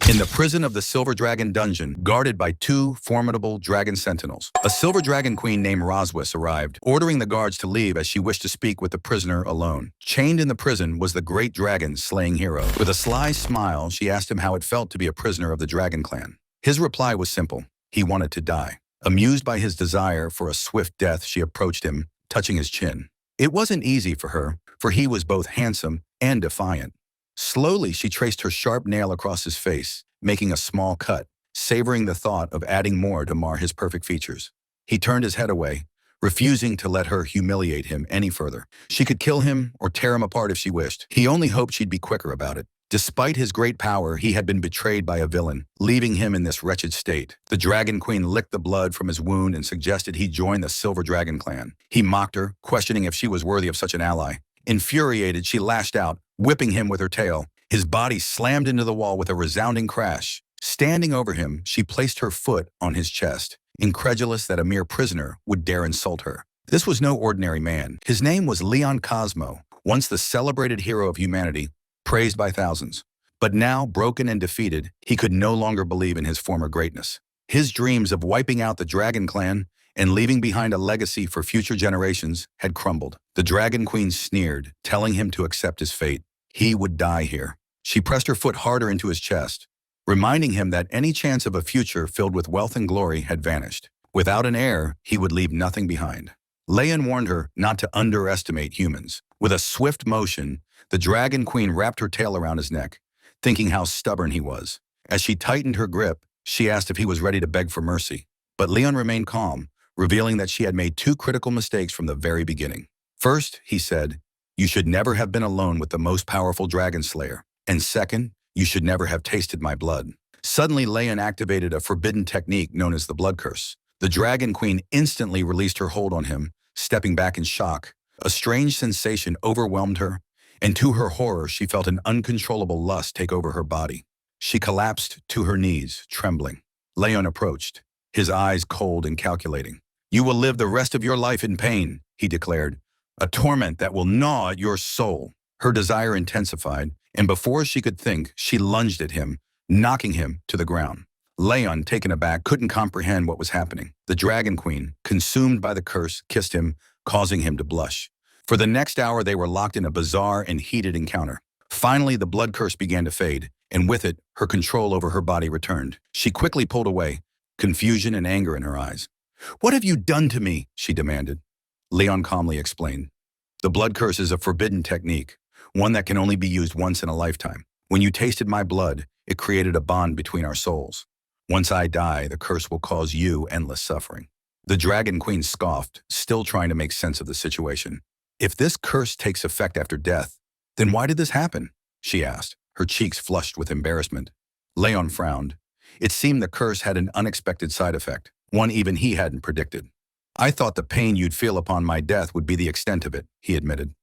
In the prison of the Silver Dragon dungeon, guarded by two formidable dragon sentinels, a silver dragon queen named Roswis arrived, ordering the guards to leave as she wished to speak with the prisoner alone. Chained in the prison was the great dragon slaying hero. With a sly smile, she asked him how it felt to be a prisoner of the dragon clan. His reply was simple. He wanted to die. Amused by his desire for a swift death, she approached him, touching his chin. It wasn't easy for her, for he was both handsome and defiant. Slowly, she traced her sharp nail across his face, making a small cut, savoring the thought of adding more to mar his perfect features. He turned his head away, refusing to let her humiliate him any further. She could kill him or tear him apart if she wished. He only hoped she'd be quicker about it. Despite his great power, he had been betrayed by a villain, leaving him in this wretched state. The Dragon Queen licked the blood from his wound and suggested he join the Silver Dragon clan. He mocked her, questioning if she was worthy of such an ally. Infuriated, she lashed out, whipping him with her tail. His body slammed into the wall with a resounding crash. Standing over him, she placed her foot on his chest, incredulous that a mere prisoner would dare insult her. This was no ordinary man. His name was Leon Cosmo, once the celebrated hero of humanity, praised by thousands. But now, broken and defeated, he could no longer believe in his former greatness. His dreams of wiping out the Dragon Clan and leaving behind a legacy for future generations had crumbled. The Dragon Queen sneered, telling him to accept his fate. He would die here. She pressed her foot harder into his chest, reminding him that any chance of a future filled with wealth and glory had vanished. Without an heir, he would leave nothing behind. Leon warned her not to underestimate humans. With a swift motion, the Dragon Queen wrapped her tail around his neck, thinking how stubborn he was. As she tightened her grip, she asked if he was ready to beg for mercy. But Leon remained calm, revealing that she had made two critical mistakes from the very beginning. First, he said, "You should never have been alone with the most powerful dragon slayer. And second, you should never have tasted my blood." Suddenly, Leon activated a forbidden technique known as the blood curse. The Dragon Queen instantly released her hold on him, stepping back in shock. A strange sensation overwhelmed her, and to her horror, she felt an uncontrollable lust take over her body. She collapsed to her knees, trembling. Leon approached, his eyes cold and calculating. "You will live the rest of your life in pain," he declared, "a torment that will gnaw at your soul." Her desire intensified, and before she could think, she lunged at him, knocking him to the ground. Leon, taken aback, couldn't comprehend what was happening. The Dragon Queen, consumed by the curse, kissed him, causing him to blush. For the next hour, they were locked in a bizarre and heated encounter. Finally, the blood curse began to fade, and with it, her control over her body returned. She quickly pulled away, confusion and anger in her eyes. "What have you done to me?" she demanded. Leon calmly explained. "The blood curse is a forbidden technique, one that can only be used once in a lifetime. When you tasted my blood, it created a bond between our souls. Once I die, the curse will cause you endless suffering." The Dragon Queen scoffed, still trying to make sense of the situation. "If this curse takes effect after death, then why did this happen?" she asked, her cheeks flushed with embarrassment. Leon frowned. It seemed the curse had an unexpected side effect, one even he hadn't predicted. "I thought the pain you'd feel upon my death would be the extent of it," he admitted.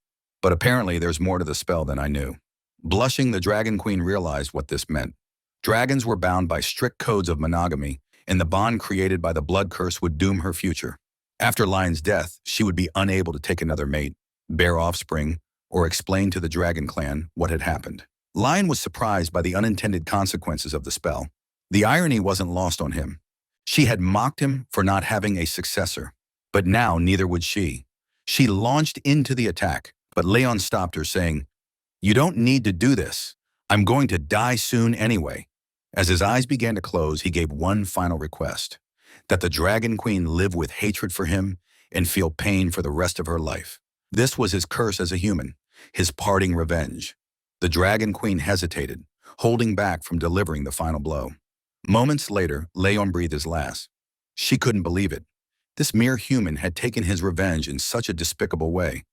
"But apparently there's more to the spell than I knew." Blushing, the Dragon Queen realized what this meant. Dragons were bound by strict codes of monogamy, and the bond created by the blood curse would doom her future. After Lion's death, she would be unable to take another mate, bear offspring, or explain to the Dragon Clan what had happened. Lion was surprised by the unintended consequences of the spell. The irony wasn't lost on him. She had mocked him for not having a successor, but now neither would she. She launched into the attack, but Leon stopped her, saying, "You don't need to do this. I'm going to die soon anyway." As his eyes began to close, he gave one final request, that the Dragon Queen live with hatred for him and feel pain for the rest of her life. This was his curse as a human, his parting revenge. The Dragon Queen hesitated, holding back from delivering the final blow. Moments later, Leon breathed his last. She couldn't believe it. This mere human had taken his revenge in such a despicable way.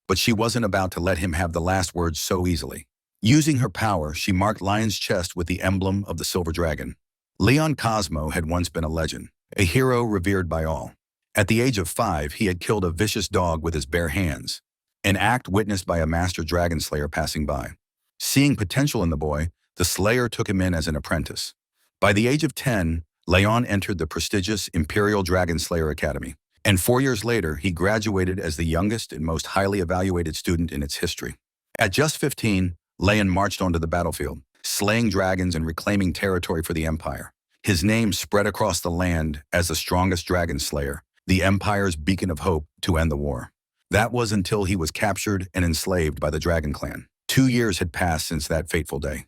But she wasn't about to let him have the last words so easily. Using her power, she marked Lion's chest with the emblem of the Silver Dragon. Leon Cosmo had once been a legend, a hero revered by all. At the age of 5, he had killed a vicious dog with his bare hands, an act witnessed by a master dragon slayer passing by. Seeing potential in the boy, the slayer took him in as an apprentice. By the age of 10, Leon entered the prestigious Imperial Dragon Slayer Academy, and 4 years later, he graduated as the youngest and most highly evaluated student in its history. At just 15, Leon marched onto the battlefield, slaying dragons and reclaiming territory for the Empire. His name spread across the land as the strongest dragon slayer, the Empire's beacon of hope to end the war. That was until he was captured and enslaved by the Dragon Clan. 2 years had passed since that fateful day.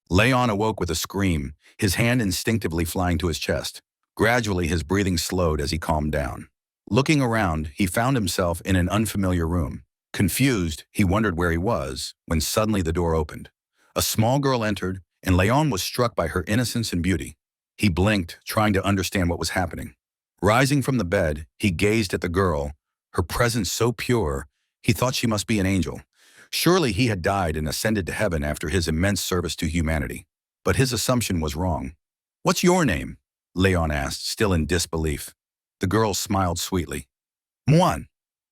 Leon awoke with a scream, his hand instinctively flying to his chest. Gradually, his breathing slowed as he calmed down. Looking around, he found himself in an unfamiliar room. Confused, he wondered where he was, when suddenly the door opened. A small girl entered, and Leon was struck by her innocence and beauty. He blinked, trying to understand what was happening. Rising from the bed, he gazed at the girl, her presence so pure, he thought she must be an angel. Surely he had died and ascended to heaven after his immense service to humanity. But his assumption was wrong. "What's your name?" Leon asked, still in disbelief. The girl smiled sweetly. "Muan."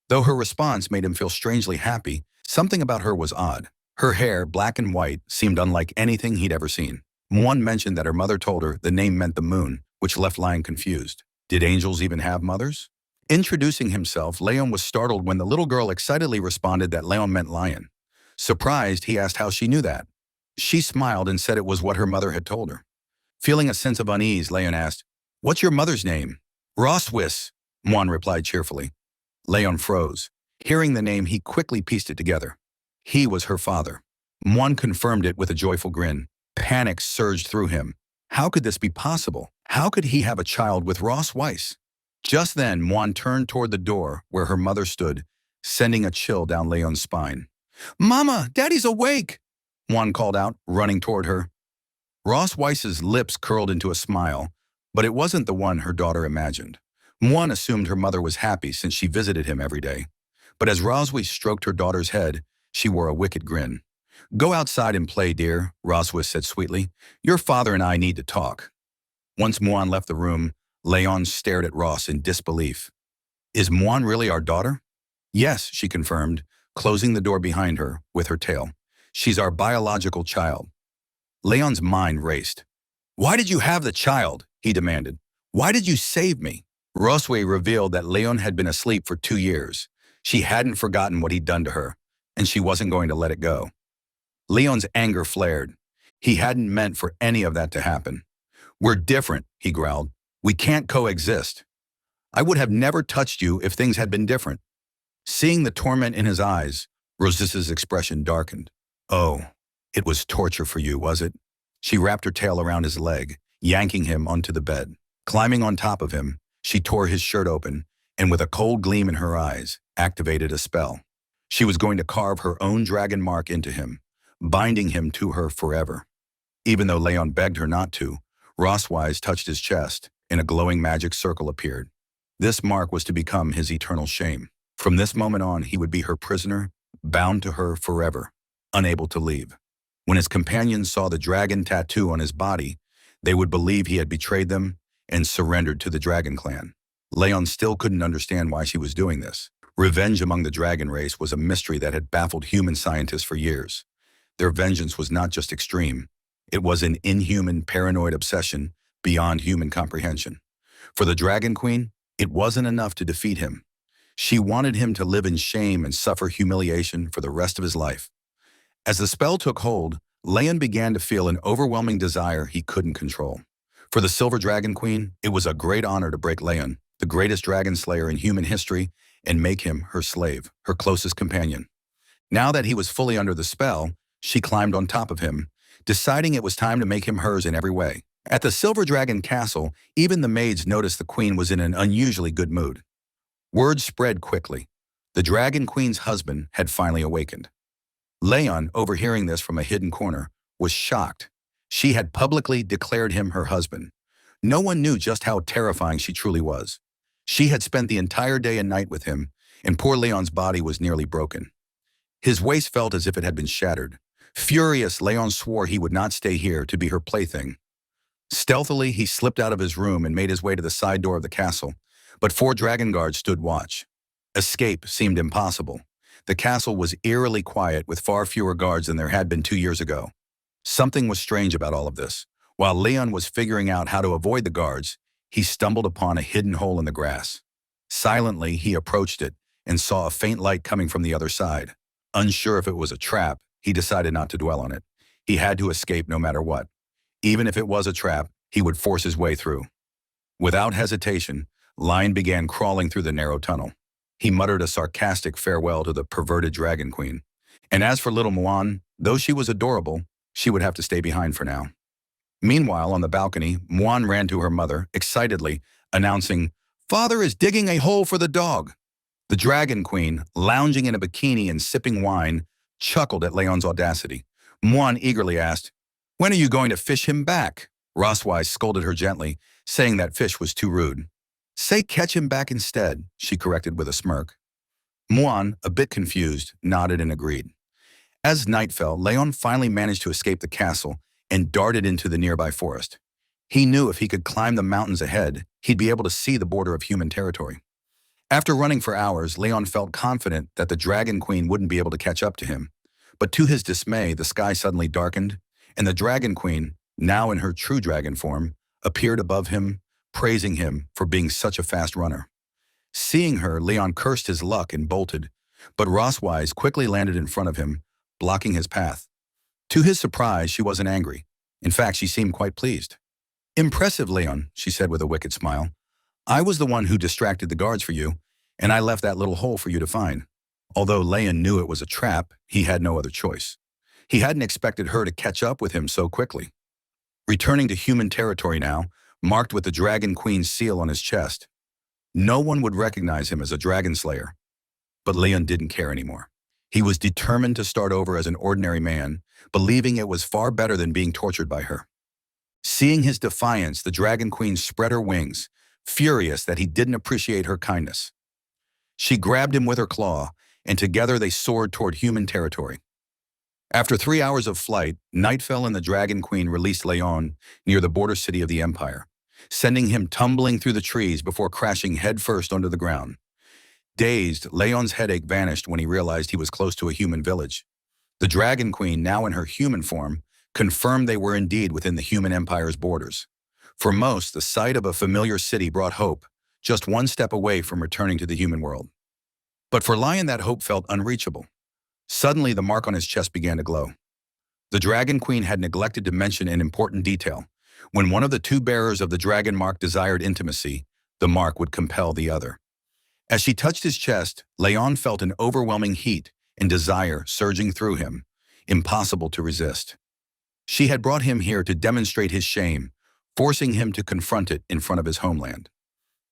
Though her response made him feel strangely happy, something about her was odd. Her hair, black and white, seemed unlike anything he'd ever seen. Muan mentioned that her mother told her the name meant the moon, which left Lion confused. Did angels even have mothers? Introducing himself, Leon was startled when the little girl excitedly responded that Leon meant lion. Surprised, he asked how she knew that. She smiled and said it was what her mother had told her. Feeling a sense of unease, Leon asked, "What's your mother's name?" "Roswis," Muan replied cheerfully. Leon froze. Hearing the name, he quickly pieced it together. He was her father. Muan confirmed it with a joyful grin. Panic surged through him. How could this be possible? How could he have a child with Ross Weiss? Just then, Muan turned toward the door where her mother stood, sending a chill down Leon's spine. "Mama, Daddy's awake!" Muan called out, running toward her. Ross Weiss's lips curled into a smile, but it wasn't the one her daughter imagined. Muan assumed her mother was happy since she visited him every day. But as Roswis stroked her daughter's head, she wore a wicked grin. "Go outside and play, dear," Roswis said sweetly. "Your father and I need to talk." Once Muan left the room, Leon stared at Ross in disbelief. "Is Muan really our daughter?" "Yes," she confirmed, closing the door behind her with her tail. "She's our biological child." Leon's mind raced. "Why did you have the child?" he demanded. "Why did you save me?" Rosway revealed that Leon had been asleep for 2 years. She hadn't forgotten what he'd done to her, and she wasn't going to let it go. Leon's anger flared. He hadn't meant for any of that to happen. "We're different," he growled. "We can't coexist. I would have never touched you if things had been different." Seeing the torment in his eyes, Rosis's expression darkened. "Oh, it was torture for you, was it?" She wrapped her tail around his leg, yanking him onto the bed. Climbing on top of him, she tore his shirt open, and with a cold gleam in her eyes, activated a spell. She was going to carve her own dragon mark into him, binding him to her forever. Even though Leon begged her not to, Roswise touched his chest, and a glowing magic circle appeared. This mark was to become his eternal shame. From this moment on, he would be her prisoner, bound to her forever, unable to leave. When his companions saw the dragon tattoo on his body, they would believe he had betrayed them and surrendered to the Dragon Clan. Leon still couldn't understand why she was doing this. Revenge among the dragon race was a mystery that had baffled human scientists for years. Their vengeance was not just extreme. It was an inhuman, paranoid obsession beyond human comprehension. For the Dragon Queen, it wasn't enough to defeat him. She wanted him to live in shame and suffer humiliation for the rest of his life. As the spell took hold, Leon began to feel an overwhelming desire he couldn't control. For the Silver Dragon Queen, it was a great honor to break Leon, the greatest dragon slayer in human history, and make him her slave, her closest companion. Now that he was fully under the spell, she climbed on top of him, deciding it was time to make him hers in every way. At the Silver Dragon Castle, even the maids noticed the queen was in an unusually good mood. Word spread quickly. The Dragon Queen's husband had finally awakened. Leon, overhearing this from a hidden corner, was shocked. She had publicly declared him her husband. No one knew just how terrifying she truly was. She had spent the entire day and night with him, and poor Leon's body was nearly broken. His waist felt as if it had been shattered. Furious, Leon swore he would not stay here to be her plaything. Stealthily, he slipped out of his room and made his way to the side door of the castle, but 4 dragon guards stood watch. Escape seemed impossible. The castle was eerily quiet with far fewer guards than there had been 2 years ago. Something was strange about all of this. While Leon was figuring out how to avoid the guards, he stumbled upon a hidden hole in the grass. Silently, he approached it and saw a faint light coming from the other side. Unsure if it was a trap, he decided not to dwell on it. He had to escape no matter what. Even if it was a trap, he would force his way through. Without hesitation, Lion began crawling through the narrow tunnel. He muttered a sarcastic farewell to the perverted Dragon Queen. And as for little Muan, though she was adorable, she would have to stay behind for now. Meanwhile, on the balcony, Muan ran to her mother, excitedly, announcing, "Father is digging a hole for the dog." The Dragon Queen, lounging in a bikini and sipping wine, chuckled at Leon's audacity. Muan eagerly asked, "When are you going to fish him back?" Roswise scolded her gently, saying that fish was too rude. "Say catch him back instead," she corrected with a smirk. Muan, a bit confused, nodded and agreed. As night fell, Leon finally managed to escape the castle and darted into the nearby forest. He knew if he could climb the mountains ahead, he'd be able to see the border of human territory. After running for hours, Leon felt confident that the Dragon Queen wouldn't be able to catch up to him. But to his dismay, the sky suddenly darkened, and the Dragon Queen, now in her true dragon form, appeared above him, praising him for being such a fast runner. Seeing her, Leon cursed his luck and bolted, but Roswise quickly landed in front of him, blocking his path. To his surprise, she wasn't angry. In fact, she seemed quite pleased. "Impressive, Leon," she said with a wicked smile. "I was the one who distracted the guards for you, and I left that little hole for you to find." Although Leon knew it was a trap, he had no other choice. He hadn't expected her to catch up with him so quickly. Returning to human territory now, marked with the Dragon Queen's seal on his chest. No one would recognize him as a dragon slayer. But Leon didn't care anymore. He was determined to start over as an ordinary man, believing it was far better than being tortured by her. Seeing his defiance, the Dragon Queen spread her wings, furious that he didn't appreciate her kindness. She grabbed him with her claw, and together they soared toward human territory. After 3 hours of flight, night fell and the Dragon Queen released Leon near the border city of the Empire, sending him tumbling through the trees before crashing headfirst onto the ground. Dazed, Leon's headache vanished when he realized he was close to a human village. The Dragon Queen, now in her human form, confirmed they were indeed within the human empire's borders. For most, the sight of a familiar city brought hope, just one step away from returning to the human world. But for Lion, that hope felt unreachable. Suddenly, the mark on his chest began to glow. The Dragon Queen had neglected to mention an important detail. When one of the two bearers of the dragon mark desired intimacy, the mark would compel the other. As she touched his chest, Leon felt an overwhelming heat and desire surging through him, impossible to resist. She had brought him here to demonstrate his shame, forcing him to confront it in front of his homeland.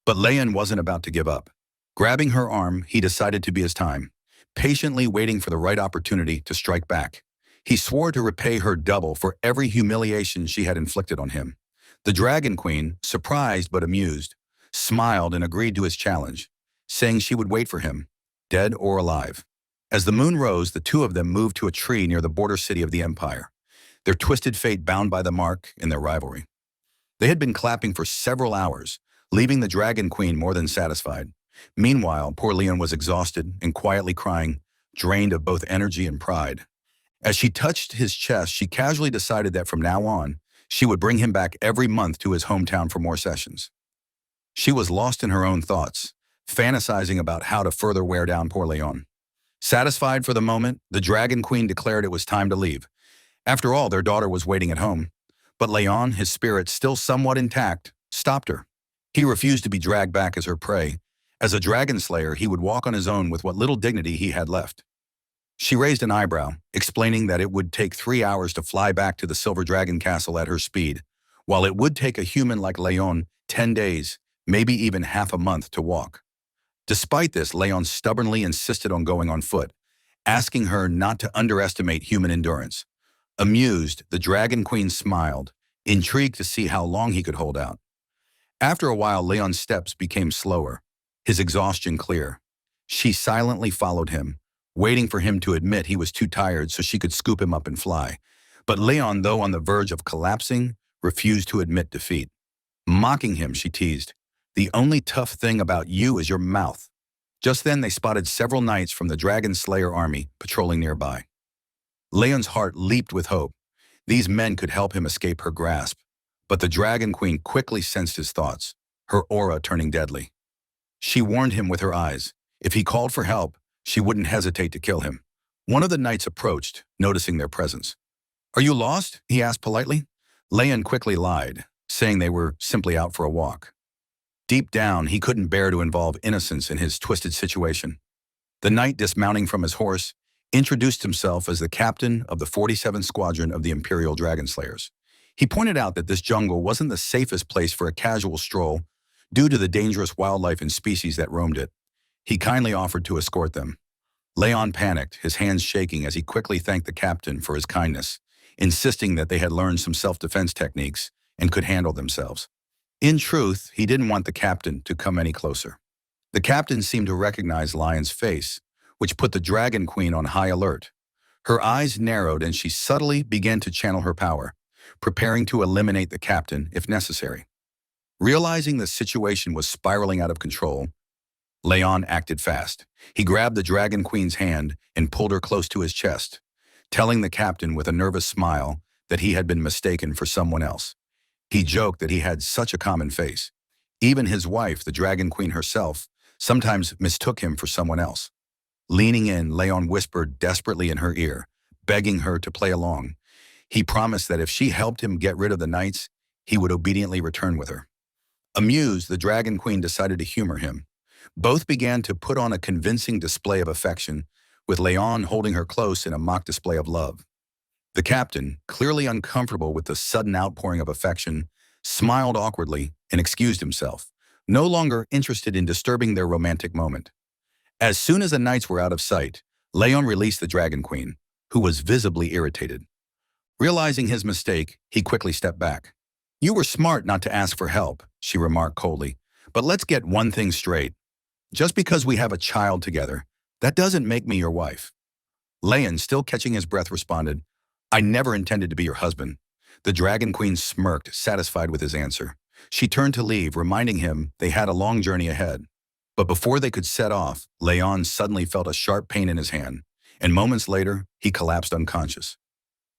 But Leon wasn't about to give up. Grabbing her arm, he decided to be his time, patiently waiting for the right opportunity to strike back. He swore to repay her double for every humiliation she had inflicted on him. The Dragon Queen, surprised but amused, smiled and agreed to his challenge, saying she would wait for him, dead or alive. As the moon rose, the two of them moved to a tree near the border city of the Empire, their twisted fate bound by the mark in their rivalry. They had been clapping for several hours, leaving the Dragon Queen more than satisfied. Meanwhile, poor Leon was exhausted and quietly crying, drained of both energy and pride. As she touched his chest, she casually decided that from now on, she would bring him back every month to his hometown for more sessions. She was lost in her own thoughts, fantasizing about how to further wear down poor Leon. Satisfied for the moment, the Dragon Queen declared it was time to leave. After all, their daughter was waiting at home. But Leon, his spirit still somewhat intact, stopped her. He refused to be dragged back as her prey. As a dragon slayer, he would walk on his own with what little dignity he had left. She raised an eyebrow, explaining that it would take 3 hours to fly back to the Silver Dragon Castle at her speed, while it would take a human like Leon 10 days, maybe even half a month to walk. Despite this, Leon stubbornly insisted on going on foot, asking her not to underestimate human endurance. Amused, the Dragon Queen smiled, intrigued to see how long he could hold out. After a while, Leon's steps became slower, his exhaustion clear. She silently followed him, waiting for him to admit he was too tired so she could scoop him up and fly. But Leon, though on the verge of collapsing, refused to admit defeat. Mocking him, she teased, "The only tough thing about you is your mouth." Just then, they spotted several knights from the Dragon Slayer army patrolling nearby. Leon's heart leaped with hope. These men could help him escape her grasp. But the Dragon Queen quickly sensed his thoughts, her aura turning deadly. She warned him with her eyes. If he called for help, she wouldn't hesitate to kill him. One of the knights approached, noticing their presence. Are you lost? He asked politely. Leon quickly lied, saying they were simply out for a walk. Deep down, he couldn't bear to involve innocence in his twisted situation. The knight, dismounting from his horse, introduced himself as the captain of the 47th Squadron of the Imperial Dragon Slayers. He pointed out that this jungle wasn't the safest place for a casual stroll due to the dangerous wildlife and species that roamed it. He kindly offered to escort them. Leon panicked, his hands shaking as he quickly thanked the captain for his kindness, insisting that they had learned some self-defense techniques and could handle themselves. In truth, he didn't want the captain to come any closer. The captain seemed to recognize Lion's face, which put the Dragon Queen on high alert. Her eyes narrowed and she subtly began to channel her power, preparing to eliminate the captain if necessary. Realizing the situation was spiraling out of control, Leon acted fast. He grabbed the Dragon Queen's hand and pulled her close to his chest, telling the captain with a nervous smile that he had been mistaken for someone else. He joked that he had such a common face. Even his wife, the Dragon Queen herself, sometimes mistook him for someone else. Leaning in, Leon whispered desperately in her ear, begging her to play along. He promised that if she helped him get rid of the knights, he would obediently return with her. Amused, the Dragon Queen decided to humor him. Both began to put on a convincing display of affection, with Leon holding her close in a mock display of love. The captain, clearly uncomfortable with the sudden outpouring of affection, smiled awkwardly and excused himself, no longer interested in disturbing their romantic moment. As soon as the knights were out of sight, Leon released the Dragon Queen, who was visibly irritated. Realizing his mistake, he quickly stepped back. "You were smart not to ask for help," she remarked coldly, "but let's get one thing straight. Just because we have a child together, that doesn't make me your wife." Leon, still catching his breath, responded, "I never intended to be your husband." The Dragon Queen smirked, satisfied with his answer. She turned to leave, reminding him they had a long journey ahead. But before they could set off, Leon suddenly felt a sharp pain in his hand, and moments later, he collapsed unconscious.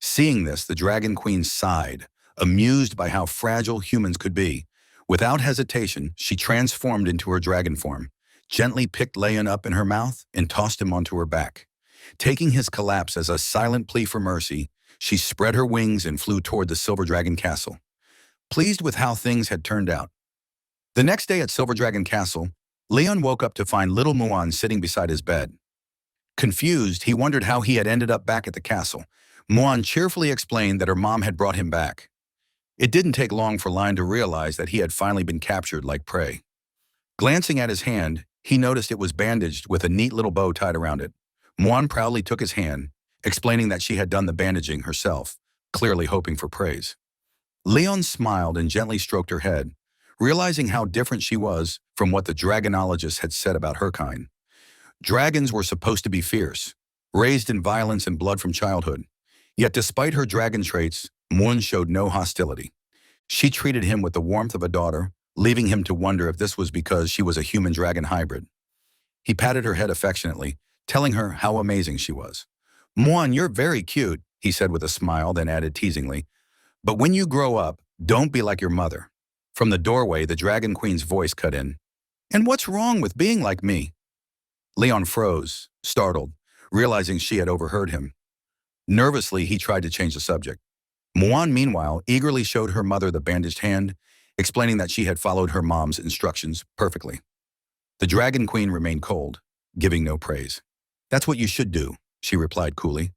Seeing this, the Dragon Queen sighed, amused by how fragile humans could be. Without hesitation, she transformed into her dragon form, gently picked Leon up in her mouth, and tossed him onto her back. Taking his collapse as a silent plea for mercy, she spread her wings and flew toward the Silver Dragon Castle, pleased with how things had turned out. The next day at Silver Dragon Castle, Leon woke up to find little Muan sitting beside his bed. Confused, he wondered how he had ended up back at the castle. Muan cheerfully explained that her mom had brought him back. It didn't take long for Lion to realize that he had finally been captured like prey. Glancing at his hand, he noticed it was bandaged with a neat little bow tied around it. Muan proudly took his hand, explaining that she had done the bandaging herself, clearly hoping for praise. Leon smiled and gently stroked her head, realizing how different she was from what the dragonologists had said about her kind. Dragons were supposed to be fierce, raised in violence and blood from childhood. Yet despite her dragon traits, Moon showed no hostility. She treated him with the warmth of a daughter, leaving him to wonder if this was because she was a human-dragon hybrid. He patted her head affectionately, telling her how amazing she was. "Muan, you're very cute," he said with a smile, then added teasingly, "but when you grow up, don't be like your mother." From the doorway, the Dragon Queen's voice cut in. "And what's wrong with being like me?" Leon froze, startled, realizing she had overheard him. Nervously, he tried to change the subject. Muan, meanwhile, eagerly showed her mother the bandaged hand, explaining that she had followed her mom's instructions perfectly. The Dragon Queen remained cold, giving no praise. "That's what you should do," she replied coolly.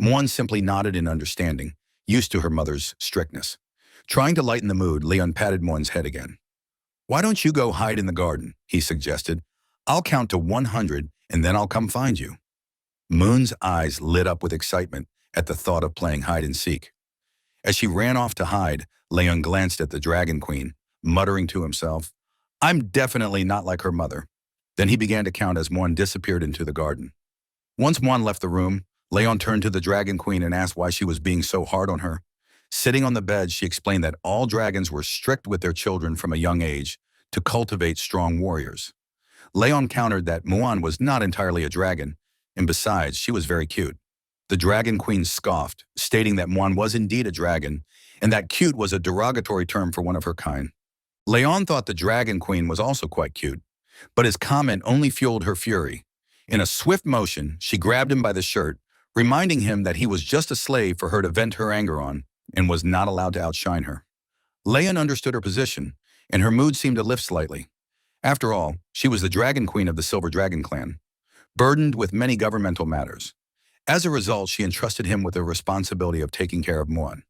Muan simply nodded in understanding, used to her mother's strictness. Trying to lighten the mood, Leon patted Muan's head again. "Why don't you go hide in the garden?" he suggested. "I'll count to 100 and then I'll come find you." Moon's eyes lit up with excitement at the thought of playing hide and seek. As she ran off to hide, Leon glanced at the Dragon Queen, muttering to himself, "I'm definitely not like her mother." Then he began to count as Muan disappeared into the garden. Once Muan left the room, Leon turned to the Dragon Queen and asked why she was being so hard on her. Sitting on the bed, she explained that all dragons were strict with their children from a young age to cultivate strong warriors. Leon countered that Muan was not entirely a dragon, and besides, she was very cute. The Dragon Queen scoffed, stating that Muan was indeed a dragon, and that cute was a derogatory term for one of her kind. Leon thought the Dragon Queen was also quite cute, but his comment only fueled her fury. In a swift motion, she grabbed him by the shirt, reminding him that he was just a slave for her to vent her anger on and was not allowed to outshine her. Leon understood her position, and her mood seemed to lift slightly. After all, she was the Dragon Queen of the Silver Dragon clan, burdened with many governmental matters. As a result, she entrusted him with the responsibility of taking care of Muan.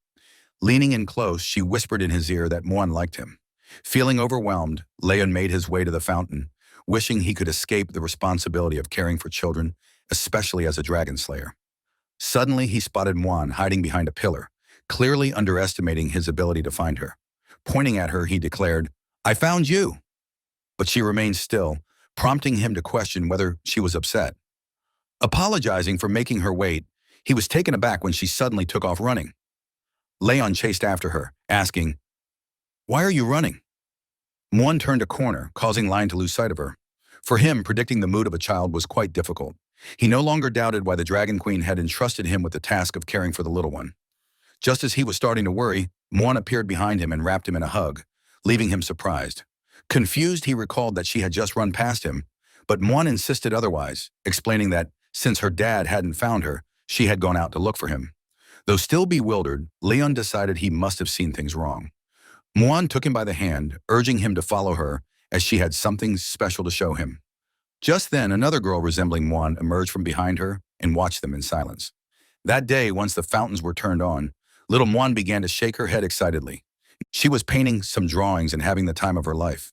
Leaning in close, she whispered in his ear that Muan liked him. Feeling overwhelmed, Leon made his way to the fountain, wishing he could escape the responsibility of caring for children, especially as a dragon slayer. Suddenly, he spotted Muan hiding behind a pillar, clearly underestimating his ability to find her. Pointing at her, he declared, "I found you!" But she remained still, prompting him to question whether she was upset. Apologizing for making her wait, he was taken aback when she suddenly took off running. Leon chased after her, asking, "Why are you running?" Muan turned a corner, causing Lion to lose sight of her. For him, predicting the mood of a child was quite difficult. He no longer doubted why the Dragon Queen had entrusted him with the task of caring for the little one. Just as he was starting to worry, Muan appeared behind him and wrapped him in a hug, leaving him surprised. Confused, he recalled that she had just run past him, but Muan insisted otherwise, explaining that, since her dad hadn't found her, she had gone out to look for him. Though still bewildered, Leon decided he must have seen things wrong. Muan took him by the hand, urging him to follow her, as she had something special to show him. Just then, another girl resembling Muan emerged from behind her and watched them in silence. That day, once the fountains were turned on, little Muan began to shake her head excitedly. She was painting some drawings and having the time of her life.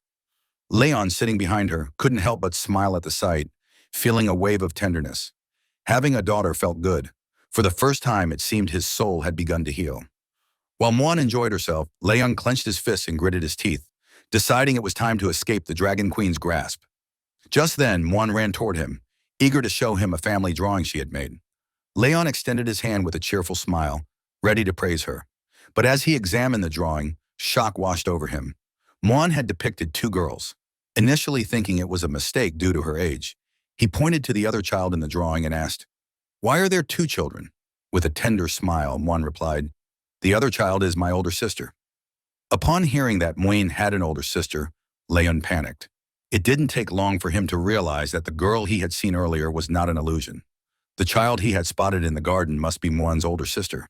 Leon, sitting behind her, couldn't help but smile at the sight, feeling a wave of tenderness. Having a daughter felt good. For the first time, it seemed his soul had begun to heal. While Muan enjoyed herself, Leon clenched his fists and gritted his teeth, deciding it was time to escape the Dragon Queen's grasp. Just then, Muan ran toward him, eager to show him a family drawing she had made. Leon extended his hand with a cheerful smile, ready to praise her. But as he examined the drawing, shock washed over him. Muan had depicted two girls. Initially thinking it was a mistake due to her age, he pointed to the other child in the drawing and asked, "Why are there two children?" With a tender smile, Muan replied, "The other child is my older sister." Upon hearing that Muan had an older sister, Leon panicked. It didn't take long for him to realize that the girl he had seen earlier was not an illusion. The child he had spotted in the garden must be Muan's older sister.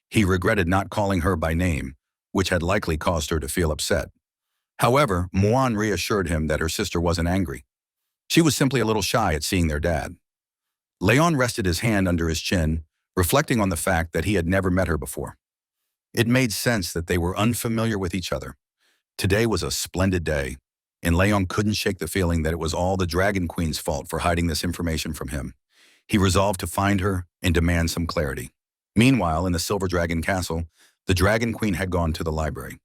He regretted not calling her by name, which had likely caused her to feel upset. However, Muan reassured him that her sister wasn't angry. She was simply a little shy at seeing their dad. Leon rested his hand under his chin, reflecting on the fact that he had never met her before. It made sense that they were unfamiliar with each other. Today was a splendid day, and Leon couldn't shake the feeling that it was all the Dragon Queen's fault for hiding this information from him. He resolved to find her and demand some clarity. Meanwhile, in the Silver Dragon Castle, the Dragon Queen had gone to the library.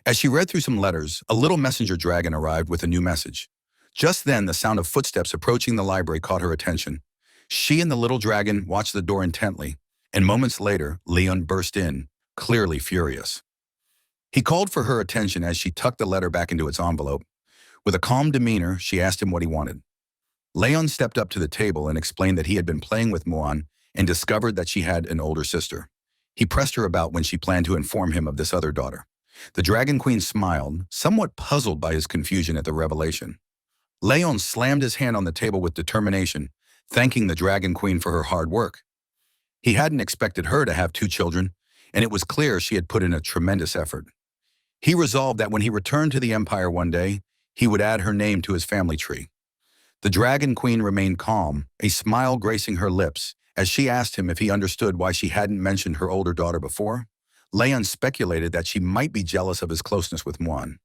As she read through some letters, a little messenger dragon arrived with a new message. Just then, the sound of footsteps approaching the library caught her attention. She and the little dragon watched the door intently, and moments later, Leon burst in, clearly furious. He called for her attention as she tucked the letter back into its envelope. With a calm demeanor, she asked him what he wanted. Leon stepped up to the table and explained that he had been playing with Muan and discovered that she had an older sister. He pressed her about when she planned to inform him of this other daughter. The Dragon Queen smiled, somewhat puzzled by his confusion at the revelation. Leon slammed his hand on the table with determination, thanking the Dragon Queen for her hard work. He hadn't expected her to have two children, and it was clear she had put in a tremendous effort. He resolved that when he returned to the Empire one day, he would add her name to his family tree. The Dragon Queen remained calm, a smile gracing her lips, as she asked him if he understood why she hadn't mentioned her older daughter before. Leon speculated that she might be jealous of his closeness with Muan.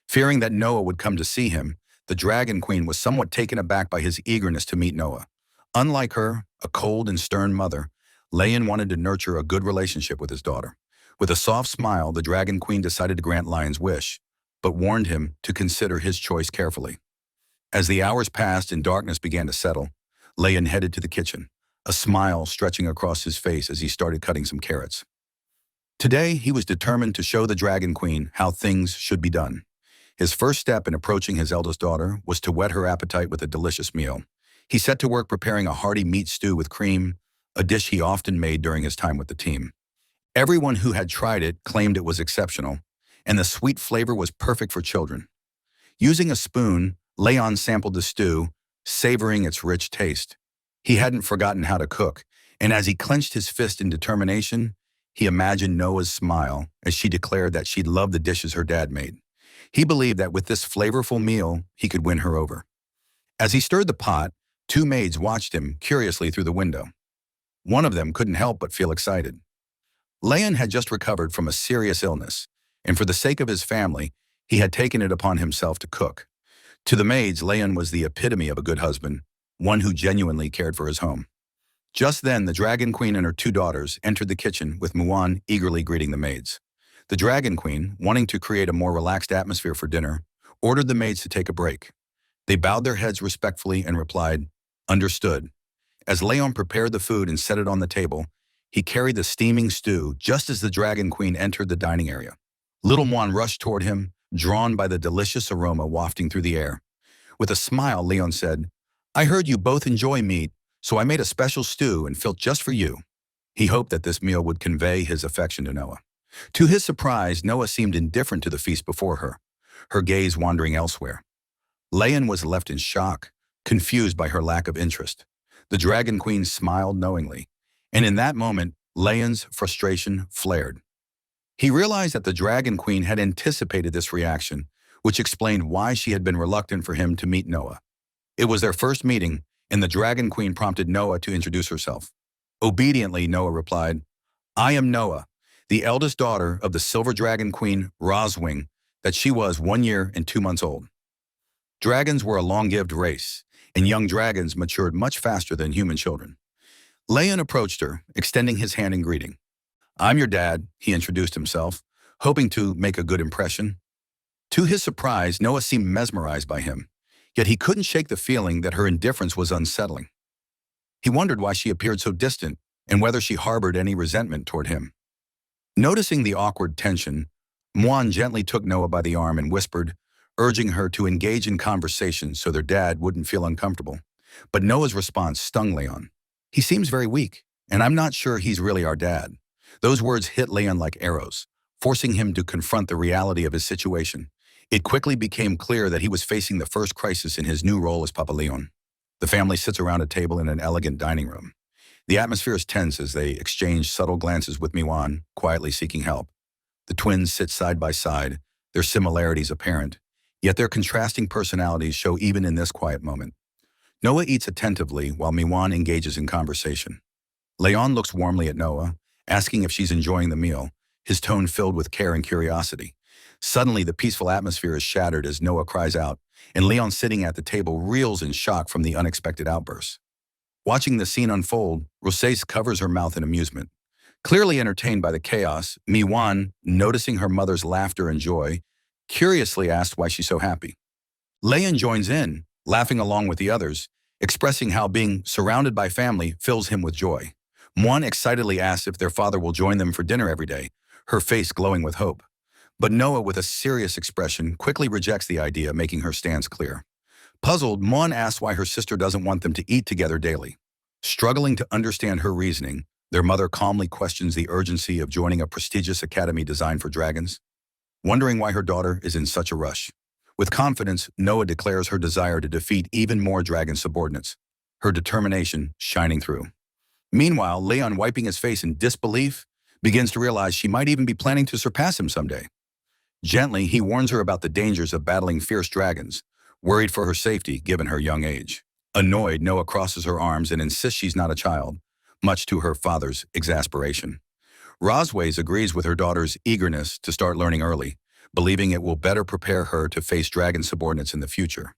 Fearing that Noah would come to see him, the Dragon Queen was somewhat taken aback by his eagerness to meet Noah. Unlike her, a cold and stern mother, Leon wanted to nurture a good relationship with his daughter. With a soft smile, the Dragon Queen decided to grant Lion's wish, but warned him to consider his choice carefully. As the hours passed and darkness began to settle, Leon headed to the kitchen, a smile stretching across his face as he started cutting some carrots. Today, he was determined to show the Dragon Queen how things should be done. His first step in approaching his eldest daughter was to whet her appetite with a delicious meal. He set to work preparing a hearty meat stew with cream, a dish he often made during his time with the team. Everyone who had tried it claimed it was exceptional, and the sweet flavor was perfect for children. Using a spoon, Leon sampled the stew, savoring its rich taste. He hadn't forgotten how to cook, And as he clenched his fist in determination, he imagined Noah's smile as she declared that she'd love the dishes her dad made. He believed that with this flavorful meal, he could win her over. As he stirred the pot, two maids watched him curiously through the window. One of them couldn't help but feel excited. Leon had just recovered from a serious illness, and for the sake of his family, he had taken it upon himself to cook. To the maids, Leon was the epitome of a good husband, one who genuinely cared for his home. Just then, the Dragon Queen and her two daughters entered the kitchen with Muan eagerly greeting the maids. The Dragon Queen, wanting to create a more relaxed atmosphere for dinner, ordered the maids to take a break. They bowed their heads respectfully and replied, "Understood." As Leon prepared the food and set it on the table, he carried the steaming stew just as the Dragon Queen entered the dining area. Little Muan rushed toward him, drawn by the delicious aroma wafting through the air. With a smile, Leon said, "I heard you both enjoy meat, so I made a special stew and filled just for you." He hoped that this meal would convey his affection to Noah. To his surprise, Noah seemed indifferent to the feast before her gaze wandering elsewhere. Leon was left in shock, confused by her lack of interest. The Dragon Queen smiled knowingly, and in that moment, Leon's frustration flared. He realized that the Dragon Queen had anticipated this reaction, which explained why she had been reluctant for him to meet Noah. It was their first meeting, and the Dragon Queen prompted Noah to introduce herself. Obediently, Noah replied, "I am Noah, the eldest daughter of the Silver Dragon Queen Roswing, that she was 1 year and 2 months old." Dragons were a long-lived race, and young dragons matured much faster than human children. Leon approached her, extending his hand in greeting. "I'm your dad," he introduced himself, hoping to make a good impression. To his surprise, Noah seemed mesmerized by him, yet he couldn't shake the feeling that her indifference was unsettling. He wondered why she appeared so distant and whether she harbored any resentment toward him. Noticing the awkward tension, Muan gently took Noah by the arm and whispered, urging her to engage in conversation so their dad wouldn't feel uncomfortable. But Noah's response stung Leon. "He seems very weak, and I'm not sure he's really our dad." Those words hit Leon like arrows, forcing him to confront the reality of his situation. It quickly became clear that he was facing the first crisis in his new role as Papa Leon. The family sits around a table in an elegant dining room. The atmosphere is tense as they exchange subtle glances with Miwan, quietly seeking help. The twins sit side by side, their similarities apparent, yet their contrasting personalities show even in this quiet moment. Noah eats attentively while Miwan engages in conversation. Leon looks warmly at Noah, asking if she's enjoying the meal, his tone filled with care and curiosity. Suddenly, the peaceful atmosphere is shattered as Noah cries out, and Leon sitting at the table reels in shock from the unexpected outburst. Watching the scene unfold, Rosés covers her mouth in amusement. Clearly entertained by the chaos, Miwan, noticing her mother's laughter and joy, curiously asked why she's so happy. Leon joins in, laughing along with the others, expressing how being surrounded by family fills him with joy. Muan excitedly asks if their father will join them for dinner every day, her face glowing with hope. But Noah, with a serious expression, quickly rejects the idea, making her stance clear. Puzzled, Muan asks why her sister doesn't want them to eat together daily. Struggling to understand her reasoning, their mother calmly questions the urgency of joining a prestigious academy designed for dragons, wondering why her daughter is in such a rush. With confidence, Noah declares her desire to defeat even more dragon subordinates, her determination shining through. Meanwhile, Leon, wiping his face in disbelief, begins to realize she might even be planning to surpass him someday. Gently, he warns her about the dangers of battling fierce dragons, worried for her safety given her young age. Annoyed, Noah crosses her arms and insists she's not a child, much to her father's exasperation. Rosways agrees with her daughter's eagerness to start learning early, believing it will better prepare her to face dragon subordinates in the future.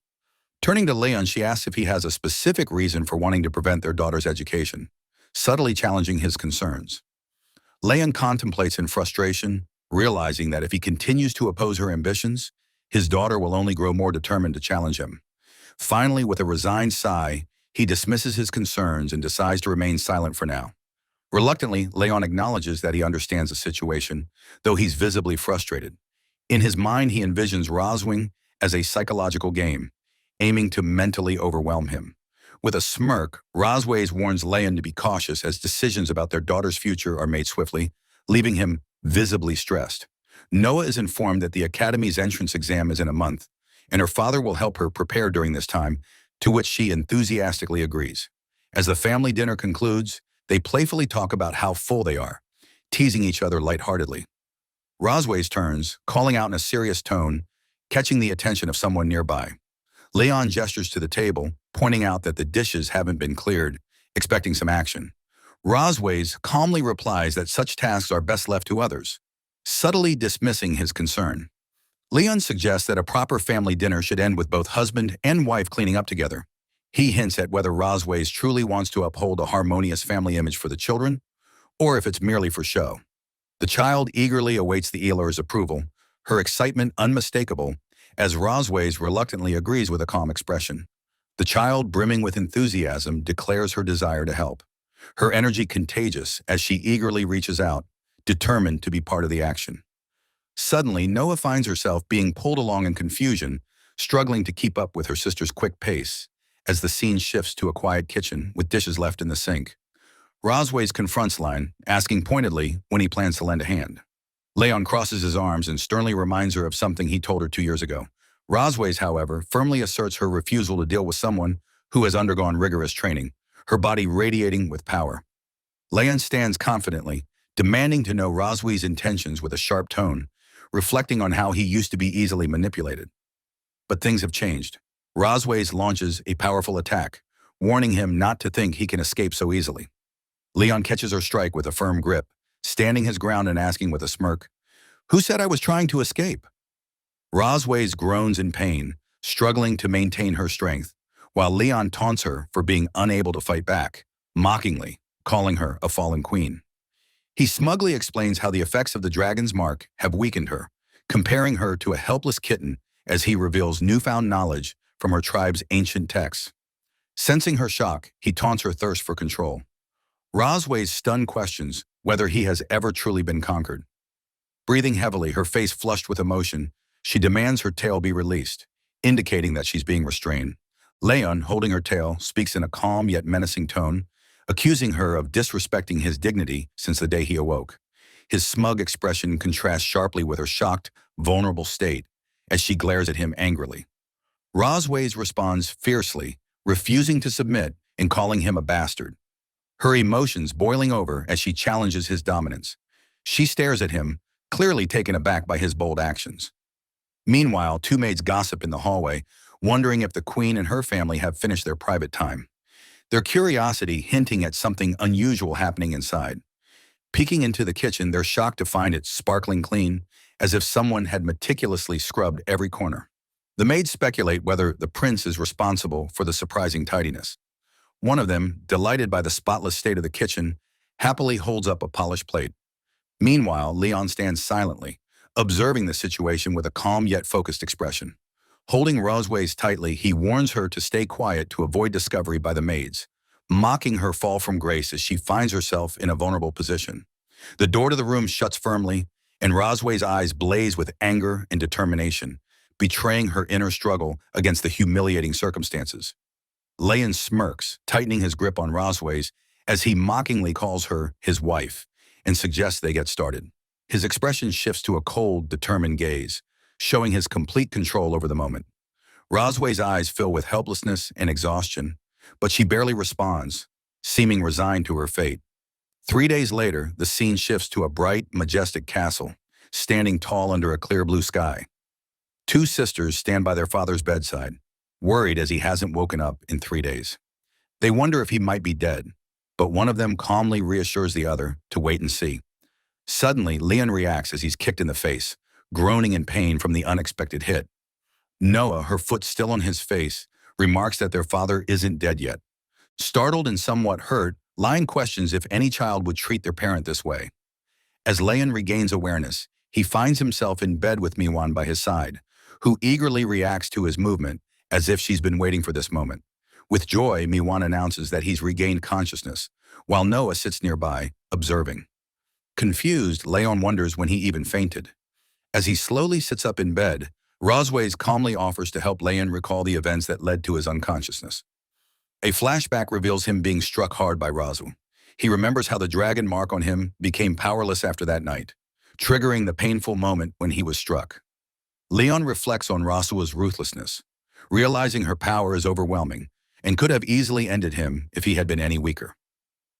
Turning to Leon, she asks if he has a specific reason for wanting to prevent their daughter's education, subtly challenging his concerns. Leon contemplates in frustration, realizing that if he continues to oppose her ambitions, his daughter will only grow more determined to challenge him. Finally, with a resigned sigh, he dismisses his concerns and decides to remain silent for now. Reluctantly, Leon acknowledges that he understands the situation, though he's visibly frustrated. In his mind, he envisions Roswing as a psychological game, aiming to mentally overwhelm him. With a smirk, Rosways warns Leon to be cautious as decisions about their daughter's future are made swiftly, leaving him visibly stressed. Noah is informed that the Academy's entrance exam is in a month, and her father will help her prepare during this time, to which she enthusiastically agrees. As the family dinner concludes, They playfully talk about how full they are, teasing each other lightheartedly. Rosways turns, calling out in a serious tone, catching the attention of someone nearby. Leon gestures to the table, pointing out that the dishes haven't been cleared, expecting some action. Rosways calmly replies that such tasks are best left to others, subtly dismissing his concern. Leon suggests that a proper family dinner should end with both husband and wife cleaning up together. He hints at whether Rosways truly wants to uphold a harmonious family image for the children, or if it's merely for show. The child eagerly awaits the Elore's approval, her excitement unmistakable, as Rosways reluctantly agrees with a calm expression. The child, brimming with enthusiasm, declares her desire to help. Her energy contagious as she eagerly reaches out, determined to be part of the action. Suddenly, Noah finds herself being pulled along in confusion, struggling to keep up with her sister's quick pace, as the scene shifts to a quiet kitchen with dishes left in the sink. Rosways confronts Lion, asking pointedly when he plans to lend a hand. Leon crosses his arms and sternly reminds her of something he told her 2 years ago. Rosways, however, firmly asserts her refusal to deal with someone who has undergone rigorous training, her body radiating with power. Leon stands confidently, demanding to know Rosways' intentions with a sharp tone, reflecting on how he used to be easily manipulated. But things have changed. Rosways launches a powerful attack, warning him not to think he can escape so easily. Leon catches her strike with a firm grip, standing his ground and asking with a smirk, "Who said I was trying to escape?" Rosways groans in pain, struggling to maintain her strength, while Leon taunts her for being unable to fight back, mockingly, calling her a fallen queen. He smugly explains how the effects of the dragon's mark have weakened her, comparing her to a helpless kitten as he reveals newfound knowledge from her tribe's ancient texts. Sensing her shock, he taunts her thirst for control. Rosways stunned questions whether he has ever truly been conquered. Breathing heavily, her face flushed with emotion, she demands her tail be released, indicating that she's being restrained. Leon, holding her tail, speaks in a calm yet menacing tone, accusing her of disrespecting his dignity since the day he awoke. His smug expression contrasts sharply with her shocked, vulnerable state as she glares at him angrily. Rosways responds fiercely, refusing to submit and calling him a bastard. Her emotions boiling over as she challenges his dominance. She stares at him, clearly taken aback by his bold actions. Meanwhile, two maids gossip in the hallway, wondering if the queen and her family have finished their private time, their curiosity hinting at something unusual happening inside. Peeking into the kitchen, they're shocked to find it sparkling clean, as if someone had meticulously scrubbed every corner. The maids speculate whether the prince is responsible for the surprising tidiness. One of them, delighted by the spotless state of the kitchen, happily holds up a polished plate. Meanwhile, Leon stands silently, observing the situation with a calm yet focused expression. Holding Rosways tightly, he warns her to stay quiet to avoid discovery by the maids, mocking her fall from grace as she finds herself in a vulnerable position. The door to the room shuts firmly, and Rosways' eyes blaze with anger and determination, betraying her inner struggle against the humiliating circumstances. Leon smirks, tightening his grip on Rosways as he mockingly calls her his wife and suggests they get started. His expression shifts to a cold, determined gaze, showing his complete control over the moment. Rosways' eyes fill with helplessness and exhaustion, but she barely responds, seeming resigned to her fate. 3 days later, the scene shifts to a bright, majestic castle, standing tall under a clear blue sky. Two sisters stand by their father's bedside, worried as he hasn't woken up in 3 days. They wonder if he might be dead, but one of them calmly reassures the other to wait and see. Suddenly, Leon reacts as he's kicked in the face, groaning in pain from the unexpected hit. Noah, her foot still on his face, remarks that their father isn't dead yet. Startled and somewhat hurt, Lion questions if any child would treat their parent this way. As Leon regains awareness, he finds himself in bed with Miwan by his side, who eagerly reacts to his movement as if she's been waiting for this moment. With joy, Miwan announces that he's regained consciousness, while Noah sits nearby, observing. Confused, Leon wonders when he even fainted. As he slowly sits up in bed, Rosways calmly offers to help Leon recall the events that led to his unconsciousness. A flashback reveals him being struck hard by Razu. He remembers how the dragon mark on him became powerless after that night, triggering the painful moment when he was struck. Leon reflects on Rasua's ruthlessness, realizing her power is overwhelming and could have easily ended him if he had been any weaker.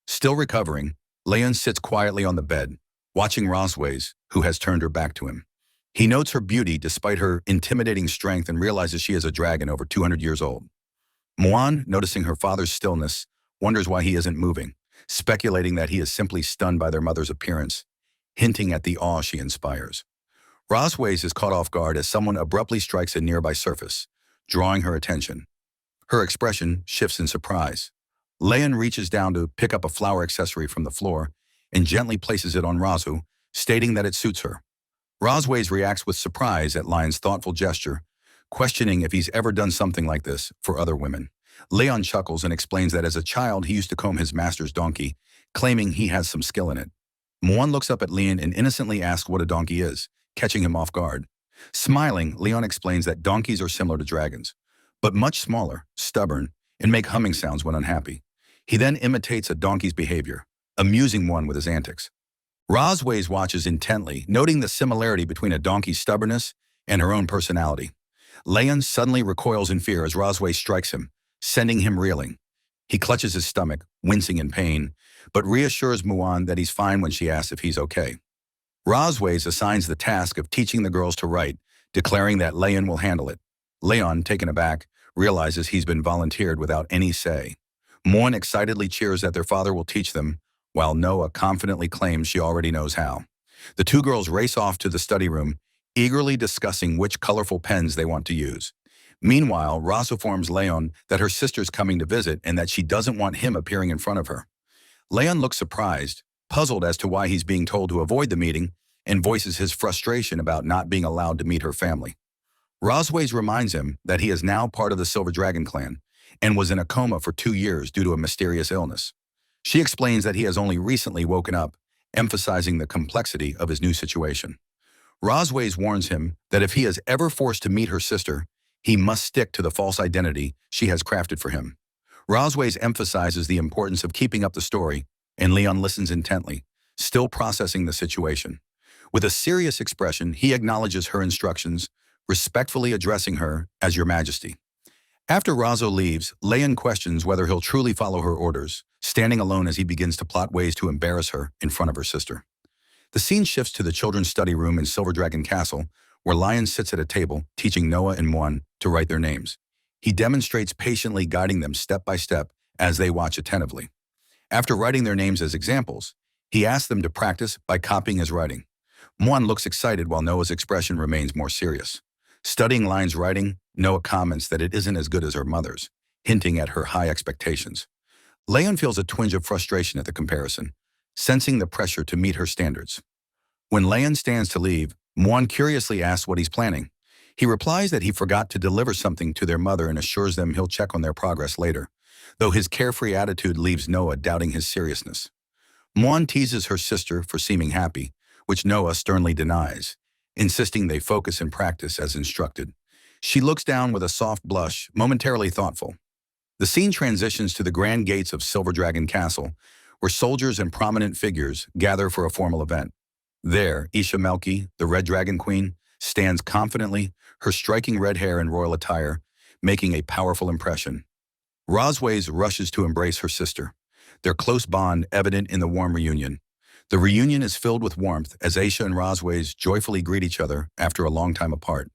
Still recovering, Leon sits quietly on the bed, watching Rosways, who has turned her back to him. He notes her beauty despite her intimidating strength and realizes she is a dragon over 200 years old. Muan, noticing her father's stillness, wonders why he isn't moving, speculating that he is simply stunned by their mother's appearance, hinting at the awe she inspires. Rosways is caught off guard as someone abruptly strikes a nearby surface, drawing her attention. Her expression shifts in surprise. Leon reaches down to pick up a flower accessory from the floor and gently places it on Razu, stating that it suits her. Rosways reacts with surprise at Lion's thoughtful gesture, questioning if he's ever done something like this for other women. Leon chuckles and explains that as a child he used to comb his master's donkey, claiming he has some skill in it. Muan looks up at Leon and innocently asks what a donkey is, catching him off guard. Smiling, Leon explains that donkeys are similar to dragons, but much smaller, stubborn, and make humming sounds when unhappy. He then imitates a donkey's behavior, amusing one with his antics. Rosways watches intently, noting the similarity between a donkey's stubbornness and her own personality. Leon suddenly recoils in fear as Rosway strikes him, sending him reeling. He clutches his stomach, wincing in pain, but reassures Muan that he's fine when she asks if he's okay. Rosways assigns the task of teaching the girls to write, declaring that Leon will handle it. Leon, taken aback, realizes he's been volunteered without any say. Muan excitedly cheers that their father will teach them, while Noah confidently claims she already knows how. The two girls race off to the study room, eagerly discussing which colorful pens they want to use. Meanwhile, Ross informs Leon that her sister's coming to visit and that she doesn't want him appearing in front of her. Leon looks surprised, puzzled as to why he's being told to avoid the meeting, and voices his frustration about not being allowed to meet her family. Rosways reminds him that he is now part of the Silver Dragon clan and was in a coma for 2 years due to a mysterious illness. She explains that he has only recently woken up, emphasizing the complexity of his new situation. Rosways warns him that if he is ever forced to meet her sister, he must stick to the false identity she has crafted for him. Rosways emphasizes the importance of keeping up the story, and Leon listens intently, still processing the situation. With a serious expression, he acknowledges her instructions, respectfully addressing her as Your Majesty. After Razo leaves, Leon questions whether he'll truly follow her orders, standing alone as he begins to plot ways to embarrass her in front of her sister. The scene shifts to the children's study room in Silver Dragon Castle, where Lion sits at a table, teaching Noah and Muan to write their names. He demonstrates patiently guiding them step by step as they watch attentively. After writing their names as examples, he asks them to practice by copying his writing. Muan looks excited while Noah's expression remains more serious. Studying Lion's writing, Noah comments that it isn't as good as her mother's, hinting at her high expectations. Leon feels a twinge of frustration at the comparison, sensing the pressure to meet her standards. When Leon stands to leave, Muan curiously asks what he's planning. He replies that he forgot to deliver something to their mother and assures them he'll check on their progress later, though his carefree attitude leaves Noah doubting his seriousness. Muan teases her sister for seeming happy, which Noah sternly denies, insisting they focus and practice as instructed. She looks down with a soft blush, momentarily thoughtful. The scene transitions to the grand gates of Silver Dragon Castle, where soldiers and prominent figures gather for a formal event. There, Isha Melki, the Red Dragon Queen, stands confidently, her striking red hair and royal attire, making a powerful impression. Rosways rushes to embrace her sister, their close bond evident in the warm reunion. The reunion is filled with warmth as Aisha and Rosways joyfully greet each other after a long time apart.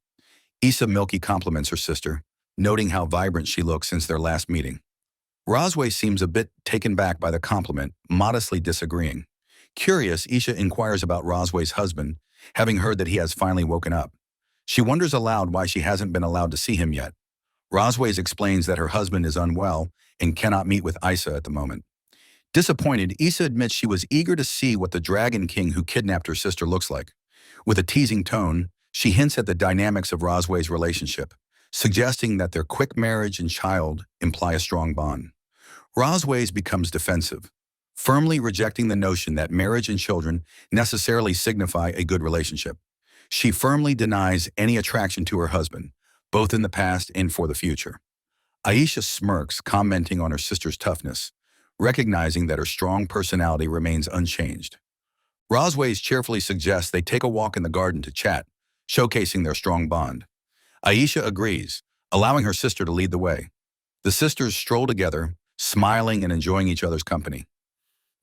Issa Milky compliments her sister, noting how vibrant she looks since their last meeting. Rosway seems a bit taken back by the compliment, modestly disagreeing. Curious, Isha inquires about Rosway's husband, having heard that he has finally woken up. She wonders aloud why she hasn't been allowed to see him yet. Rosways explains that her husband is unwell and cannot meet with Isa at the moment. Disappointed, Isa admits she was eager to see what the Dragon King who kidnapped her sister looks like. With a teasing tone, she hints at the dynamics of Rosway's relationship, suggesting that their quick marriage and child imply a strong bond. Rosways becomes defensive, firmly rejecting the notion that marriage and children necessarily signify a good relationship. She firmly denies any attraction to her husband, both in the past and for the future. Aisha smirks, commenting on her sister's toughness, recognizing that her strong personality remains unchanged. Rosways cheerfully suggests they take a walk in the garden to chat, showcasing their strong bond. Aisha agrees, allowing her sister to lead the way. The sisters stroll together, smiling and enjoying each other's company.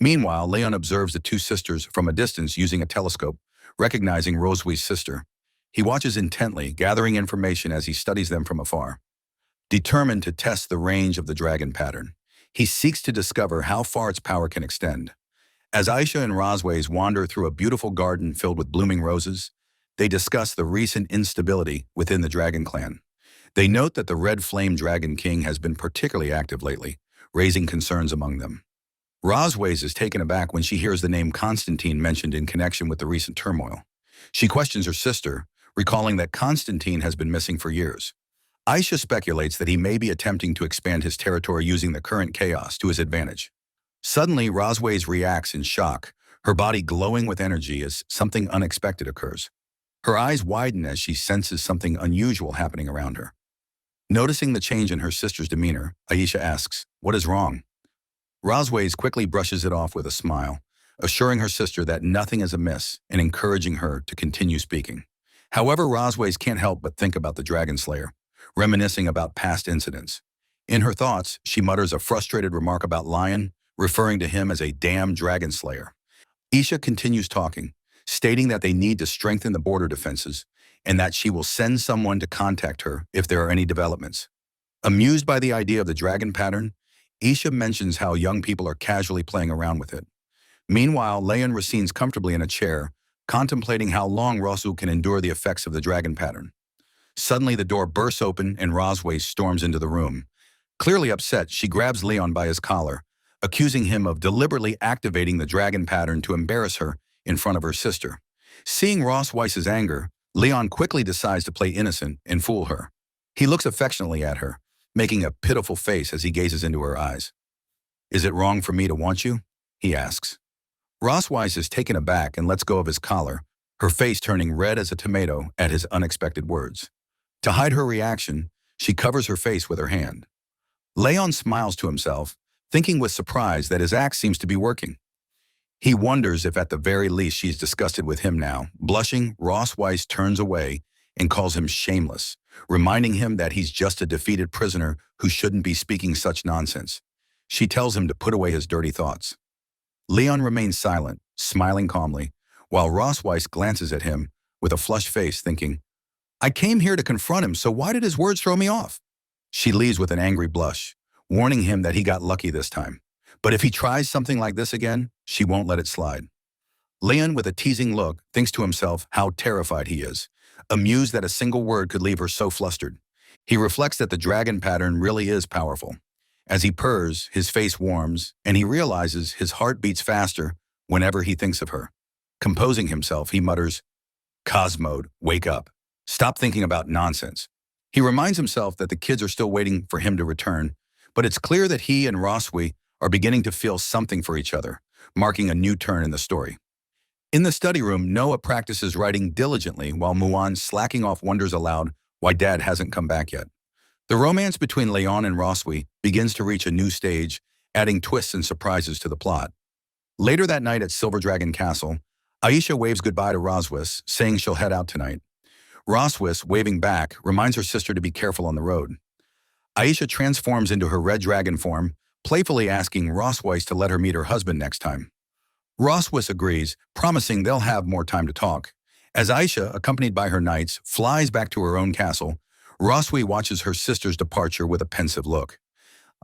Meanwhile, Leon observes the two sisters from a distance using a telescope, recognizing Rosui's sister. He watches intently, gathering information as he studies them from afar. Determined to test the range of the dragon pattern, he seeks to discover how far its power can extend. As Aisha and Rosways wander through a beautiful garden filled with blooming roses, they discuss the recent instability within the dragon clan. They note that the Red Flame Dragon King has been particularly active lately, raising concerns among them. Rosways is taken aback when she hears the name Constantine mentioned in connection with the recent turmoil. She questions her sister, recalling that Constantine has been missing for years. Aisha speculates that he may be attempting to expand his territory using the current chaos to his advantage. Suddenly, Rosways reacts in shock, her body glowing with energy as something unexpected occurs. Her eyes widen as she senses something unusual happening around her. Noticing the change in her sister's demeanor, Aisha asks, "What is wrong?" Rosways quickly brushes it off with a smile, assuring her sister that nothing is amiss and encouraging her to continue speaking. However, Rosways can't help but think about the Dragon Slayer, reminiscing about past incidents. In her thoughts, she mutters a frustrated remark about Lion, referring to him as a damn Dragon Slayer. Isha continues talking, stating that they need to strengthen the border defenses and that she will send someone to contact her if there are any developments. Amused by the idea of the dragon pattern, Isha mentions how young people are casually playing around with it. Meanwhile, Leon reclines comfortably in a chair, contemplating how long Rosu can endure the effects of the dragon pattern. Suddenly, the door bursts open and Rosway storms into the room. Clearly upset, she grabs Leon by his collar, accusing him of deliberately activating the dragon pattern to embarrass her in front of her sister. Seeing Ross Weiss's anger, Leon quickly decides to play innocent and fool her. He looks affectionately at her, making a pitiful face as he gazes into her eyes. "Is it wrong for me to want you?" he asks. Ross Weiss is taken aback and lets go of his collar, her face turning red as a tomato at his unexpected words. To hide her reaction, she covers her face with her hand. Leon smiles to himself, thinking with surprise that his act seems to be working. He wonders if at the very least she's disgusted with him now. Blushing, Ross Weiss turns away and calls him shameless, reminding him that he's just a defeated prisoner who shouldn't be speaking such nonsense. She tells him to put away his dirty thoughts. Leon remains silent, smiling calmly, while Ross Weiss glances at him with a flushed face, thinking, "I came here to confront him, so why did his words throw me off?" She leaves with an angry blush, warning him that he got lucky this time. But if he tries something like this again, she won't let it slide. Leon, with a teasing look, thinks to himself how terrified he is, amused that a single word could leave her so flustered. He reflects that the dragon pattern really is powerful. As he purrs, his face warms, and he realizes his heart beats faster whenever he thinks of her. Composing himself, he mutters, "Cosmode, wake up. Stop thinking about nonsense." He reminds himself that the kids are still waiting for him to return, but it's clear that he and Roswi are beginning to feel something for each other, marking a new turn in the story. In the study room, Noah practices writing diligently while Muan, slacking off, wonders aloud why Dad hasn't come back yet. The romance between Leon and Roswi begins to reach a new stage, adding twists and surprises to the plot. Later that night at Silver Dragon Castle, Aisha waves goodbye to Roswis, saying she'll head out tonight. Roswis, waving back, reminds her sister to be careful on the road. Aisha transforms into her red dragon form, playfully asking Roswis to let her meet her husband next time. Roswis agrees, promising they'll have more time to talk. As Aisha, accompanied by her knights, flies back to her own castle, Roswi watches her sister's departure with a pensive look.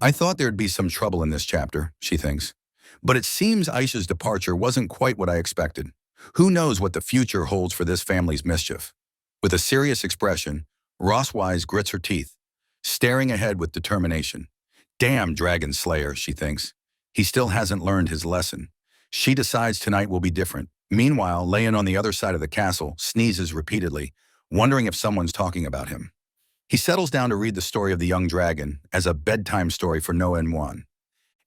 "I thought there'd be some trouble in this chapter," she thinks. But it seems Aisha's departure wasn't quite what I expected. Who knows what the future holds for this family's mischief? With a serious expression, Roswise grits her teeth, staring ahead with determination. "Damn Dragon Slayer," she thinks. He still hasn't learned his lesson. She decides tonight will be different. Meanwhile, Leon on the other side of the castle sneezes repeatedly, wondering if someone's talking about him. He settles down to read the story of the young dragon as a bedtime story for Noah and Juan.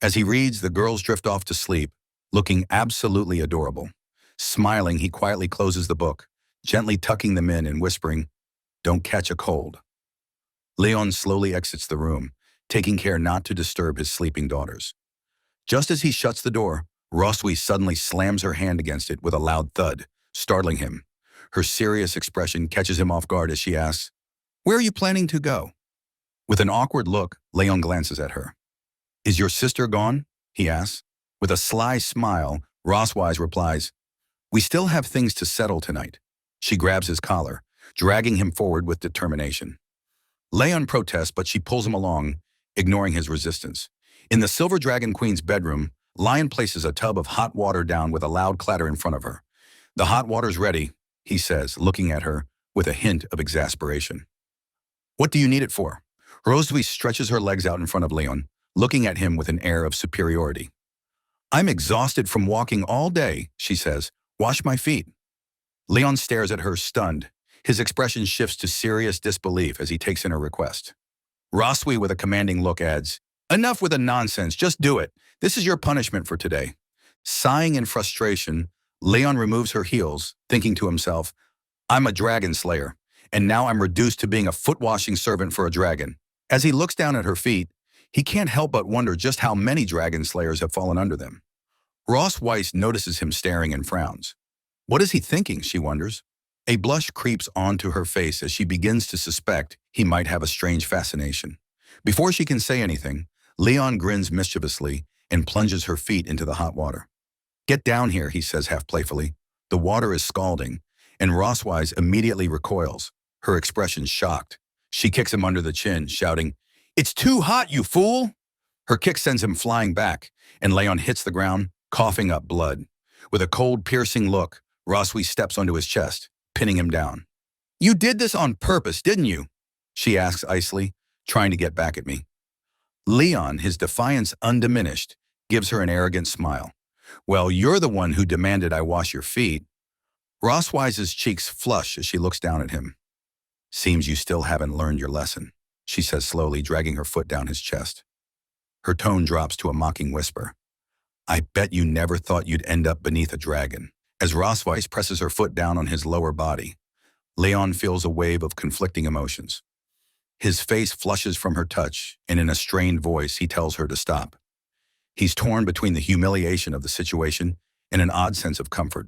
As he reads, the girls drift off to sleep, looking absolutely adorable. Smiling, he quietly closes the book, gently tucking them in and whispering, "Don't catch a cold." Leon slowly exits the room, taking care not to disturb his sleeping daughters. Just as he shuts the door, Roswi suddenly slams her hand against it with a loud thud, startling him. Her serious expression catches him off guard as she asks, "Where are you planning to go?" With an awkward look, Leon glances at her. "Is your sister gone?" he asks. With a sly smile, Rosswise replies, "We still have things to settle tonight." She grabs his collar, dragging him forward with determination. Leon protests, but she pulls him along, ignoring his resistance. In the Silver Dragon Queen's bedroom, Lion places a tub of hot water down with a loud clatter in front of her. "The hot water's ready," he says, looking at her with a hint of exasperation. "What do you need it for?" Roseby stretches her legs out in front of Leon, looking at him with an air of superiority. "I'm exhausted from walking all day," she says. "Wash my feet." Leon stares at her, stunned. His expression shifts to serious disbelief as he takes in her request. Roswy, with a commanding look, adds, "Enough with the nonsense, just do it. This is your punishment for today." Sighing in frustration, Leon removes her heels, thinking to himself, "I'm a dragon slayer, and now I'm reduced to being a foot-washing servant for a dragon." As he looks down at her feet, he can't help but wonder just how many dragon slayers have fallen under them. Ross Weiss notices him staring and frowns. What is he thinking, she wonders. A blush creeps onto her face as she begins to suspect he might have a strange fascination. Before she can say anything, Leon grins mischievously and plunges her feet into the hot water. "Get down here," he says half playfully. The water is scalding, and Rosswise immediately recoils, her expression shocked. She kicks him under the chin, shouting, "It's too hot, you fool!" Her kick sends him flying back, and Leon hits the ground, coughing up blood. With a cold, piercing look, Rosswy steps onto his chest, pinning him down. "You did this on purpose, didn't you?" she asks icily, trying to get back at me. Leon, his defiance undiminished, gives her an arrogant smile. "Well, you're the one who demanded I wash your feet." Rosswise's cheeks flush as she looks down at him. "Seems you still haven't learned your lesson," she says slowly, dragging her foot down his chest. Her tone drops to a mocking whisper. "I bet you never thought you'd end up beneath a dragon." As Rosswise presses her foot down on his lower body, Leon feels a wave of conflicting emotions. His face flushes from her touch, and in a strained voice, he tells her to stop. He's torn between the humiliation of the situation and an odd sense of comfort.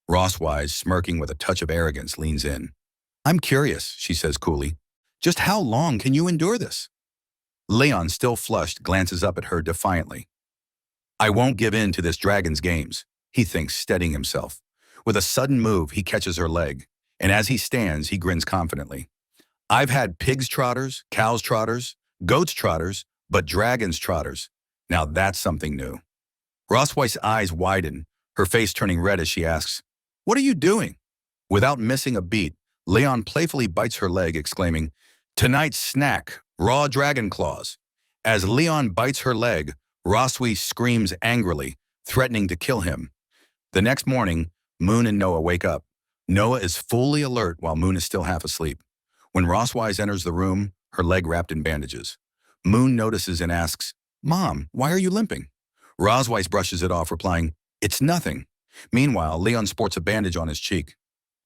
Rosswise, smirking with a touch of arrogance, leans in. "I'm curious," she says coolly. "Just how long can you endure this?" Leon, still flushed, glances up at her defiantly. "I won't give in to this dragon's games," he thinks, steadying himself. With a sudden move, he catches her leg, and as he stands, he grins confidently. "I've had pigs trotters, cows trotters, goats trotters, but dragons trotters. Now that's something new." Rosswhite's eyes widen, her face turning red as she asks, "What are you doing?" Without missing a beat, Leon playfully bites her leg, exclaiming, "Tonight's snack, raw dragon claws." As Leon bites her leg, Rosswy screams angrily, threatening to kill him. The next morning, Moon and Noah wake up. Noah is fully alert while Moon is still half asleep. When Rosswise enters the room, her leg wrapped in bandages. Moon notices and asks, "Mom, why are you limping?" Rosswise brushes it off, replying, "It's nothing." Meanwhile, Leon sports a bandage on his cheek.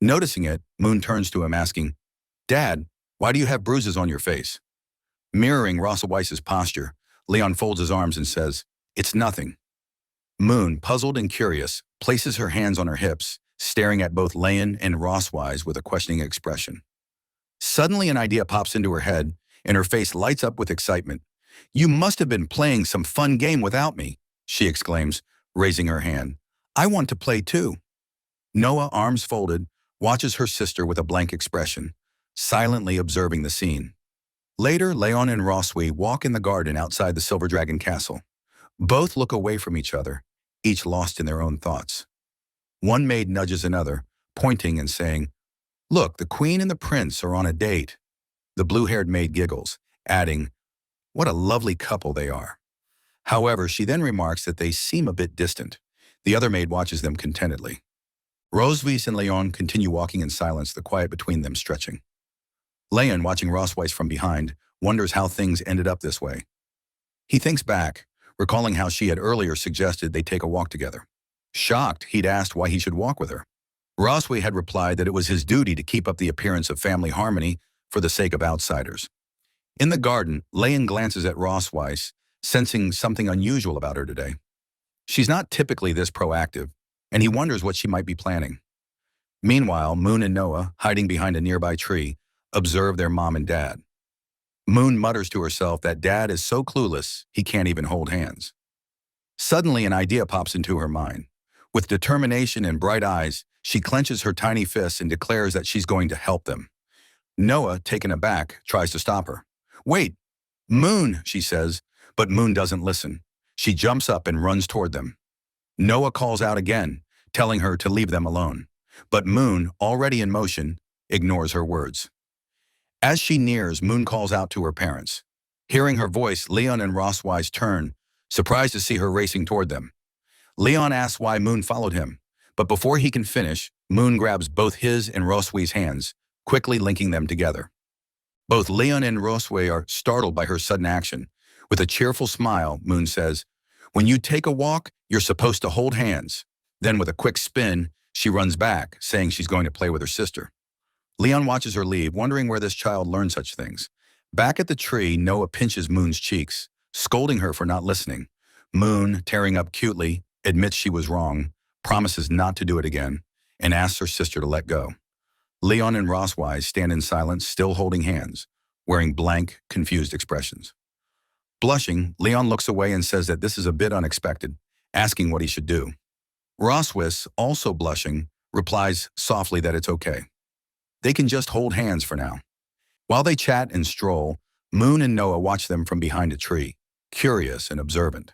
Noticing it, Moon turns to him asking, "Dad, why do you have bruises on your face?" Mirroring Rosswise's posture, Leon folds his arms and says, "It's nothing." Moon, puzzled and curious, places her hands on her hips, staring at both Leon and Rosswise with a questioning expression. Suddenly an idea pops into her head, and her face lights up with excitement. "You must have been playing some fun game without me," she exclaims, raising her hand. "I want to play too." Noah, arms folded, watches her sister with a blank expression, silently observing the scene. Later, Leon and Rosswy walk in the garden outside the Silver Dragon Castle. Both look away from each other, each lost in their own thoughts. One maid nudges another, pointing and saying, "Look, the queen and the prince are on a date." The blue-haired maid giggles, adding, "What a lovely couple they are." However, she then remarks that they seem a bit distant. The other maid watches them contentedly. Rosevis and Leon continue walking in silence, the quiet between them stretching. Leon, watching Rossweiss from behind, wonders how things ended up this way. He thinks back, recalling how she had earlier suggested they take a walk together. Shocked, he'd asked why he should walk with her. Rosswy had replied that it was his duty to keep up the appearance of family harmony for the sake of outsiders. In the garden, Leon glances at Rossweiss, sensing something unusual about her today. She's not typically this proactive, and he wonders what she might be planning. Meanwhile, Moon and Noah, hiding behind a nearby tree, observe their mom and dad. Moon mutters to herself that Dad is so clueless he can't even hold hands. Suddenly, an idea pops into her mind. With determination and bright eyes, she clenches her tiny fists and declares that she's going to help them. Noah, taken aback, tries to stop her. "Wait, Moon," she says, but Moon doesn't listen. She jumps up and runs toward them. Noah calls out again, telling her to leave them alone. But Moon, already in motion, ignores her words. As she nears, Moon calls out to her parents. Hearing her voice, Leon and Rosswise turn, surprised to see her racing toward them. Leon asks why Moon followed him, but before he can finish, Moon grabs both his and Rosswi's hands, quickly linking them together. Both Leon and Rosswi are startled by her sudden action. With a cheerful smile, Moon says, "When you take a walk, you're supposed to hold hands." Then with a quick spin, she runs back, saying she's going to play with her sister. Leon watches her leave, wondering where this child learned such things. Back at the tree, Noah pinches Moon's cheeks, scolding her for not listening. Moon, tearing up cutely, admits she was wrong, promises not to do it again, and asks her sister to let go. Leon and Rosswise stand in silence, still holding hands, wearing blank, confused expressions. Blushing, Leon looks away and says that this is a bit unexpected, asking what he should do. Rosswis, also blushing, replies softly that it's okay. They can just hold hands for now. While they chat and stroll, Moon and Noah watch them from behind a tree, curious and observant.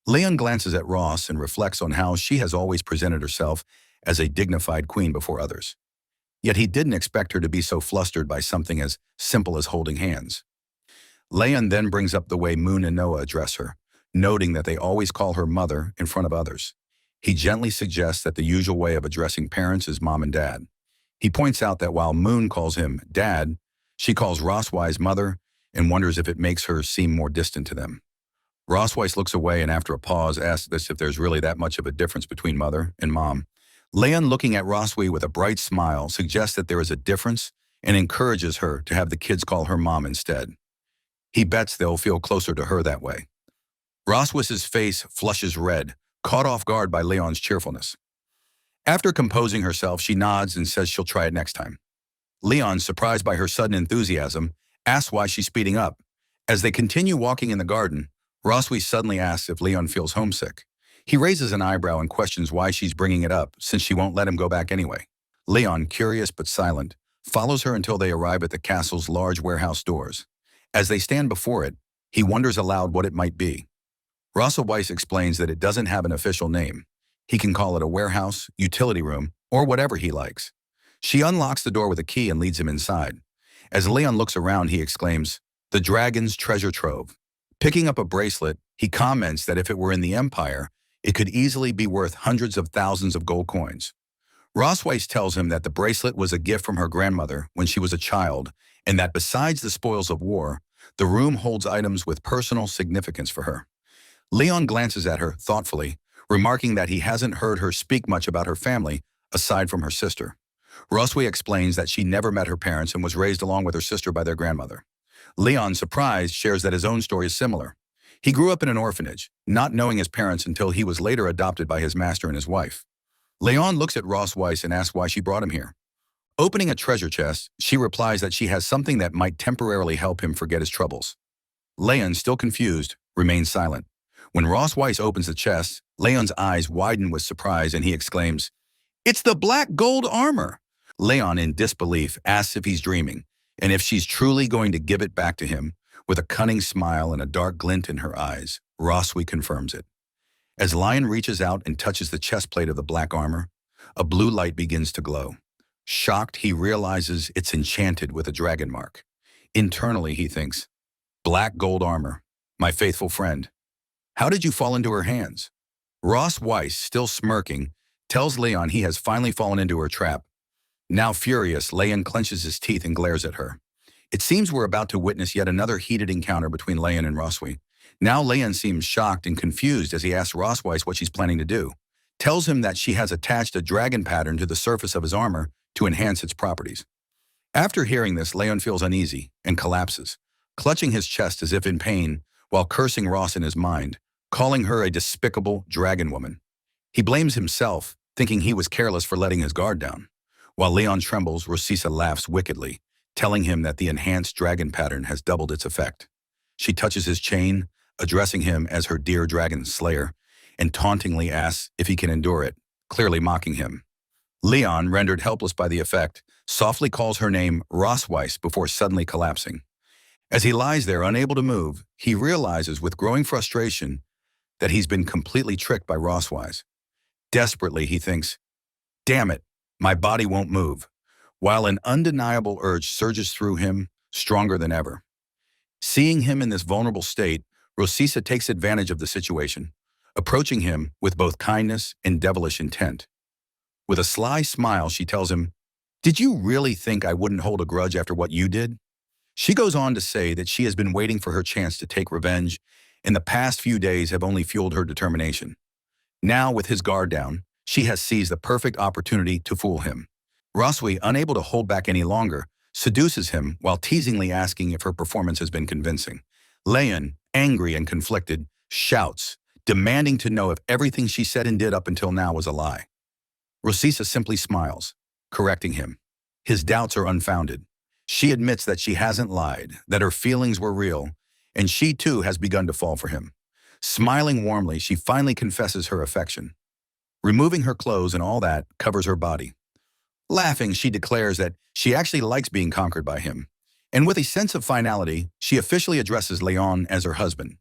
Leon glances at Ross and reflects on how she has always presented herself as a dignified queen before others. Yet he didn't expect her to be so flustered by something as simple as holding hands. Leon then brings up the way Moon and Noah address her, noting that they always call her mother in front of others. He gently suggests that the usual way of addressing parents is mom and dad. He points out that while Moon calls him dad, she calls Rosswise mother and wonders if it makes her seem more distant to them. Rosswise looks away and after a pause asks if there's really that much of a difference between mother and mom. Leon, looking at Rosswi with a bright smile, suggests that there is a difference and encourages her to have the kids call her mom instead. He bets they'll feel closer to her that way. Rosswis's face flushes red, caught off guard by Leon's cheerfulness. After composing herself, she nods and says she'll try it next time. Leon, surprised by her sudden enthusiasm, asks why she's speeding up. As they continue walking in the garden, Rosswi suddenly asks if Leon feels homesick. He raises an eyebrow and questions why she's bringing it up, since she won't let him go back anyway. Leon, curious but silent, follows her until they arrive at the castle's large warehouse doors. As they stand before it, he wonders aloud what it might be. Rossweiss explains that it doesn't have an official name. He can call it a warehouse, utility room, or whatever he likes. She unlocks the door with a key and leads him inside. As Leon looks around, he exclaims, "The dragon's treasure trove." Picking up a bracelet, he comments that if it were in the Empire, it could easily be worth hundreds of thousands of gold coins. Rossweiss tells him that the bracelet was a gift from her grandmother when she was a child, and that besides the spoils of war, the room holds items with personal significance for her. Leon glances at her thoughtfully, remarking that he hasn't heard her speak much about her family, aside from her sister. Rosswi explains that she never met her parents and was raised along with her sister by their grandmother. Leon, surprised, shares that his own story is similar. He grew up in an orphanage, not knowing his parents until he was later adopted by his master and his wife. Leon looks at Rossweiss and asks why she brought him here. Opening a treasure chest, she replies that she has something that might temporarily help him forget his troubles. Leon, still confused, remains silent. When Rossweiss opens the chest, Leon's eyes widen with surprise and he exclaims, "It's the black gold armor!" Leon, in disbelief, asks if he's dreaming, and if she's truly going to give it back to him. With a cunning smile and a dark glint in her eyes, Rosswi confirms it. As Lion reaches out and touches the chest plate of the black armor, a blue light begins to glow. Shocked, he realizes it's enchanted with a dragon mark. Internally, he thinks, "Black gold armor, my faithful friend. How did you fall into her hands?" Rossweiss, still smirking, tells Leon he has finally fallen into her trap. Now furious, Leon clenches his teeth and glares at her. It seems we're about to witness yet another heated encounter between Leon and Rosswi. Now Leon seems shocked and confused as he asks Rossweiss what she's planning to do. Tells him that she has attached a dragon pattern to the surface of his armor to enhance its properties. After hearing this, Leon feels uneasy and collapses, clutching his chest as if in pain, while cursing Ross in his mind, calling her a despicable dragon woman. He blames himself, thinking he was careless for letting his guard down. While Leon trembles, Rosisa laughs wickedly, telling him that the enhanced dragon pattern has doubled its effect. She touches his chain, addressing him as her dear dragon slayer, and tauntingly asks if he can endure it, clearly mocking him. Leon, rendered helpless by the effect, softly calls her name Rosweiss before suddenly collapsing. As he lies there unable to move, he realizes with growing frustration that he's been completely tricked by Rosweiss. Desperately, he thinks, "Damn it, my body won't move," while an undeniable urge surges through him, stronger than ever. Seeing him in this vulnerable state, Rosisa takes advantage of the situation, approaching him with both kindness and devilish intent. With a sly smile, she tells him, "Did you really think I wouldn't hold a grudge after what you did?" She goes on to say that she has been waiting for her chance to take revenge, and the past few days have only fueled her determination. Now, with his guard down, she has seized the perfect opportunity to fool him. Roswi, unable to hold back any longer, seduces him while teasingly asking if her performance has been convincing. Leon, angry and conflicted, shouts, demanding to know if everything she said and did up until now was a lie. Rosisa simply smiles, correcting him. His doubts are unfounded. She admits that she hasn't lied, that her feelings were real, and she too has begun to fall for him. Smiling warmly, she finally confesses her affection. Removing her clothes and all that covers her body. Laughing, she declares that she actually likes being conquered by him. And with a sense of finality, she officially addresses Leon as her husband.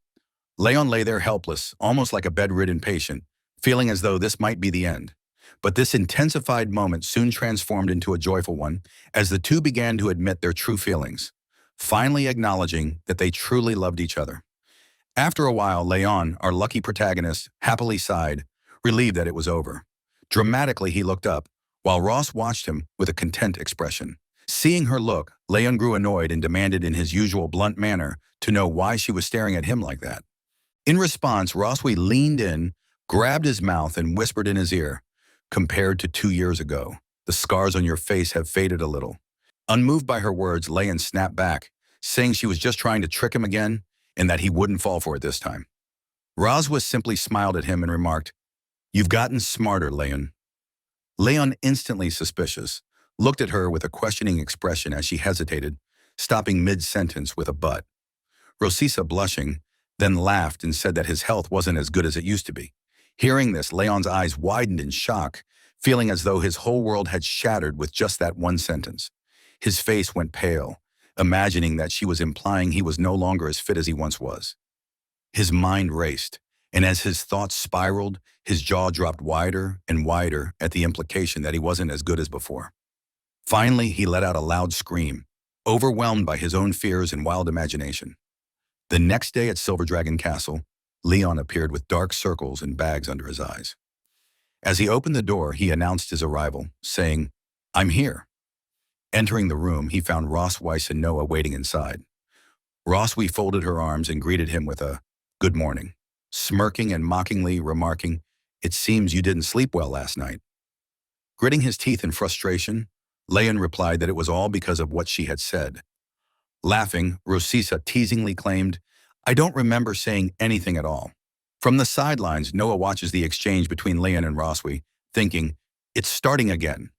Leon lay there helpless, almost like a bedridden patient, feeling as though this might be the end. But this intensified moment soon transformed into a joyful one as the two began to admit their true feelings, finally acknowledging that they truly loved each other. After a while, Leon, our lucky protagonist, happily sighed, relieved that it was over. Dramatically, he looked up, while Ross watched him with a content expression. Seeing her look, Leon grew annoyed and demanded in his usual blunt manner to know why she was staring at him like that. In response, Roswi leaned in, grabbed his mouth, and whispered in his ear, "Compared to 2 years ago, the scars on your face have faded a little." Unmoved by her words, Leon snapped back, saying she was just trying to trick him again and that he wouldn't fall for it this time. Roswa simply smiled at him and remarked, "You've gotten smarter, Leon." Leon, instantly suspicious, looked at her with a questioning expression as she hesitated, stopping mid-sentence with a "but." Rosisa, blushing, then laughed and said that his health wasn't as good as it used to be. Hearing this, Leon's eyes widened in shock, feeling as though his whole world had shattered with just that one sentence. His face went pale, imagining that she was implying he was no longer as fit as he once was. His mind raced, and as his thoughts spiraled, his jaw dropped wider and wider at the implication that he wasn't as good as before. Finally, he let out a loud scream, overwhelmed by his own fears and wild imagination. The next day at Silver Dragon Castle, Leon appeared with dark circles and bags under his eyes. As he opened the door, he announced his arrival, saying, "I'm here." Entering the room, he found Ross, Weiss, and Noah waiting inside. Roswi folded her arms and greeted him with a "good morning," smirking and mockingly remarking, "It seems you didn't sleep well last night." Gritting his teeth in frustration, Leon replied that it was all because of what she had said. Laughing, Rosisa teasingly claimed, "I don't remember saying anything at all." From the sidelines, Noah watches the exchange between Leon and Roswi, thinking, "It's starting again."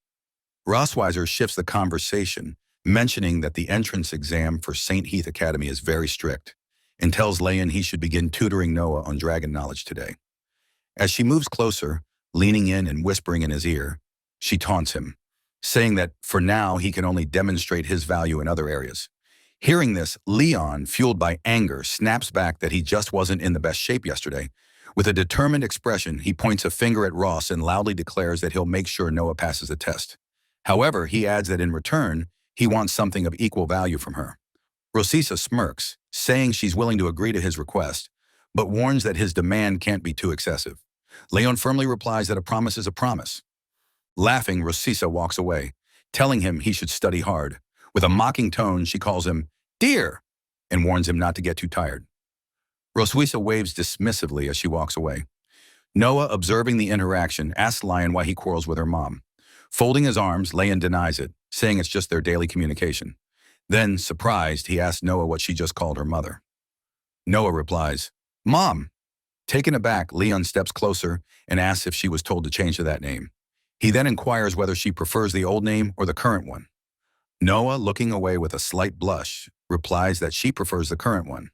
Rossweiser shifts the conversation, mentioning that the entrance exam for St. Heath Academy is very strict, and tells Leon he should begin tutoring Noah on dragon knowledge today. As she moves closer, leaning in and whispering in his ear, she taunts him, saying that for now he can only demonstrate his value in other areas. Hearing this, Leon, fueled by anger, snaps back that he just wasn't in the best shape yesterday. With a determined expression, he points a finger at Ross and loudly declares that he'll make sure Noah passes the test. However, he adds that in return, he wants something of equal value from her. Rosisa smirks, saying she's willing to agree to his request, but warns that his demand can't be too excessive. Leon firmly replies that a promise is a promise. Laughing, Rosisa walks away, telling him he should study hard. With a mocking tone, she calls him "dear" and warns him not to get too tired. Roswisa waves dismissively as she walks away. Noah, observing the interaction, asks Lion why he quarrels with her mom. Folding his arms, Leon denies it, saying it's just their daily communication. Then, surprised, he asks Noah what she just called her mother. Noah replies, "Mom." Taken aback, Leon steps closer and asks if she was told to change to that name. He then inquires whether she prefers the old name or the current one. Noah, looking away with a slight blush, replies that she prefers the current one.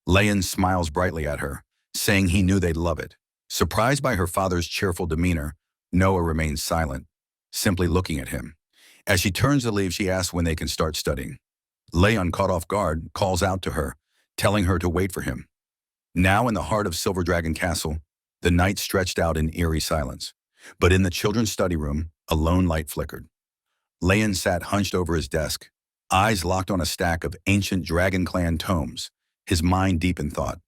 Leon smiles brightly at her, saying he knew they'd love it. Surprised by her father's cheerful demeanor, Noah remains silent, simply looking at him. As she turns to leave, she asks when they can start studying. Leon, caught off guard, calls out to her, telling her to wait for him. Now in the heart of Silver Dragon Castle, the night stretched out in eerie silence. But in the children's study room, a lone light flickered. Leon sat hunched over his desk, eyes locked on a stack of ancient Dragon Clan tomes, his mind deep in thought.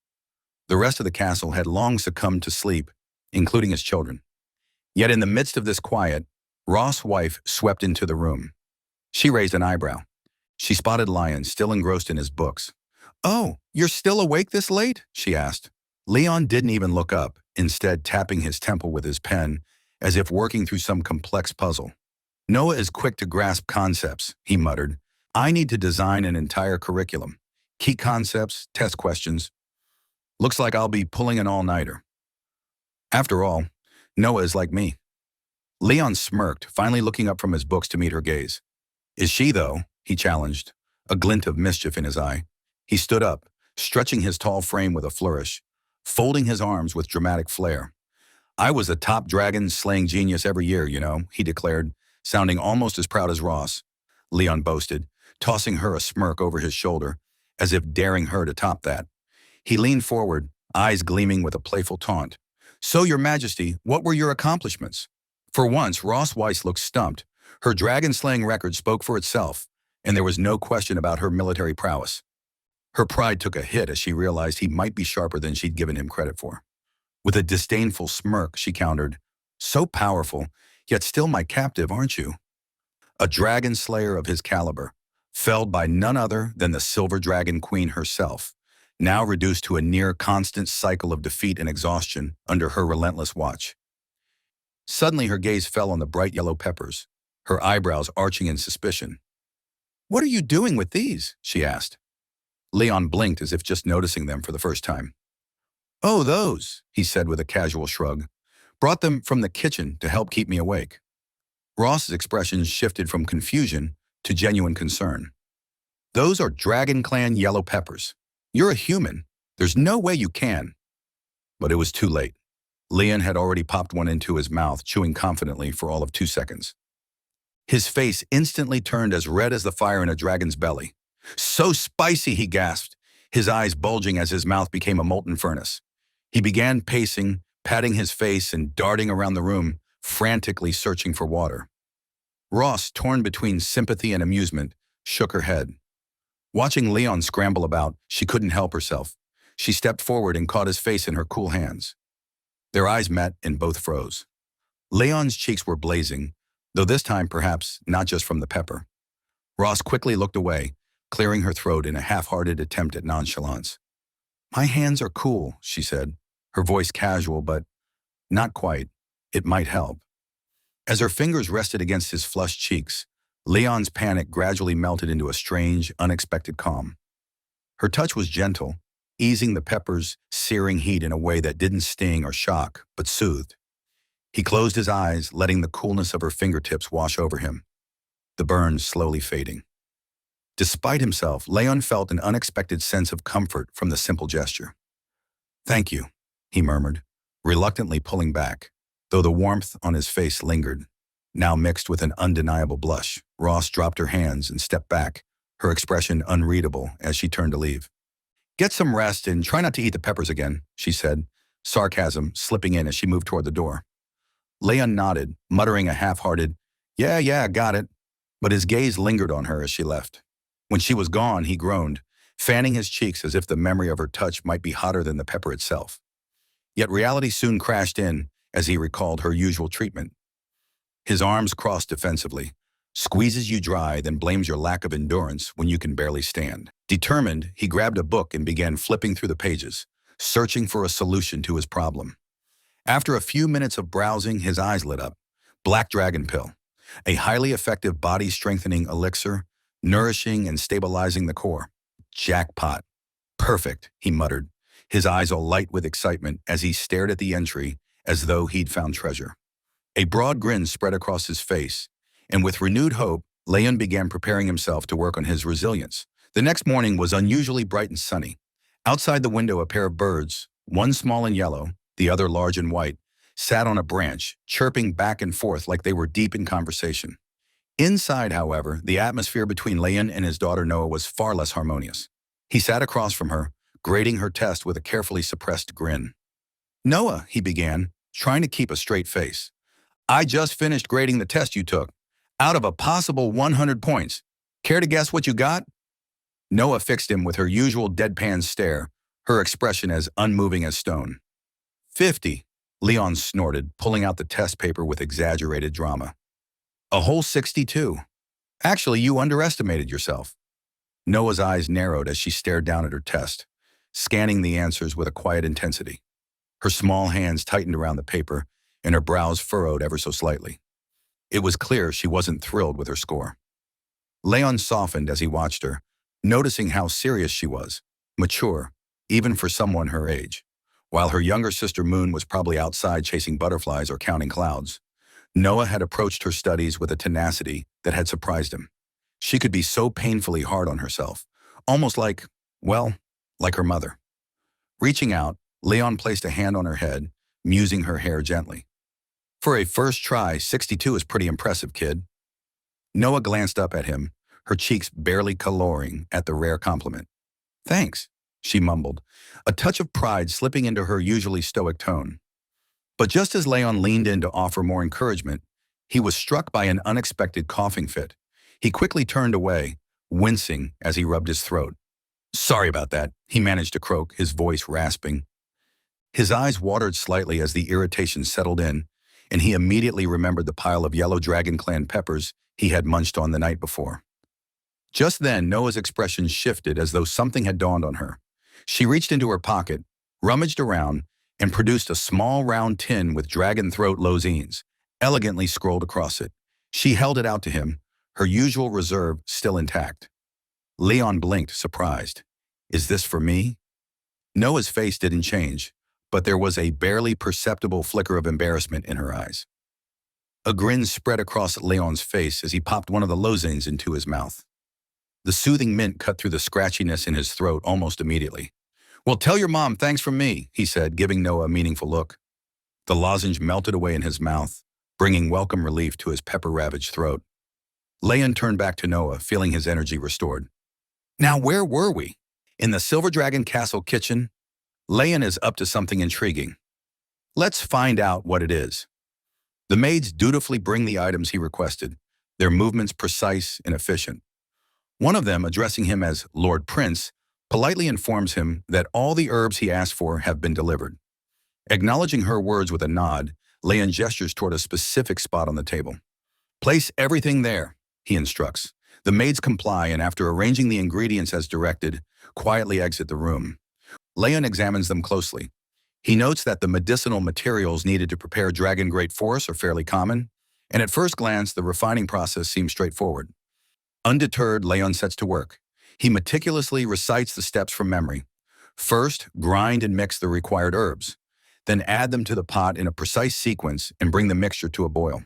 The rest of the castle had long succumbed to sleep, including his children. Yet in the midst of this quiet, Ross's wife swept into the room. She raised an eyebrow. She spotted Lion, still engrossed in his books. "Oh, you're still awake this late?" she asked. Leon didn't even look up, instead tapping his temple with his pen, as if working through some complex puzzle. "Noah is quick to grasp concepts," he muttered. "I need to design an entire curriculum. Key concepts, test questions. Looks like I'll be pulling an all-nighter." After all, Noah is like me. Leon smirked, finally looking up from his books to meet her gaze. "Is she, though?" he challenged, a glint of mischief in his eye. He stood up, stretching his tall frame with a flourish, folding his arms with dramatic flair. "I was a top dragon-slaying genius every year, you know," he declared, sounding almost as proud as Ross. Leon boasted, tossing her a smirk over his shoulder, as if daring her to top that. He leaned forward, eyes gleaming with a playful taunt. "So, Your Majesty, what were your accomplishments?" For once, Ross Weiss looked stumped. Her dragon-slaying record spoke for itself, and there was no question about her military prowess. Her pride took a hit as she realized he might be sharper than she'd given him credit for. With a disdainful smirk, she countered, "So powerful, yet still my captive, aren't you?" A dragon slayer of his caliber, felled by none other than the Silver Dragon Queen herself, now reduced to a near-constant cycle of defeat and exhaustion under her relentless watch. Suddenly her gaze fell on the bright yellow peppers, her eyebrows arching in suspicion. "What are you doing with these?" she asked. Leon blinked as if just noticing them for the first time. "Oh, those," he said with a casual shrug. "Brought them from the kitchen to help keep me awake." Ross's expression shifted from confusion to genuine concern. "Those are Dragon Clan yellow peppers. You're a human. There's no way you can." But it was too late. Leon had already popped one into his mouth, chewing confidently for all of 2 seconds. His face instantly turned as red as the fire in a dragon's belly. "So spicy," he gasped, his eyes bulging as his mouth became a molten furnace. He began pacing, patting his face and darting around the room, frantically searching for water. Ross, torn between sympathy and amusement, shook her head. Watching Leon scramble about, she couldn't help herself. She stepped forward and caught his face in her cool hands. Their eyes met and both froze. Leon's cheeks were blazing, though this time perhaps not just from the pepper. Ross quickly looked away, clearing her throat in a half-hearted attempt at nonchalance. "My hands are cool," she said, her voice casual but not quite. It might help. As her fingers rested against his flushed cheeks, Leon's panic gradually melted into a strange, unexpected calm. Her touch was gentle, easing the pepper's searing heat in a way that didn't sting or shock, but soothed. He closed his eyes, letting the coolness of her fingertips wash over him, the burns slowly fading. Despite himself, Leon felt an unexpected sense of comfort from the simple gesture. "Thank you," he murmured, reluctantly pulling back, though the warmth on his face lingered, now mixed with an undeniable blush. Ross dropped her hands and stepped back, her expression unreadable as she turned to leave. "Get some rest and try not to eat the peppers again," she said, sarcasm slipping in as she moved toward the door. Leon nodded, muttering a half-hearted, Yeah, got it," but his gaze lingered on her as she left. When she was gone, he groaned, fanning his cheeks as if the memory of her touch might be hotter than the pepper itself. Yet reality soon crashed in as he recalled her usual treatment. His arms crossed defensively, squeezes you dry, then blames your lack of endurance when you can barely stand. Determined, he grabbed a book and began flipping through the pages, searching for a solution to his problem. After a few minutes of browsing, his eyes lit up. Black Dragon Pill, a highly effective body-strengthening elixir, nourishing and stabilizing the core. Jackpot. Perfect, he muttered, his eyes all light with excitement as he stared at the entry as though he'd found treasure. A broad grin spread across his face, and with renewed hope, Leon began preparing himself to work on his resilience. The next morning was unusually bright and sunny. Outside the window, a pair of birds, one small and yellow, the other large and white, sat on a branch, chirping back and forth like they were deep in conversation. Inside, however, the atmosphere between Leon and his daughter Noah was far less harmonious. He sat across from her, grading her test with a carefully suppressed grin. "Noah," he began, trying to keep a straight face, "I just finished grading the test you took. Out of a possible 100 points. Care to guess what you got?" Noah fixed him with her usual deadpan stare, her expression as unmoving as stone. 50, Leon snorted, pulling out the test paper with exaggerated drama. "A whole 62. Actually, you underestimated yourself." Noah's eyes narrowed as she stared down at her test, scanning the answers with a quiet intensity. Her small hands tightened around the paper, and her brows furrowed ever so slightly. It was clear she wasn't thrilled with her score. Leon softened as he watched her, noticing how serious she was, mature, even for someone her age. While her younger sister Moon was probably outside chasing butterflies or counting clouds, Noah had approached her studies with a tenacity that had surprised him. She could be so painfully hard on herself, almost like, well, like her mother. Reaching out, Leon placed a hand on her head, musing her hair gently. "For a first try, 62 is pretty impressive, kid." Noah glanced up at him, her cheeks barely coloring at the rare compliment. "Thanks," she mumbled, a touch of pride slipping into her usually stoic tone. But just as Leon leaned in to offer more encouragement, he was struck by an unexpected coughing fit. He quickly turned away, wincing as he rubbed his throat. "Sorry about that," he managed to croak, his voice rasping. His eyes watered slightly as the irritation settled in, and he immediately remembered the pile of yellow Dragon Clan peppers he had munched on the night before. Just then, Noah's expression shifted as though something had dawned on her. She reached into her pocket, rummaged around, and produced a small round tin with dragon throat lozines, elegantly scrolled across it. She held it out to him, her usual reserve still intact. Leon blinked, surprised. "Is this for me?" Noah's face didn't change, but there was a barely perceptible flicker of embarrassment in her eyes. A grin spread across Leon's face as he popped one of the lozines into his mouth. The soothing mint cut through the scratchiness in his throat almost immediately. "Well, tell your mom thanks from me," he said, giving Noah a meaningful look. The lozenge melted away in his mouth, bringing welcome relief to his pepper-ravaged throat. Leon turned back to Noah, feeling his energy restored. "Now, where were we?" "In the Silver Dragon Castle kitchen. Leon is up to something intriguing. Let's find out what it is." The maids dutifully bring the items he requested, their movements precise and efficient. One of them, addressing him as Lord Prince, politely informs him that all the herbs he asked for have been delivered. Acknowledging her words with a nod, Leon gestures toward a specific spot on the table. "Place everything there," he instructs. The maids comply, and after arranging the ingredients as directed, quietly exit the room. Leon examines them closely. He notes that the medicinal materials needed to prepare Dragon Great Force are fairly common, and at first glance, the refining process seems straightforward. Undeterred, Leon sets to work. He meticulously recites the steps from memory. First, grind and mix the required herbs. Then add them to the pot in a precise sequence and bring the mixture to a boil.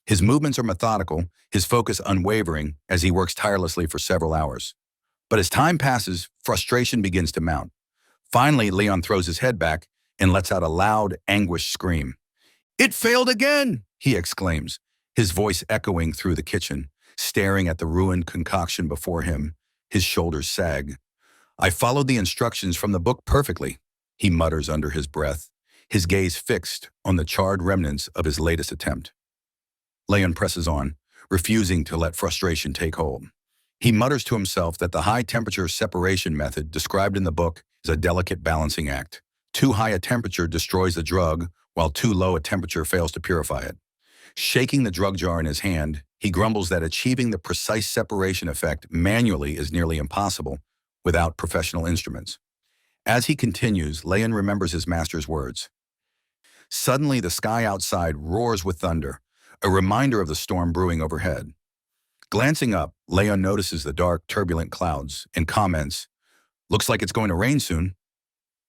His movements are methodical, his focus unwavering as he works tirelessly for several hours. But as time passes, frustration begins to mount. Finally, Leon throws his head back and lets out a loud, anguished scream. "It failed again!" he exclaims, his voice echoing through the kitchen. Staring at the ruined concoction before him, his shoulders sag. "I followed the instructions from the book perfectly," he mutters under his breath, his gaze fixed on the charred remnants of his latest attempt. Leon presses on, refusing to let frustration take hold. He mutters to himself that the high-temperature separation method described in the book is a delicate balancing act. Too high a temperature destroys the drug, while too low a temperature fails to purify it. Shaking the drug jar in his hand, he grumbles that achieving the precise separation effect manually is nearly impossible without professional instruments. As he continues, Leon remembers his master's words. Suddenly, the sky outside roars with thunder, a reminder of the storm brewing overhead. Glancing up, Leon notices the dark, turbulent clouds and comments, "Looks like it's going to rain soon."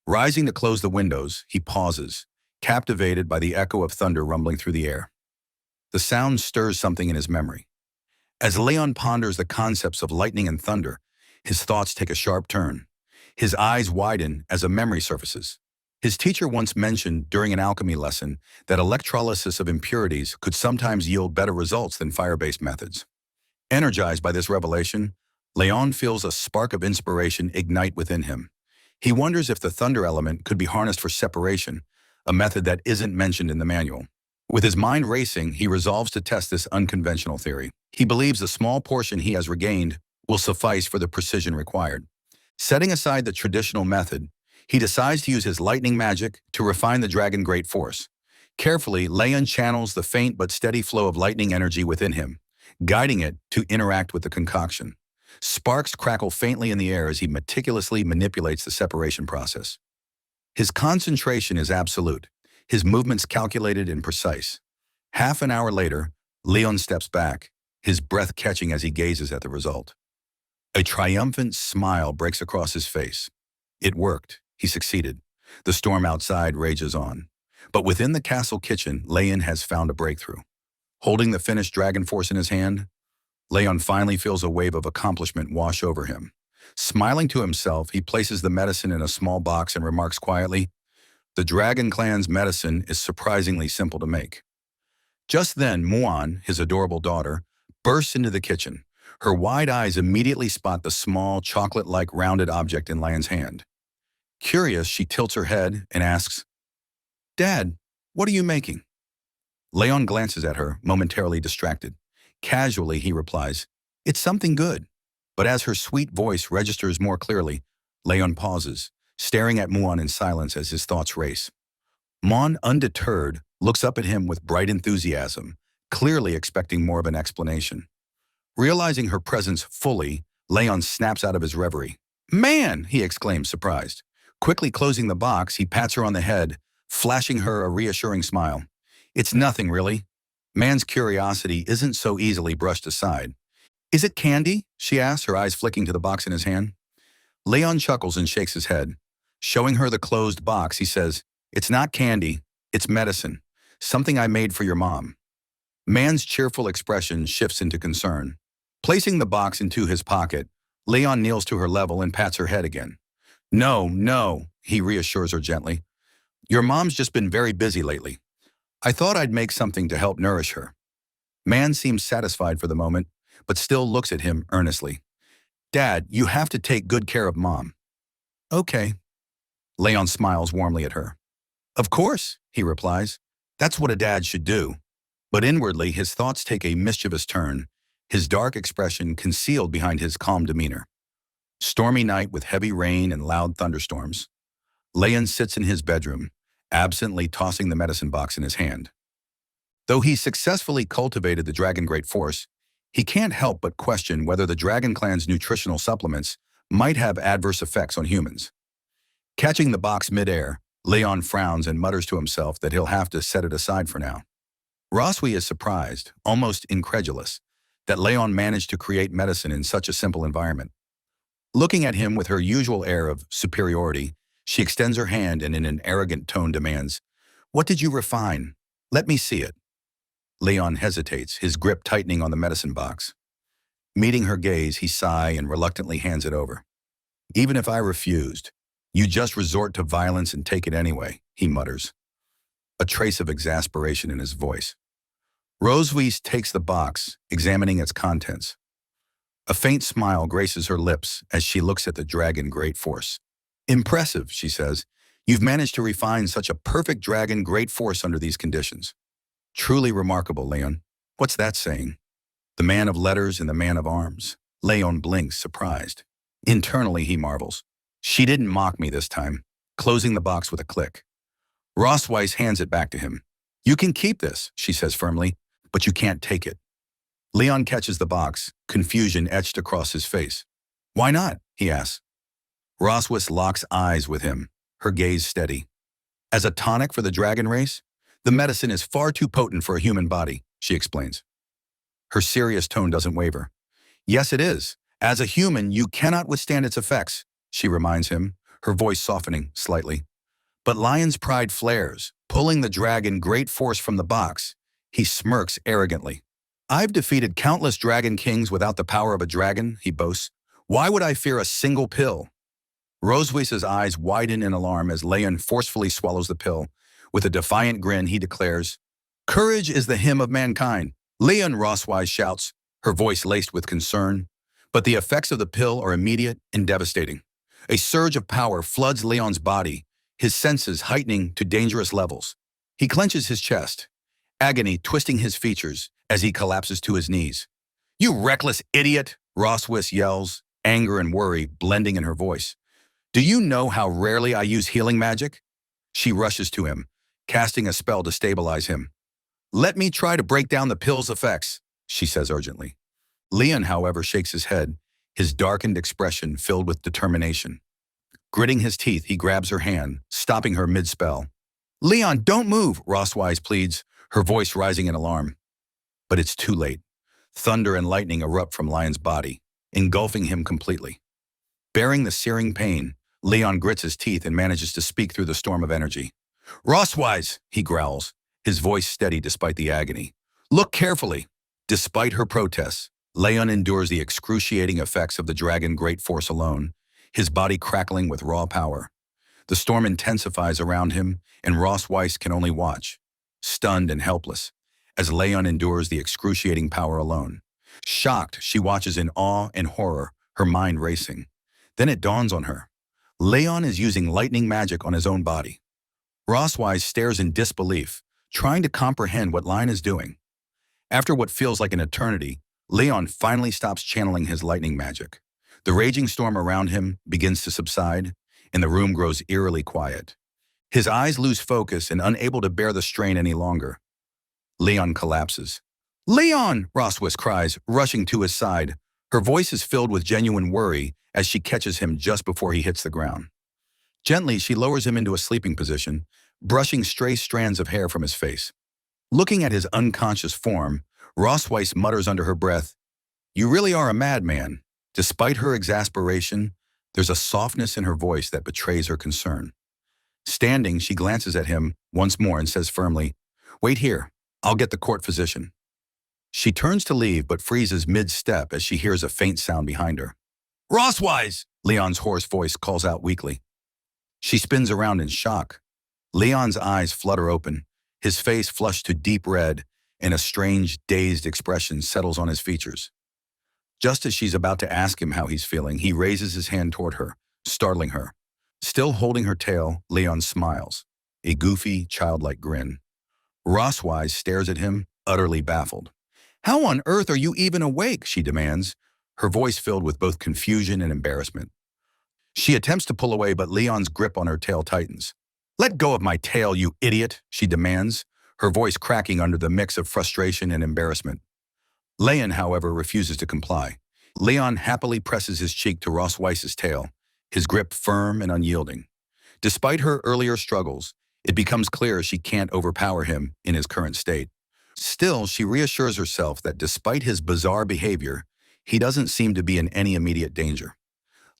Rising to close the windows, he pauses, captivated by the echo of thunder rumbling through the air. The sound stirs something in his memory. As Leon ponders the concepts of lightning and thunder, his thoughts take a sharp turn. His eyes widen as a memory surfaces. His teacher once mentioned during an alchemy lesson that electrolysis of impurities could sometimes yield better results than fire-based methods. Energized by this revelation, Leon feels a spark of inspiration ignite within him. He wonders if the thunder element could be harnessed for separation, a method that isn't mentioned in the manual. With his mind racing, he resolves to test this unconventional theory. He believes the small portion he has regained will suffice for the precision required. Setting aside the traditional method, he decides to use his lightning magic to refine the dragon great force. Carefully, Leon channels the faint but steady flow of lightning energy within him, guiding it to interact with the concoction. Sparks crackle faintly in the air as he meticulously manipulates the separation process. His concentration is absolute, his movements calculated and precise. Half an hour later, Leon steps back, his breath catching as he gazes at the result. A triumphant smile breaks across his face. It worked. He succeeded. The storm outside rages on. But within the castle kitchen, Leon has found a breakthrough. Holding the finished dragon force in his hand, Leon finally feels a wave of accomplishment wash over him. Smiling to himself, he places the medicine in a small box and remarks quietly, "The Dragon Clan's medicine is surprisingly simple to make." Just then, Muan, his adorable daughter, bursts into the kitchen. Her wide eyes immediately spot the small, chocolate-like rounded object in Leon's hand. Curious, she tilts her head and asks, "Dad, what are you making?" Leon glances at her, momentarily distracted. Casually, he replies, "It's something good." But as her sweet voice registers more clearly, Leon pauses, staring at Muan in silence as his thoughts race. Mon, undeterred, looks up at him with bright enthusiasm, clearly expecting more of an explanation. Realizing her presence fully, Leon snaps out of his reverie. "Man!" he exclaims, surprised. Quickly closing the box, he pats her on the head, flashing her a reassuring smile. "It's nothing, really." Man's curiosity isn't so easily brushed aside. "Is it candy?" she asks, her eyes flicking to the box in his hand. Leon chuckles and shakes his head. Showing her the closed box, he says, "It's not candy, it's medicine. Something I made for your mom." Man's cheerful expression shifts into concern. Placing the box into his pocket, Leon kneels to her level and pats her head again. "No, no," he reassures her gently. "Your mom's just been very busy lately. I thought I'd make something to help nourish her." Man seems satisfied for the moment, but still looks at him earnestly. "Dad, you have to take good care of Mom." "Okay." Leon smiles warmly at her. "Of course," he replies. "That's what a dad should do." But inwardly, his thoughts take a mischievous turn, his dark expression concealed behind his calm demeanor. Stormy night with heavy rain and loud thunderstorms. Leon sits in his bedroom, absently tossing the medicine box in his hand. Though he successfully cultivated the Dragon Great Force, he can't help but question whether the Dragon Clan's nutritional supplements might have adverse effects on humans. Catching the box midair, Leon frowns and mutters to himself that he'll have to set it aside for now. Roswi is surprised, almost incredulous, that Leon managed to create medicine in such a simple environment. Looking at him with her usual air of superiority, she extends her hand and in an arrogant tone demands, "What did you refine? Let me see it." Leon hesitates, his grip tightening on the medicine box. Meeting her gaze, he sighs and reluctantly hands it over. "Even if I refused, you just resort to violence and take it anyway," he mutters, a trace of exasperation in his voice. Roseweiss takes the box, examining its contents. A faint smile graces her lips as she looks at the Dragon Great Force. "Impressive," she says. "You've managed to refine such a perfect Dragon Great Force under these conditions." "Truly remarkable, Leon." "What's that saying?" "The man of letters and the man of arms." Leon blinks, surprised. Internally, he marvels. She didn't mock me this time, closing the box with a click. Rosweiss hands it back to him. "You can keep this," she says firmly, "but you can't take it." Leon catches the box, confusion etched across his face. "Why not?" he asks. Rosweiss locks eyes with him, her gaze steady. "As a tonic for the dragon race, the medicine is far too potent for a human body," she explains. Her serious tone doesn't waver. "Yes, it is. As a human, you cannot withstand its effects," she reminds him, her voice softening slightly. But Lion's pride flares, pulling the dragon great force from the box. He smirks arrogantly. "I've defeated countless dragon kings without the power of a dragon," he boasts. "Why would I fear a single pill?" Rosewace's eyes widen in alarm as Leon forcefully swallows the pill. With a defiant grin, he declares, "Courage is the hymn of mankind." Leon Roswise shouts, her voice laced with concern. But the effects of the pill are immediate and devastating. A surge of power floods Leon's body, his senses heightening to dangerous levels. He clenches his chest, agony twisting his features as he collapses to his knees. "You reckless idiot!" Roswis yells, anger and worry blending in her voice. "Do you know how rarely I use healing magic?" She rushes to him, casting a spell to stabilize him. "Let me try to break down the pill's effects," she says urgently. Leon, however, shakes his head, his darkened expression filled with determination. Gritting his teeth, he grabs her hand, stopping her mid-spell. "Leon, don't move," Roswise pleads, her voice rising in alarm. But it's too late. Thunder and lightning erupt from Lion's body, engulfing him completely. Bearing the searing pain, Leon grits his teeth and manages to speak through the storm of energy. "Roswise," he growls, his voice steady despite the agony. "Look carefully." Despite her protests, Leon endures the excruciating effects of the dragon great force alone, his body crackling with raw power. The storm intensifies around him, and Roswise can only watch, stunned and helpless, as Leon endures the excruciating power alone. Shocked, she watches in awe and horror, her mind racing. Then it dawns on her. Leon is using lightning magic on his own body. Roswise stares in disbelief, trying to comprehend what Lion is doing. After what feels like an eternity, Leon finally stops channeling his lightning magic. The raging storm around him begins to subside, and the room grows eerily quiet. His eyes lose focus and unable to bear the strain any longer. Leon collapses. "Leon!" Roswis cries, rushing to his side. Her voice is filled with genuine worry as she catches him just before he hits the ground. Gently, she lowers him into a sleeping position, brushing stray strands of hair from his face. Looking at his unconscious form, Roswise mutters under her breath, "You really are a madman." Despite her exasperation, there's a softness in her voice that betrays her concern. Standing, she glances at him once more and says firmly, "Wait here, I'll get the court physician." She turns to leave but freezes mid-step as she hears a faint sound behind her. "Roswise!" Leon's hoarse voice calls out weakly. She spins around in shock. Leon's eyes flutter open, his face flushed to deep red, and a strange, dazed expression settles on his features. Just as she's about to ask him how he's feeling, he raises his hand toward her, startling her. Still holding her tail, Leon smiles, a goofy, childlike grin. Roswise stares at him, utterly baffled. "How on earth are you even awake?" she demands, her voice filled with both confusion and embarrassment. She attempts to pull away, but Leon's grip on her tail tightens. "Let go of my tail, you idiot," she demands, her voice cracking under the mix of frustration and embarrassment. Leon, however, refuses to comply. Leon happily presses his cheek to Roswise's tail, his grip firm and unyielding. Despite her earlier struggles, it becomes clear she can't overpower him in his current state. Still, she reassures herself that despite his bizarre behavior, he doesn't seem to be in any immediate danger.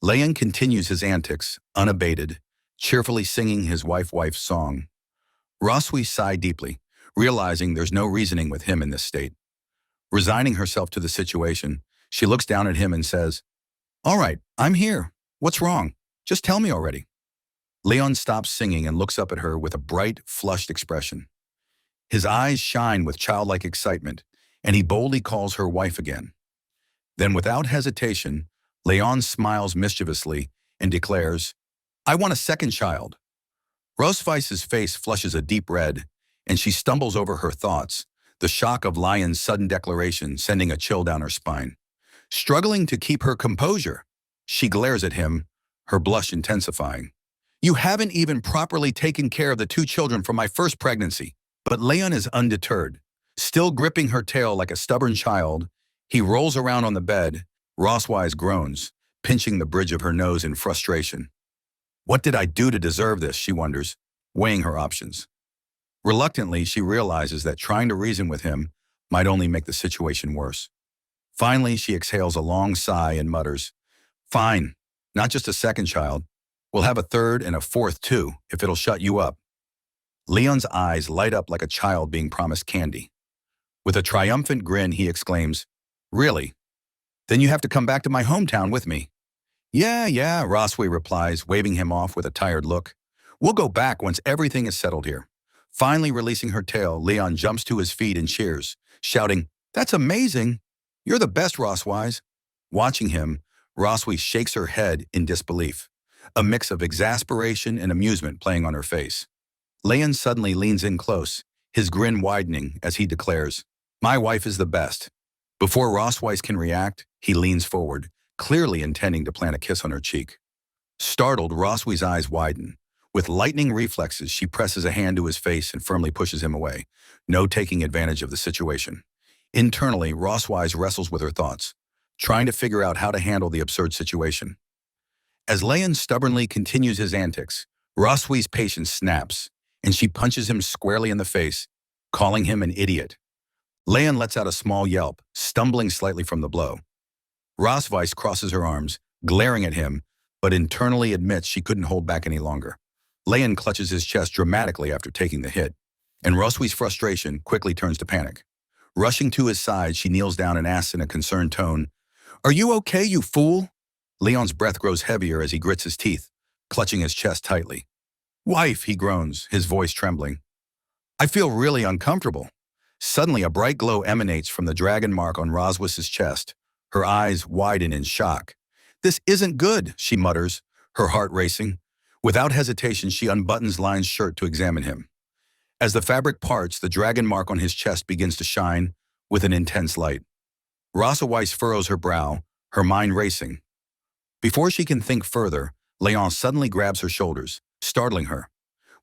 Leon continues his antics, unabated, cheerfully singing his wife-wife song. Roswis sighed deeply, realizing there's no reasoning with him in this state. Resigning herself to the situation, she looks down at him and says, "All right, I'm here. What's wrong? Just tell me already." Leon stops singing and looks up at her with a bright, flushed expression. His eyes shine with childlike excitement, and he boldly calls her wife again. Then, without hesitation, Leon smiles mischievously and declares, "I want a second child." Roswise's face flushes a deep red, and she stumbles over her thoughts, the shock of Lion's sudden declaration sending a chill down her spine. Struggling to keep her composure, she glares at him, her blush intensifying. "You haven't even properly taken care of the 2 children from my first pregnancy." But Leon is undeterred. Still gripping her tail like a stubborn child, he rolls around on the bed. Roswise groans, pinching the bridge of her nose in frustration. What did I do to deserve this, she wonders, weighing her options. Reluctantly, she realizes that trying to reason with him might only make the situation worse. Finally, she exhales a long sigh and mutters, "Fine, not just a second child. We'll have a third and a fourth too, if it'll shut you up." Leon's eyes light up like a child being promised candy. With a triumphant grin, he exclaims, "Really? Then you have to come back to my hometown with me." Yeah, Roswe replies, waving him off with a tired look. We'll go back once everything is settled here. Finally releasing her tail, Leon jumps to his feet and cheers, shouting, That's amazing! You're the best, Roswise. Watching him, Roswe shakes her head in disbelief, a mix of exasperation and amusement playing on her face. Leon suddenly leans in close, his grin widening as he declares, My wife is the best. Before Roswise can react, he leans forward, clearly intending to plant a kiss on her cheek. Startled, Roswe's eyes widen. With lightning reflexes, she presses a hand to his face and firmly pushes him away, no taking advantage of the situation. Internally, Roswise wrestles with her thoughts, trying to figure out how to handle the absurd situation. As Leon stubbornly continues his antics, Roswe's patience snaps, and she punches him squarely in the face, calling him an idiot. Leon lets out a small yelp, stumbling slightly from the blow. Rosweiss crosses her arms, glaring at him, but internally admits she couldn't hold back any longer. Leon clutches his chest dramatically after taking the hit, and Roswei's frustration quickly turns to panic. Rushing to his side, she kneels down and asks in a concerned tone, Are you okay, you fool? Leon's breath grows heavier as he grits his teeth, clutching his chest tightly. Wife, he groans, his voice trembling. I feel really uncomfortable. Suddenly, a bright glow emanates from the dragon mark on Roswis's chest. Her eyes widen in shock. This isn't good, she mutters, her heart racing. Without hesitation, she unbuttons Lion's shirt to examine him. As the fabric parts, the dragon mark on his chest begins to shine with an intense light. Rosweiss furrows her brow, her mind racing. Before she can think further, Leon suddenly grabs her shoulders, startling her.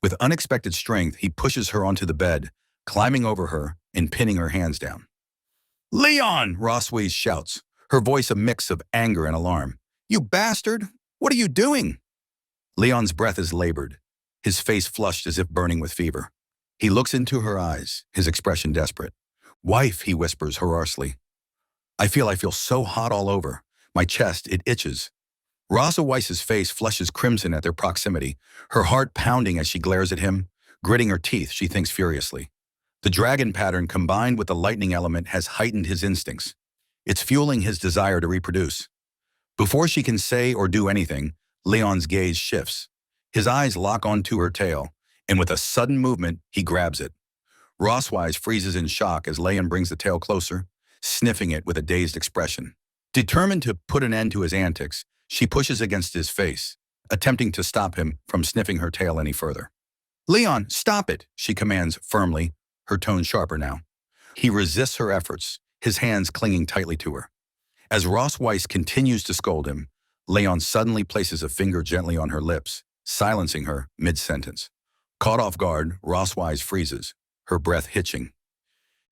With unexpected strength, he pushes her onto the bed, climbing over her and pinning her hands down. Leon! Rosweiss shouts, her voice a mix of anger and alarm. You bastard! What are you doing? Leon's breath is labored, his face flushed as if burning with fever. He looks into her eyes, his expression desperate. Wife, he whispers hoarsely. I feel so hot all over. My chest, it itches. Rosaweiss's face flushes crimson at their proximity, her heart pounding as she glares at him. Gritting her teeth, she thinks furiously. The dragon pattern combined with the lightning element has heightened his instincts. It's fueling his desire to reproduce. Before she can say or do anything, Leon's gaze shifts. His eyes lock onto her tail, and with a sudden movement, he grabs it. Rosweiss freezes in shock as Leon brings the tail closer, sniffing it with a dazed expression. Determined to put an end to his antics, she pushes against his face, attempting to stop him from sniffing her tail any further. Leon, stop it, she commands firmly, her tone sharper now. He resists her efforts, his hands clinging tightly to her. As Rosweiss continues to scold him, Leon suddenly places a finger gently on her lips, silencing her mid-sentence. Caught off guard, Rosweiss freezes, her breath hitching.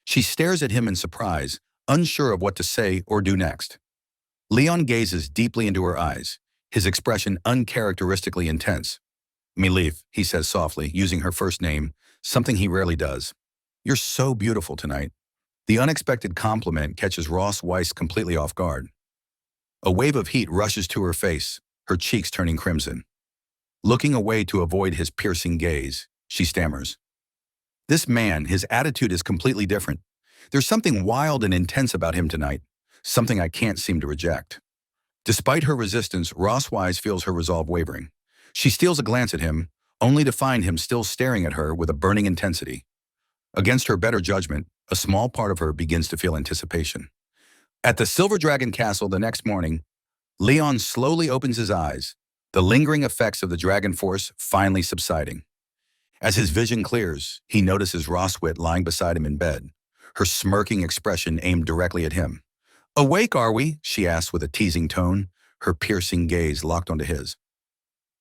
She stares at him in surprise, unsure of what to say or do next. Leon gazes deeply into her eyes, his expression uncharacteristically intense. Milif, he says softly, using her first name, something he rarely does. You're so beautiful tonight. The unexpected compliment catches Rosweiss completely off guard. A wave of heat rushes to her face, her cheeks turning crimson. Looking away to avoid his piercing gaze, she stammers. This man, his attitude is completely different. There's something wild and intense about him tonight, something I can't seem to reject. Despite her resistance, Rosweiss feels her resolve wavering. She steals a glance at him, only to find him still staring at her with a burning intensity. Against her better judgment, a small part of her begins to feel anticipation. At the Silver Dragon Castle the next morning, Leon slowly opens his eyes, the lingering effects of the dragon force finally subsiding. As his vision clears, he notices Roswit lying beside him in bed, her smirking expression aimed directly at him. Awake, are we? She asks with a teasing tone, her piercing gaze locked onto his.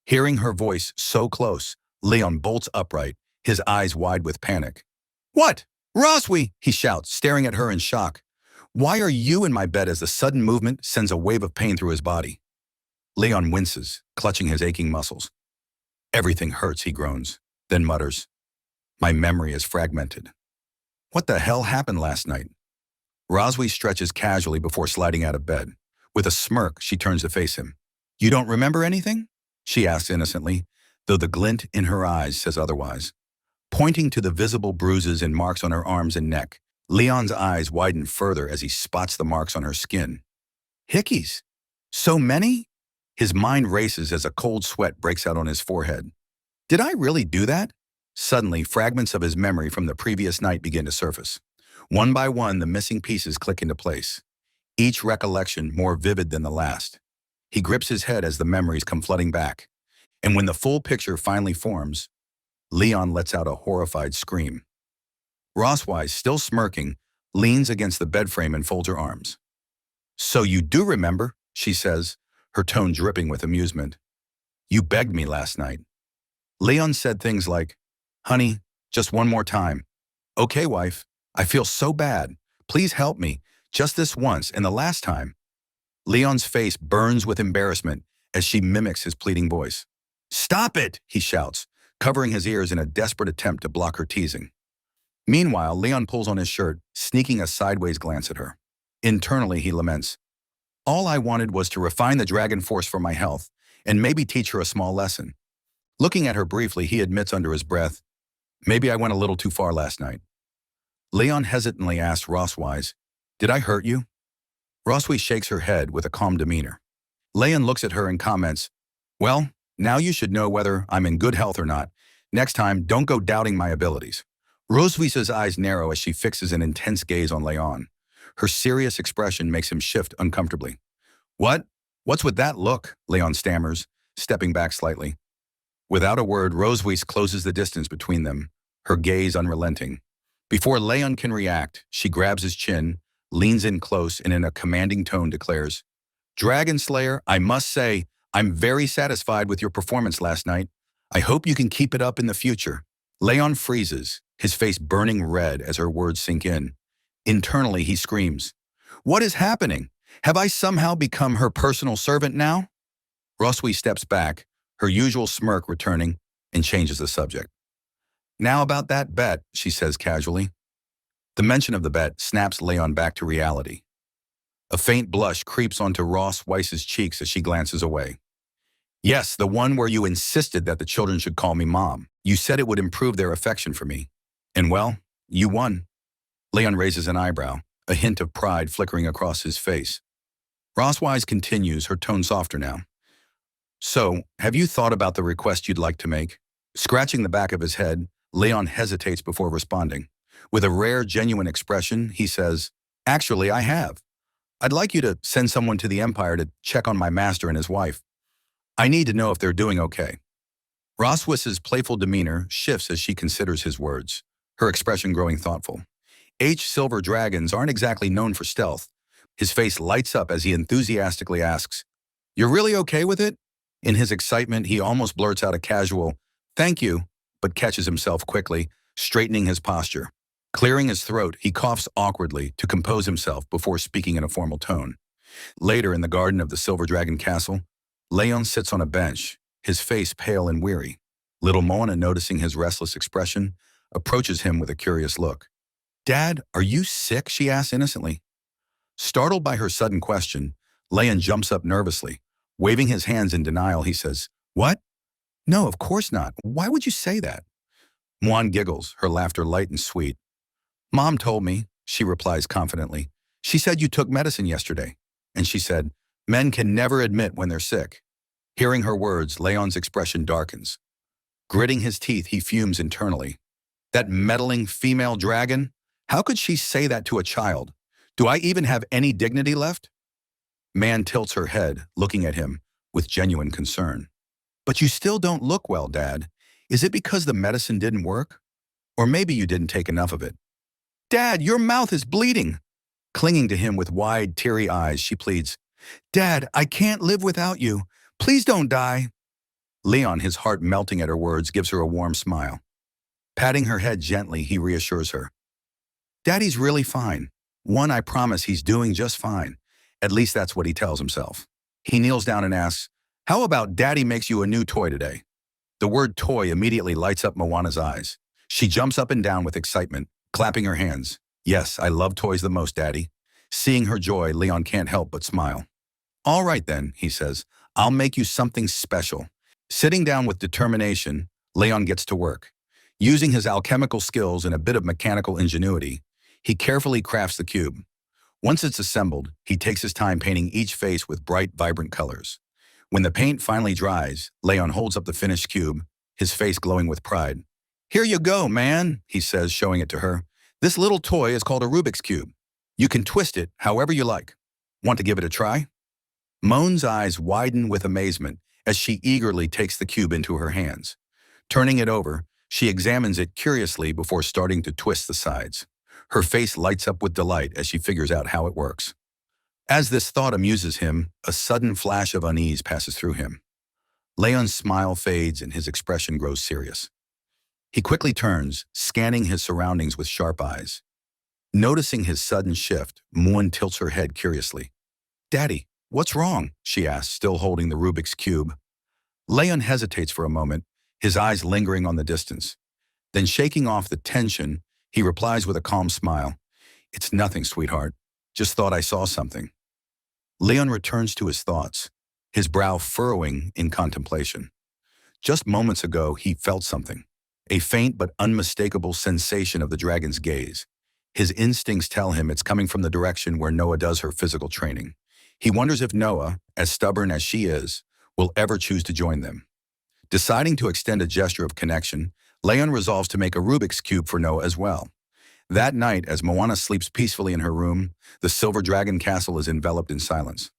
Hearing her voice so close, Leon bolts upright, his eyes wide with panic. What? Roswi! He shouts, staring at her in shock. Why are you in my bed as the sudden movement sends a wave of pain through his body? Leon winces, clutching his aching muscles. Everything hurts, he groans, then mutters. My memory is fragmented. What the hell happened last night? Roswi stretches casually before sliding out of bed. With a smirk, she turns to face him. You don't remember anything? She asks innocently, though the glint in her eyes says otherwise. Pointing to the visible bruises and marks on her arms and neck, Leon's eyes widen further as he spots the marks on her skin. Hickeys? So many? His mind races as a cold sweat breaks out on his forehead. Did I really do that? Suddenly, fragments of his memory from the previous night begin to surface. One by one, the missing pieces click into place, each recollection more vivid than the last. He grips his head as the memories come flooding back. And when the full picture finally forms, Leon lets out a horrified scream. Rosswise, still smirking, leans against the bed frame and folds her arms. "So you do remember," she says, her tone dripping with amusement. "You begged me last night." Leon said things like, "Honey, just one more time." "Okay, wife. I feel so bad. Please help me. Just this once and the last time." Leon's face burns with embarrassment as she mimics his pleading voice. "Stop it!" he shouts, covering his ears in a desperate attempt to block her teasing. Meanwhile, Leon pulls on his shirt, sneaking a sideways glance at her. Internally, he laments, "All I wanted was to refine the dragon force for my health, and maybe teach her a small lesson." Looking at her briefly, he admits under his breath, "Maybe I went a little too far last night." Leon hesitantly asks Rosswise, "Did I hurt you?" Rosswise shakes her head with a calm demeanor. Leon looks at her and comments, "Well, now you should know whether I'm in good health or not. Next time, don't go doubting my abilities." Rosswise's eyes narrow as she fixes an intense gaze on Leon. Her serious expression makes him shift uncomfortably. "What? What's with that look?" Leon stammers, stepping back slightly. Without a word, Rosswise closes the distance between them, her gaze unrelenting. Before Leon can react, she grabs his chin, leans in close, and in a commanding tone declares, "Dragon Slayer, I must say, I'm very satisfied with your performance last night. I hope you can keep it up in the future." Leon freezes, his face burning red as her words sink in. Internally, he screams, "What is happening? Have I somehow become her personal servant now?" Rosswise steps back, her usual smirk returning, and changes the subject. "Now about that bet," she says casually. The mention of the bet snaps Leon back to reality. A faint blush creeps onto Rosswise's cheeks as she glances away. "Yes, the one where you insisted that the children should call me Mom. You said it would improve their affection for me. And well, you won." Leon raises an eyebrow, a hint of pride flickering across his face. Rosswise continues, her tone softer now. "So, have you thought about the request you'd like to make?" Scratching the back of his head, Leon hesitates before responding. With a rare, genuine expression, he says, "Actually, I have. I'd like you to send someone to the Empire to check on my master and his wife. I need to know if they're doing okay." Rosswise's playful demeanor shifts as she considers his words, her expression growing thoughtful. Silver dragons aren't exactly known for stealth. His face lights up as he enthusiastically asks, "You're really okay with it?" In his excitement, he almost blurts out a casual, "Thank you," but catches himself quickly, straightening his posture. Clearing his throat, he coughs awkwardly to compose himself before speaking in a formal tone. Later, in the garden of the Silver Dragon Castle, Leon sits on a bench, his face pale and weary. Little Moana, noticing his restless expression, approaches him with a curious look. "Dad, are you sick?" she asks innocently. Startled by her sudden question, Leon jumps up nervously. Waving his hands in denial, he says, "What? No, of course not. Why would you say that?" Moana giggles, her laughter light and sweet. "Mom told me," she replies confidently. "She said you took medicine yesterday." And she said, "Men can never admit when they're sick." Hearing her words, Leon's expression darkens. Gritting his teeth, he fumes internally. That meddling female dragon? How could she say that to a child? Do I even have any dignity left? Man tilts her head, looking at him with genuine concern. "But you still don't look well, Dad. Is it because the medicine didn't work? Or maybe you didn't take enough of it?" "Dad, your mouth is bleeding." Clinging to him with wide, teary eyes, she pleads, "Dad, I can't live without you. Please don't die." Leon, his heart melting at her words, gives her a warm smile. Patting her head gently, he reassures her. "Daddy's really fine. I promise he's doing just fine. At least that's what he tells himself." He kneels down and asks, "How about Daddy makes you a new toy today?" The word toy immediately lights up Moana's eyes. She jumps up and down with excitement, clapping her hands. "Yes, I love toys the most, Daddy." Seeing her joy, Leon can't help but smile. "All right then," he says, "I'll make you something special." Sitting down with determination, Leon gets to work. Using his alchemical skills and a bit of mechanical ingenuity, he carefully crafts the cube. Once it's assembled, he takes his time painting each face with bright, vibrant colors. When the paint finally dries, Leon holds up the finished cube, his face glowing with pride. "Here you go, man," he says, showing it to her. "This little toy is called a Rubik's Cube. You can twist it however you like. Want to give it a try?" Moan's eyes widen with amazement as she eagerly takes the cube into her hands. Turning it over, she examines it curiously before starting to twist the sides. Her face lights up with delight as she figures out how it works. As this thought amuses him, a sudden flash of unease passes through him. Leon's smile fades and his expression grows serious. He quickly turns, scanning his surroundings with sharp eyes. Noticing his sudden shift, Moon tilts her head curiously. "Daddy, what's wrong?" she asks, still holding the Rubik's Cube. Leon hesitates for a moment, his eyes lingering on the distance. Then shaking off the tension, he replies with a calm smile. "It's nothing, sweetheart. Just thought I saw something." Leon returns to his thoughts, his brow furrowing in contemplation. Just moments ago, he felt something, a faint but unmistakable sensation of the dragon's gaze. His instincts tell him it's coming from the direction where Noah does her physical training. He wonders if Noah, as stubborn as she is, will ever choose to join them. Deciding to extend a gesture of connection, Leon resolves to make a Rubik's Cube for Noah as well. That night, as Moana sleeps peacefully in her room, the silver dragon castle is enveloped in silence.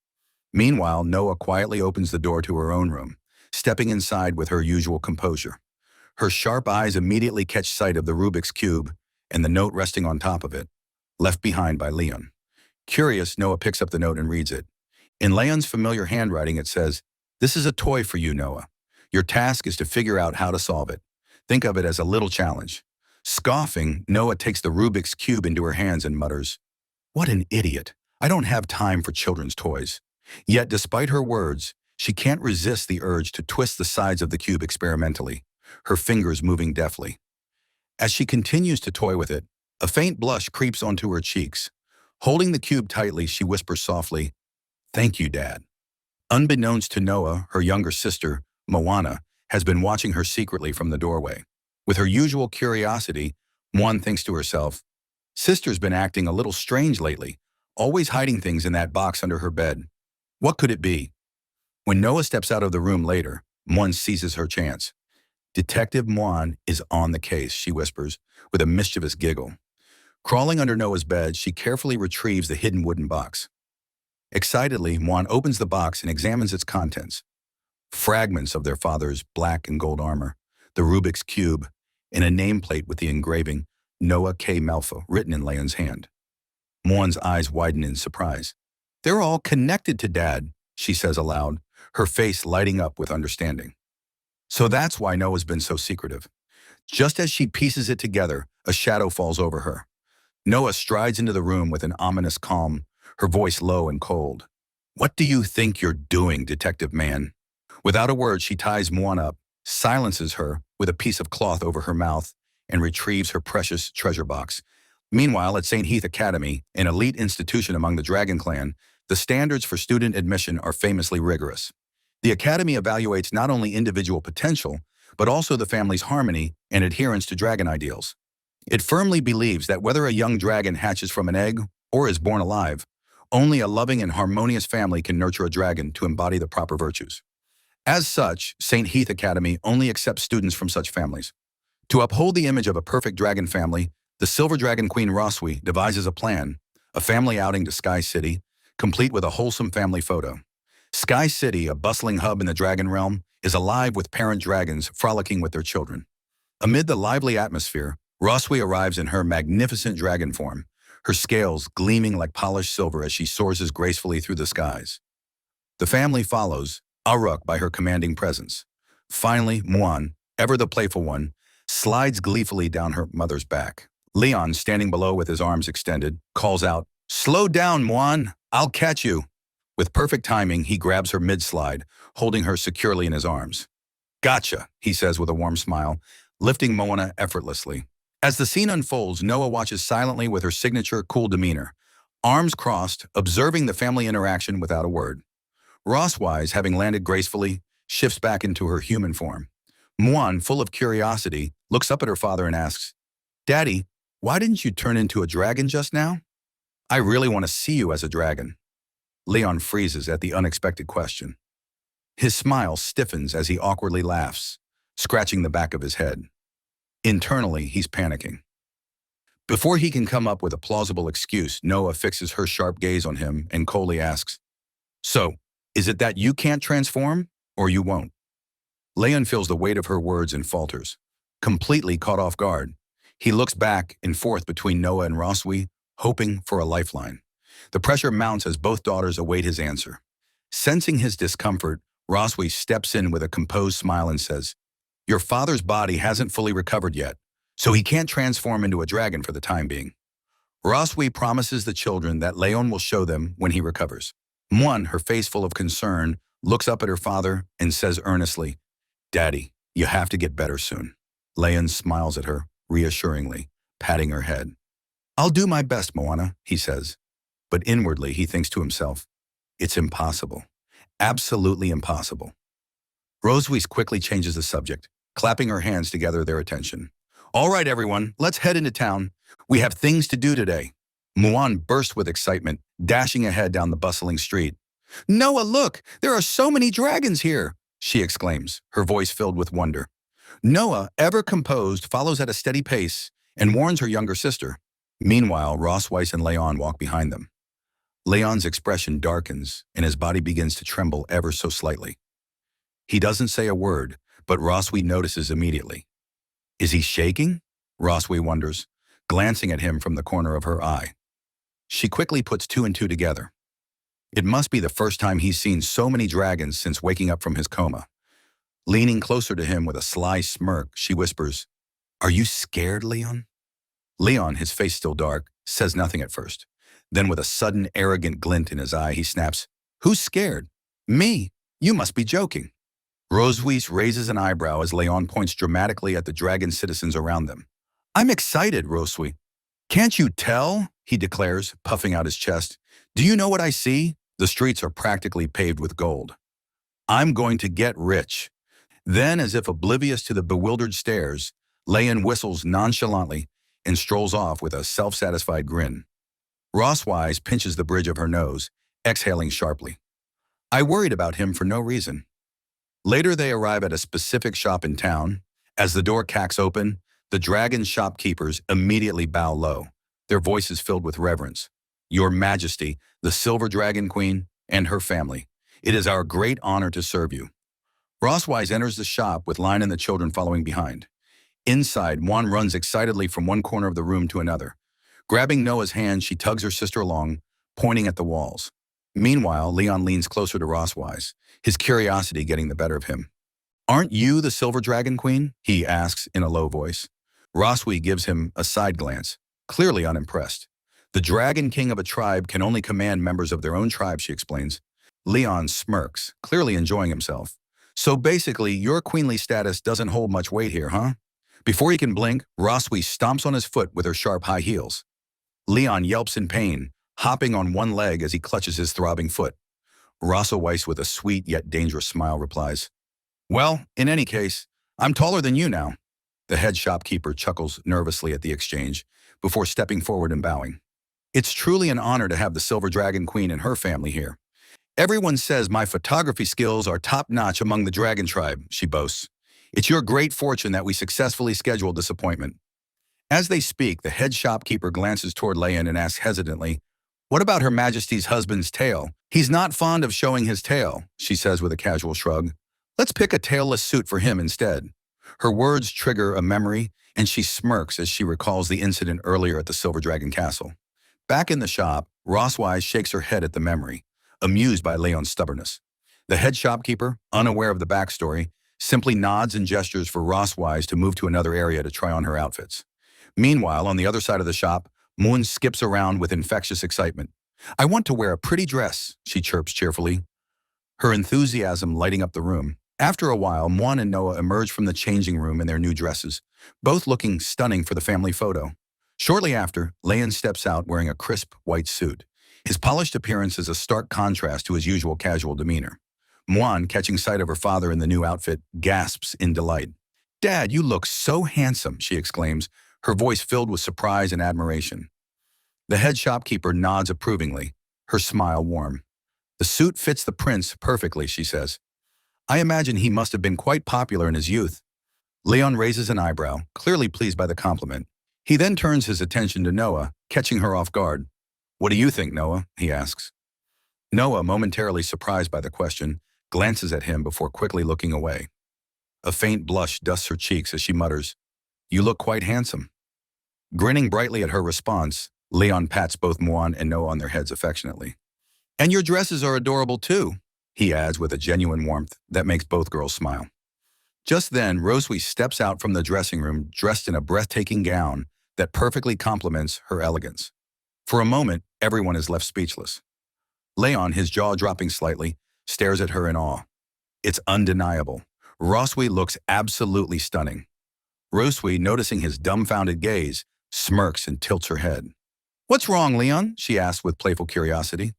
Meanwhile, Noah quietly opens the door to her own room, stepping inside with her usual composure. Her sharp eyes immediately catch sight of the Rubik's Cube and the note resting on top of it, left behind by Leon. Curious, Noah picks up the note and reads it. In Leon's familiar handwriting, it says, "This is a toy for you, Noah. Your task is to figure out how to solve it. Think of it as a little challenge." Scoffing, Noah takes the Rubik's Cube into her hands and mutters, "What an idiot. I don't have time for children's toys." Yet, despite her words, she can't resist the urge to twist the sides of the cube experimentally, her fingers moving deftly. As she continues to toy with it, a faint blush creeps onto her cheeks. Holding the cube tightly, she whispers softly, "Thank you, Dad." Unbeknownst to Noah, her younger sister, Moana, has been watching her secretly from the doorway. With her usual curiosity, Moana thinks to herself, "Sister's been acting a little strange lately, always hiding things in that box under her bed. What could it be?" When Noah steps out of the room later, Moana seizes her chance. "Detective Moana is on the case," she whispers, with a mischievous giggle. Crawling under Noah's bed, she carefully retrieves the hidden wooden box. Excitedly, Moana opens the box and examines its contents. Fragments of their father's black and gold armor, the Rubik's Cube, and a nameplate with the engraving, Noah K. Malfa, written in Leon's hand. Moana's eyes widen in surprise. "They're all connected to Dad," she says aloud, her face lighting up with understanding. So that's why Noah's been so secretive. Just as she pieces it together, a shadow falls over her. Noah strides into the room with an ominous calm, her voice low and cold. "What do you think you're doing, detective man?" Without a word, she ties Moana up, silences her with a piece of cloth over her mouth, and retrieves her precious treasure box. Meanwhile, at St. Heath Academy, an elite institution among the Dragon Clan, the standards for student admission are famously rigorous. The Academy evaluates not only individual potential, but also the family's harmony and adherence to dragon ideals. It firmly believes that whether a young dragon hatches from an egg or is born alive, only a loving and harmonious family can nurture a dragon to embody the proper virtues. As such, St. Heath Academy only accepts students from such families. To uphold the image of a perfect dragon family, the Silver Dragon Queen Roswi devises a plan, a family outing to Sky City, complete with a wholesome family photo. Sky City, a bustling hub in the dragon realm, is alive with parent dragons frolicking with their children. Amid the lively atmosphere, Roswi arrives in her magnificent dragon form, her scales gleaming like polished silver as she soars gracefully through the skies. The family follows, awestruck by her commanding presence. Finally, Moana, ever the playful one, slides gleefully down her mother's back. Leon, standing below with his arms extended, calls out, "Slow down, Moana, I'll catch you." With perfect timing, he grabs her mid-slide, holding her securely in his arms. "Gotcha," he says with a warm smile, lifting Moana effortlessly. As the scene unfolds, Noah watches silently with her signature cool demeanor, arms crossed, observing the family interaction without a word. Rosswise, having landed gracefully, shifts back into her human form. Moana, full of curiosity, looks up at her father and asks, "Daddy, why didn't you turn into a dragon just now? I really want to see you as a dragon." Leon freezes at the unexpected question. His smile stiffens as he awkwardly laughs, scratching the back of his head. Internally, he's panicking. Before he can come up with a plausible excuse, Noah fixes her sharp gaze on him and coldly asks, "So, is it that you can't transform, or you won't?" Leon feels the weight of her words and falters. Completely caught off guard, he looks back and forth between Noah and Roswi, hoping for a lifeline. The pressure mounts as both daughters await his answer. Sensing his discomfort, Roswi steps in with a composed smile and says, "Your father's body hasn't fully recovered yet, so he can't transform into a dragon for the time being." Roswi promises the children that Leon will show them when he recovers. Muan, her face full of concern, looks up at her father and says earnestly, "Daddy, you have to get better soon." Leon smiles at her, reassuringly, patting her head. "I'll do my best, Moana," he says. But inwardly he thinks to himself, "It's impossible. Absolutely impossible." Rosewys quickly changes the subject, clapping her hands to gather their attention. "All right, everyone, let's head into town. We have things to do today." Muan burst with excitement, dashing ahead down the bustling street. "Noah, look! There are so many dragons here!" she exclaims, her voice filled with wonder. Noah, ever composed, follows at a steady pace and warns her younger sister. Meanwhile, Rossweiss and Leon walk behind them. Leon's expression darkens, and his body begins to tremble ever so slightly. He doesn't say a word, but Roswi notices immediately. Is he shaking? Roswi wonders, glancing at him from the corner of her eye. She quickly puts two and two together. It must be the first time he's seen so many dragons since waking up from his coma. Leaning closer to him with a sly smirk, she whispers, "Are you scared, Leon?" Leon, his face still dark, says nothing at first. Then with a sudden arrogant glint in his eye, he snaps, "Who's scared? Me? You must be joking." Roseweiss raises an eyebrow as Leon points dramatically at the dragon citizens around them. "I'm excited, Roseweiss. Can't you tell?" he declares, puffing out his chest. "Do you know what I see? The streets are practically paved with gold. I'm going to get rich." Then, as if oblivious to the bewildered stares, Leon whistles nonchalantly and strolls off with a self-satisfied grin. Rosswise pinches the bridge of her nose, exhaling sharply. I worried about him for no reason. Later they arrive at a specific shop in town. As the door cracks open, the dragon shopkeepers immediately bow low, their voices filled with reverence. "Your Majesty, the Silver Dragon Queen, and her family, it is our great honor to serve you." Rosswise enters the shop with Lion and the children following behind. Inside, Juan runs excitedly from one corner of the room to another. Grabbing Noah's hand, she tugs her sister along, pointing at the walls. Meanwhile, Leon leans closer to Rosswise, his curiosity getting the better of him. "Aren't you the Silver Dragon Queen?" he asks in a low voice. Roswi gives him a side glance, clearly unimpressed. "The Dragon King of a tribe can only command members of their own tribe," she explains. Leon smirks, clearly enjoying himself. "So basically, your queenly status doesn't hold much weight here, huh?" Before he can blink, Roswi stomps on his foot with her sharp high heels. Leon yelps in pain, hopping on one leg as he clutches his throbbing foot. Rossweiss, with a sweet yet dangerous smile, replies, "Well, in any case, I'm taller than you now." The head shopkeeper chuckles nervously at the exchange, before stepping forward and bowing. "It's truly an honor to have the Silver Dragon Queen and her family here. Everyone says my photography skills are top-notch among the dragon tribe," she boasts. "It's your great fortune that we successfully scheduled this appointment." As they speak, the head shopkeeper glances toward Leon and asks hesitantly, "What about Her Majesty's husband's tail?" "He's not fond of showing his tail," she says with a casual shrug. "Let's pick a tailless suit for him instead." Her words trigger a memory, and she smirks as she recalls the incident earlier at the Silver Dragon Castle. Back in the shop, Rosswise shakes her head at the memory, amused by Leon's stubbornness. The head shopkeeper, unaware of the backstory, simply nods and gestures for Rosswise to move to another area to try on her outfits. Meanwhile, on the other side of the shop, Moon skips around with infectious excitement. "I want to wear a pretty dress," she chirps cheerfully, her enthusiasm lighting up the room. After a while, Muan and Noah emerge from the changing room in their new dresses, both looking stunning for the family photo. Shortly after, Leon steps out wearing a crisp white suit. His polished appearance is a stark contrast to his usual casual demeanor. Muan, catching sight of her father in the new outfit, gasps in delight. "Dad, you look so handsome," she exclaims, her voice filled with surprise and admiration. The head shopkeeper nods approvingly, her smile warm. "The suit fits the prince perfectly," she says. I imagine he must have been quite popular in his youth. Leon raises an eyebrow, clearly pleased by the compliment. He then turns his attention to Noah, catching her off guard. What do you think, Noah? He asks. Noah, momentarily surprised by the question, glances at him before quickly looking away. A faint blush dusts her cheeks as she mutters, You look quite handsome. Grinning brightly at her response, Leon pats both Muan and Noah on their heads affectionately. And your dresses are adorable too, he adds with a genuine warmth that makes both girls smile. Just then, Roswi steps out from the dressing room dressed in a breathtaking gown that perfectly complements her elegance. For a moment, everyone is left speechless. Leon, his jaw dropping slightly, stares at her in awe. It's undeniable. Roswi looks absolutely stunning. Roswi, noticing his dumbfounded gaze, smirks and tilts her head. What's wrong, Leon? She asks with playful curiosity.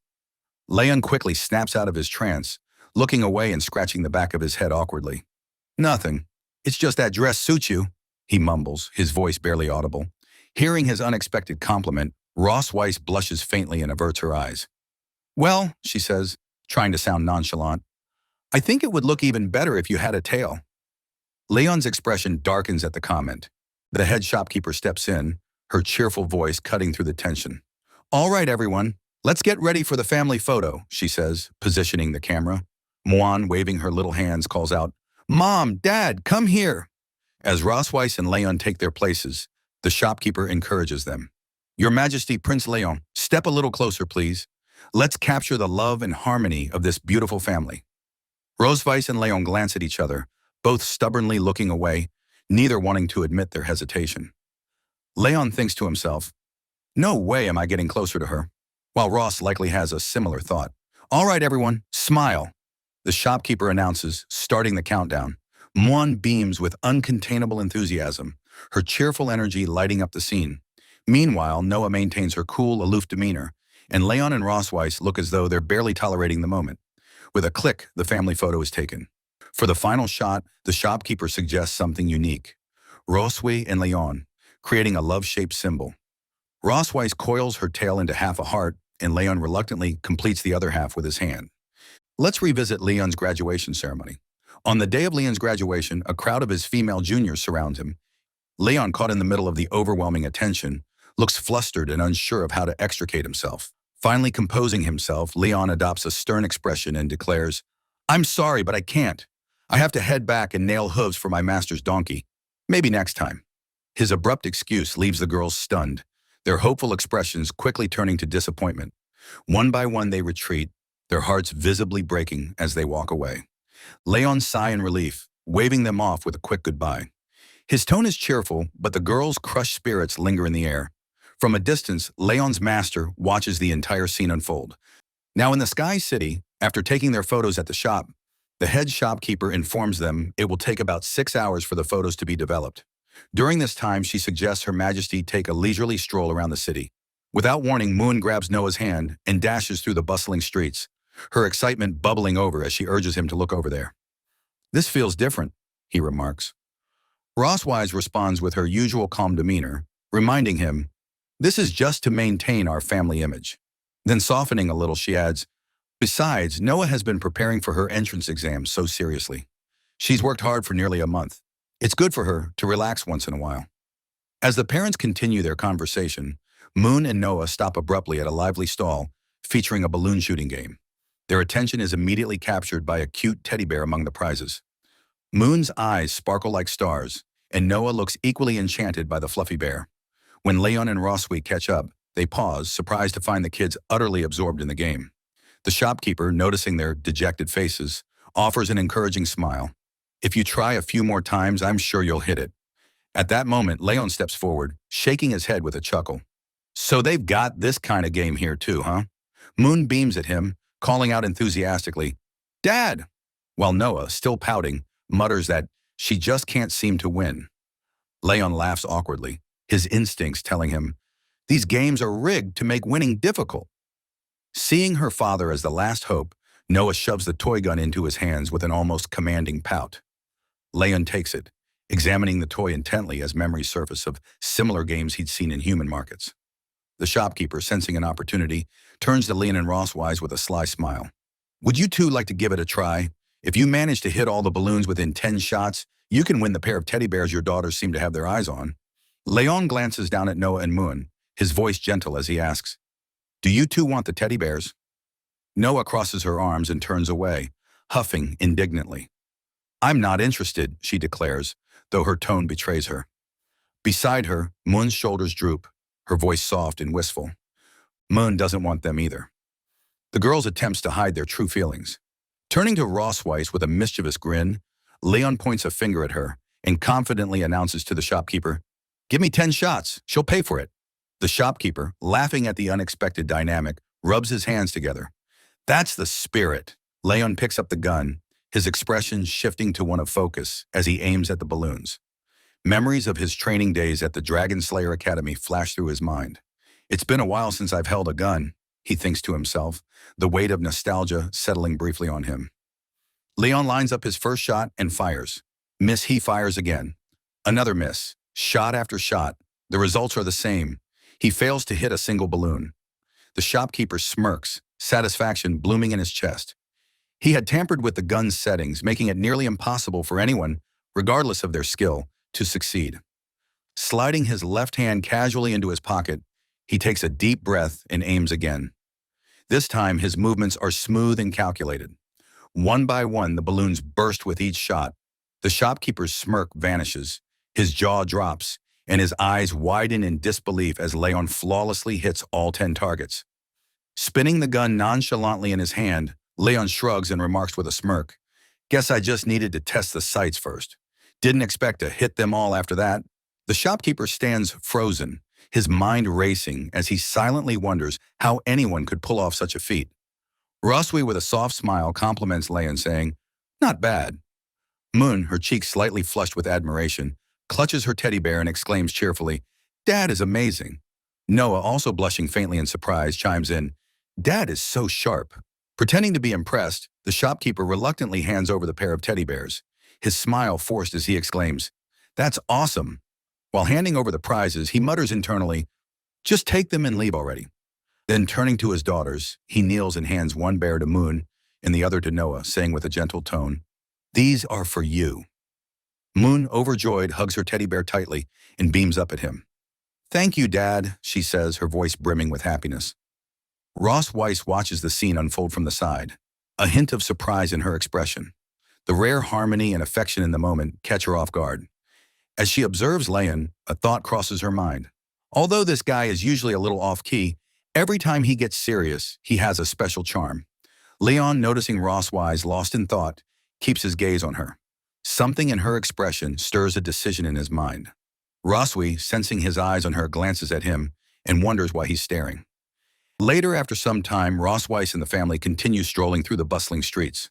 Leon quickly snaps out of his trance, looking away and scratching the back of his head awkwardly. Nothing. It's just that dress suits you, he mumbles, his voice barely audible. Hearing his unexpected compliment, Ross Weiss blushes faintly and averts her eyes. Well, she says, trying to sound nonchalant, I think it would look even better if you had a tail. Leon's expression darkens at the comment. The head shopkeeper steps in, her cheerful voice cutting through the tension. All right, everyone, let's get ready for the family photo, she says, positioning the camera. Muan, waving her little hands, calls out, Mom, Dad, come here. As Rossweiss and Leon take their places, the shopkeeper encourages them. Your Majesty, Prince Leon, step a little closer, please. Let's capture the love and harmony of this beautiful family. Rosweiss and Leon glance at each other, both stubbornly looking away, neither wanting to admit their hesitation. Leon thinks to himself, no way am I getting closer to her, while Ross likely has a similar thought. All right, everyone, smile. The shopkeeper announces, starting the countdown. Muan beams with uncontainable enthusiasm, her cheerful energy lighting up the scene. Meanwhile, Noah maintains her cool, aloof demeanor, and Leon and Rossweiss look as though they're barely tolerating the moment. With a click, the family photo is taken. For the final shot, the shopkeeper suggests something unique. Roswi and Leon, creating a love-shaped symbol. Rossweiss coils her tail into half a heart, and Leon reluctantly completes the other half with his hand. Let's revisit Leon's graduation ceremony. On the day of Leon's graduation, a crowd of his female juniors surround him. Leon, caught in the middle of the overwhelming attention, looks flustered and unsure of how to extricate himself. Finally composing himself, Leon adopts a stern expression and declares, I'm sorry, but I can't. I have to head back and nail hooves for my master's donkey. Maybe next time. His abrupt excuse leaves the girls stunned, their hopeful expressions quickly turning to disappointment. One by one they retreat, their hearts visibly breaking as they walk away. Leon sigh in relief, waving them off with a quick goodbye. His tone is cheerful, but the girls' crushed spirits linger in the air. From a distance, Leon's master watches the entire scene unfold. Now in the Sky City, after taking their photos at the shop, the head shopkeeper informs them it will take about 6 hours for the photos to be developed. During this time, she suggests Her Majesty take a leisurely stroll around the city. Without warning, Moon grabs Noah's hand and dashes through the bustling streets, her excitement bubbling over as she urges him to look over there. This feels different, he remarks. Rosswise responds with her usual calm demeanor, reminding him, this is just to maintain our family image. Then softening a little, she adds, besides, Noah has been preparing for her entrance exam so seriously. She's worked hard for nearly a month. It's good for her to relax once in a while. As the parents continue their conversation, Moon and Noah stop abruptly at a lively stall featuring a balloon shooting game. Their attention is immediately captured by a cute teddy bear among the prizes. Moon's eyes sparkle like stars, and Noah looks equally enchanted by the fluffy bear. When Leon and Roswi catch up, they pause, surprised to find the kids utterly absorbed in the game. The shopkeeper, noticing their dejected faces, offers an encouraging smile. If you try a few more times, I'm sure you'll hit it. At that moment, Leon steps forward, shaking his head with a chuckle. So they've got this kind of game here too, huh? Moon beams at him, calling out enthusiastically, Dad! While Noah, still pouting, mutters that she just can't seem to win. Leon laughs awkwardly, his instincts telling him, these games are rigged to make winning difficult. Seeing her father as the last hope, Noah shoves the toy gun into his hands with an almost commanding pout. Leon takes it, examining the toy intently as memories surface of similar games he'd seen in human markets. The shopkeeper, sensing an opportunity, turns to Leon and Rosswise with a sly smile. Would you two like to give it a try? If you manage to hit all the balloons within 10 shots, you can win the pair of teddy bears your daughters seem to have their eyes on. Leon glances down at Noah and Moon, his voice gentle as he asks, "Do you two want the teddy bears?" Noah crosses her arms and turns away, huffing indignantly. "I'm not interested," she declares, though her tone betrays her. Beside her, Moon's shoulders droop, her voice soft and wistful. Moon doesn't want them either. The girls attempts to hide their true feelings. Turning to Ross Weiss with a mischievous grin, Leon points a finger at her and confidently announces to the shopkeeper, "Give me 10 shots, she'll pay for it." The shopkeeper, laughing at the unexpected dynamic, rubs his hands together. "That's the spirit." Leon picks up the gun, his expression shifting to one of focus as he aims at the balloons. Memories of his training days at the Dragon Slayer Academy flash through his mind. "It's been a while since I've held a gun," he thinks to himself, the weight of nostalgia settling briefly on him. Leon lines up his first shot and fires. Miss, he fires again. Another miss. Shot after shot. The results are the same. He fails to hit a single balloon. The shopkeeper smirks, satisfaction blooming in his chest. He had tampered with the gun's settings, making it nearly impossible for anyone, regardless of their skill, to succeed. Sliding his left hand casually into his pocket, he takes a deep breath and aims again. This time, his movements are smooth and calculated. One by one, the balloons burst with each shot. The shopkeeper's smirk vanishes, his jaw drops, and his eyes widen in disbelief as Leon flawlessly hits all 10 targets. Spinning the gun nonchalantly in his hand, Leon shrugs and remarks with a smirk, "Guess I just needed to test the sights first. Didn't expect to hit them all after that." The shopkeeper stands frozen, his mind racing as he silently wonders how anyone could pull off such a feat. Roswi, with a soft smile, compliments Leon, saying, "Not bad." Moon, her cheeks slightly flushed with admiration, clutches her teddy bear and exclaims cheerfully, "Dad is amazing." Noah, also blushing faintly in surprise, chimes in, "Dad is so sharp." Pretending to be impressed, the shopkeeper reluctantly hands over the pair of teddy bears, his smile forced as he exclaims, "That's awesome." While handing over the prizes, he mutters internally, "Just take them and leave already." Then turning to his daughters, he kneels and hands one bear to Moon and the other to Noah, saying with a gentle tone, "These are for you." Moon, overjoyed, hugs her teddy bear tightly and beams up at him. "Thank you, Dad," she says, her voice brimming with happiness. Ross Weiss watches the scene unfold from the side, a hint of surprise in her expression. The rare harmony and affection in the moment catch her off guard. As she observes Leon, a thought crosses her mind. Although this guy is usually a little off-key, every time he gets serious, he has a special charm. Leon, noticing Ross Weiss lost in thought, keeps his gaze on her. Something in her expression stirs a decision in his mind. Roswi, sensing his eyes on her, glances at him and wonders why he's staring. Later, after some time, Ross Weiss and the family continue strolling through the bustling streets.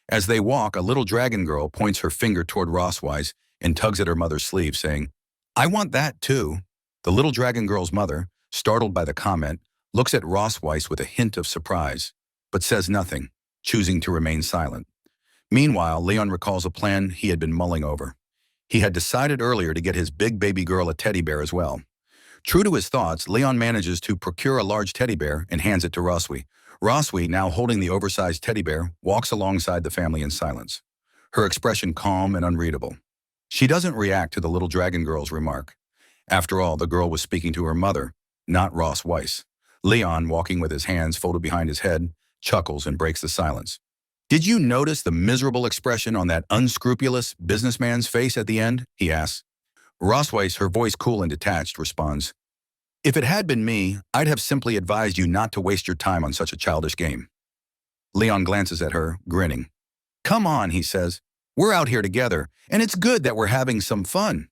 As they walk, a little dragon girl points her finger toward Ross Weiss and tugs at her mother's sleeve, saying, "I want that too." The little dragon girl's mother, startled by the comment, looks at Ross Weiss with a hint of surprise, but says nothing, choosing to remain silent. Meanwhile, Leon recalls a plan he had been mulling over. He had decided earlier to get his big baby girl a teddy bear as well. True to his thoughts, Leon manages to procure a large teddy bear and hands it to Roswi. Roswi, now holding the oversized teddy bear, walks alongside the family in silence, her expression calm and unreadable. She doesn't react to the little dragon girl's remark. After all, the girl was speaking to her mother, not Ross Weiss. Leon, walking with his hands folded behind his head, chuckles and breaks the silence. "Did you notice the miserable expression on that unscrupulous businessman's face at the end?" he asks. Ross Weiss, her voice cool and detached, responds, "If it had been me, I'd have simply advised you not to waste your time on such a childish game." Leon glances at her, grinning. "Come on," he says. "We're out here together, and it's good that we're having some fun."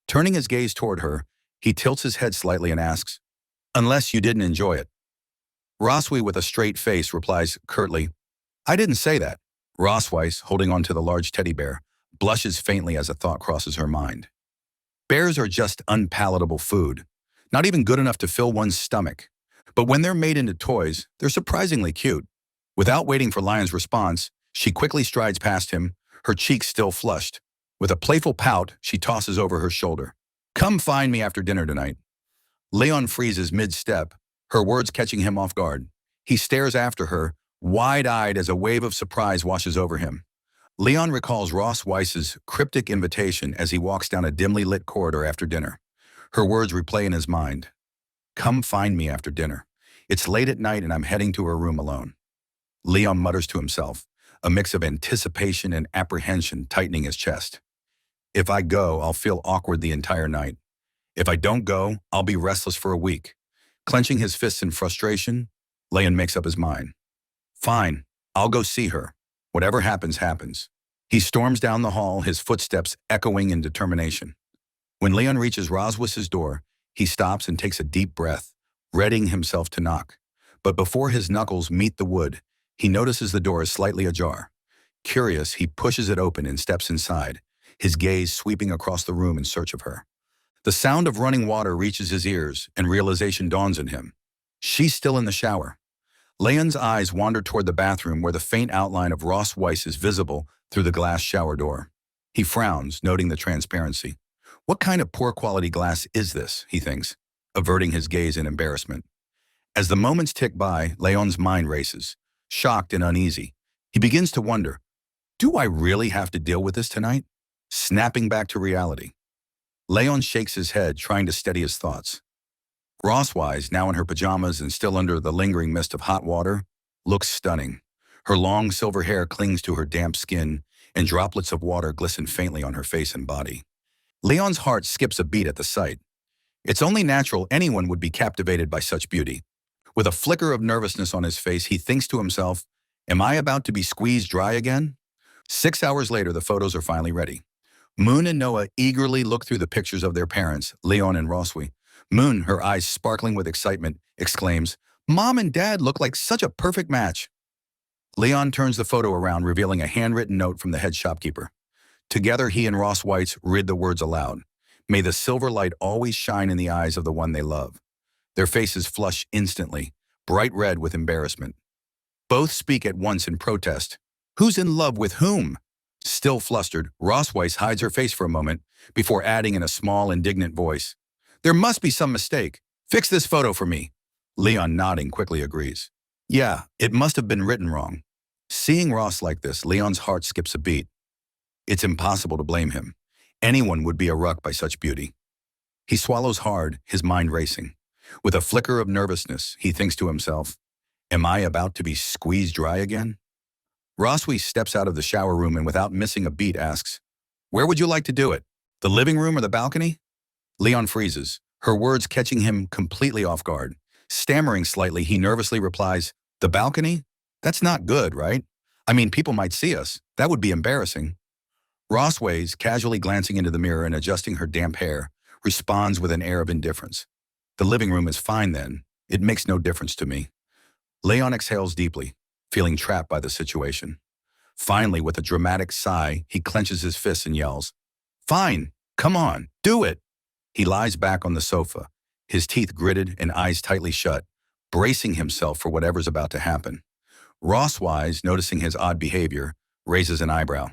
Turning his gaze toward her, he tilts his head slightly and asks, "Unless you didn't enjoy it." Roswi, with a straight face, replies curtly, "I didn't say that." Ross Weiss, holding on to the large teddy bear, blushes faintly as a thought crosses her mind. Bears are just unpalatable food, not even good enough to fill one's stomach. But when they're made into toys, they're surprisingly cute. Without waiting for Lion's response, she quickly strides past him, her cheeks still flushed. With a playful pout, she tosses over her shoulder, "Come find me after dinner tonight." Leon freezes mid-step, her words catching him off guard. He stares after her, wide-eyed as a wave of surprise washes over him. Leon recalls Ross Weiss's cryptic invitation as he walks down a dimly lit corridor after dinner. Her words replay in his mind. Come find me after dinner. It's late at night and I'm heading to her room alone. Leon mutters to himself, a mix of anticipation and apprehension tightening his chest. If I go, I'll feel awkward the entire night. If I don't go, I'll be restless for a week. Clenching his fists in frustration, Leon makes up his mind. Fine, I'll go see her. Whatever happens, happens. He storms down the hall, his footsteps echoing in determination. When Leon reaches Roswis's door, he stops and takes a deep breath, readying himself to knock. But before his knuckles meet the wood, he notices the door is slightly ajar. Curious, he pushes it open and steps inside, his gaze sweeping across the room in search of her. The sound of running water reaches his ears, and realization dawns on him. She's still in the shower. Leon's eyes wander toward the bathroom where the faint outline of Ross Weiss is visible through the glass shower door. He frowns, noting the transparency. What kind of poor quality glass is this, he thinks, averting his gaze in embarrassment. As the moments tick by, Leon's mind races, shocked and uneasy. He begins to wonder, do I really have to deal with this tonight? Snapping back to reality. Leon shakes his head, trying to steady his thoughts. Rosswise, now in her pajamas and still under the lingering mist of hot water, looks stunning. Her long silver hair clings to her damp skin, and droplets of water glisten faintly on her face and body. Leon's heart skips a beat at the sight. It's only natural anyone would be captivated by such beauty. With a flicker of nervousness on his face, he thinks to himself, am I about to be squeezed dry again? 6 hours later, the photos are finally ready. Moon and Noah eagerly look through the pictures of their parents, Leon and Roswi. Moon, her eyes sparkling with excitement, exclaims, Mom and Dad look like such a perfect match. Leon turns the photo around, revealing a handwritten note from the head shopkeeper. Together, he and Ross Weitz read the words aloud. May the silver light always shine in the eyes of the one they love. Their faces flush instantly, bright red with embarrassment. Both speak at once in protest. Who's in love with whom? Still flustered, Ross Weiss hides her face for a moment before adding in a small, indignant voice. There must be some mistake. Fix this photo for me. Leon, nodding, quickly agrees. Yeah, it must have been written wrong. Seeing Ross like this, Leon's heart skips a beat. It's impossible to blame him. Anyone would be struck by such beauty. He swallows hard, his mind racing. With a flicker of nervousness, he thinks to himself, am I about to be squeezed dry again? Roswi steps out of the shower room and without missing a beat asks, where would you like to do it? The living room or the balcony? Leon freezes, her words catching him completely off guard. Stammering slightly, he nervously replies, the balcony? That's not good, right? I mean, people might see us. That would be embarrassing. Rossways, casually glancing into the mirror and adjusting her damp hair, responds with an air of indifference. The living room is fine then. It makes no difference to me. Leon exhales deeply, feeling trapped by the situation. Finally, with a dramatic sigh, he clenches his fists and yells, fine, come on, do it. He lies back on the sofa, his teeth gritted and eyes tightly shut, bracing himself for whatever's about to happen. Rosswise, noticing his odd behavior, raises an eyebrow.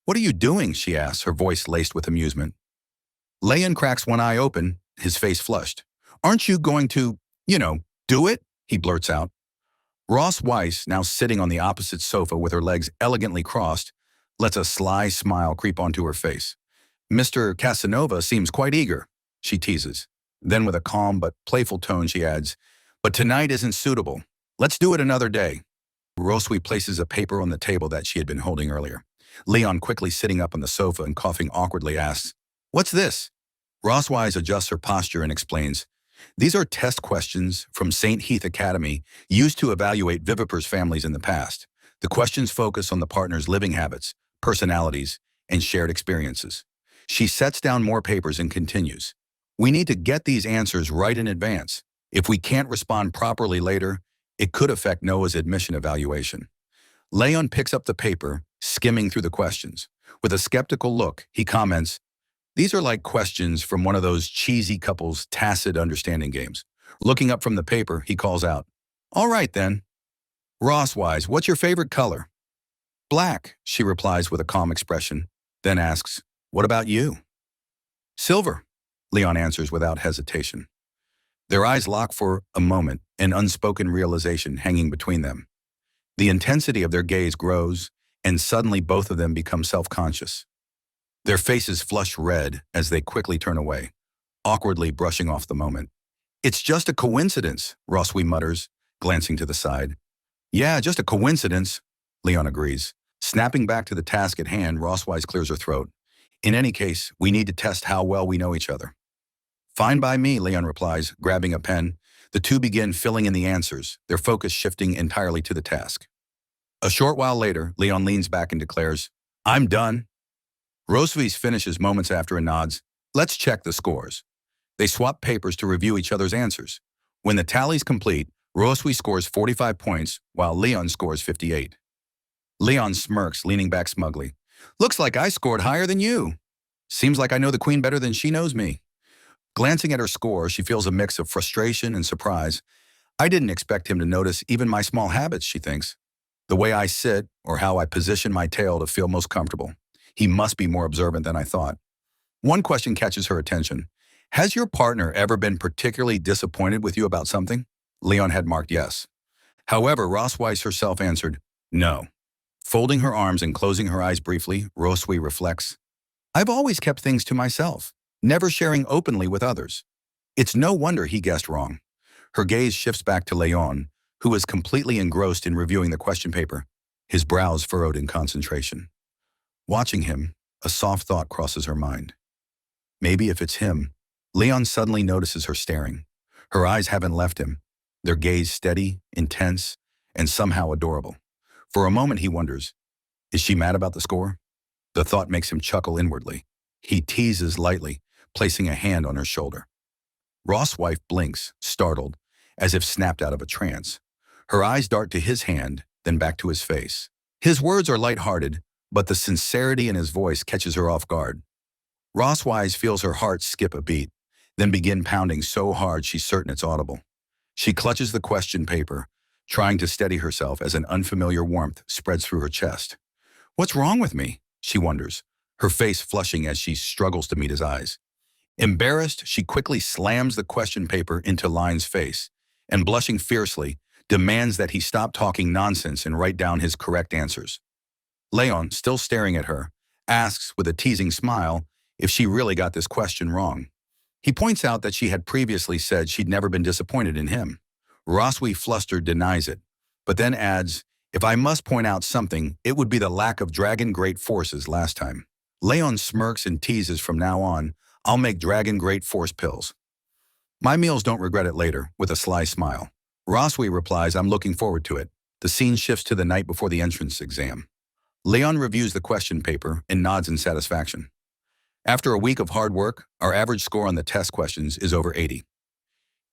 What are you doing? She asks, her voice laced with amusement. Leon cracks one eye open, his face flushed. Aren't you going to, do it? He blurts out. Ross Weiss, now sitting on the opposite sofa with her legs elegantly crossed, lets a sly smile creep onto her face. Mr. Casanova seems quite eager, she teases. Then with a calm but playful tone she adds, but tonight isn't suitable. Let's do it another day. Roswi places a paper on the table that she had been holding earlier. Leon, quickly sitting up on the sofa and coughing awkwardly, asks, what's this? Rosswise adjusts her posture and explains, these are test questions from St. Heath Academy used to evaluate Vivipar's families in the past. The questions focus on the partner's living habits, personalities, and shared experiences. She sets down more papers and continues. We need to get these answers right in advance. If we can't respond properly later, it could affect Noah's admission evaluation. Leon picks up the paper, skimming through the questions. With a skeptical look, he comments, these are like questions from one of those cheesy couples' tacit understanding games. Looking up from the paper, he calls out, all right then. Rosswise, what's your favorite color? Black, she replies with a calm expression, then asks, what about you? Silver, Leon answers without hesitation. Their eyes lock for a moment, an unspoken realization hanging between them. The intensity of their gaze grows, and suddenly both of them become self-conscious. Their faces flush red as they quickly turn away, awkwardly brushing off the moment. It's just a coincidence, Roswi mutters, glancing to the side. Yeah, just a coincidence, Leon agrees. Snapping back to the task at hand, Rosswise clears her throat. In any case, we need to test how well we know each other. Fine by me, Leon replies, grabbing a pen. The two begin filling in the answers, their focus shifting entirely to the task. A short while later, Leon leans back and declares, I'm done. Rosvis finishes moments after and nods. Let's check the scores. They swap papers to review each other's answers. When the tally's complete, Roswi scores 45 points, while Leon scores 58. Leon smirks, leaning back smugly. Looks like I scored higher than you. Seems like I know the queen better than she knows me. Glancing at her score, she feels a mix of frustration and surprise. I didn't expect him to notice even my small habits, she thinks. The way I sit, or how I position my tail to feel most comfortable. He must be more observant than I thought. One question catches her attention. Has your partner ever been particularly disappointed with you about something? Leon had marked yes. However, Rosweiss herself answered, no. Folding her arms and closing her eyes briefly, Roswi reflects, I've always kept things to myself, never sharing openly with others. It's no wonder he guessed wrong. Her gaze shifts back to Leon, who is completely engrossed in reviewing the question paper, his brows furrowed in concentration. Watching him, a soft thought crosses her mind. Maybe if it's him. Leon suddenly notices her staring. Her eyes haven't left him, their gaze steady, intense, and somehow adorable. For a moment he wonders, is she mad about the score? The thought makes him chuckle inwardly. He teases lightly, placing a hand on her shoulder. Ross' wife blinks, startled, as if snapped out of a trance. Her eyes dart to his hand, then back to his face. His words are light-hearted, but the sincerity in his voice catches her off guard. Rosswise feels her heart skip a beat, then begin pounding so hard she's certain it's audible. She clutches the question paper, trying to steady herself as an unfamiliar warmth spreads through her chest. What's wrong with me? She wonders, her face flushing as she struggles to meet his eyes. Embarrassed, she quickly slams the question paper into Lion's face, and blushing fiercely, demands that he stop talking nonsense and write down his correct answers. Leon, still staring at her, asks with a teasing smile if she really got this question wrong. He points out that she had previously said she'd never been disappointed in him. Roswi, flustered, denies it, but then adds, if I must point out something, it would be the lack of dragon great forces last time. Leon smirks and teases from now on, I'll make dragon great force pills. My meals don't regret it later, with a sly smile. Roswi replies, I'm looking forward to it. The scene shifts to the night before the entrance exam. Leon reviews the question paper and nods in satisfaction. After a week of hard work, our average score on the test questions is over 80.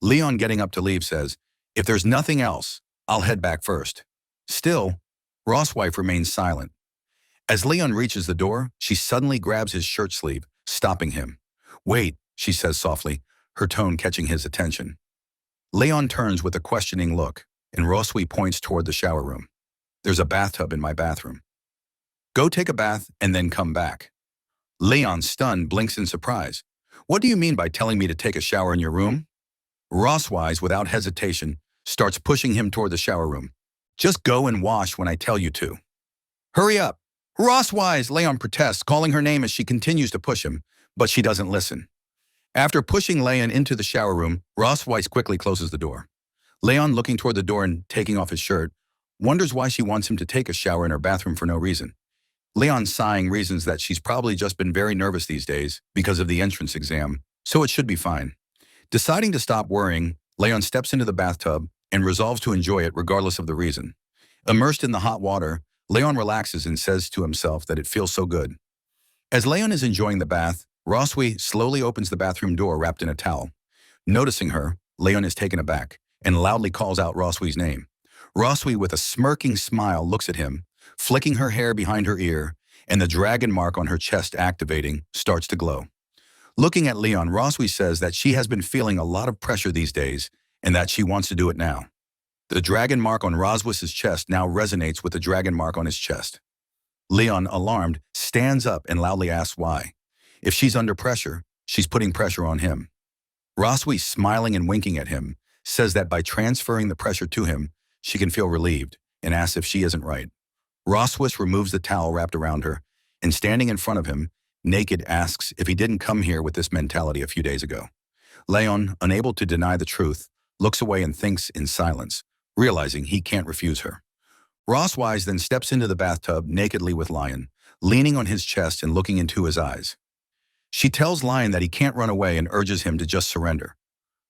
Leon, getting up to leave, says, if there's nothing else, I'll head back first. Still, Ross' wife remains silent. As Leon reaches the door, she suddenly grabs his shirt sleeve, stopping him. Wait, she says softly, her tone catching his attention. Leon turns with a questioning look, and Roswi points toward the shower room. There's a bathtub in my bathroom. Go take a bath and then come back. Leon, stunned, blinks in surprise. What do you mean by telling me to take a shower in your room? Rosswise, without hesitation, starts pushing him toward the shower room. Just go and wash when I tell you to. Hurry up. Rosswise, Leon protests, calling her name as she continues to push him, but she doesn't listen. After pushing Leon into the shower room, Rosswise quickly closes the door. Leon, looking toward the door and taking off his shirt, wonders why she wants him to take a shower in her bathroom for no reason. Leon, sighing, reasons that she's probably just been very nervous these days because of the entrance exam, so it should be fine. Deciding to stop worrying, Leon steps into the bathtub and resolves to enjoy it regardless of the reason. Immersed in the hot water, Leon relaxes and says to himself that it feels so good. As Leon is enjoying the bath, Roswi slowly opens the bathroom door wrapped in a towel. Noticing her, Leon is taken aback and loudly calls out Roswi's name. Roswi, with a smirking smile, looks at him, flicking her hair behind her ear, and the dragon mark on her chest activating, starts to glow. Looking at Leon, Roswi says that she has been feeling a lot of pressure these days and that she wants to do it now. The dragon mark on Roswis's chest now resonates with the dragon mark on his chest. Leon, alarmed, stands up and loudly asks why. If she's under pressure, she's putting pressure on him. Roswi, smiling and winking at him, says that by transferring the pressure to him, she can feel relieved, and asks if she isn't right. Roswis removes the towel wrapped around her, and standing in front of him, naked, asks if he didn't come here with this mentality a few days ago. Leon, unable to deny the truth, looks away and thinks in silence, realizing he can't refuse her. Roswise then steps into the bathtub nakedly with Lion, leaning on his chest and looking into his eyes. She tells Lion that he can't run away and urges him to just surrender.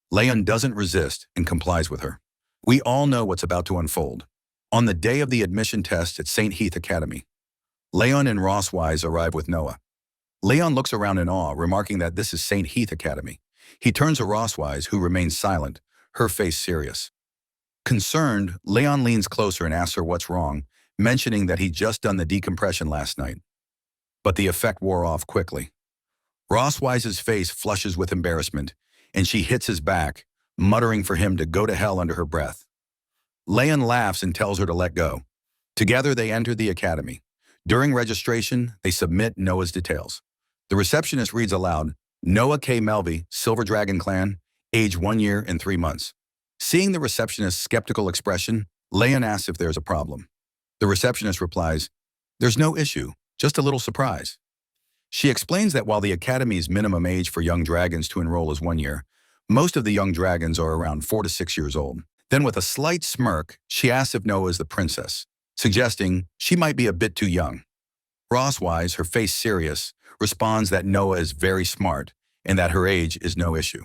Leon doesn't resist and complies with her. We all know what's about to unfold. On the day of the admission test at St. Heath Academy, Leon and Roswise arrive with Noah. Leon looks around in awe, remarking that this is St. Heath Academy. He turns to Roswise, who remains silent, her face serious. Concerned, Leon leans closer and asks her what's wrong, mentioning that he'd just done the decompression last night. But the effect wore off quickly. Roswise's face flushes with embarrassment, and she hits his back, muttering for him to go to hell under her breath. Leon laughs and tells her to let go. Together they enter the academy. During registration, they submit Noah's details. The receptionist reads aloud, Noah K. Melvey, Silver Dragon Clan, age 1 year and 3 months. Seeing the receptionist's skeptical expression, Leon asks if there's a problem. The receptionist replies, there's no issue, just a little surprise. She explains that while the academy's minimum age for young dragons to enroll is 1 year, most of the young dragons are around 4 to 6 years old. Then with a slight smirk, she asks if Noah is the princess, suggesting she might be a bit too young. Roswise, her face serious, responds that Noah is very smart and that her age is no issue.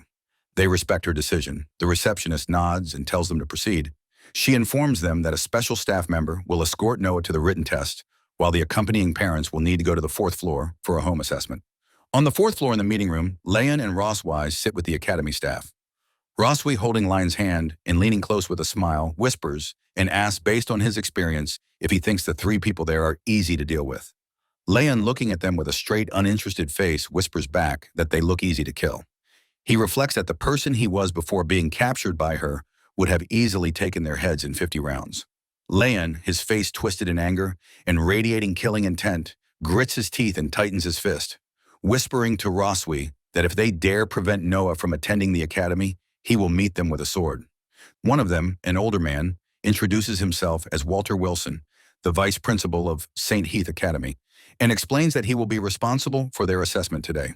They respect her decision. The receptionist nods and tells them to proceed. She informs them that a special staff member will escort Noah to the written test, while the accompanying parents will need to go to the 4th floor for a home assessment. On the 4th floor in the meeting room, Leon and Roswise sit with the academy staff. Roswy, holding Lion's hand and leaning close with a smile, whispers and asks based on his experience if he thinks the 3 people there are easy to deal with. Leon, looking at them with a straight, uninterested face, whispers back that they look easy to kill. He reflects that the person he was before being captured by her would have easily taken their heads in 50 rounds. Leon, his face twisted in anger and radiating killing intent, grits his teeth and tightens his fist, whispering to Roswy that if they dare prevent Noah from attending the academy, he will meet them with a sword. One of them, an older man, introduces himself as Walter Wilson, the vice principal of St. Heath Academy, and explains that he will be responsible for their assessment today.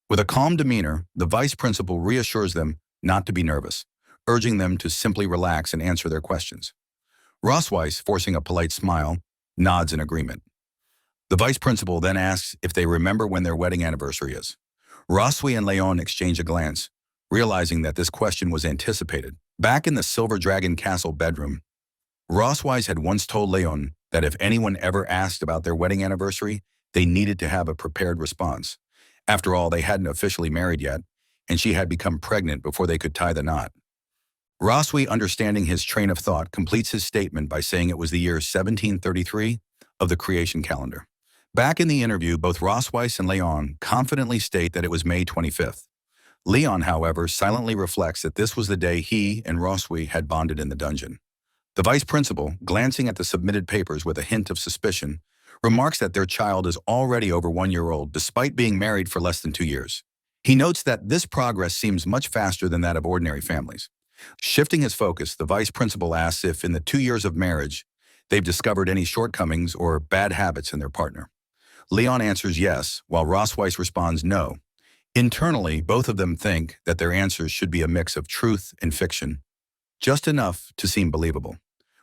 With a calm demeanor, the vice principal reassures them not to be nervous, urging them to simply relax and answer their questions. Roswise, forcing a polite smile, nods in agreement. The vice principal then asks if they remember when their wedding anniversary is. Roswy and Leon exchange a glance, realizing that this question was anticipated. Back in the Silver Dragon Castle bedroom, Roswise had once told Leon that if anyone ever asked about their wedding anniversary, they needed to have a prepared response. After all, they hadn't officially married yet, and she had become pregnant before they could tie the knot. Roswy, understanding his train of thought, completes his statement by saying it was the year 1733 of the creation calendar. Back in the interview, both Roswise and Leon confidently state that it was May 25th. Leon, however, silently reflects that this was the day he and Roswy had bonded in the dungeon. The vice principal, glancing at the submitted papers with a hint of suspicion, remarks that their child is already over 1 year old despite being married for less than 2 years. He notes that this progress seems much faster than that of ordinary families. Shifting his focus, the vice principal asks if in the 2 years of marriage, they've discovered any shortcomings or bad habits in their partner. Leon answers yes, while Roswise responds no. Internally, both of them think that their answers should be a mix of truth and fiction, just enough to seem believable.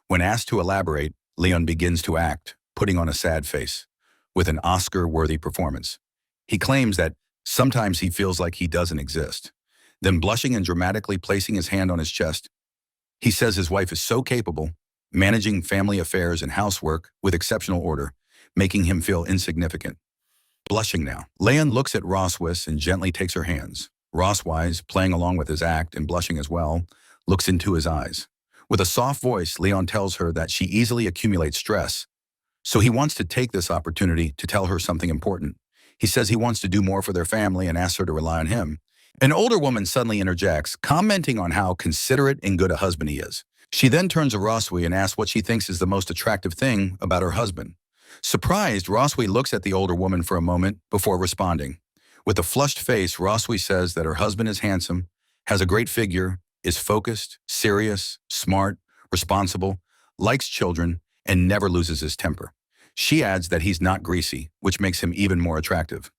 When asked to elaborate, Leon begins to act, putting on a sad face, with an Oscar-worthy performance. He claims that sometimes he feels like he doesn't exist. Then blushing and dramatically placing his hand on his chest, he says his wife is so capable, managing family affairs and housework with exceptional order, making him feel insignificant. Blushing now, Leon looks at Roswis and gently takes her hands. Roswise, playing along with his act and blushing as well, looks into his eyes. With a soft voice, Leon tells her that she easily accumulates stress, so he wants to take this opportunity to tell her something important. He says he wants to do more for their family and asks her to rely on him. An older woman suddenly interjects, commenting on how considerate and good a husband he is. She then turns to Roswy and asks what she thinks is the most attractive thing about her husband. Surprised, Roswy looks at the older woman for a moment before responding. With a flushed face, Roswy says that her husband is handsome, has a great figure, is focused, serious, smart, responsible, likes children, and never loses his temper. She adds that he's not greasy, which makes him even more attractive.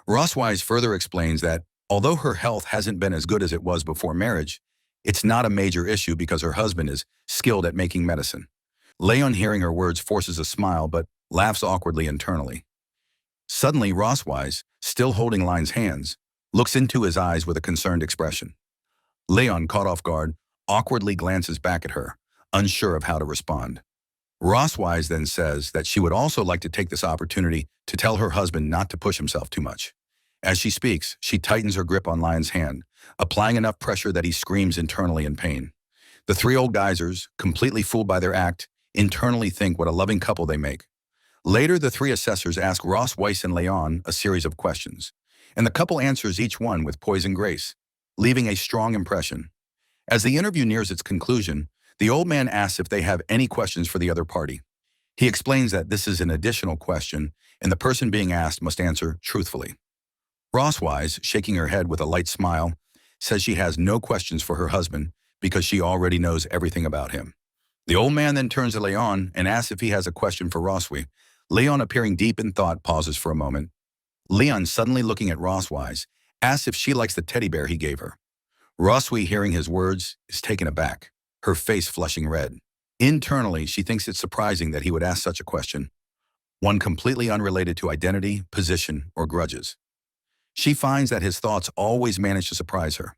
Rosswise further explains that, although her health hasn't been as good as it was before marriage, it's not a major issue because her husband is skilled at making medicine. Leon, hearing her words, forces a smile but laughs awkwardly internally. Suddenly, Rosswise, still holding Lion's hands, looks into his eyes with a concerned expression. Leon, caught off guard, awkwardly glances back at her, unsure of how to respond. Rosswise then says that she would also like to take this opportunity to tell her husband not to push himself too much. As she speaks, she tightens her grip on Lion's hand, applying enough pressure that he screams internally in pain. The three old geysers, completely fooled by their act, internally think what a loving couple they make. Later, the three assessors ask Ross, Weiss, and Leon a series of questions, and the couple answers each one with poise and grace, leaving a strong impression. As the interview nears its conclusion, the old man asks if they have any questions for the other party. He explains that this is an additional question, and the person being asked must answer truthfully. Rosswise, shaking her head with a light smile, says she has no questions for her husband because she already knows everything about him. The old man then turns to Leon and asks if he has a question for Rosswise. Leon, appearing deep in thought, pauses for a moment. Leon, suddenly looking at Rosswise, asks if she likes the teddy bear he gave her. Rosswise, hearing his words, is taken aback, her face flushing red. Internally, she thinks it's surprising that he would ask such a question, one completely unrelated to identity, position, or grudges. She finds that his thoughts always manage to surprise her.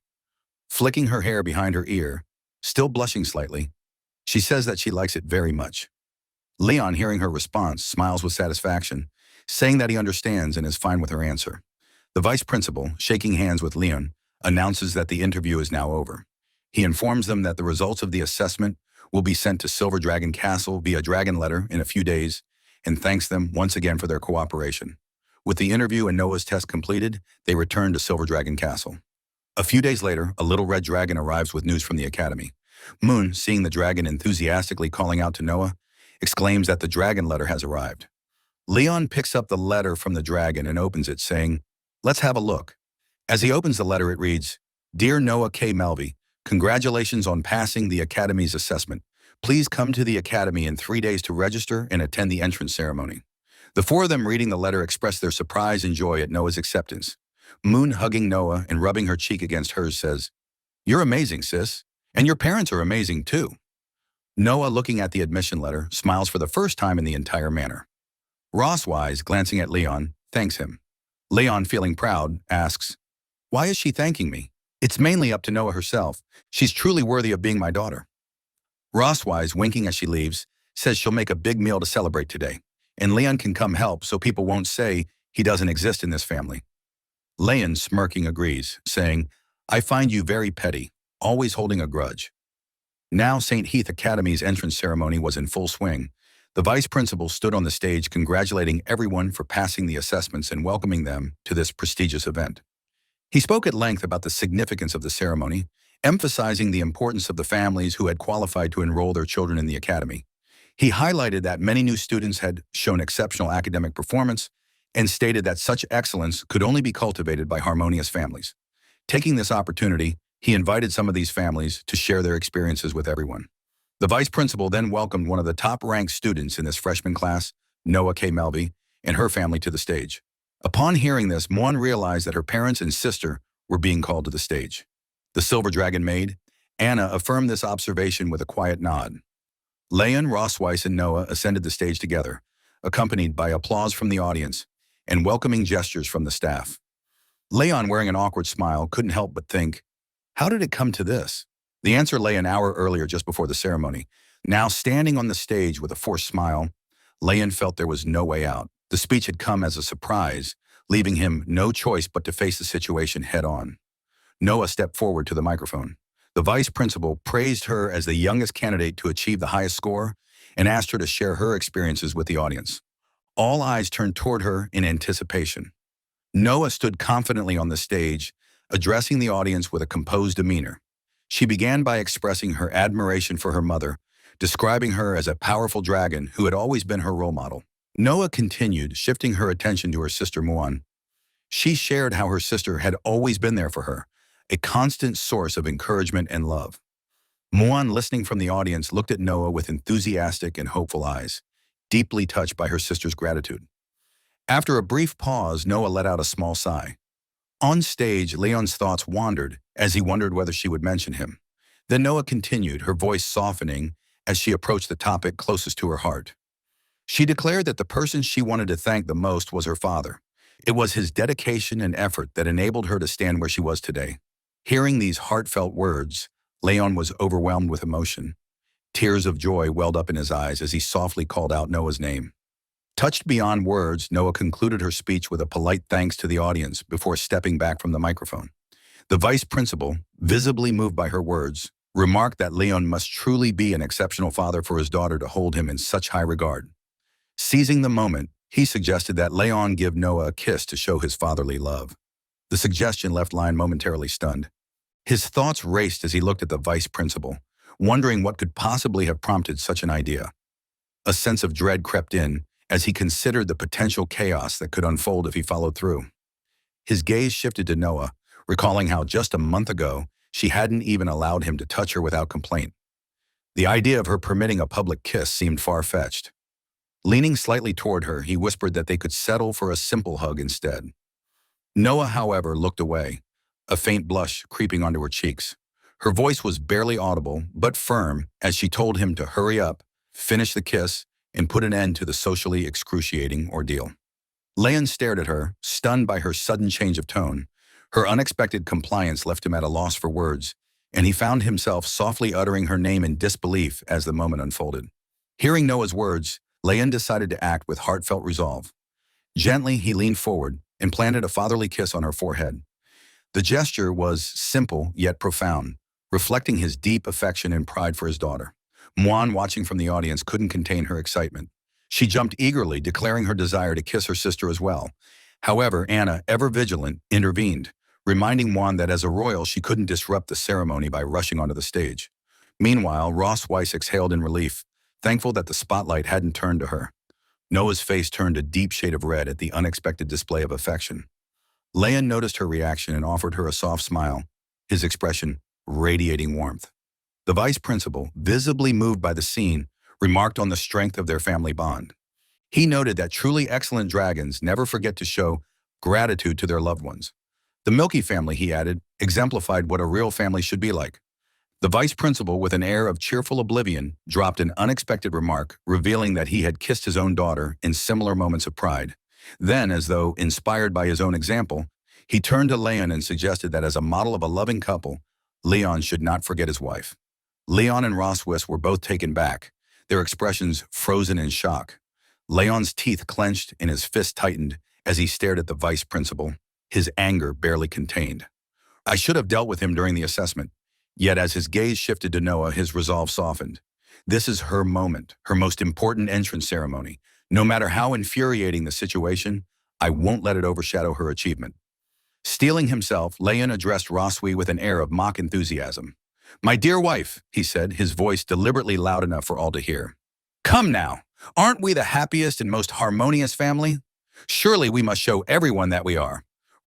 Flicking her hair behind her ear, still blushing slightly, she says that she likes it very much. Leon, hearing her response, smiles with satisfaction, saying that he understands and is fine with her answer. The vice principal, shaking hands with Leon, announces that the interview is now over. He informs them that the results of the assessment will be sent to Silver Dragon Castle via dragon letter in a few days, and thanks them once again for their cooperation. With the interview and Noah's test completed, they return to Silver Dragon Castle. A few days later, a little red dragon arrives with news from the academy. Moon, seeing the dragon enthusiastically calling out to Noah, exclaims that the dragon letter has arrived. Leon picks up the letter from the dragon and opens it, saying, "Let's have a look." As he opens the letter, it reads, "Dear Noah K. Melvey, congratulations on passing the Academy's assessment. Please come to the Academy in 3 days to register and attend the entrance ceremony." The four of them, reading the letter, express their surprise and joy at Noah's acceptance. Moon, hugging Noah and rubbing her cheek against hers, says, "You're amazing, sis. And your parents are amazing, too." Noah, looking at the admission letter, smiles for the first time in the entire manner. Rosswise, glancing at Leon, thanks him. Leon, feeling proud, asks, "Why is she thanking me? It's mainly up to Noah herself. She's truly worthy of being my daughter." Rosswise, winking as she leaves, says she'll make a big meal to celebrate today, and Leon can come help so people won't say he doesn't exist in this family. Leon, smirking, agrees, saying, "I find you very petty, always holding a grudge." Now St. Heath Academy's entrance ceremony was in full swing. The vice principal stood on the stage congratulating everyone for passing the assessments and welcoming them to this prestigious event. He spoke at length about the significance of the ceremony, emphasizing the importance of the families who had qualified to enroll their children in the academy. He highlighted that many new students had shown exceptional academic performance and stated that such excellence could only be cultivated by harmonious families. Taking this opportunity, he invited some of these families to share their experiences with everyone. The vice principal then welcomed one of the top-ranked students in this freshman class, Noah K. Melvey, and her family to the stage. Upon hearing this, Moan realized that her parents and sister were being called to the stage. The Silver Dragon maid, Anna, affirmed this observation with a quiet nod. Leon, Rosswise, and Noah ascended the stage together, accompanied by applause from the audience and welcoming gestures from the staff. Leon, wearing an awkward smile, couldn't help but think, how did it come to this? The answer lay an hour earlier, just before the ceremony. Now standing on the stage with a forced smile, Leon felt there was no way out. The speech had come as a surprise, leaving him no choice but to face the situation head-on. Noah stepped forward to the microphone. The vice principal praised her as the youngest candidate to achieve the highest score and asked her to share her experiences with the audience. All eyes turned toward her in anticipation. Noah stood confidently on the stage, addressing the audience with a composed demeanor. She began by expressing her admiration for her mother, describing her as a powerful dragon who had always been her role model. Noah continued, shifting her attention to her sister Muan. She shared how her sister had always been there for her, a constant source of encouragement and love. Muan, listening from the audience, looked at Noah with enthusiastic and hopeful eyes. deeply touched by her sister's gratitude. After a brief pause, Noah let out a small sigh. On stage, Leon's thoughts wandered as he wondered whether she would mention him. Then Noah continued, her voice softening as she approached the topic closest to her heart. She declared that the person she wanted to thank the most was her father. It was his dedication and effort that enabled her to stand where she was today. Hearing these heartfelt words, Leon was overwhelmed with emotion. Tears of joy welled up in his eyes as he softly called out Noah's name. Touched beyond words, Noah concluded her speech with a polite thanks to the audience before stepping back from the microphone. The vice principal, visibly moved by her words, remarked that Leon must truly be an exceptional father for his daughter to hold him in such high regard. Seizing the moment, he suggested that Leon give Noah a kiss to show his fatherly love. The suggestion left Leon momentarily stunned. His thoughts raced as he looked at the vice principal, wondering what could possibly have prompted such an idea. A sense of dread crept in as he considered the potential chaos that could unfold if he followed through. His gaze shifted to Noah, recalling how just a month ago, she hadn't even allowed him to touch her without complaint. The idea of her permitting a public kiss seemed far-fetched. Leaning slightly toward her, he whispered that they could settle for a simple hug instead. Noah, however, looked away, a faint blush creeping onto her cheeks. Her voice was barely audible, but firm, as she told him to hurry up, finish the kiss, and put an end to the socially excruciating ordeal. Leon stared at her, stunned by her sudden change of tone. Her unexpected compliance left him at a loss for words, and he found himself softly uttering her name in disbelief as the moment unfolded. Hearing Noah's words, Leon decided to act with heartfelt resolve. Gently, he leaned forward and planted a fatherly kiss on her forehead. The gesture was simple yet profound, reflecting his deep affection and pride for his daughter. Muan, watching from the audience, couldn't contain her excitement. She jumped eagerly, declaring her desire to kiss her sister as well. However, Anna, ever vigilant, intervened, reminding Muan that as a royal she couldn't disrupt the ceremony by rushing onto the stage. Meanwhile, Ross Weiss exhaled in relief, thankful that the spotlight hadn't turned to her. Noah's face turned a deep shade of red at the unexpected display of affection. Leon noticed her reaction and offered her a soft smile, his expression radiating warmth. The vice principal, visibly moved by the scene, remarked on the strength of their family bond. He noted that truly excellent dragons never forget to show gratitude to their loved ones. The Milky family, he added, exemplified what a real family should be like. The vice principal, with an air of cheerful oblivion, dropped an unexpected remark, revealing that he had kissed his own daughter in similar moments of pride. Then, as though inspired by his own example, he turned to Leon and suggested that as a model of a loving couple, Leon should not forget his wife. Leon and Roswis were both taken back, their expressions frozen in shock. Leon's teeth clenched and his fist tightened as he stared at the vice principal, his anger barely contained. I should have dealt with him during the assessment. Yet as his gaze shifted to Noah, his resolve softened. This is her moment, her most important entrance ceremony. No matter how infuriating the situation, I won't let it overshadow her achievement. Steeling himself, Leon addressed Roswi with an air of mock enthusiasm. My dear wife, he said, his voice deliberately loud enough for all to hear. Come now, aren't we the happiest and most harmonious family? Surely we must show everyone that we are.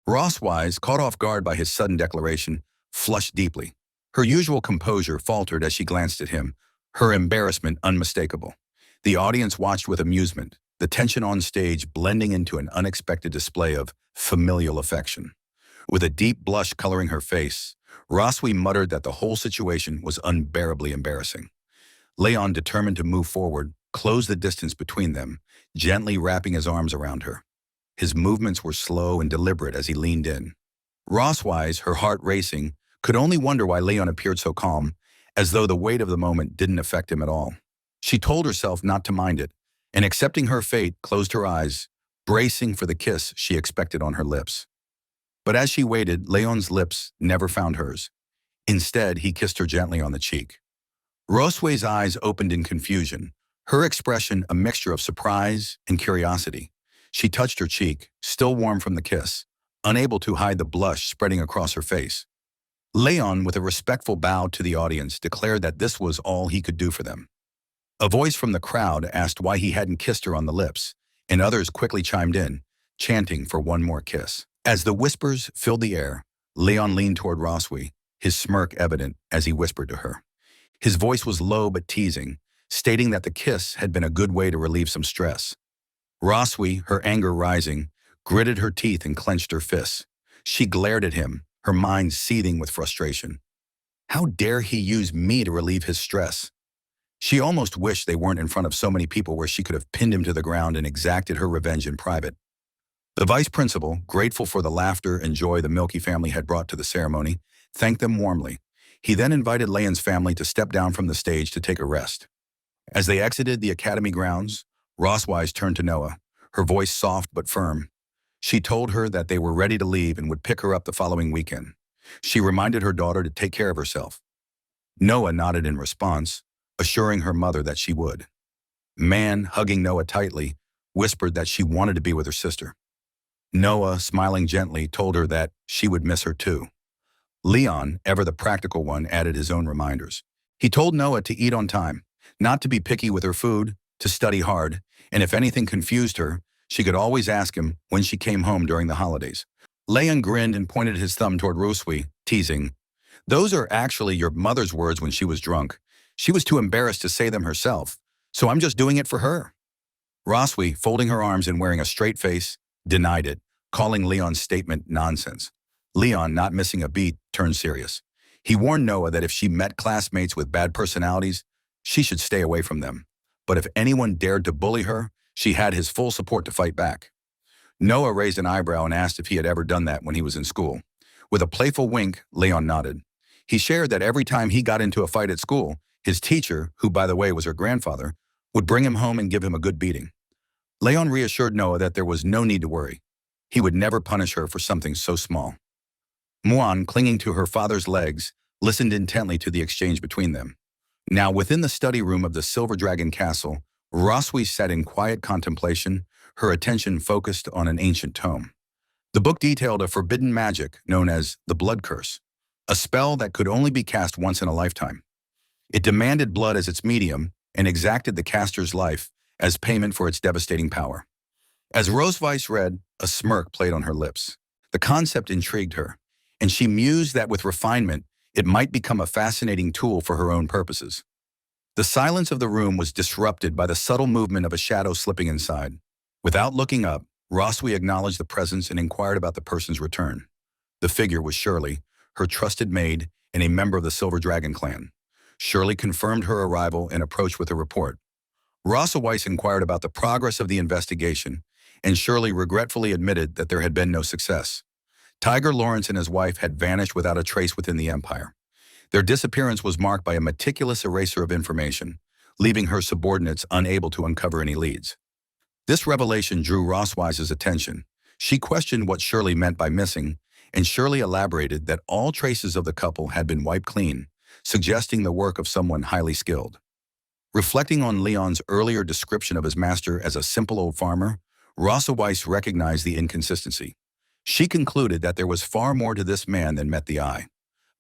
Roswise, caught off guard by his sudden declaration, flushed deeply. Her usual composure faltered as she glanced at him, her embarrassment unmistakable. The audience watched with amusement, the tension on stage blending into an unexpected display of familial affection. With a deep blush coloring her face, Roswi muttered that the whole situation was unbearably embarrassing. Leon, determined to move forward, closed the distance between them, gently wrapping his arms around her. His movements were slow and deliberate as he leaned in. Roswise, her heart racing, could only wonder why Leon appeared so calm, as though the weight of the moment didn't affect him at all. She told herself not to mind it, and accepting her fate, closed her eyes, bracing for the kiss she expected on her lips. But as she waited, Leon's lips never found hers. Instead, he kissed her gently on the cheek. Rosway's eyes opened in confusion, her expression a mixture of surprise and curiosity. She touched her cheek, still warm from the kiss, unable to hide the blush spreading across her face. Leon, with a respectful bow to the audience, declared that this was all he could do for them. A voice from the crowd asked why he hadn't kissed her on the lips, and others quickly chimed in, chanting for one more kiss. As the whispers filled the air, Leon leaned toward Roswi, his smirk evident as he whispered to her. His voice was low but teasing, stating that the kiss had been a good way to relieve some stress. Roswi, her anger rising, gritted her teeth and clenched her fists. She glared at him, her mind seething with frustration. How dare he use me to relieve his stress? She almost wished they weren't in front of so many people where she could have pinned him to the ground and exacted her revenge in private. The vice principal, grateful for the laughter and joy the Milky family had brought to the ceremony, thanked them warmly. He then invited Leon's family to step down from the stage to take a rest. As they exited the academy grounds, Roswise turned to Noah, her voice soft but firm. She told her that they were ready to leave and would pick her up the following weekend. She reminded her daughter to take care of herself. Noah nodded in response, assuring her mother that she would. Man, hugging Noah tightly, whispered that she wanted to be with her sister. Noah, smiling gently, told her that she would miss her too. Leon, ever the practical one, added his own reminders. He told Noah to eat on time, not to be picky with her food, to study hard, and if anything confused her, she could always ask him when she came home during the holidays. Leon grinned and pointed his thumb toward Ruswi, teasing, "Those are actually your mother's words when she was drunk. She was too embarrassed to say them herself, so I'm just doing it for her." Roswi, folding her arms and wearing a straight face, denied it, calling Leon's statement nonsense. Leon, not missing a beat, turned serious. He warned Noah that if she met classmates with bad personalities, she should stay away from them. But if anyone dared to bully her, she had his full support to fight back. Noah raised an eyebrow and asked if he had ever done that when he was in school. With a playful wink, Leon nodded. He shared that every time he got into a fight at school, his teacher, who by the way was her grandfather, would bring him home and give him a good beating. Leon reassured Noah that there was no need to worry. He would never punish her for something so small. Muan, clinging to her father's legs, listened intently to the exchange between them. Now, within the study room of the Silver Dragon Castle, Roswi sat in quiet contemplation, her attention focused on an ancient tome. The book detailed a forbidden magic known as the Blood Curse, a spell that could only be cast once in a lifetime. It demanded blood as its medium and exacted the caster's life as payment for its devastating power. As Roseweiss read, a smirk played on her lips. The concept intrigued her, and she mused that with refinement, it might become a fascinating tool for her own purposes. The silence of the room was disrupted by the subtle movement of a shadow slipping inside. Without looking up, Roswi acknowledged the presence and inquired about the person's return. The figure was Shirley, her trusted maid and a member of the Silver Dragon clan. Shirley confirmed her arrival and approached with a report. Roseweiss inquired about the progress of the investigation, and Shirley regretfully admitted that there had been no success. Tiger Lawrence and his wife had vanished without a trace within the empire. Their disappearance was marked by a meticulous eraser of information, leaving her subordinates unable to uncover any leads. This revelation drew Rosweiss's attention. She questioned what Shirley meant by missing, and Shirley elaborated that all traces of the couple had been wiped clean, suggesting the work of someone highly skilled. Reflecting on Leon's earlier description of his master as a simple old farmer, Roseweiss recognized the inconsistency. She concluded that there was far more to this man than met the eye.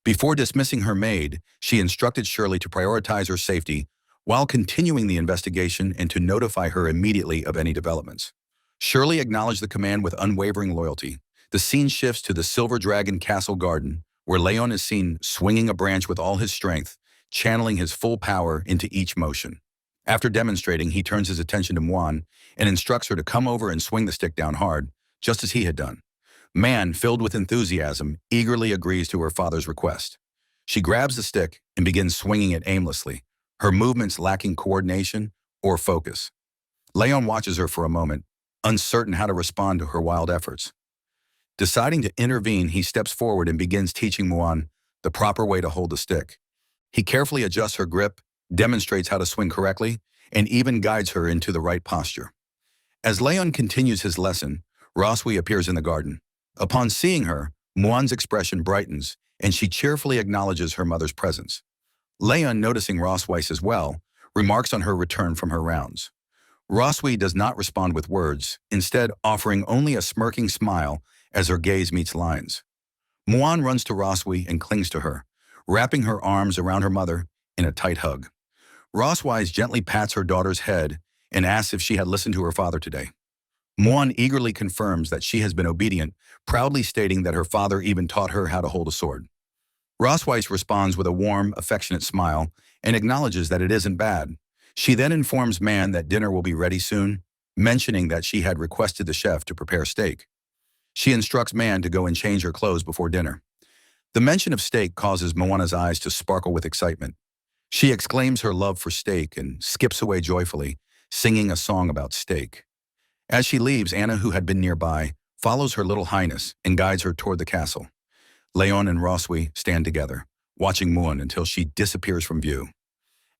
Before dismissing her maid, she instructed Shirley to prioritize her safety while continuing the investigation and to notify her immediately of any developments. Shirley acknowledged the command with unwavering loyalty. The scene shifts to the Silver Dragon Castle Garden, where Leon is seen swinging a branch with all his strength, channeling his full power into each motion. After demonstrating, he turns his attention to Muan and instructs her to come over and swing the stick down hard, just as he had done. Man, filled with enthusiasm, eagerly agrees to her father's request. She grabs the stick and begins swinging it aimlessly, her movements lacking coordination or focus. Leon watches her for a moment, uncertain how to respond to her wild efforts. Deciding to intervene, he steps forward and begins teaching Muan the proper way to hold the stick. He carefully adjusts her grip, demonstrates how to swing correctly, and even guides her into the right posture. As Leon continues his lesson, Roswi appears in the garden. Upon seeing her, Muan's expression brightens, and she cheerfully acknowledges her mother's presence. Leon, noticing Rosweiss as well, remarks on her return from her rounds. Roswi does not respond with words, instead offering only a smirking smile as her gaze meets lines. Muan runs to Roswi and clings to her, wrapping her arms around her mother in a tight hug. Rosweiss gently pats her daughter's head and asks if she had listened to her father today. Muan eagerly confirms that she has been obedient, proudly stating that her father even taught her how to hold a sword. Rosweiss responds with a warm, affectionate smile and acknowledges that it isn't bad. She then informs Man that dinner will be ready soon, mentioning that she had requested the chef to prepare steak. She instructs Man to go and change her clothes before dinner. The mention of steak causes Moana's eyes to sparkle with excitement. She exclaims her love for steak and skips away joyfully, singing a song about steak. As she leaves, Anna, who had been nearby, follows her little highness and guides her toward the castle. Leon and Roswy stand together, watching Moon until she disappears from view.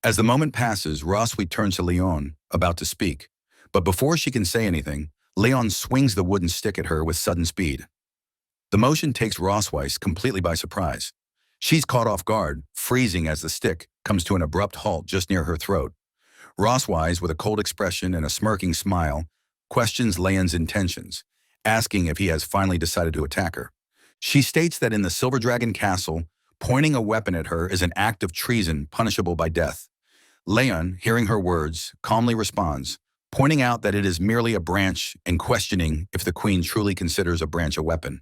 As the moment passes, Roswy turns to Leon, about to speak. But before she can say anything, Leon swings the wooden stick at her with sudden speed. The motion takes Roswy completely by surprise. She's caught off guard, freezing as the stick comes to an abrupt halt just near her throat. Roswy, with a cold expression and a smirking smile, questions Leon's intentions, asking if he has finally decided to attack her. She states that in the Silver Dragon Castle, pointing a weapon at her is an act of treason punishable by death. Leon, hearing her words, calmly responds, pointing out that it is merely a branch and questioning if the queen truly considers a branch a weapon.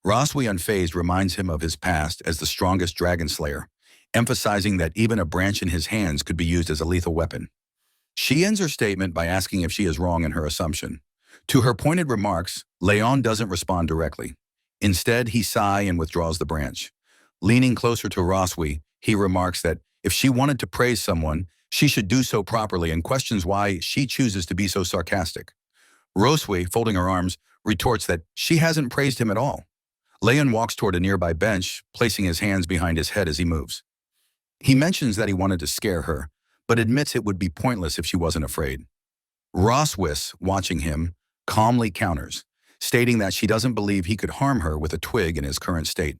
Roswy, unfazed, reminds him of his past as the strongest dragon slayer, emphasizing that even a branch in his hands could be used as a lethal weapon. She ends her statement by asking if she is wrong in her assumption. To her pointed remarks, Leon doesn't respond directly. Instead, he sighs and withdraws the branch. Leaning closer to Roswy, he remarks that if she wanted to praise someone, she should do so properly, and questions why she chooses to be so sarcastic. Roswy, folding her arms, retorts that she hasn't praised him at all. Leon walks toward a nearby bench, placing his hands behind his head as he moves. He mentions that he wanted to scare her, but admits it would be pointless if she wasn't afraid. Roswy, watching him, calmly counters, stating that she doesn't believe he could harm her with a twig in his current state.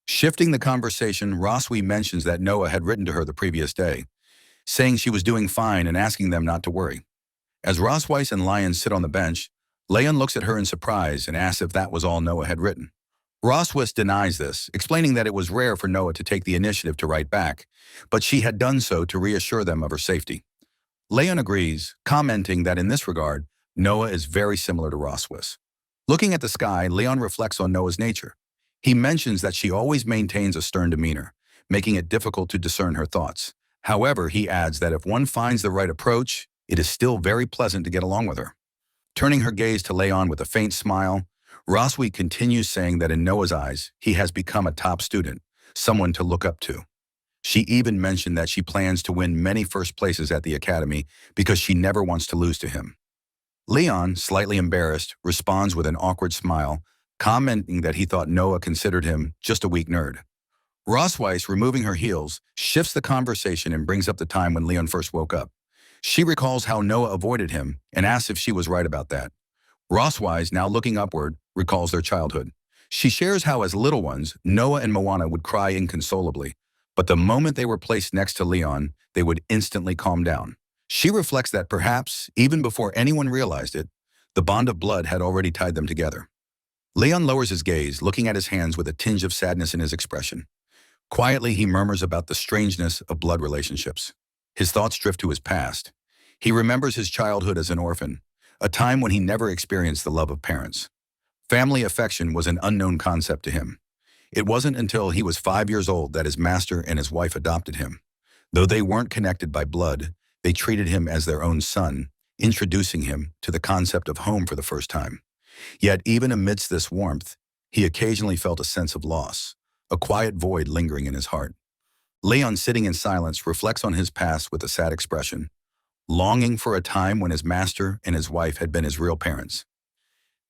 Shifting the conversation, Roswy mentions that Noah had written to her the previous day, saying she was doing fine and asking them not to worry. As Roswy and Lion sit on the bench, Leon looks at her in surprise and asks if that was all Noah had written. Roswy denies this, explaining that it was rare for Noah to take the initiative to write back, but she had done so to reassure them of her safety. Leon agrees, commenting that in this regard, Noah is very similar to Roswy. Looking at the sky, Leon reflects on Noah's nature. He mentions that she always maintains a stern demeanor, making it difficult to discern her thoughts. However, he adds that if one finds the right approach, it is still very pleasant to get along with her. Turning her gaze to Leon with a faint smile, Roswy continues, saying that in Noah's eyes, he has become a top student, someone to look up to. She even mentioned that she plans to win many first places at the academy because she never wants to lose to him. Leon, slightly embarrassed, responds with an awkward smile, commenting that he thought Noah considered him just a weak nerd. Roswy, removing her heels, shifts the conversation and brings up the time when Leon first woke up. She recalls how Noah avoided him and asks if she was right about that. Roswy, now looking upward, recalls their childhood. She shares how as little ones, Noah and Moana would cry inconsolably, but the moment they were placed next to Leon, they would instantly calm down. She reflects that perhaps, even before anyone realized it, the bond of blood had already tied them together. Leon lowers his gaze, looking at his hands with a tinge of sadness in his expression. Quietly, he murmurs about the strangeness of blood relationships. His thoughts drift to his past. He remembers his childhood as an orphan, a time when he never experienced the love of parents. Family affection was an unknown concept to him. It wasn't until he was 5 years old that his master and his wife adopted him. Though they weren't connected by blood, they treated him as their own son, introducing him to the concept of home for the first time. Yet even amidst this warmth, he occasionally felt a sense of loss, a quiet void lingering in his heart. Leon, sitting in silence, reflects on his past with a sad expression, longing for a time when his master and his wife had been his real parents.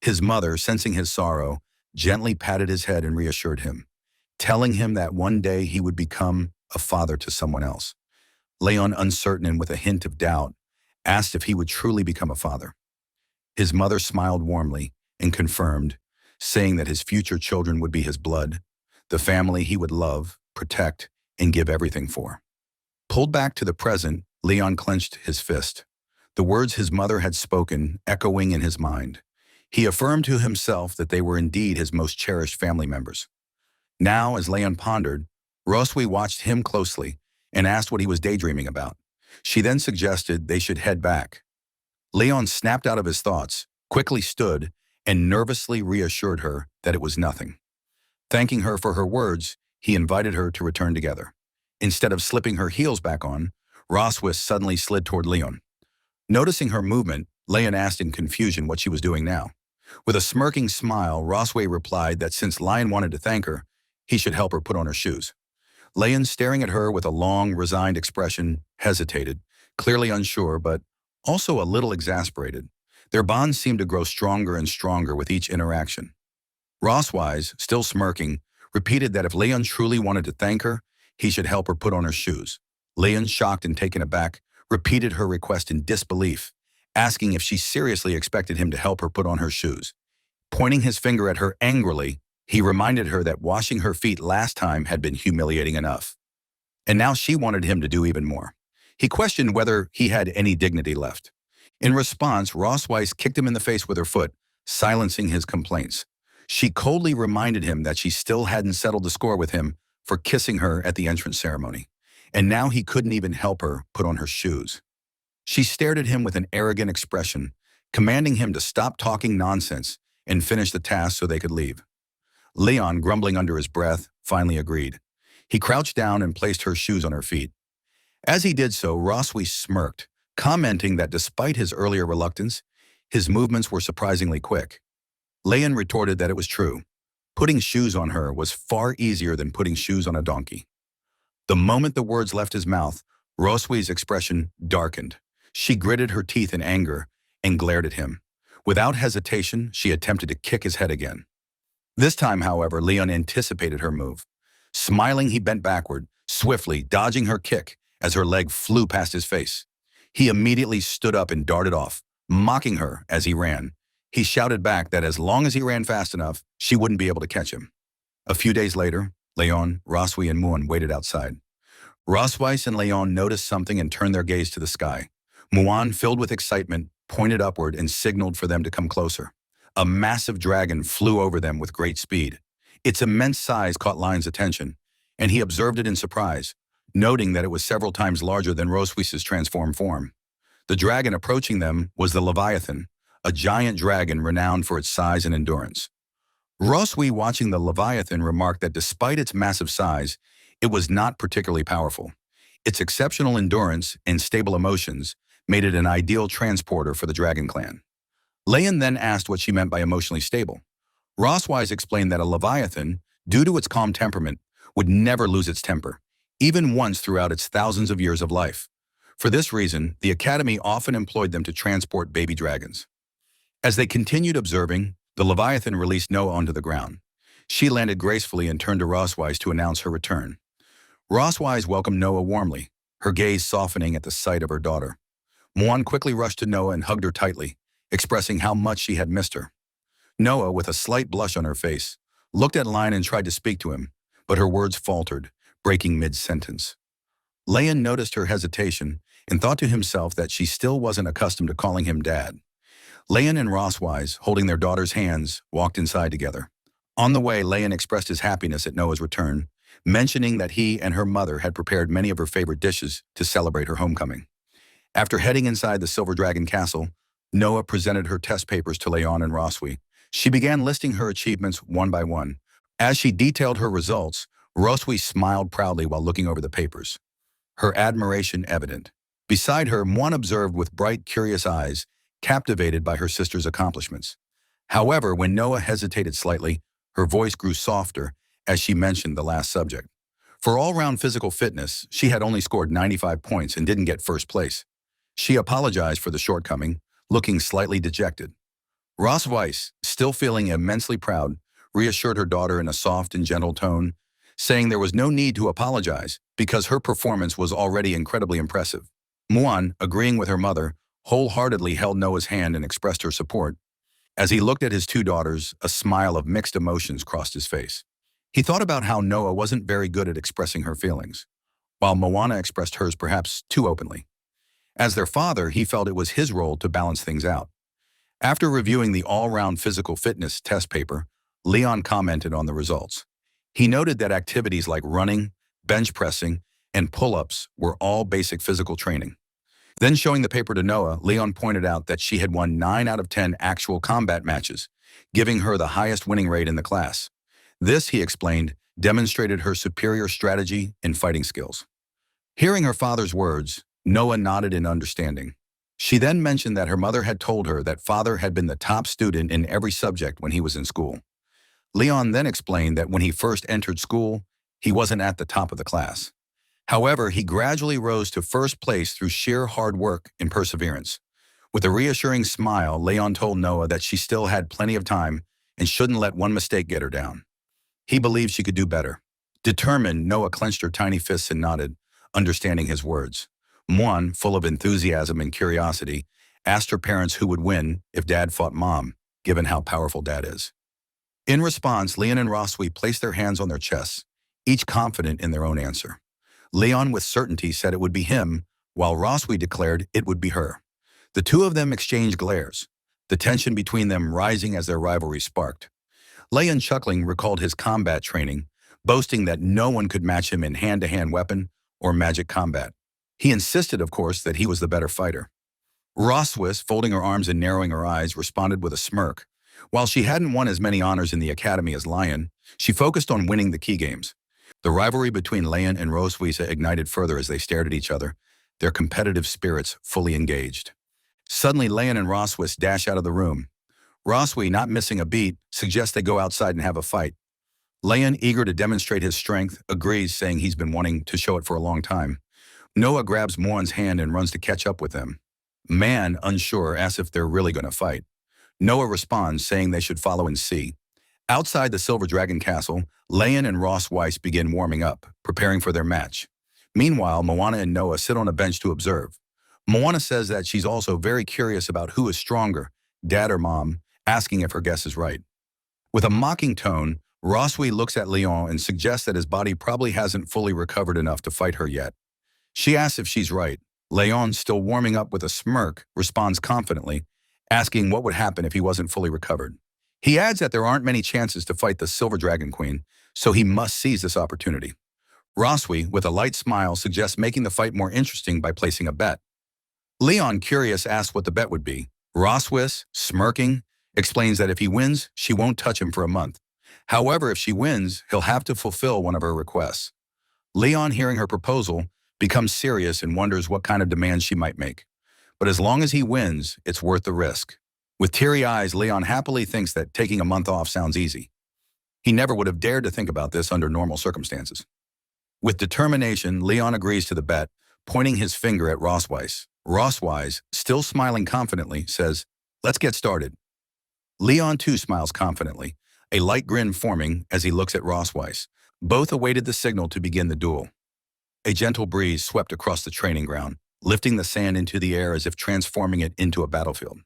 His mother, sensing his sorrow, gently patted his head and reassured him, telling him that one day he would become a father to someone else. Leon, uncertain and with a hint of doubt, asked if he would truly become a father. His mother smiled warmly and confirmed, saying that his future children would be his blood, the family he would love, protect, and give everything for. Pulled back to the present, Leon clenched his fist, the words his mother had spoken echoing in his mind. He affirmed to himself that they were indeed his most cherished family members. Now, as Leon pondered, Roswy watched him closely and asked what he was daydreaming about. She then suggested they should head back. Leon snapped out of his thoughts, quickly stood, and nervously reassured her that it was nothing. Thanking her for her words, he invited her to return together. Instead of slipping her heels back on, Roswis suddenly slid toward Leon. Noticing her movement, Leon asked in confusion what she was doing now. With a smirking smile, Rosway replied that since Lion wanted to thank her, he should help her put on her shoes. Leon, staring at her with a long, resigned expression, hesitated, clearly unsure, but also a little exasperated. Their bond seemed to grow stronger and stronger with each interaction. Rosswise, still smirking, repeated that if Leon truly wanted to thank her, he should help her put on her shoes. Leon, shocked and taken aback, repeated her request in disbelief, asking if she seriously expected him to help her put on her shoes. Pointing his finger at her angrily, he reminded her that washing her feet last time had been humiliating enough. And now she wanted him to do even more. He questioned whether he had any dignity left. In response, Rossweiss kicked him in the face with her foot, silencing his complaints. She coldly reminded him that she still hadn't settled the score with him for kissing her at the entrance ceremony, and now he couldn't even help her put on her shoes. She stared at him with an arrogant expression, commanding him to stop talking nonsense and finish the task so they could leave. Leon, grumbling under his breath, finally agreed. He crouched down and placed her shoes on her feet. As he did so, Roswi smirked, commenting that despite his earlier reluctance, his movements were surprisingly quick. Leon retorted that it was true. Putting shoes on her was far easier than putting shoes on a donkey. The moment the words left his mouth, Roswi's expression darkened. She gritted her teeth in anger and glared at him. Without hesitation, she attempted to kick his head again. This time, however, Leon anticipated her move. Smiling, he bent backward, swiftly dodging her kick as her leg flew past his face. He immediately stood up and darted off, mocking her as he ran. He shouted back that as long as he ran fast enough, she wouldn't be able to catch him. A few days later, Leon, Roswi, and Muon waited outside. Rosweiss and Leon noticed something and turned their gaze to the sky. Muon, filled with excitement, pointed upward and signaled for them to come closer. A massive dragon flew over them with great speed. Its immense size caught Lion's attention, and he observed it in surprise, noting that it was several times larger than Rosweiss's transformed form. The dragon approaching them was the Leviathan, a giant dragon renowned for its size and endurance. Roswi, watching the Leviathan, remarked that despite its massive size, it was not particularly powerful. Its exceptional endurance and stable emotions made it an ideal transporter for the Dragon Clan. Leon then asked what she meant by emotionally stable. Roswise explained that a Leviathan, due to its calm temperament, would never lose its temper, even once throughout its thousands of years of life. For this reason, the Academy often employed them to transport baby dragons. As they continued observing, the Leviathan released Noah onto the ground. She landed gracefully and turned to Roswise to announce her return. Roswise welcomed Noah warmly, her gaze softening at the sight of her daughter. Muon quickly rushed to Noah and hugged her tightly, expressing how much she had missed her. Noah, with a slight blush on her face, looked at Lion and tried to speak to him, but her words faltered, breaking mid-sentence. Leon noticed her hesitation and thought to himself that she still wasn't accustomed to calling him Dad. Leon and Roswise, holding their daughter's hands, walked inside together. On the way, Leon expressed his happiness at Noah's return, mentioning that he and her mother had prepared many of her favorite dishes to celebrate her homecoming. After heading inside the Silver Dragon Castle, Noah presented her test papers to Leon and Roswi. She began listing her achievements one by one. As she detailed her results, Roswi smiled proudly while looking over the papers, her admiration evident. Beside her, Muon observed with bright, curious eyes, captivated by her sister's accomplishments. However, when Noah hesitated slightly, her voice grew softer as she mentioned the last subject. For all-round physical fitness, she had only scored 95 points and didn't get first place. She apologized for the shortcoming, looking slightly dejected. Rosweiss, still feeling immensely proud, reassured her daughter in a soft and gentle tone, saying there was no need to apologize because her performance was already incredibly impressive. Muon, agreeing with her mother, wholeheartedly held Noah's hand and expressed her support. As he looked at his two daughters, a smile of mixed emotions crossed his face. He thought about how Noah wasn't very good at expressing her feelings, while Moana expressed hers perhaps too openly. As their father, he felt it was his role to balance things out. After reviewing the all-round physical fitness test paper, Leon commented on the results. He noted that activities like running, bench pressing, and pull-ups were all basic physical training. Then showing the paper to Noah, Leon pointed out that she had won 9 out of 10 actual combat matches, giving her the highest winning rate in the class. This, he explained, demonstrated her superior strategy and fighting skills. Hearing her father's words, Noah nodded in understanding. She then mentioned that her mother had told her that father had been the top student in every subject when he was in school. Leon then explained that when he first entered school, he wasn't at the top of the class. However, he gradually rose to first place through sheer hard work and perseverance. With a reassuring smile, Leon told Noah that she still had plenty of time and shouldn't let one mistake get her down. He believed she could do better. Determined, Noah clenched her tiny fists and nodded, understanding his words. Muan, full of enthusiasm and curiosity, asked her parents who would win if Dad fought Mom, given how powerful Dad is. In response, Leon and Roswi placed their hands on their chests, each confident in their own answer. Leon with certainty said it would be him, while Roswi declared it would be her. The two of them exchanged glares, the tension between them rising as their rivalry sparked. Leon, chuckling, recalled his combat training, boasting that no one could match him in hand-to-hand weapon or magic combat. He insisted, of course, that he was the better fighter. Roswis, folding her arms and narrowing her eyes, responded with a smirk. While she hadn't won as many honors in the academy as Lion, she focused on winning the key games. The rivalry between Leon and Roswisa ignited further as they stared at each other, their competitive spirits fully engaged. Suddenly, Leon and Roswis dash out of the room. Roswi, not missing a beat, suggests they go outside and have a fight. Leon, eager to demonstrate his strength, agrees, saying he's been wanting to show it for a long time. Noah grabs Muan's hand and runs to catch up with them. Man, unsure, asks if they're really going to fight. Noah responds, saying they should follow and see. Outside the Silver Dragon Castle, Leon and Ross Weiss begin warming up, preparing for their match. Meanwhile, Moana and Noah sit on a bench to observe. Moana says that she's also very curious about who is stronger, Dad or Mom, asking if her guess is right. With a mocking tone, Roswi looks at Leon and suggests that his body probably hasn't fully recovered enough to fight her yet. She asks if she's right. Leon, still warming up with a smirk, responds confidently, asking what would happen if he wasn't fully recovered. He adds that there aren't many chances to fight the Silver Dragon Queen, so he must seize this opportunity. Roswi, with a light smile, suggests making the fight more interesting by placing a bet. Leon, curious, asks what the bet would be. Roswis, smirking, explains that if he wins, she won't touch him for a month. However, if she wins, he'll have to fulfill one of her requests. Leon, hearing her proposal, becomes serious and wonders what kind of demands she might make. But as long as he wins, it's worth the risk. With teary eyes, Leon happily thinks that taking a month off sounds easy. He never would have dared to think about this under normal circumstances. With determination, Leon agrees to the bet, pointing his finger at Rossweiss. Rossweiss, still smiling confidently, says, "Let's get started." Leon too smiles confidently, a light grin forming as he looks at Rossweiss. Both awaited the signal to begin the duel. A gentle breeze swept across the training ground, lifting the sand into the air as if transforming it into a battlefield.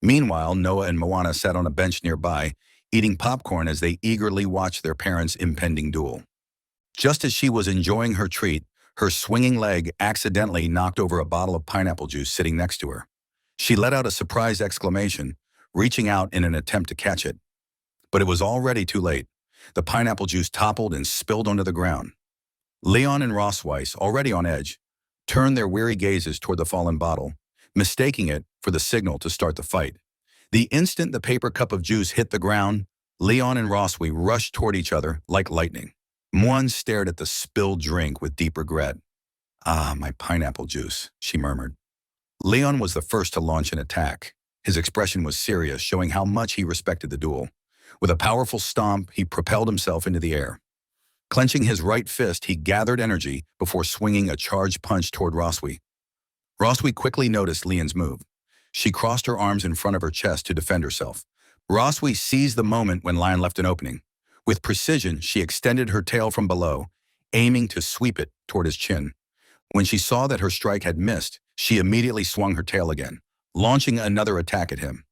Meanwhile, Noah and Moana sat on a bench nearby, eating popcorn as they eagerly watched their parents' impending duel. Just as she was enjoying her treat, her swinging leg accidentally knocked over a bottle of pineapple juice sitting next to her. She let out a surprised exclamation, reaching out in an attempt to catch it. But it was already too late. The pineapple juice toppled and spilled onto the ground. Leon and Rossweiss, already on edge, turned their weary gazes toward the fallen bottle, mistaking it for the signal to start the fight. The instant the paper cup of juice hit the ground, Leon and Roswi rushed toward each other like lightning. Muan stared at the spilled drink with deep regret. "Ah, my pineapple juice," she murmured. Leon was the first to launch an attack. His expression was serious, showing how much he respected the duel. With a powerful stomp, he propelled himself into the air. Clenching his right fist, he gathered energy before swinging a charged punch toward Roswi. Roswi quickly noticed Leon's move. She crossed her arms in front of her chest to defend herself. Roswi seized the moment when Lion left an opening. With precision, she extended her tail from below, aiming to sweep it toward his chin. When she saw that her strike had missed, she immediately swung her tail again, launching another attack at him.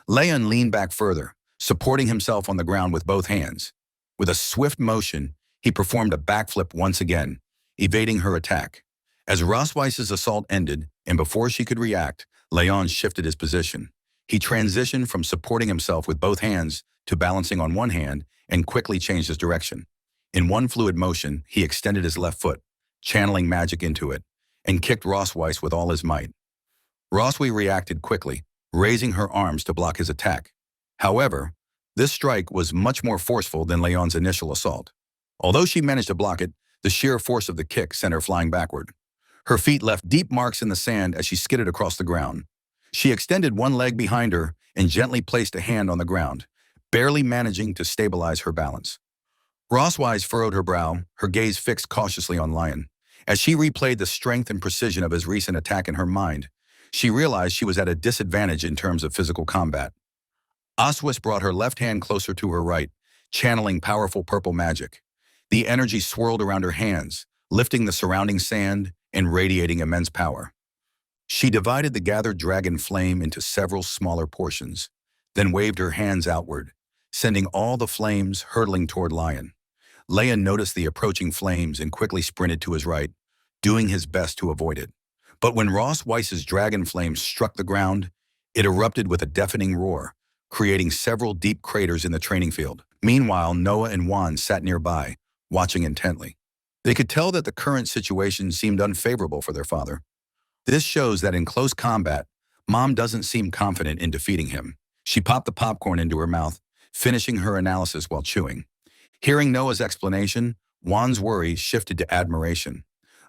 Leon leaned back further, supporting himself on the ground with both hands. With a swift motion, he performed a backflip once again, evading her attack. As Rosweiss's assault ended, and before she could react, Leon shifted his position. He transitioned from supporting himself with both hands to balancing on one hand and quickly changed his direction. In one fluid motion, he extended his left foot, channeling magic into it, and kicked Rosweiss with all his might. Roswi reacted quickly, raising her arms to block his attack. However, this strike was much more forceful than Leon's initial assault. Although she managed to block it, the sheer force of the kick sent her flying backward. Her feet left deep marks in the sand as she skidded across the ground. She extended one leg behind her and gently placed a hand on the ground, barely managing to stabilize her balance. Rosswise furrowed her brow, her gaze fixed cautiously on Lion. As she replayed the strength and precision of his recent attack in her mind, she realized she was at a disadvantage in terms of physical combat. Oswis brought her left hand closer to her right, channeling powerful purple magic. The energy swirled around her hands, lifting the surrounding sand and radiating immense power. She divided the gathered dragon flame into several smaller portions, then waved her hands outward, sending all the flames hurtling toward Lion. Lion noticed the approaching flames and quickly sprinted to his right, doing his best to avoid it. But when Ross Weiss's dragon flame struck the ground, it erupted with a deafening roar, creating several deep craters in the training field. Meanwhile, Noah and Juan sat nearby, watching intently. They could tell that the current situation seemed unfavorable for their father. This shows that in close combat, Mom doesn't seem confident in defeating him. She popped the popcorn into her mouth, finishing her analysis while chewing. Hearing Noah's explanation, Juan's worry shifted to admiration.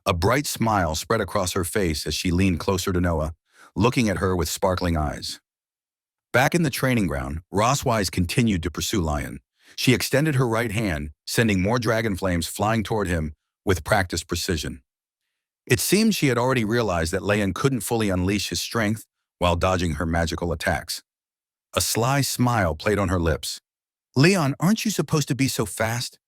A bright smile spread across her face as she leaned closer to Noah, looking at her with sparkling eyes. Back in the training ground, Rosswise continued to pursue Lion. She extended her right hand, sending more dragon flames flying toward him with practiced precision. It seemed she had already realized that Lion couldn't fully unleash his strength while dodging her magical attacks. A sly smile played on her lips. "Leon, aren't you supposed to be so fast?"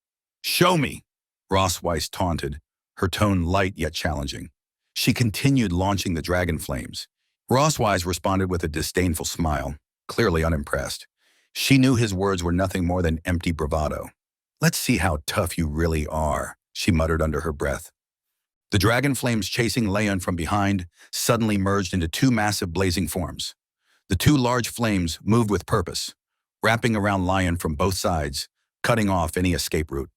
"Show me," Rossweiss taunted, her tone light yet challenging. She continued launching the dragon flames. Rossweiss responded with a disdainful smile, clearly unimpressed. She knew his words were nothing more than empty bravado. "Let's see how tough you really are," she muttered under her breath. The dragon flames chasing Leon from behind suddenly merged into two massive blazing forms. The two large flames moved with purpose, wrapping around Lion from both sides, cutting off any escape route.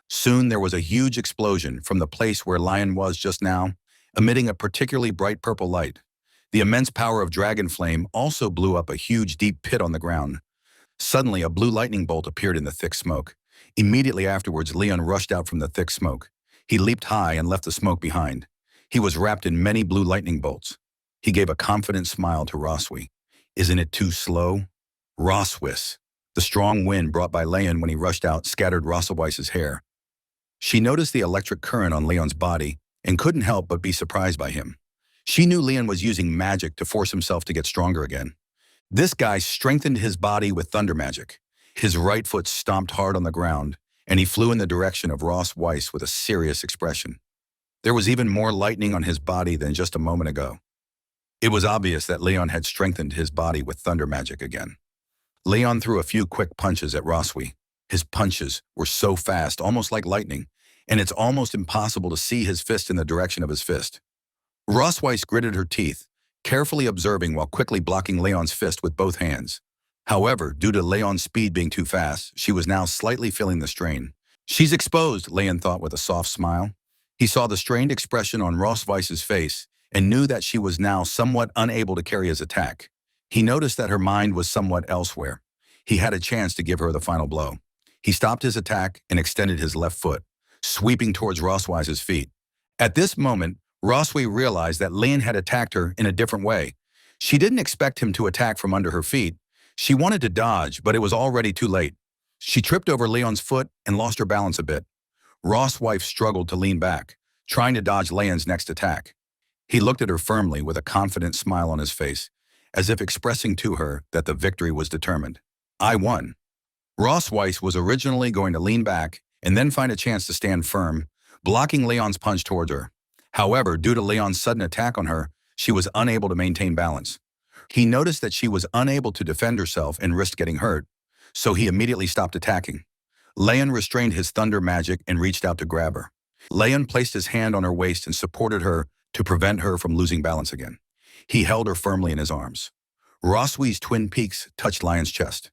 Soon there was a huge explosion from the place where Lion was just now, emitting a particularly bright purple light. The immense power of dragon flame also blew up a huge deep pit on the ground. Suddenly, a blue lightning bolt appeared in the thick smoke. Immediately afterwards, Leon rushed out from the thick smoke. He leaped high and left the smoke behind. He was wrapped in many blue lightning bolts. He gave a confident smile to Roswi. "Isn't it too slow?" Roswis. The strong wind brought by Leon when he rushed out scattered Rosweiss's hair. She noticed the electric current on Leon's body and couldn't help but be surprised by him. She knew Leon was using magic to force himself to get stronger again. This guy strengthened his body with thunder magic. His right foot stomped hard on the ground, and he flew in the direction of Ross Weiss with a serious expression. There was even more lightning on his body than just a moment ago. It was obvious that Leon had strengthened his body with thunder magic again. Leon threw a few quick punches at Roswi. His punches were so fast, almost like lightning, and it's almost impossible to see his fist in the direction of his fist. Rosweiss gritted her teeth, carefully observing while quickly blocking Leon's fist with both hands. However, due to Leon's speed being too fast, she was now slightly feeling the strain. "She's exposed," Leon thought with a soft smile. He saw the strained expression on Rosweiss's face and knew that she was now somewhat unable to carry his attack. He noticed that her mind was somewhat elsewhere. He had a chance to give her the final blow. He stopped his attack and extended his left foot, sweeping towards Rosweiss's feet. At this moment, Roswi realized that Leon had attacked her in a different way. She didn't expect him to attack from under her feet. She wanted to dodge, but it was already too late. She tripped over Leon's foot and lost her balance a bit. Roswife struggled to lean back, trying to dodge Leon's next attack. He looked at her firmly with a confident smile on his face, as if expressing to her that the victory was determined. "I won." Rosweiss was originally going to lean back and then find a chance to stand firm, blocking Leon's punch towards her. However, due to Leon's sudden attack on her, she was unable to maintain balance. He noticed that she was unable to defend herself and risked getting hurt, so he immediately stopped attacking. Leon restrained his thunder magic and reached out to grab her. Leon placed his hand on her waist and supported her to prevent her from losing balance again. He held her firmly in his arms. Roswi's twin peaks touched Leon's chest.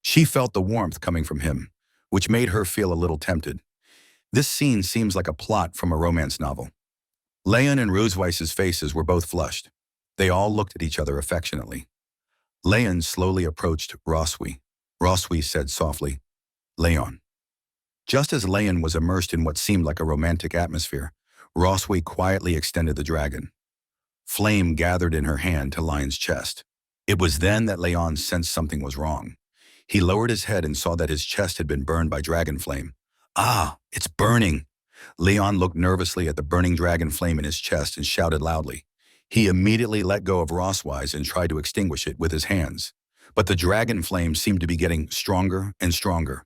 She felt the warmth coming from him, which made her feel a little tempted. This scene seems like a plot from a romance novel. Leon and Rosweiss's faces were both flushed. They all looked at each other affectionately. Leon slowly approached Roswi. Roswi said softly, "Leon." Just as Leon was immersed in what seemed like a romantic atmosphere, Roswy quietly extended the dragon. Flame gathered in her hand to Lion's chest. It was then that Leon sensed something was wrong. He lowered his head and saw that his chest had been burned by dragon flame. Ah, it's burning! Leon looked nervously at the burning dragon flame in his chest and shouted loudly. He immediately let go of Roswise and tried to extinguish it with his hands. But the dragon flame seemed to be getting stronger and stronger.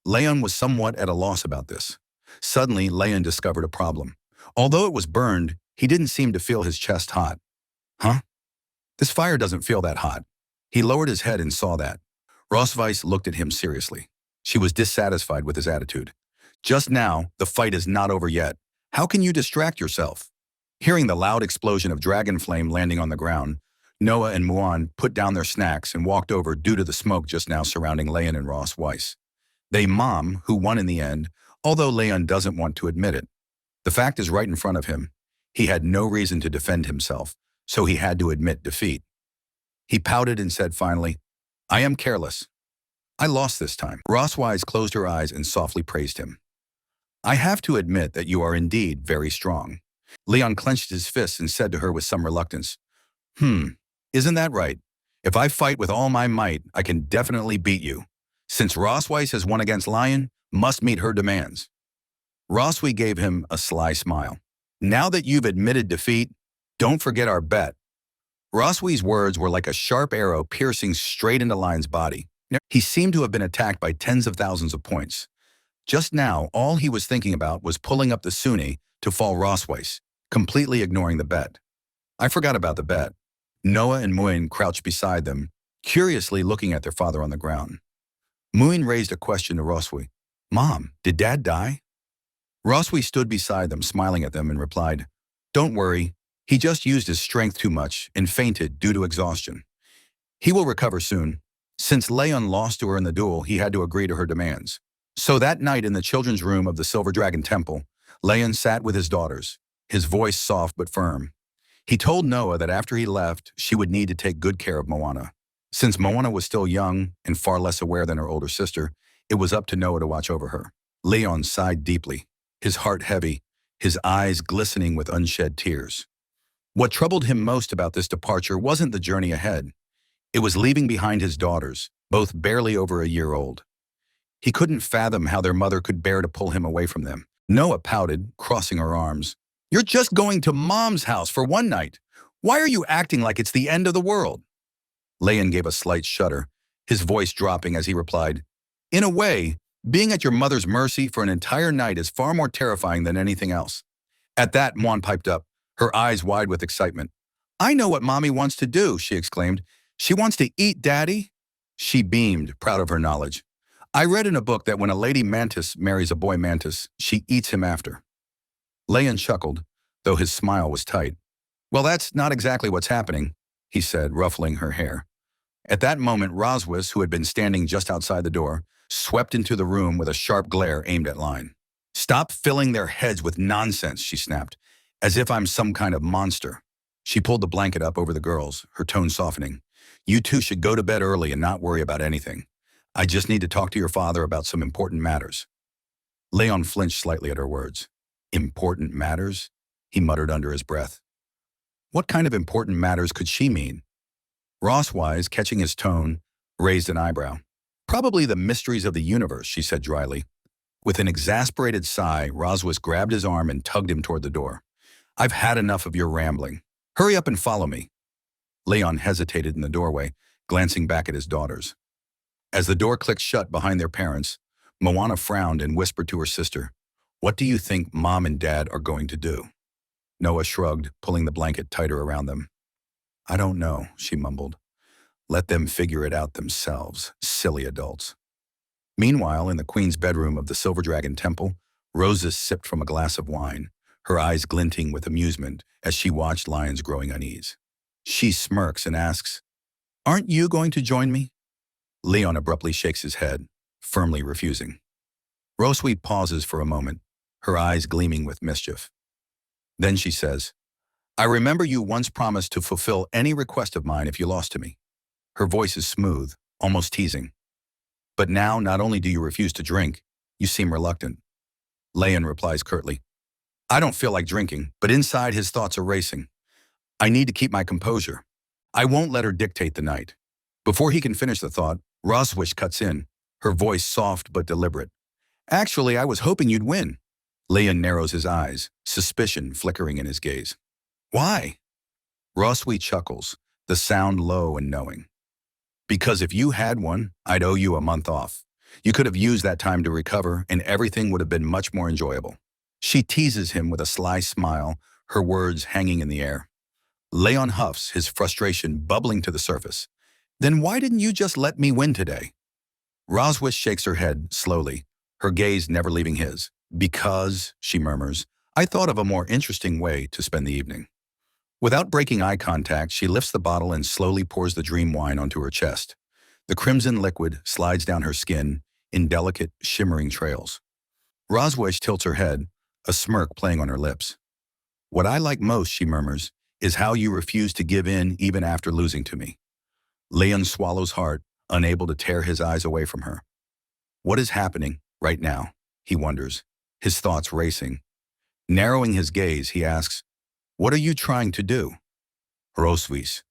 Leon was somewhat at a loss about this. Suddenly, Leon discovered a problem. Although it was burned, he didn't seem to feel his chest hot. Huh? This fire doesn't feel that hot. He lowered his head and saw that. Rosweiss looked at him seriously. She was dissatisfied with his attitude. Just now, the fight is not over yet. How can you distract yourself? Hearing the loud explosion of dragon flame landing on the ground, Noah and Muan put down their snacks and walked over due to the smoke just now surrounding Leon and Ross Weiss. They mom, who won in the end, although Leon doesn't want to admit it. The fact is right in front of him. He had no reason to defend himself, so he had to admit defeat. He pouted and said finally, I am careless. I lost this time. Roswise closed her eyes and softly praised him. I have to admit that you are indeed very strong. Leon clenched his fists and said to her with some reluctance, Isn't that right? If I fight with all my might, I can definitely beat you. Since Rosweiss has won against Lion, must meet her demands. Roswy gave him a sly smile. Now that you've admitted defeat, don't forget our bet. Roswy's words were like a sharp arrow piercing straight into Lion's body. He seemed to have been attacked by tens of thousands of points. Just now, all he was thinking about was pulling up the Sunni to fall Rosweiss, completely ignoring the bet. I forgot about the bet. Noah and Muin crouched beside them, curiously looking at their father on the ground. Muin raised a question to Roswy. Mom, did Dad die? Roswy stood beside them, smiling at them, and replied, Don't worry, he just used his strength too much and fainted due to exhaustion. He will recover soon. Since Leon lost to her in the duel, he had to agree to her demands. So that night in the children's room of the Silver Dragon Temple, Leon sat with his daughters, his voice soft but firm. He told Noah that after he left, she would need to take good care of Moana. Since Moana was still young and far less aware than her older sister, it was up to Noah to watch over her. Leon sighed deeply, his heart heavy, his eyes glistening with unshed tears. What troubled him most about this departure wasn't the journey ahead. It was leaving behind his daughters, both barely over a year old. He couldn't fathom how their mother could bear to pull him away from them. Noah pouted, crossing her arms. You're just going to Mom's house for one night. Why are you acting like it's the end of the world? Leon gave a slight shudder, his voice dropping as he replied, In a way, being at your mother's mercy for an entire night is far more terrifying than anything else. At that, Muan piped up, her eyes wide with excitement. I know what Mommy wants to do, she exclaimed. She wants to eat Daddy. She beamed, proud of her knowledge. I read in a book that when a lady mantis marries a boy mantis, she eats him after. Leon chuckled, though his smile was tight. Well, that's not exactly what's happening, he said, ruffling her hair. At that moment, Roswis, who had been standing just outside the door, swept into the room with a sharp glare aimed at Lion. Stop filling their heads with nonsense, she snapped, as if I'm some kind of monster. She pulled the blanket up over the girls, her tone softening. You two should go to bed early and not worry about anything. I just need to talk to your father about some important matters. Leon flinched slightly at her words. Important matters? He muttered under his breath. What kind of important matters could she mean? Rosswise, catching his tone, raised an eyebrow. Probably the mysteries of the universe, she said dryly. With an exasperated sigh, Roswis grabbed his arm and tugged him toward the door. I've had enough of your rambling. Hurry up and follow me. Leon hesitated in the doorway, glancing back at his daughters. As the door clicked shut behind their parents, Moana frowned and whispered to her sister, What do you think Mom and Dad are going to do? Noah shrugged, pulling the blanket tighter around them. I don't know, she mumbled. Let them figure it out themselves, silly adults. Meanwhile, in the Queen's bedroom of the Silver Dragon Temple, Rosa sipped from a glass of wine, her eyes glinting with amusement as she watched Lion's growing unease. She smirks and asks, Aren't you going to join me? Leon abruptly shakes his head, firmly refusing. Roswy pauses for a moment, her eyes gleaming with mischief. Then she says, I remember you once promised to fulfill any request of mine if you lost to me. Her voice is smooth, almost teasing. But now not only do you refuse to drink, you seem reluctant. Leon replies curtly, I don't feel like drinking, but inside his thoughts are racing. I need to keep my composure. I won't let her dictate the night. Before he can finish the thought, Roswish cuts in, her voice soft but deliberate. Actually, I was hoping you'd win. Leon narrows his eyes, suspicion flickering in his gaze. Why? Roswi chuckles, the sound low and knowing. Because if you had one, I'd owe you a month off. You could have used that time to recover, and everything would have been much more enjoyable. She teases him with a sly smile, her words hanging in the air. Leon huffs, his frustration bubbling to the surface. Then why didn't you just let me win today? Roswish shakes her head, slowly, her gaze never leaving his. Because, she murmurs, I thought of a more interesting way to spend the evening. Without breaking eye contact, she lifts the bottle and slowly pours the dream wine onto her chest. The crimson liquid slides down her skin in delicate, shimmering trails. Roswish tilts her head, a smirk playing on her lips. What I like most, she murmurs, is how you refuse to give in even after losing to me. Leon swallows hard, unable to tear his eyes away from her. What is happening right now? He wonders, his thoughts racing. Narrowing his gaze, he asks, What are you trying to do? Roswish.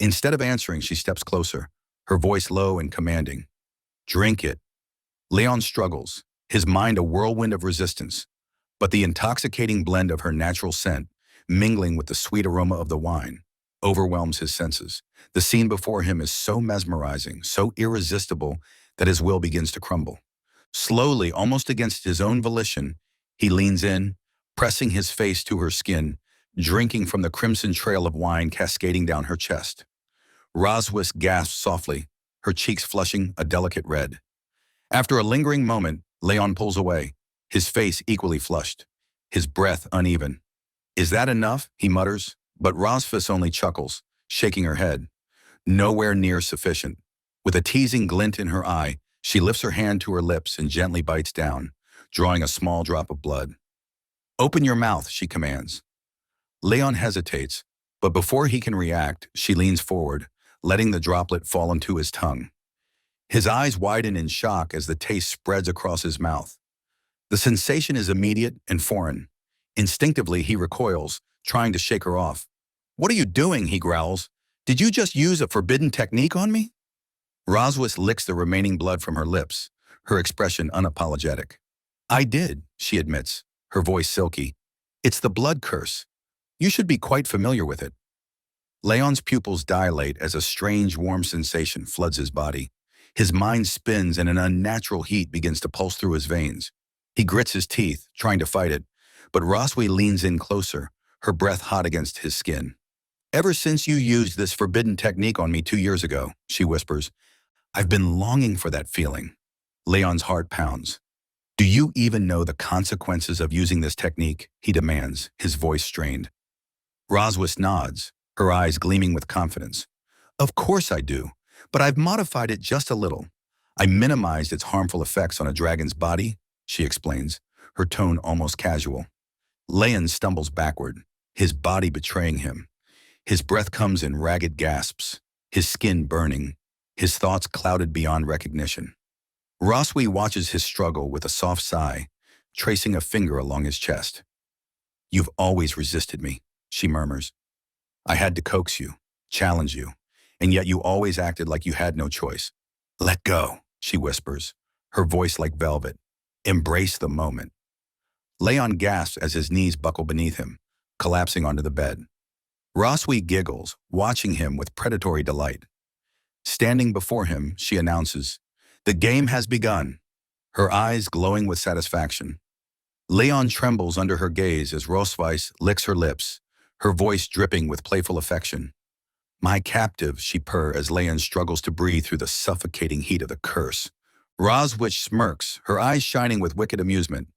Instead of answering, she steps closer, her voice low and commanding. Drink it. Leon struggles, his mind a whirlwind of resistance, but the intoxicating blend of her natural scent, mingling with the sweet aroma of the wine, overwhelms his senses. The scene before him is so mesmerizing, so irresistible, that his will begins to crumble. Slowly, almost against his own volition, he leans in, pressing his face to her skin, drinking from the crimson trail of wine cascading down her chest. Roswish gasps softly, her cheeks flushing a delicate red. After a lingering moment, Leon pulls away, his face equally flushed, his breath uneven. Is that enough? He mutters, but Roswish only chuckles, shaking her head. Nowhere near sufficient. With a teasing glint in her eye, she lifts her hand to her lips and gently bites down, drawing a small drop of blood. Open your mouth, she commands. Leon hesitates, but before he can react, she leans forward, letting the droplet fall onto his tongue. His eyes widen in shock as the taste spreads across his mouth. The sensation is immediate and foreign. Instinctively, he recoils, trying to shake her off. What are you doing? He growls. Did you just use a forbidden technique on me? Roswish licks the remaining blood from her lips, her expression unapologetic. I did, she admits, her voice silky. It's the blood curse. You should be quite familiar with it. Leon's pupils dilate as a strange warm sensation floods his body. His mind spins and an unnatural heat begins to pulse through his veins. He grits his teeth, trying to fight it, but Roswish leans in closer, her breath hot against his skin. Ever since you used this forbidden technique on me 2 years ago, she whispers, I've been longing for that feeling. Leon's heart pounds. Do you even know the consequences of using this technique? He demands, his voice strained. Roswish nods, her eyes gleaming with confidence. Of course I do, but I've modified it just a little. I minimized its harmful effects on a dragon's body, she explains, her tone almost casual. Leon stumbles backward, his body betraying him. His breath comes in ragged gasps, his skin burning, his thoughts clouded beyond recognition. Roswish watches his struggle with a soft sigh, tracing a finger along his chest. You've always resisted me, she murmurs. I had to coax you, challenge you, and yet you always acted like you had no choice. Let go, she whispers, her voice like velvet. Embrace the moment. Leon gasps as his knees buckle beneath him, collapsing onto the bed. Roswish giggles, watching him with predatory delight. Standing before him, she announces, The game has begun, her eyes glowing with satisfaction. Leon trembles under her gaze as Roswish licks her lips, her voice dripping with playful affection. My captive, she purrs as Leon struggles to breathe through the suffocating heat of the curse. Roswish smirks, her eyes shining with wicked amusement.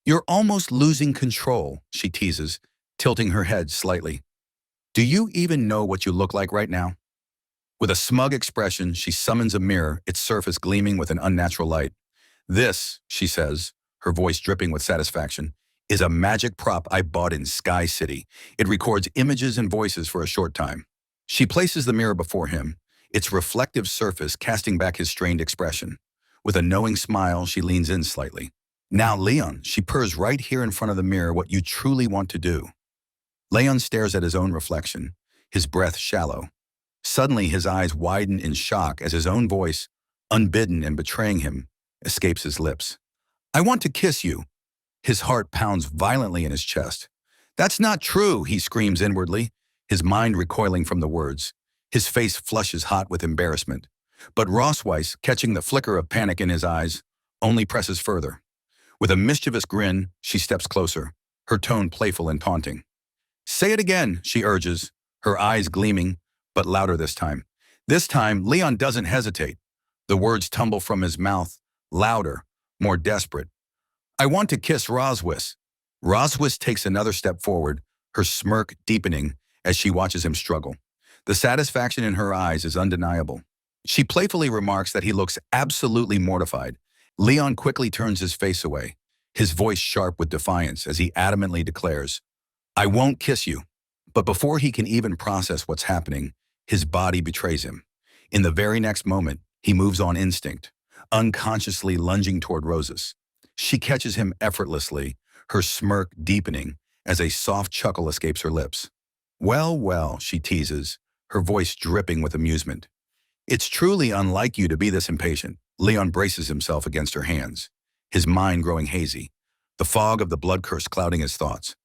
You're almost losing control, she teases, tilting her head slightly. Do you even know what you look like right now? With a smug expression, she summons a mirror, its surface gleaming with an unnatural light. This, she says, her voice dripping with satisfaction, is a magic prop I bought in Sky City. It records images and voices for a short time. She places the mirror before him, its reflective surface casting back his strained expression. With a knowing smile, she leans in slightly. Now, Leon, she purrs right here in front of the mirror what you truly want to do. Leon stares at his own reflection, his breath shallow. Suddenly, his eyes widen in shock as his own voice, unbidden and betraying him, escapes his lips. I want to kiss you. His heart pounds violently in his chest. That's not true, he screams inwardly, his mind recoiling from the words. His face flushes hot with embarrassment. But Rossweiss, catching the flicker of panic in his eyes, only presses further. With a mischievous grin, she steps closer, her tone playful and taunting. Say it again, she urges, her eyes gleaming, but louder this time. This time, Leon doesn't hesitate. The words tumble from his mouth, louder, more desperate. I want to kiss Roswiss. Roswiss takes another step forward, her smirk deepening as she watches him struggle. The satisfaction in her eyes is undeniable. She playfully remarks that he looks absolutely mortified. Leon quickly turns his face away, his voice sharp with defiance as he adamantly declares, I won't kiss you. But before he can even process what's happening, his body betrays him. In the very next moment, he moves on instinct, unconsciously lunging toward Roses. She catches him effortlessly, her smirk deepening as a soft chuckle escapes her lips. Well, well, she teases, her voice dripping with amusement. It's truly unlike you to be this impatient. Leon braces himself against her hands, his mind growing hazy, the fog of the blood curse clouding his thoughts.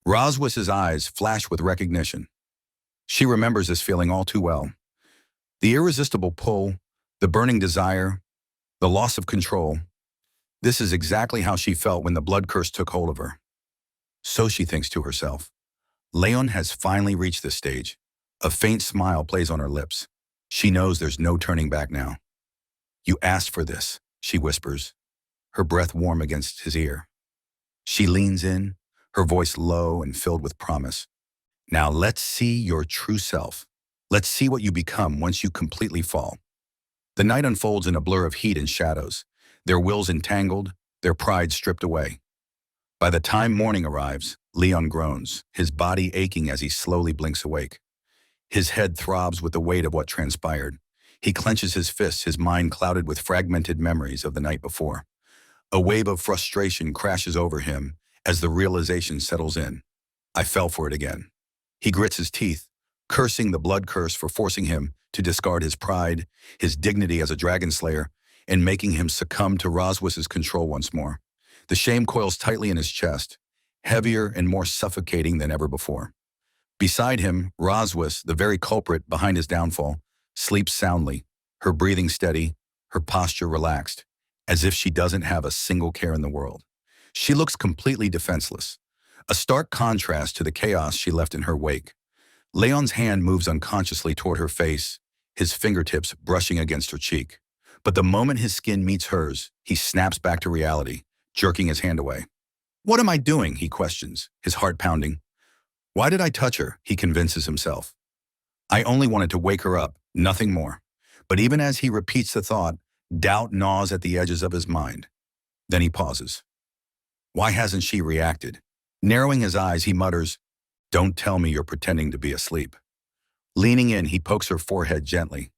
Roswiss's eyes flash with recognition. She remembers this feeling all too well. The irresistible pull, the burning desire, the loss of control. This is exactly how she felt when the blood curse took hold of her. So she thinks to herself. Leon has finally reached this stage. A faint smile plays on her lips. She knows there's no turning back now. You asked for this, she whispers, her breath warm against his ear. She leans in, her voice low and filled with promise. Now let's see your true self. Let's see what you become once you completely fall. The night unfolds in a blur of heat and shadows, their wills entangled, their pride stripped away. By the time morning arrives, Leon groans, his body aching as he slowly blinks awake. His head throbs with the weight of what transpired. He clenches his fists, his mind clouded with fragmented memories of the night before. A wave of frustration crashes over him as the realization settles in. I fell for it again. He grits his teeth, cursing the blood curse for forcing him to discard his pride, his dignity as a dragon slayer, and making him succumb to Roswiss's control once more. The shame coils tightly in his chest, heavier and more suffocating than ever before. Beside him, Roswiss, the very culprit behind his downfall, sleeps soundly, her breathing steady, her posture relaxed, as if she doesn't have a single care in the world. She looks completely defenseless, a stark contrast to the chaos she left in her wake. Leon's hand moves unconsciously toward her face, his fingertips brushing against her cheek. But the moment his skin meets hers, he snaps back to reality, jerking his hand away. What am I doing? He questions, his heart pounding. Why did I touch her? He convinces himself. I only wanted to wake her up, nothing more. But even as he repeats the thought, doubt gnaws at the edges of his mind. Then he pauses. Why hasn't she reacted? Narrowing his eyes, he mutters, Don't tell me you're pretending to be asleep. Leaning in, he pokes her forehead gently.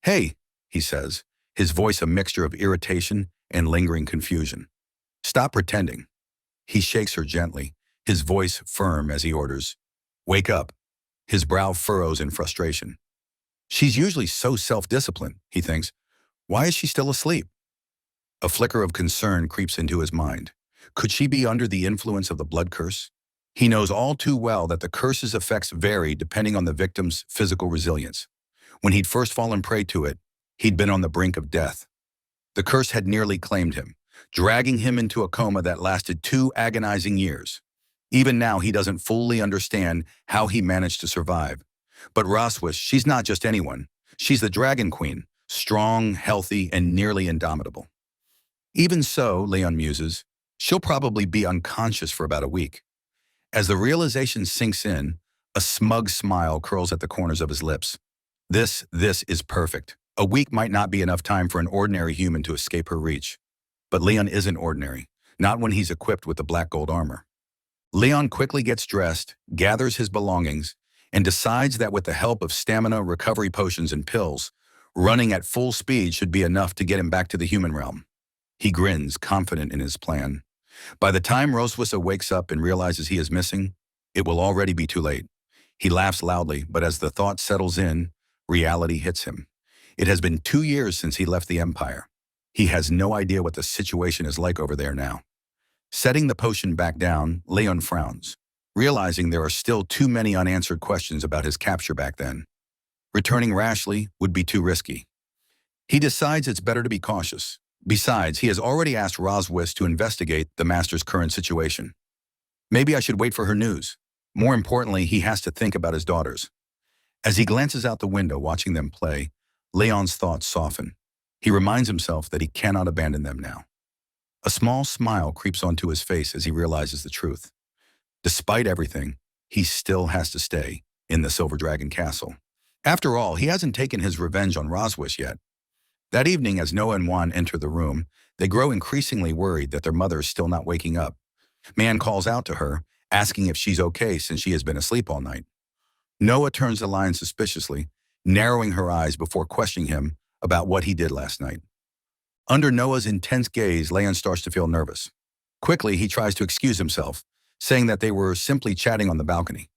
Hey, he says, his voice a mixture of irritation and lingering confusion. Stop pretending. He shakes her gently, his voice firm as he orders, Wake up. His brow furrows in frustration. She's usually so self-disciplined, he thinks. Why is she still asleep? A flicker of concern creeps into his mind. Could she be under the influence of the blood curse? He knows all too well that the curse's effects vary depending on the victim's physical resilience. When he'd first fallen prey to it, he'd been on the brink of death. The curse had nearly claimed him, dragging him into a coma that lasted 2 agonizing years. Even now, he doesn't fully understand how he managed to survive. But Roswiss, she's not just anyone. She's the Dragon Queen, strong, healthy, and nearly indomitable. Even so, Leon muses, she'll probably be unconscious for about a week. As the realization sinks in, a smug smile curls at the corners of his lips. This is perfect. A week might not be enough time for an ordinary human to escape her reach. But Leon isn't ordinary, not when he's equipped with the black gold armor. Leon quickly gets dressed, gathers his belongings, and decides that with the help of stamina, recovery potions, and pills, running at full speed should be enough to get him back to the human realm. He grins, confident in his plan. By the time Roswissa wakes up and realizes he is missing, it will already be too late. He laughs loudly, but as the thought settles in, reality hits him. It has been 2 years since he left the Empire. He has no idea what the situation is like over there now. Setting the potion back down, Leon frowns, realizing there are still too many unanswered questions about his capture back then. Returning rashly would be too risky. He decides it's better to be cautious. Besides, he has already asked Roswis to investigate the Master's current situation. Maybe I should wait for her news. More importantly, he has to think about his daughters. As he glances out the window watching them play, Leon's thoughts soften. He reminds himself that he cannot abandon them now. A small smile creeps onto his face as he realizes the truth. Despite everything, he still has to stay in the Silver Dragon Castle. After all, he hasn't taken his revenge on Roswis yet. That evening, as Noah and Juan enter the room, they grow increasingly worried that their mother is still not waking up. Man calls out to her, asking if she's okay since she has been asleep all night. Noah turns the line suspiciously, narrowing her eyes before questioning him about what he did last night. Under Noah's intense gaze, Leon starts to feel nervous. Quickly, he tries to excuse himself, saying that they were simply chatting on the balcony.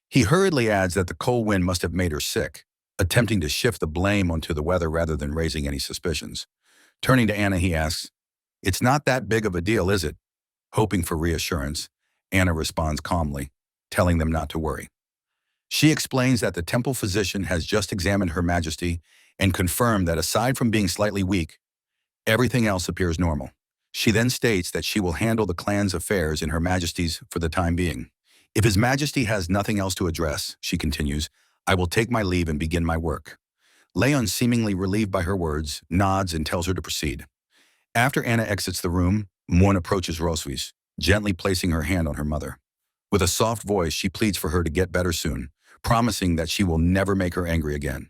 He hurriedly adds that the cold wind must have made her sick, attempting to shift the blame onto the weather rather than raising any suspicions. Turning to Anna, he asks, "It's not that big of a deal, is it?" Hoping for reassurance, Anna responds calmly, telling them not to worry. She explains that the temple physician has just examined Her Majesty and confirmed that aside from being slightly weak, everything else appears normal. She then states that she will handle the clan's affairs in Her Majesty's for the time being. If His Majesty has nothing else to address, she continues, I will take my leave and begin my work. Leon, seemingly relieved by her words, nods and tells her to proceed. After Anna exits the room, Moon approaches Roswis, gently placing her hand on her mother. With a soft voice, she pleads for her to get better soon, promising that she will never make her angry again.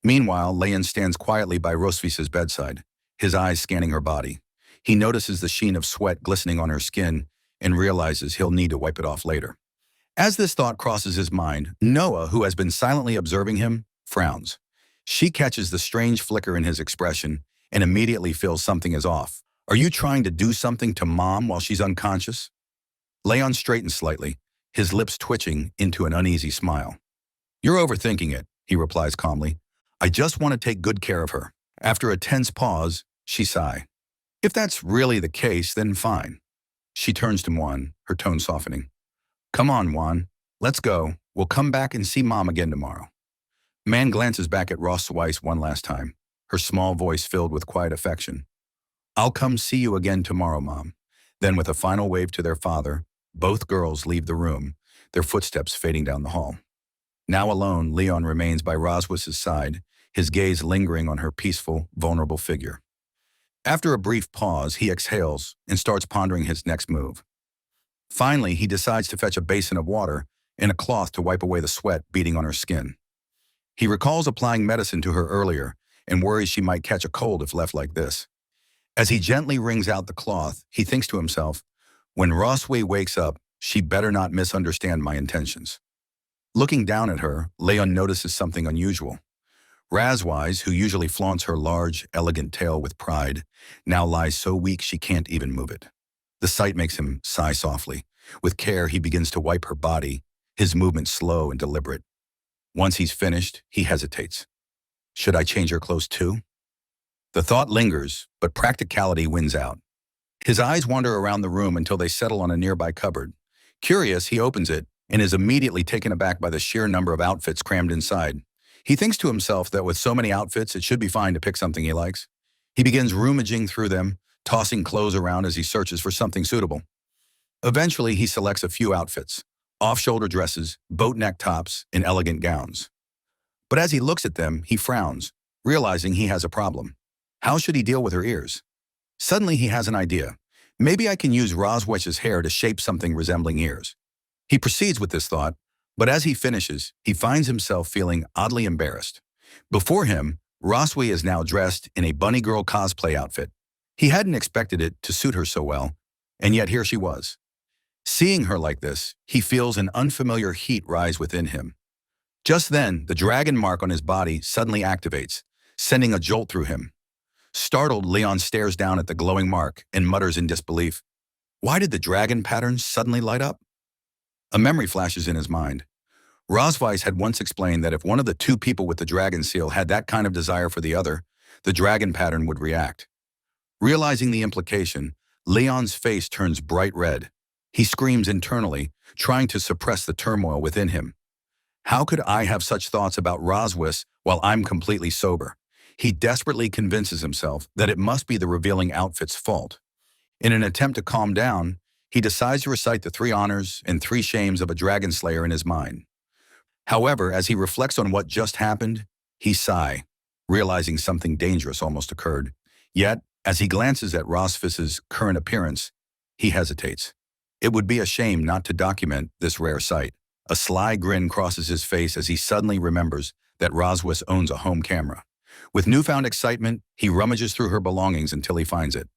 Meanwhile, Leon stands quietly by Rosvis's bedside, his eyes scanning her body. He notices the sheen of sweat glistening on her skin and realizes he'll need to wipe it off later. As this thought crosses his mind, Noah, who has been silently observing him, frowns. She catches the strange flicker in his expression and immediately feels something is off. Are you trying to do something to Mom while she's unconscious? Leon straightens slightly, his lips twitching into an uneasy smile. You're overthinking it, he replies calmly. I just want to take good care of her. After a tense pause, she sighs. If that's really the case, then fine. She turns to Juan, her tone softening. Come on, Juan. Let's go. We'll come back and see Mom again tomorrow. Man glances back at Ross Weiss one last time, her small voice filled with quiet affection. I'll come see you again tomorrow, Mom. Then with a final wave to their father, both girls leave the room, their footsteps fading down the hall. Now alone, Leon remains by Roswis's side, his gaze lingering on her peaceful, vulnerable figure. After a brief pause, he exhales and starts pondering his next move. Finally, he decides to fetch a basin of water and a cloth to wipe away the sweat beading on her skin. He recalls applying medicine to her earlier and worries she might catch a cold if left like this. As he gently wrings out the cloth, he thinks to himself, when Rosway wakes up, she better not misunderstand my intentions. Looking down at her, Leon notices something unusual. Razwise, who usually flaunts her large, elegant tail with pride, now lies so weak she can't even move it. The sight makes him sigh softly. With care, he begins to wipe her body, his movements slow and deliberate. Once he's finished, he hesitates. Should I change her clothes too? The thought lingers, but practicality wins out. His eyes wander around the room until they settle on a nearby cupboard. Curious, he opens it and is immediately taken aback by the sheer number of outfits crammed inside. He thinks to himself that with so many outfits, it should be fine to pick something he likes. He begins rummaging through them, tossing clothes around as he searches for something suitable. Eventually, he selects a few outfits, off-shoulder dresses, boat-neck tops, and elegant gowns. But as he looks at them, he frowns, realizing he has a problem. How should he deal with her ears? Suddenly, he has an idea. Maybe I can use Roswesh's hair to shape something resembling ears. He proceeds with this thought, but as he finishes, he finds himself feeling oddly embarrassed. Before him, Roswe is now dressed in a bunny girl cosplay outfit. He hadn't expected it to suit her so well, and yet here she was. Seeing her like this, he feels an unfamiliar heat rise within him. Just then, the dragon mark on his body suddenly activates, sending a jolt through him. Startled, Leon stares down at the glowing mark and mutters in disbelief, "Why did the dragon pattern suddenly light up?" A memory flashes in his mind. Rosweiss had once explained that if one of the two people with the dragon seal had that kind of desire for the other, the dragon pattern would react. Realizing the implication, Leon's face turns bright red. He screams internally, trying to suppress the turmoil within him. How could I have such thoughts about Rosweiss while I'm completely sober? He desperately convinces himself that it must be the revealing outfit's fault. In an attempt to calm down, he decides to recite the 3 honors and 3 shames of a dragon slayer in his mind. However, as he reflects on what just happened, he sighs, realizing something dangerous almost occurred. Yet, as he glances at Roswiss's current appearance, he hesitates. It would be a shame not to document this rare sight. A sly grin crosses his face as he suddenly remembers that Rosweiss owns a home camera. With newfound excitement, he rummages through her belongings until he finds it.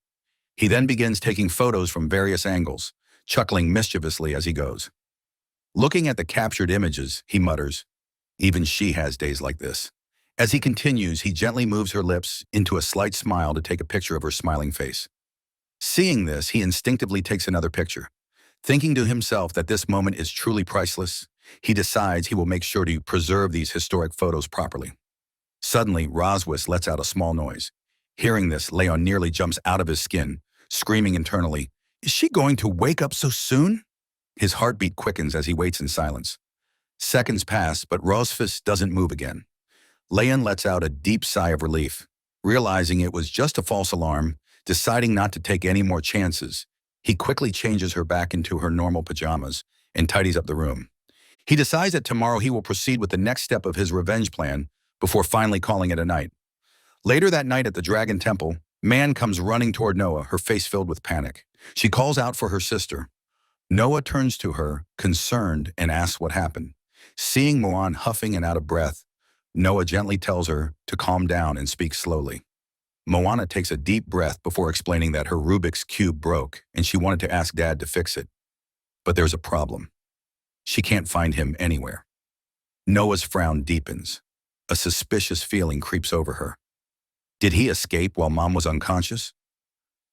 He then begins taking photos from various angles, chuckling mischievously as he goes. Looking at the captured images, he mutters, "Even she has days like this." As he continues, he gently moves her lips into a slight smile to take a picture of her smiling face. Seeing this, he instinctively takes another picture. Thinking to himself that this moment is truly priceless, he decides he will make sure to preserve these historic photos properly. Suddenly, Rosweiss lets out a small noise. Hearing this, Leon nearly jumps out of his skin, screaming internally, "Is she going to wake up so soon?" His heartbeat quickens as he waits in silence. Seconds pass, but Rosweiss doesn't move again. Leon lets out a deep sigh of relief. Realizing it was just a false alarm, deciding not to take any more chances, he quickly changes her back into her normal pajamas and tidies up the room. He decides that tomorrow he will proceed with the next step of his revenge plan before finally calling it a night. Later that night at the Dragon Temple, Man comes running toward Noah, her face filled with panic. She calls out for her sister. Noah turns to her, concerned, and asks what happened. Seeing Moan huffing and out of breath, Noah gently tells her to calm down and speak slowly. Moana takes a deep breath before explaining that her Rubik's Cube broke and she wanted to ask Dad to fix it. But there's a problem. She can't find him anywhere. Noah's frown deepens. A suspicious feeling creeps over her. Did he escape while Mom was unconscious?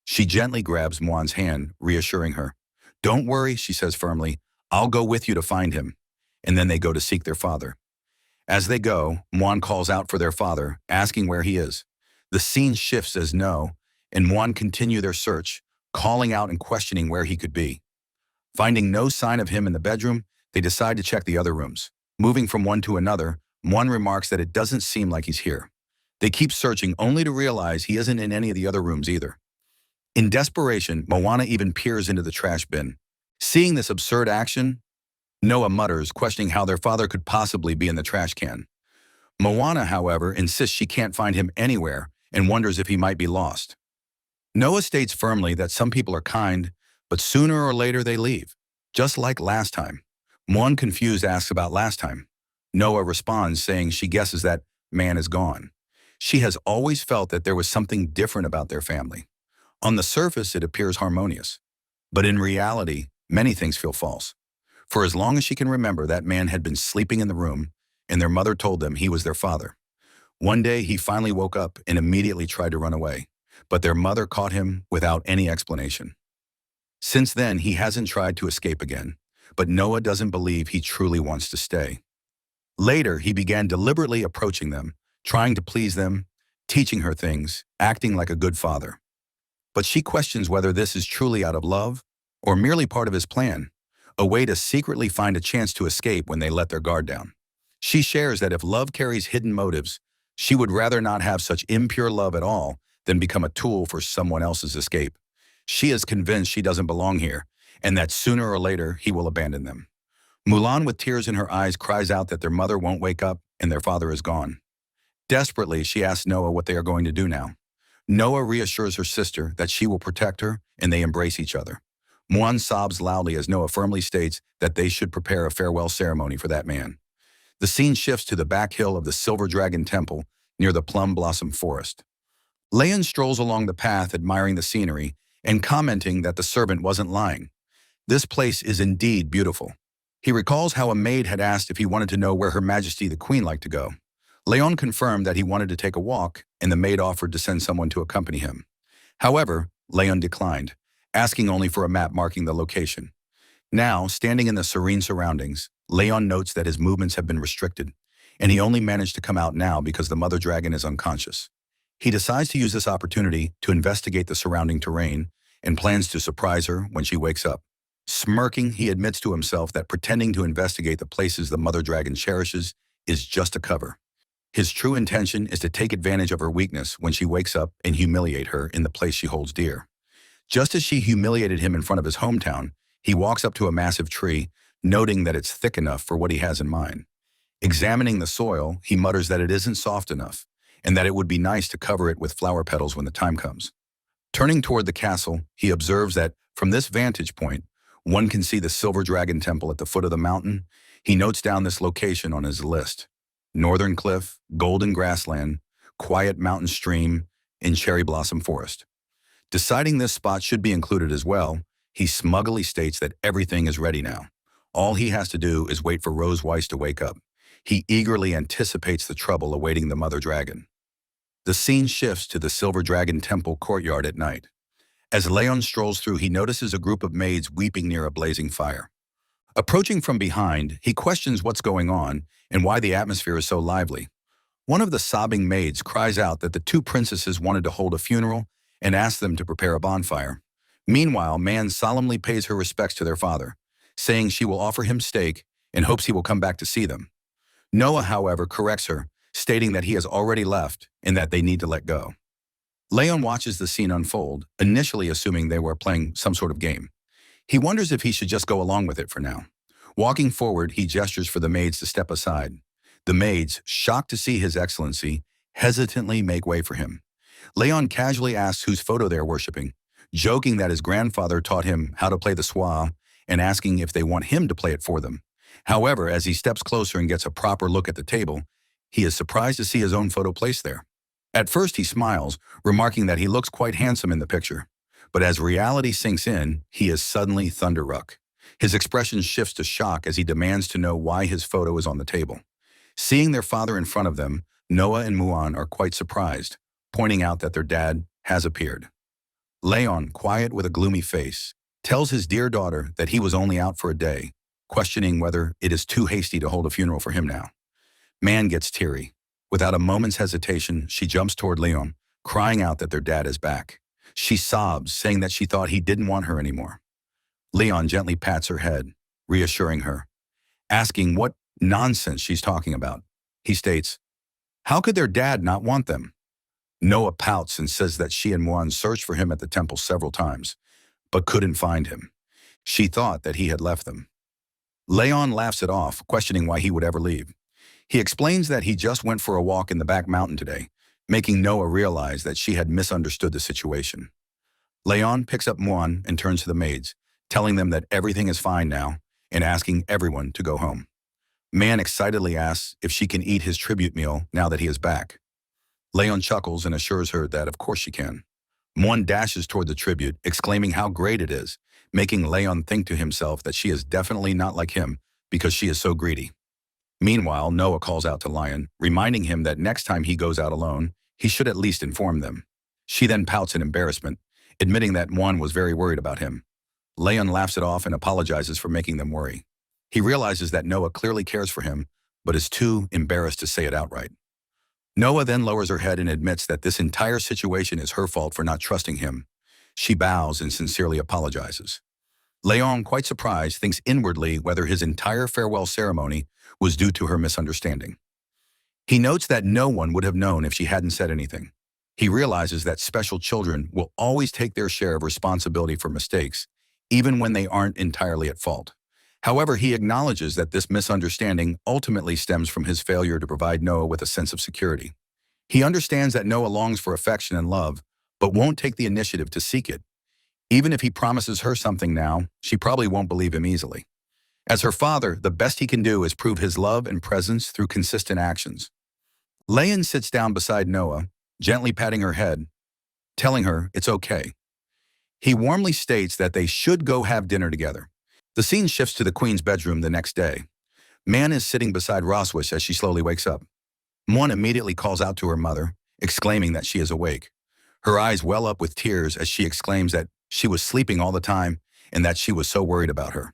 She gently grabs Moan's hand, reassuring her. "Don't worry," she says firmly. "I'll go with you to find him." And then they go to seek their father. As they go, Moan calls out for their father, asking where he is. The scene shifts as No and Moan continue their search, calling out and questioning where he could be. Finding no sign of him in the bedroom, they decide to check the other rooms. Moving from one to another, Moan remarks that it doesn't seem like he's here. They keep searching only to realize he isn't in any of the other rooms either. In desperation, Moana even peers into the trash bin. Seeing this absurd action, Noah mutters, questioning how their father could possibly be in the trash can. Moana, however, insists she can't find him anywhere and wonders if he might be lost. Noah states firmly that some people are kind, but sooner or later they leave, just like last time. Moan, confused, asks about last time. Noah responds, saying she guesses that Man is gone. She has always felt that there was something different about their family. On the surface, it appears harmonious. But in reality, many things feel false. For as long as she can remember, that man had been sleeping in the room, and their mother told them he was their father. One day, he finally woke up and immediately tried to run away, but their mother caught him without any explanation. Since then, he hasn't tried to escape again, but Noah doesn't believe he truly wants to stay. Later, he began deliberately approaching them, trying to please them, teaching her things, acting like a good father. But she questions whether this is truly out of love or merely part of his plan, a way to secretly find a chance to escape when they let their guard down. She shares that if love carries hidden motives, she would rather not have such impure love at all than become a tool for someone else's escape. She is convinced she doesn't belong here, and that sooner or later he will abandon them. Mulan, with tears in her eyes, cries out that their mother won't wake up and their father is gone. Desperately, she asks Noah what they are going to do now. Noah reassures her sister that she will protect her, and they embrace each other. Mulan sobs loudly as Noah firmly states that they should prepare a farewell ceremony for that man. The scene shifts to the back hill of the Silver Dragon Temple near the Plum Blossom Forest. Leon strolls along the path, admiring the scenery and commenting that the servant wasn't lying. This place is indeed beautiful. He recalls how a maid had asked if he wanted to know where Her Majesty the Queen liked to go. Leon confirmed that he wanted to take a walk, and the maid offered to send someone to accompany him. However, Leon declined, asking only for a map marking the location. Now, standing in the serene surroundings, Leon notes that his movements have been restricted, and he only managed to come out now because the mother dragon is unconscious. He decides to use this opportunity to investigate the surrounding terrain and plans to surprise her when she wakes up. Smirking, he admits to himself that pretending to investigate the places the mother dragon cherishes is just a cover. His true intention is to take advantage of her weakness when she wakes up and humiliate her in the place she holds dear. Just as she humiliated him in front of his hometown, he walks up to a massive tree, noting that it's thick enough for what he has in mind. Examining the soil, he mutters that it isn't soft enough, and that it would be nice to cover it with flower petals when the time comes. Turning toward the castle, he observes that, from this vantage point, one can see the Silver Dragon Temple at the foot of the mountain. He notes down this location on his list: Northern Cliff, Golden Grassland, Quiet Mountain Stream, and Cherry Blossom Forest. Deciding this spot should be included as well, he smugly states that everything is ready now. All he has to do is wait for Rose Weiss to wake up. He eagerly anticipates the trouble awaiting the mother dragon. The scene shifts to the Silver Dragon Temple courtyard at night. As Leon strolls through, he notices a group of maids weeping near a blazing fire. Approaching from behind, he questions what's going on and why the atmosphere is so lively. One of the sobbing maids cries out that the two princesses wanted to hold a funeral and asks them to prepare a bonfire. Meanwhile, Man solemnly pays her respects to their father, saying she will offer him steak and hopes he will come back to see them. Noah, however, corrects her, stating that he has already left and that they need to let go. Leon watches the scene unfold, initially assuming they were playing some sort of game. He wonders if he should just go along with it for now. Walking forward, he gestures for the maids to step aside. The maids, shocked to see His Excellency, hesitantly make way for him. Leon casually asks whose photo they're worshipping, joking that his grandfather taught him how to play the swa and asking if they want him to play it for them. However, as he steps closer and gets a proper look at the table, he is surprised to see his own photo placed there. At first, he smiles, remarking that he looks quite handsome in the picture. But as reality sinks in, he is suddenly thunderstruck. His expression shifts to shock as he demands to know why his photo is on the table. Seeing their father in front of them, Noah and Muan are quite surprised, pointing out that their dad has appeared. Leon, quiet with a gloomy face, tells his dear daughter that he was only out for a day, questioning whether it is too hasty to hold a funeral for him now. Man gets teary. Without a moment's hesitation, she jumps toward Leon, crying out that their dad is back. She sobs, saying that she thought he didn't want her anymore. Leon gently pats her head, reassuring her, asking what nonsense she's talking about. He states, "How could their dad not want them?" Noah pouts and says that she and Muan searched for him at the temple several times, but couldn't find him. She thought that he had left them. Leon laughs it off, questioning why he would ever leave. He explains that he just went for a walk in the back mountain today, making Noah realize that she had misunderstood the situation. Leon picks up Muan and turns to the maids, telling them that everything is fine now and asking everyone to go home. Man excitedly asks if she can eat his tribute meal now that he is back. Leon chuckles and assures her that of course she can. Muan dashes toward the tribute, exclaiming how great it is, making Leon think to himself that she is definitely not like him because she is so greedy. Meanwhile, Noah calls out to Lion, reminding him that next time he goes out alone, he should at least inform them. She then pouts in embarrassment, admitting that Muan was very worried about him. Leon laughs it off and apologizes for making them worry. He realizes that Noah clearly cares for him, but is too embarrassed to say it outright. Noah then lowers her head and admits that this entire situation is her fault for not trusting him. She bows and sincerely apologizes. Leon, quite surprised, thinks inwardly whether his entire farewell ceremony was due to her misunderstanding. He notes that no one would have known if she hadn't said anything. He realizes that special children will always take their share of responsibility for mistakes, even when they aren't entirely at fault. However, he acknowledges that this misunderstanding ultimately stems from his failure to provide Noah with a sense of security. He understands that Noah longs for affection and love, but won't take the initiative to seek it. Even if he promises her something now, she probably won't believe him easily. As her father, the best he can do is prove his love and presence through consistent actions. Leon sits down beside Noah, gently patting her head, telling her it's okay. He warmly states that they should go have dinner together. The scene shifts to the queen's bedroom the next day. Man is sitting beside Roswish as she slowly wakes up. Muan immediately calls out to her mother, exclaiming that she is awake. Her eyes well up with tears as she exclaims that she was sleeping all the time and that she was so worried about her.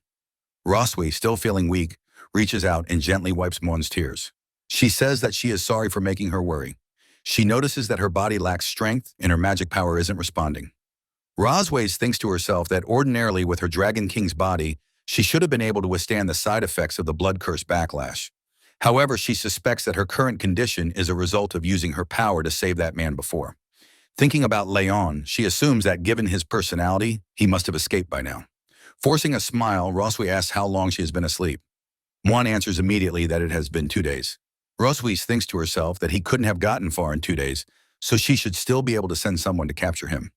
Roswi, still feeling weak, reaches out and gently wipes Muan's tears. She says that she is sorry for making her worry. She notices that her body lacks strength and her magic power isn't responding. Rosways thinks to herself that ordinarily with her Dragon King's body, she should have been able to withstand the side effects of the blood curse backlash. However, she suspects that her current condition is a result of using her power to save that man before. Thinking about Leon, she assumes that given his personality, he must have escaped by now. Forcing a smile, Roswi asks how long she has been asleep. Muan answers immediately that it has been 2 days. Roswi thinks to herself that he couldn't have gotten far in 2 days, so she should still be able to send someone to capture him.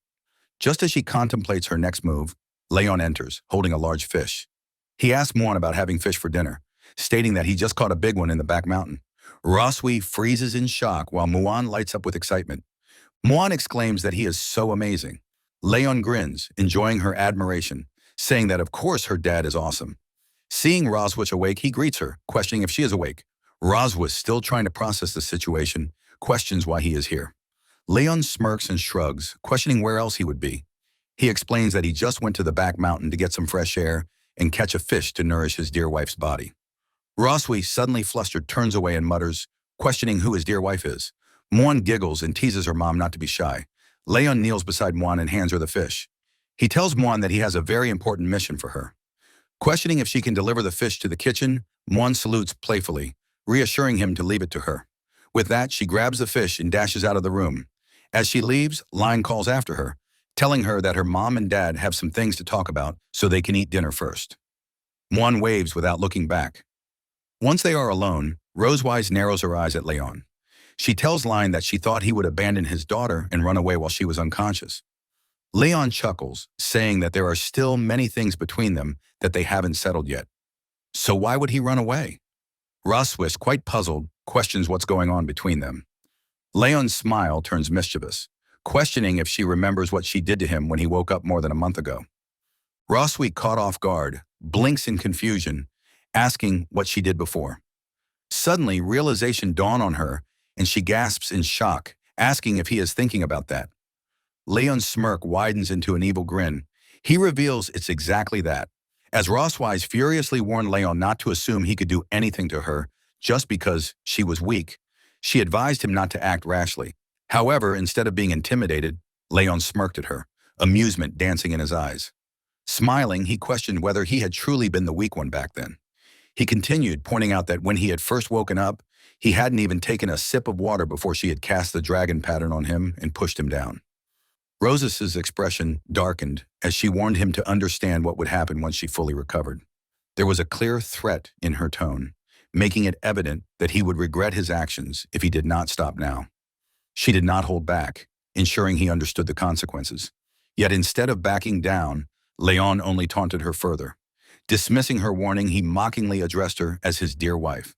Just as she contemplates her next move, Leon enters, holding a large fish. He asks Muan about having fish for dinner, stating that he just caught a big one in the back mountain. Roswi freezes in shock while Muan lights up with excitement. Muan exclaims that he is so amazing. Leon grins, enjoying her admiration, saying that of course her dad is awesome. Seeing Roswitch awake, he greets her, questioning if she is awake. Roswitch, still trying to process the situation, questions why he is here. Leon smirks and shrugs, questioning where else he would be. He explains that he just went to the back mountain to get some fresh air and catch a fish to nourish his dear wife's body. Roswi, suddenly flustered, turns away and mutters, questioning who his dear wife is. Muan giggles and teases her mom not to be shy. Leon kneels beside Muan and hands her the fish. He tells Muan that he has a very important mission for her. Questioning if she can deliver the fish to the kitchen, Muan salutes playfully, reassuring him to leave it to her. With that, she grabs the fish and dashes out of the room. As she leaves, Lion calls after her, telling her that her mom and dad have some things to talk about so they can eat dinner first. Muan waves without looking back. Once they are alone, Rosewise narrows her eyes at Leon. She tells Lion that she thought he would abandon his daughter and run away while she was unconscious. Leon chuckles, saying that there are still many things between them that they haven't settled yet. So why would he run away? Roswis, quite puzzled, questions what's going on between them. Leon's smile turns mischievous, questioning if she remembers what she did to him when he woke up more than a month ago. Roswi, caught off guard, blinks in confusion, asking what she did before. Suddenly, realization dawns on her, and she gasps in shock, asking if he is thinking about that. Leon's smirk widens into an evil grin. He reveals it's exactly that. As Roswise furiously warned Leon not to assume he could do anything to her just because she was weak, she advised him not to act rashly. However, instead of being intimidated, Leon smirked at her, amusement dancing in his eyes. Smiling, he questioned whether he had truly been the weak one back then. He continued, pointing out that when he had first woken up, he hadn't even taken a sip of water before she had cast the dragon pattern on him and pushed him down. Rosas's expression darkened as she warned him to understand what would happen once she fully recovered. There was a clear threat in her tone, making it evident that he would regret his actions if he did not stop now. She did not hold back, ensuring he understood the consequences. Yet instead of backing down, Leon only taunted her further. Dismissing her warning, he mockingly addressed her as his dear wife.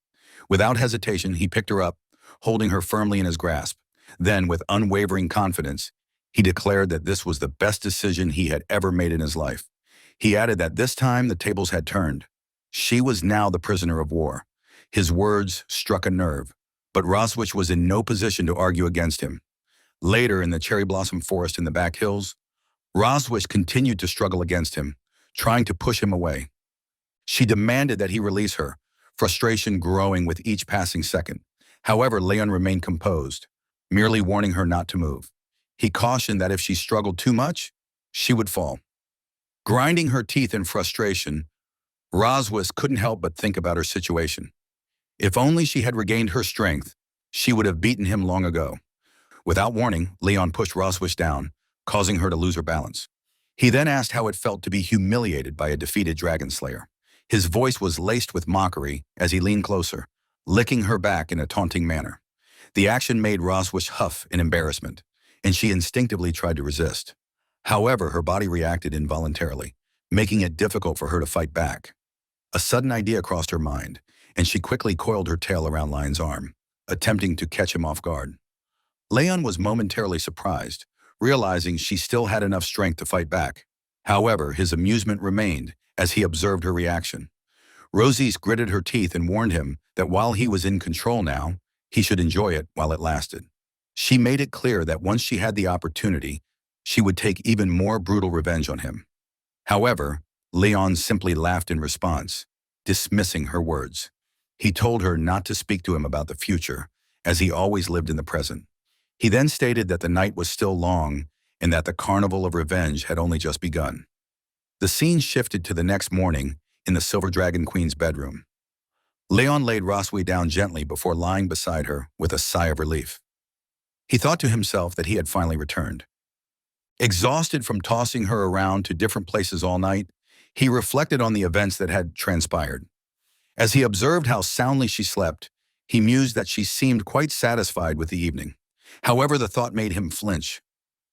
Without hesitation, he picked her up, holding her firmly in his grasp. Then, with unwavering confidence, he declared that this was the best decision he had ever made in his life. He added that this time the tables had turned. She was now the prisoner of war. His words struck a nerve, but Roswich was in no position to argue against him. Later, in the cherry blossom forest in the back hills, Roswich continued to struggle against him, trying to push him away. She demanded that he release her, frustration growing with each passing second. However, Leon remained composed, merely warning her not to move. He cautioned that if she struggled too much, she would fall. Grinding her teeth in frustration, Roswis couldn't help but think about her situation. If only she had regained her strength, she would have beaten him long ago. Without warning, Leon pushed Roswis down, causing her to lose her balance. He then asked how it felt to be humiliated by a defeated dragon slayer. His voice was laced with mockery as he leaned closer, licking her back in a taunting manner. The action made Roswis huff in embarrassment, and she instinctively tried to resist. However, her body reacted involuntarily, making it difficult for her to fight back. A sudden idea crossed her mind, and she quickly coiled her tail around Lion's arm, attempting to catch him off guard. Leon was momentarily surprised, realizing she still had enough strength to fight back. However, his amusement remained as he observed her reaction. Rosie's gritted her teeth and warned him that while he was in control now, he should enjoy it while it lasted. She made it clear that once she had the opportunity, she would take even more brutal revenge on him. However, Leon simply laughed in response, dismissing her words. He told her not to speak to him about the future, as he always lived in the present. He then stated that the night was still long and that the carnival of revenge had only just begun. The scene shifted to the next morning in the Silver Dragon Queen's bedroom. Leon laid Roswi down gently before lying beside her with a sigh of relief. He thought to himself that he had finally returned. Exhausted from tossing her around to different places all night, he reflected on the events that had transpired. As he observed how soundly she slept, he mused that she seemed quite satisfied with the evening. However, the thought made him flinch.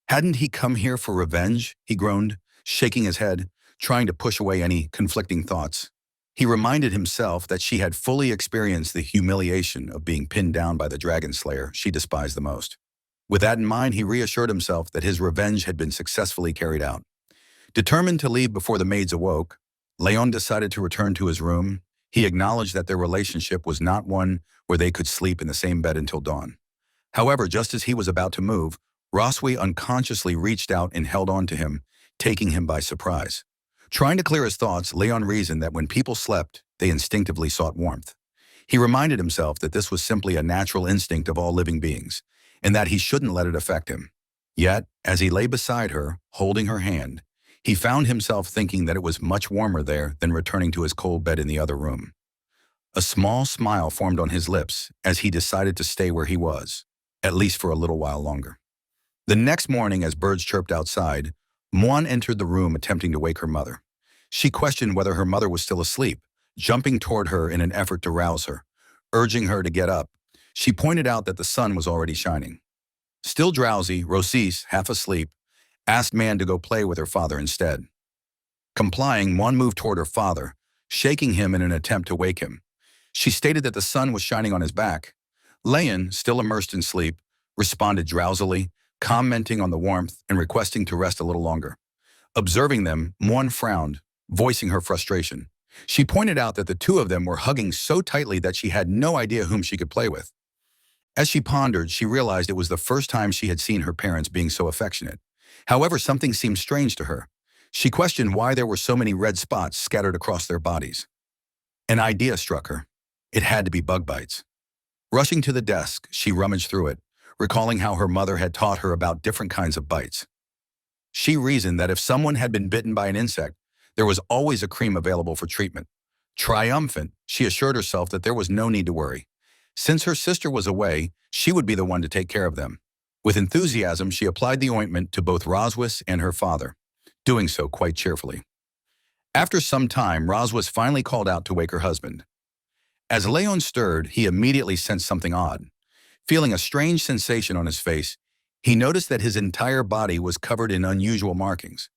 Hadn't he come here for revenge? He groaned, shaking his head, trying to push away any conflicting thoughts. He reminded himself that she had fully experienced the humiliation of being pinned down by the dragon slayer she despised the most. With that in mind, he reassured himself that his revenge had been successfully carried out. Determined to leave before the maids awoke, Leon decided to return to his room. He acknowledged that their relationship was not one where they could sleep in the same bed until dawn. However, just as he was about to move, Roswi unconsciously reached out and held on to him, taking him by surprise. Trying to clear his thoughts, Leon reasoned that when people slept, they instinctively sought warmth. He reminded himself that this was simply a natural instinct of all living beings, and that he shouldn't let it affect him. Yet, as he lay beside her, holding her hand, he found himself thinking that it was much warmer there than returning to his cold bed in the other room. A small smile formed on his lips as he decided to stay where he was, at least for a little while longer. The next morning, as birds chirped outside, Muan entered the room attempting to wake her mother. She questioned whether her mother was still asleep, jumping toward her in an effort to rouse her, urging her to get up. She pointed out that the sun was already shining. Still drowsy, Rosis, half asleep, asked Man to go play with her father instead. Complying, Muan moved toward her father, shaking him in an attempt to wake him. She stated that the sun was shining on his back. Leon, still immersed in sleep, responded drowsily, commenting on the warmth and requesting to rest a little longer. Observing them, Muan frowned, voicing her frustration. She pointed out that the two of them were hugging so tightly that she had no idea whom she could play with. As she pondered, she realized it was the first time she had seen her parents being so affectionate. However, something seemed strange to her. She questioned why there were so many red spots scattered across their bodies. An idea struck her. It had to be bug bites. Rushing to the desk, she rummaged through it, recalling how her mother had taught her about different kinds of bites. She reasoned that if someone had been bitten by an insect, there was always a cream available for treatment. Triumphant, she assured herself that there was no need to worry. Since her sister was away, she would be the one to take care of them. With enthusiasm, she applied the ointment to both Roswis and her father, doing so quite cheerfully. After some time, Roswis finally called out to wake her husband. As Leon stirred, he immediately sensed something odd. Feeling a strange sensation on his face, he noticed that his entire body was covered in unusual markings.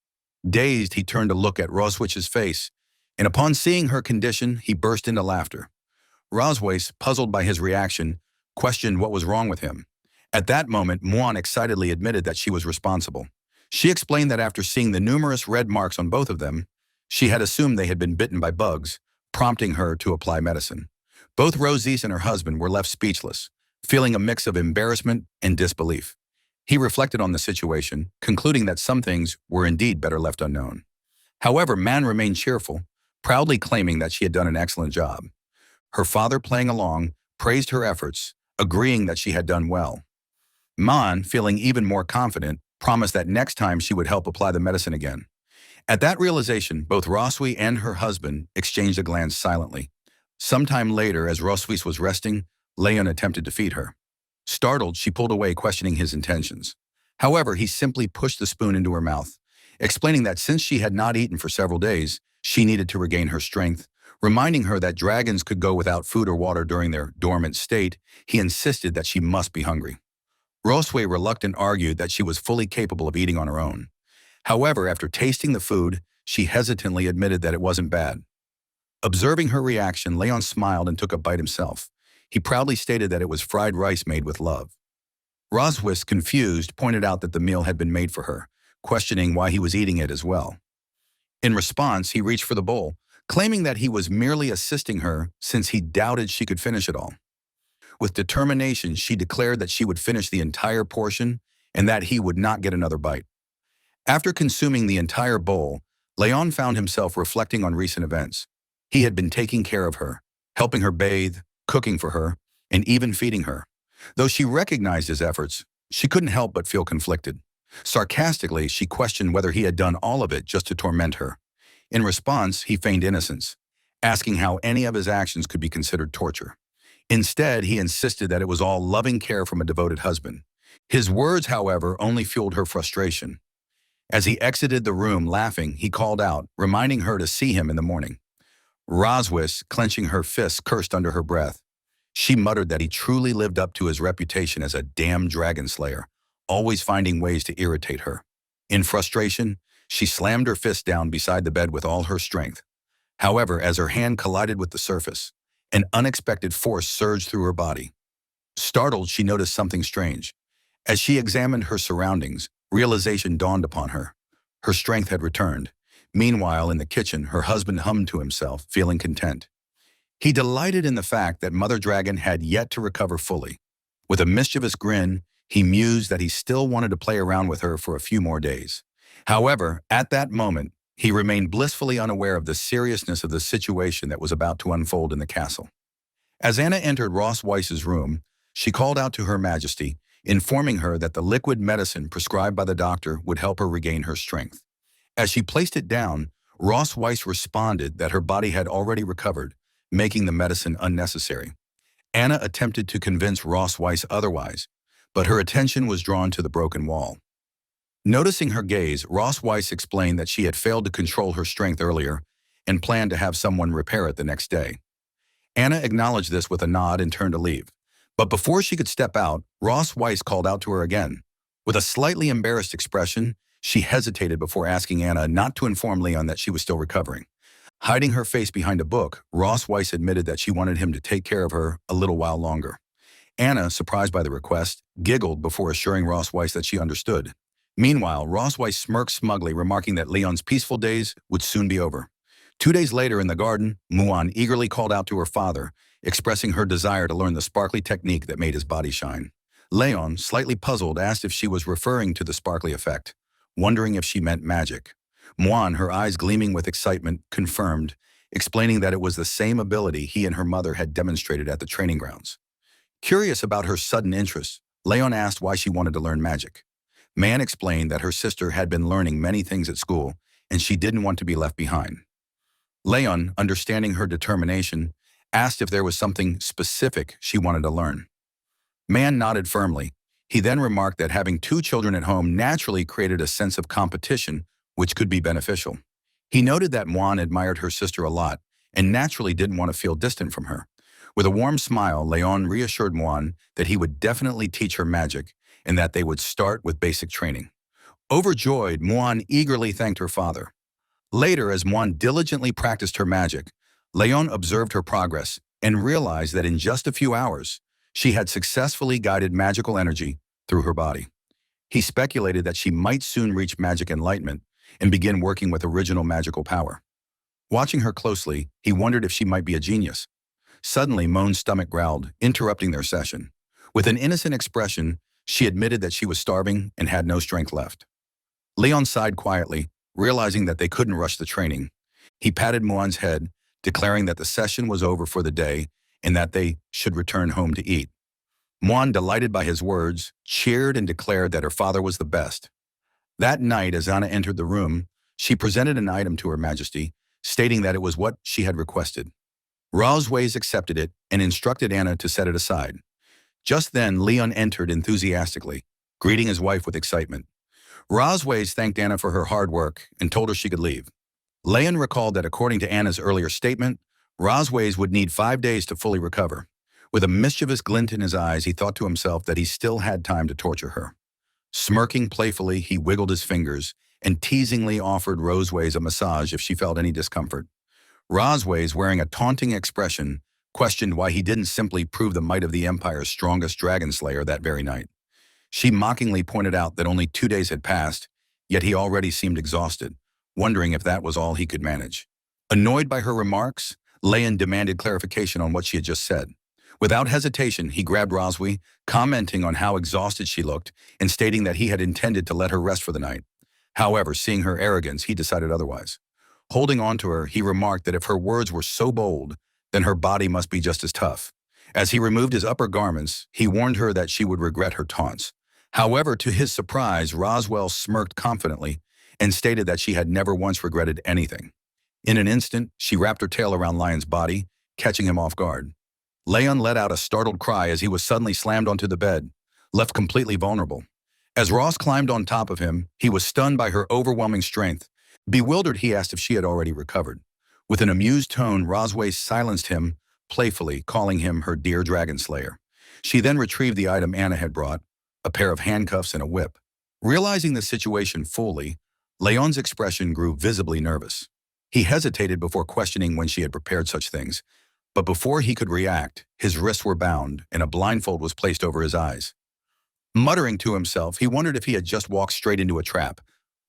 Dazed, he turned to look at Roswich's face, and upon seeing her condition, he burst into laughter. Roswis, puzzled by his reaction, questioned what was wrong with him. At that moment, Muan excitedly admitted that she was responsible. She explained that after seeing the numerous red marks on both of them, she had assumed they had been bitten by bugs, prompting her to apply medicine. Both Rosis and her husband were left speechless, feeling a mix of embarrassment and disbelief. He reflected on the situation, concluding that some things were indeed better left unknown. However, Man remained cheerful, proudly claiming that she had done an excellent job. Her father, playing along, praised her efforts, agreeing that she had done well. Man, feeling even more confident, promised that next time she would help apply the medicine again. At that realization, both Roswi and her husband exchanged a glance silently. Sometime later, as Roswis was resting, Leon attempted to feed her. Startled, she pulled away, questioning his intentions. However, he simply pushed the spoon into her mouth, explaining that since she had not eaten for several days, she needed to regain her strength. Reminding her that dragons could go without food or water during their dormant state, he insisted that she must be hungry. Roswe, reluctant, argued that she was fully capable of eating on her own. However, after tasting the food, she hesitantly admitted that it wasn't bad. Observing her reaction, Leon smiled and took a bite himself. He proudly stated that it was fried rice made with love. Roswis, confused, pointed out that the meal had been made for her, questioning why he was eating it as well. In response, he reached for the bowl, claiming that he was merely assisting her since he doubted she could finish it all. With determination, she declared that she would finish the entire portion and that he would not get another bite. After consuming the entire bowl, Leon found himself reflecting on recent events. He had been taking care of her, helping her bathe, cooking for her, and even feeding her. Though she recognized his efforts, she couldn't help but feel conflicted. Sarcastically, she questioned whether he had done all of it just to torment her. In response, he feigned innocence, asking how any of his actions could be considered torture. Instead, he insisted that it was all loving care from a devoted husband. His words, however, only fueled her frustration. As he exited the room laughing, he called out, reminding her to see him in the morning. Roswis, clenching her fists, cursed under her breath. She muttered that he truly lived up to his reputation as a damn dragon slayer, always finding ways to irritate her. In frustration, she slammed her fist down beside the bed with all her strength. However, as her hand collided with the surface, an unexpected force surged through her body. Startled, she noticed something strange. As she examined her surroundings, realization dawned upon her. Her strength had returned. Meanwhile, in the kitchen, her husband hummed to himself, feeling content. He delighted in the fact that Mother Dragon had yet to recover fully. With a mischievous grin, he mused that he still wanted to play around with her for a few more days. However, at that moment, he remained blissfully unaware of the seriousness of the situation that was about to unfold in the castle. As Anna entered Ross Weiss's room, she called out to Her Majesty, informing her that the liquid medicine prescribed by the doctor would help her regain her strength. As she placed it down, Ross Weiss responded that her body had already recovered, making the medicine unnecessary. Anna attempted to convince Ross Weiss otherwise, but her attention was drawn to the broken wall. Noticing her gaze, Ross Weiss explained that she had failed to control her strength earlier and planned to have someone repair it the next day. Anna acknowledged this with a nod and turned to leave. But before she could step out, Ross Weiss called out to her again. With a slightly embarrassed expression, she hesitated before asking Anna not to inform Leon that she was still recovering. Hiding her face behind a book, Ross Weiss admitted that she wanted him to take care of her a little while longer. Anna, surprised by the request, giggled before assuring Ross Weiss that she understood. Meanwhile, Ross Weiss smirked smugly, remarking that Leon's peaceful days would soon be over. 2 days later in the garden, Muan eagerly called out to her father, expressing her desire to learn the sparkly technique that made his body shine. Leon, slightly puzzled, asked if she was referring to the sparkly effect, wondering if she meant magic. Muan, her eyes gleaming with excitement, confirmed, explaining that it was the same ability he and her mother had demonstrated at the training grounds. Curious about her sudden interest, Leon asked why she wanted to learn magic. Man explained that her sister had been learning many things at school, and she didn't want to be left behind. Leon, understanding her determination, asked if there was something specific she wanted to learn. Man nodded firmly. He then remarked that having 2 children at home naturally created a sense of competition, which could be beneficial. He noted that Muan admired her sister a lot and naturally didn't want to feel distant from her. With a warm smile, Leon reassured Muan that he would definitely teach her magic and that they would start with basic training. Overjoyed, Muan eagerly thanked her father. Later, as Muan diligently practiced her magic, Leon observed her progress and realized that in just a few hours, she had successfully guided magical energy through her body. He speculated that she might soon reach magic enlightenment and begin working with original magical power. Watching her closely, he wondered if she might be a genius. Suddenly, Moan's stomach growled, interrupting their session. With an innocent expression, she admitted that she was starving and had no strength left. Leon sighed quietly, realizing that they couldn't rush the training. He patted Muan's head, declaring that the session was over for the day and that they should return home to eat. Muan, delighted by his words, cheered and declared that her father was the best. That night, as Anna entered the room, she presented an item to Her Majesty, stating that it was what she had requested. Rosways accepted it and instructed Anna to set it aside. Just then, Leon entered enthusiastically, greeting his wife with excitement. Rosways thanked Anna for her hard work and told her she could leave. Leon recalled that according to Anna's earlier statement, Rosways would need 5 days to fully recover. With a mischievous glint in his eyes, he thought to himself that he still had time to torture her. Smirking playfully, he wiggled his fingers and teasingly offered Rosways a massage if she felt any discomfort. Rosways, wearing a taunting expression, questioned why he didn't simply prove the might of the Empire's strongest dragon slayer that very night. She mockingly pointed out that only 2 days had passed, yet he already seemed exhausted, wondering if that was all he could manage. Annoyed by her remarks, Leon demanded clarification on what she had just said. Without hesitation, he grabbed Roswy, commenting on how exhausted she looked and stating that he had intended to let her rest for the night. However, seeing her arrogance, he decided otherwise. Holding on to her, he remarked that if her words were so bold, then her body must be just as tough. As he removed his upper garments, he warned her that she would regret her taunts. However, to his surprise, Roswell smirked confidently and stated that she had never once regretted anything. In an instant, she wrapped her tail around Lion's body, catching him off guard. Leon let out a startled cry as he was suddenly slammed onto the bed, left completely vulnerable. As Ross climbed on top of him, he was stunned by her overwhelming strength. Bewildered, he asked if she had already recovered. With an amused tone, Rosway silenced him, playfully calling him her dear dragon slayer. She then retrieved the item Anna had brought, a pair of handcuffs and a whip. Realizing the situation fully, Leon's expression grew visibly nervous. He hesitated before questioning when she had prepared such things, but before he could react, his wrists were bound and a blindfold was placed over his eyes. Muttering to himself, he wondered if he had just walked straight into a trap.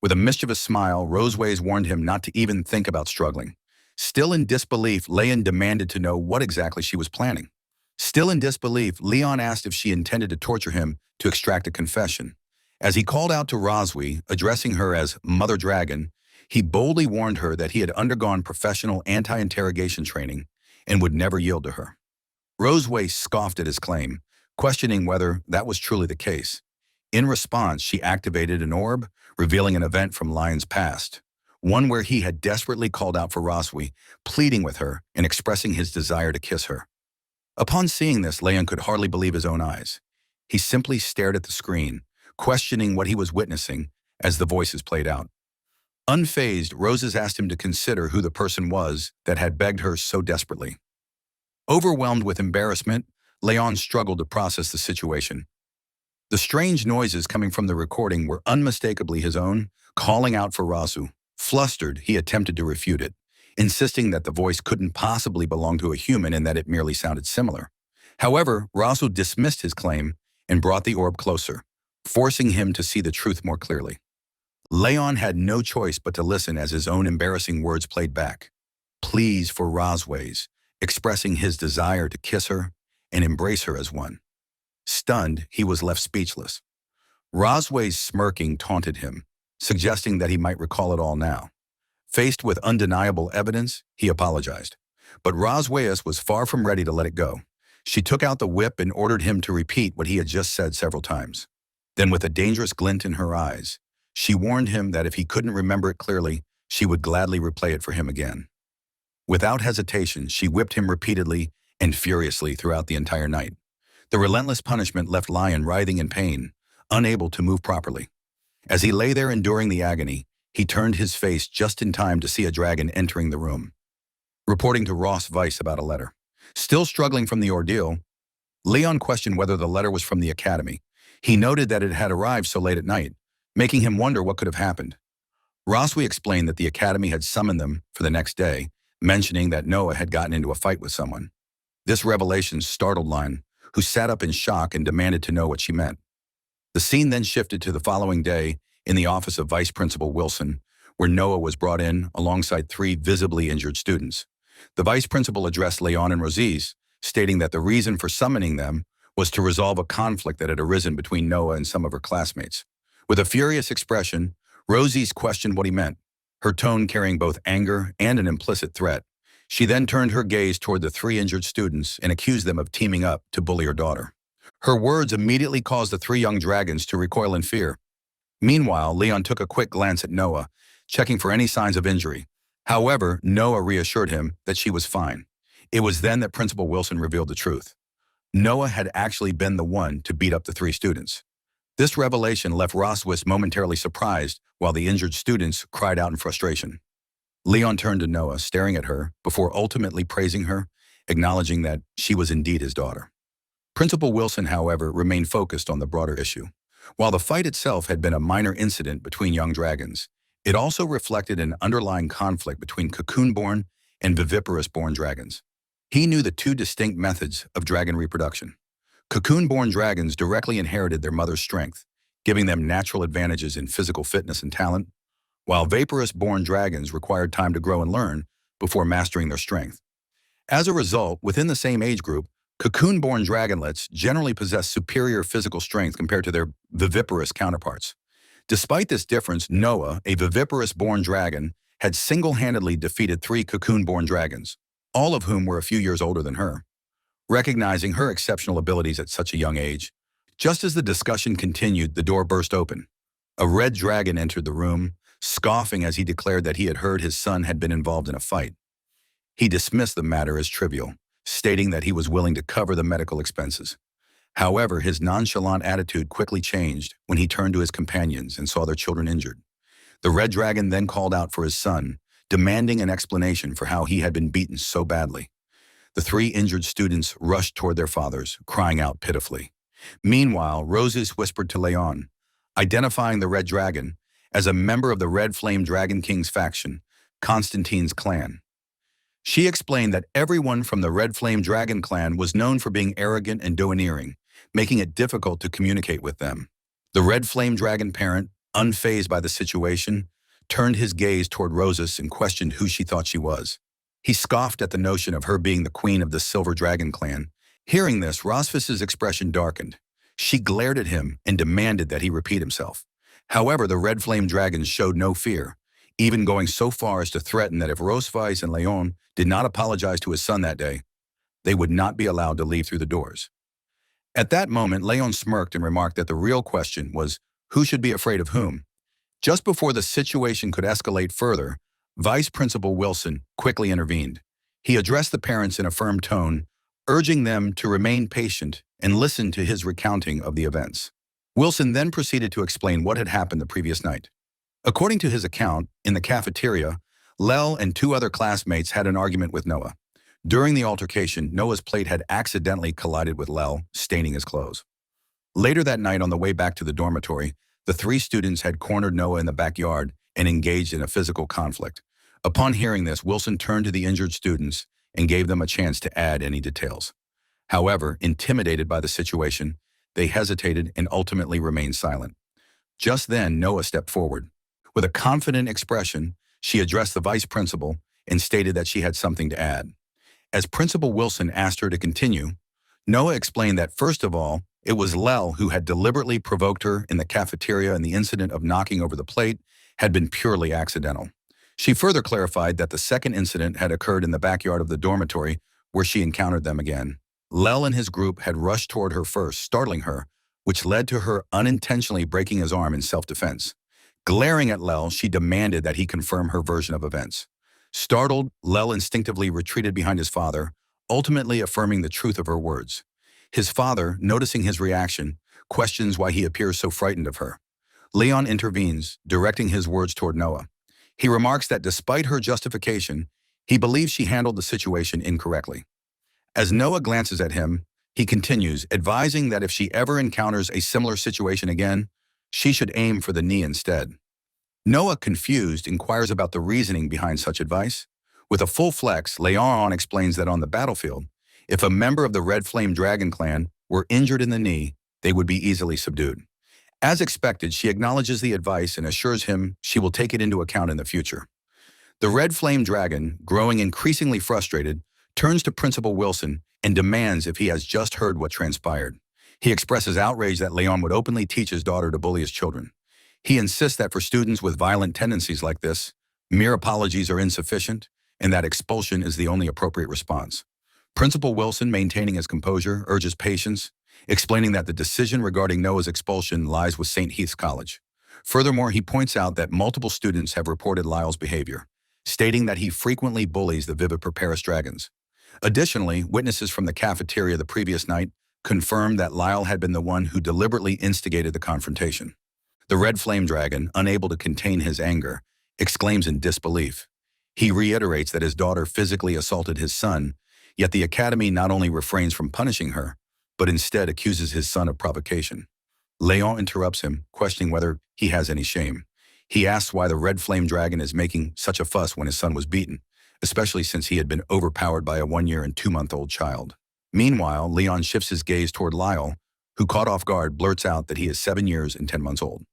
With a mischievous smile, Roseways warned him not to even think about struggling. Still in disbelief, Leon demanded to know what exactly she was planning. Still in disbelief, Leon asked if she intended to torture him to extract a confession. As he called out to Roswy, addressing her as Mother Dragon, he boldly warned her that he had undergone professional anti-interrogation training and would never yield to her. Roseway scoffed at his claim, questioning whether that was truly the case. In response, she activated an orb, revealing an event from Lion's past, one where he had desperately called out for Roswy, pleading with her and expressing his desire to kiss her. Upon seeing this, Leon could hardly believe his own eyes. He simply stared at the screen, questioning what he was witnessing as the voices played out. Unfazed, Roses asked him to consider who the person was that had begged her so desperately. Overwhelmed with embarrassment, Leon struggled to process the situation. The strange noises coming from the recording were unmistakably his own, calling out for Rasu. Flustered, he attempted to refute it, insisting that the voice couldn't possibly belong to a human and that it merely sounded similar. However, Rasu dismissed his claim and brought the orb closer, forcing him to see the truth more clearly. Leon had no choice but to listen as his own embarrassing words played back. Pleas for Rosways, expressing his desire to kiss her and embrace her as one. Stunned, he was left speechless. Rosway's smirking taunted him, suggesting that he might recall it all now. Faced with undeniable evidence, he apologized. But Roswayas was far from ready to let it go. She took out the whip and ordered him to repeat what he had just said several times. Then, with a dangerous glint in her eyes, she warned him that if he couldn't remember it clearly, she would gladly replay it for him again. Without hesitation, she whipped him repeatedly and furiously throughout the entire night. The relentless punishment left Lion writhing in pain, unable to move properly. As he lay there enduring the agony, he turned his face just in time to see a dragon entering the room, reporting to Ross Weiss about a letter. Still struggling from the ordeal, Leon questioned whether the letter was from the academy. He noted that it had arrived so late at night, making him wonder what could have happened. Roswy explained that the academy had summoned them for the next day, mentioning that Noah had gotten into a fight with someone. This revelation startled Lion, who sat up in shock and demanded to know what she meant. The scene then shifted to the following day in the office of Vice Principal Wilson, where Noah was brought in alongside 3 visibly injured students. The vice principal addressed Leon and Rosies, stating that the reason for summoning them was to resolve a conflict that had arisen between Noah and some of her classmates. With a furious expression, Rosies questioned what he meant, her tone carrying both anger and an implicit threat. She then turned her gaze toward the 3 injured students and accused them of teaming up to bully her daughter. Her words immediately caused the 3 young dragons to recoil in fear. Meanwhile, Leon took a quick glance at Noah, checking for any signs of injury. However, Noah reassured him that she was fine. It was then that Principal Wilson revealed the truth. Noah had actually been the one to beat up the 3 students. This revelation left Roswis momentarily surprised while the injured students cried out in frustration. Leon turned to Noah, staring at her, before ultimately praising her, acknowledging that she was indeed his daughter. Principal Wilson, however, remained focused on the broader issue. While the fight itself had been a minor incident between young dragons, it also reflected an underlying conflict between cocoon-born and viviparous-born dragons. He knew the 2 distinct methods of dragon reproduction. Cocoon-born dragons directly inherited their mother's strength, giving them natural advantages in physical fitness and talent, while vaporous-born dragons required time to grow and learn before mastering their strength. As a result, within the same age group, Cocoon-born dragonlets generally possess superior physical strength compared to their viviparous counterparts. Despite this difference, Noah, a viviparous-born dragon, had single-handedly defeated 3 cocoon-born dragons, all of whom were a few years older than her. Recognizing her exceptional abilities at such a young age, just as the discussion continued, the door burst open. A red dragon entered the room, scoffing as he declared that he had heard his son had been involved in a fight. He dismissed the matter as trivial, stating that he was willing to cover the medical expenses. However, his nonchalant attitude quickly changed when he turned to his companions and saw their children injured. The red dragon then called out for his son, demanding an explanation for how he had been beaten so badly. The 3 injured students rushed toward their fathers, crying out pitifully. Meanwhile, Roses whispered to Leon, identifying the red dragon as a member of the Red Flame Dragon King's faction, Constantine's clan. She explained that everyone from the Red Flame Dragon clan was known for being arrogant and domineering, making it difficult to communicate with them. The Red Flame Dragon parent, unfazed by the situation, turned his gaze toward Roses and questioned who she thought she was. He scoffed at the notion of her being the queen of the Silver Dragon clan. Hearing this, Rosfus's expression darkened. She glared at him and demanded that he repeat himself. However, the Red Flame Dragons showed no fear, even going so far as to threaten that if Rosfus and Leon did not apologize to his son that day, they would not be allowed to leave through the doors. At that moment, Leon smirked and remarked that the real question was, who should be afraid of whom? Just before the situation could escalate further, Vice Principal Wilson quickly intervened. He addressed the parents in a firm tone, urging them to remain patient and listen to his recounting of the events. Wilson then proceeded to explain what had happened the previous night. According to his account, in the cafeteria, Lel and 2 other classmates had an argument with Noah. During the altercation, Noah's plate had accidentally collided with Lel, staining his clothes. Later that night, on the way back to the dormitory, the 3 students had cornered Noah in the backyard and engaged in a physical conflict. Upon hearing this, Wilson turned to the injured students and gave them a chance to add any details. However, intimidated by the situation, they hesitated and ultimately remained silent. Just then, Noah stepped forward. With a confident expression, she addressed the vice principal and stated that she had something to add. As Principal Wilson asked her to continue, Noah explained that first of all, it was Lel who had deliberately provoked her in the cafeteria, and the incident of knocking over the plate had been purely accidental. She further clarified that the second incident had occurred in the backyard of the dormitory, where she encountered them again. Lel and his group had rushed toward her first, startling her, which led to her unintentionally breaking his arm in self-defense. Glaring at Lel, she demanded that he confirm her version of events. Startled, Lel instinctively retreated behind his father, ultimately affirming the truth of her words. His father, noticing his reaction, questions why he appears so frightened of her. Leon intervenes, directing his words toward Noah. He remarks that despite her justification, he believes she handled the situation incorrectly. As Noah glances at him, he continues, advising that if she ever encounters a similar situation again, she should aim for the knee instead. Noah, confused, inquires about the reasoning behind such advice. With a full flex, Leon explains that on the battlefield, if a member of the Red Flame Dragon clan were injured in the knee, they would be easily subdued. As expected, she acknowledges the advice and assures him she will take it into account in the future. The Red Flame Dragon, growing increasingly frustrated, turns to Principal Wilson and demands if he has just heard what transpired. He expresses outrage that Leon would openly teach his daughter to bully his children. He insists that for students with violent tendencies like this, mere apologies are insufficient and that expulsion is the only appropriate response. Principal Wilson, maintaining his composure, urges patience, explaining that the decision regarding Noah's expulsion lies with St. Heath's College. Furthermore, he points out that multiple students have reported Lyle's behavior, stating that he frequently bullies the viviparous dragons. Additionally, witnesses from the cafeteria the previous night confirmed that Lyle had been the one who deliberately instigated the confrontation. The Red Flame Dragon, unable to contain his anger, exclaims in disbelief. He reiterates that his daughter physically assaulted his son, yet the Academy not only refrains from punishing her, but instead accuses his son of provocation. Leon interrupts him, questioning whether he has any shame. He asks why the Red Flame Dragon is making such a fuss when his son was beaten, especially since he had been overpowered by a 1-year and 2-month-old child. Meanwhile, Leon shifts his gaze toward Lyle, who, caught off guard, blurts out that he is 7 years and 10 months old.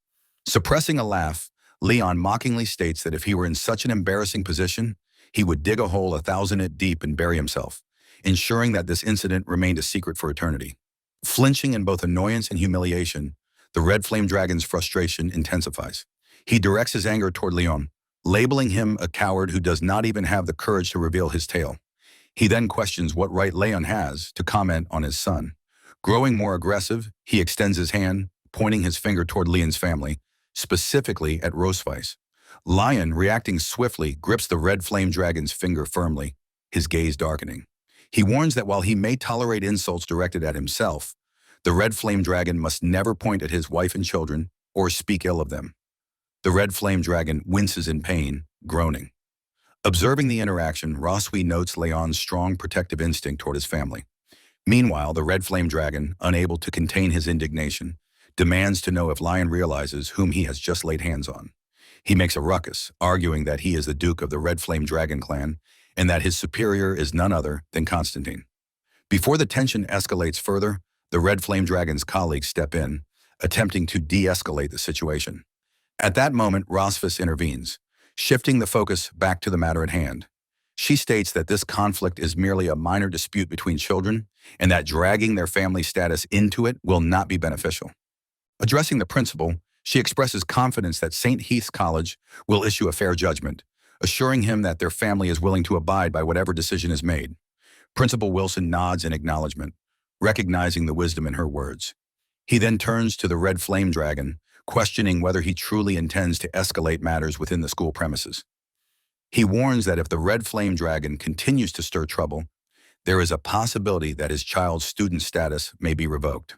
Suppressing a laugh, Leon mockingly states that if he were in such an embarrassing position, he would dig a hole 1,000 feet deep and bury himself. ensuring that this incident remained a secret for eternity. Flinching in both annoyance and humiliation, the red flame dragon's frustration intensifies. He directs his anger toward Leon, labeling him a coward who does not even have the courage to reveal his tale. He then questions what right Leon has to comment on his son. Growing more aggressive, he extends his hand, pointing his finger toward Leon's family, specifically at Roseface. Lion, reacting swiftly, grips the red flame dragon's finger firmly, his gaze darkening. He warns that while he may tolerate insults directed at himself, the red flame dragon must never point at his wife and children or speak ill of them. The red flame dragon winces in pain, groaning. Observing the interaction, Roswi notes Leon's strong protective instinct toward his family. Meanwhile, the red flame dragon, unable to contain his indignation, demands to know if Lion realizes whom he has just laid hands on. He makes a ruckus, arguing that he is the Duke of the Red Flame Dragon clan and that his superior is none other than Constantine. Before the tension escalates further, the Red Flame Dragon's colleagues step in, attempting to de-escalate the situation. At that moment, Rosfus intervenes, shifting the focus back to the matter at hand. She states that this conflict is merely a minor dispute between children and that dragging their family status into it will not be beneficial. Addressing the principal, she expresses confidence that St. Heath's College will issue a fair judgment, assuring him that their family is willing to abide by whatever decision is made. Principal Wilson nods in acknowledgement, recognizing the wisdom in her words. He then turns to the Red Flame Dragon, questioning whether he truly intends to escalate matters within the school premises. He warns that if the Red Flame Dragon continues to stir trouble, there is a possibility that his child's student status may be revoked.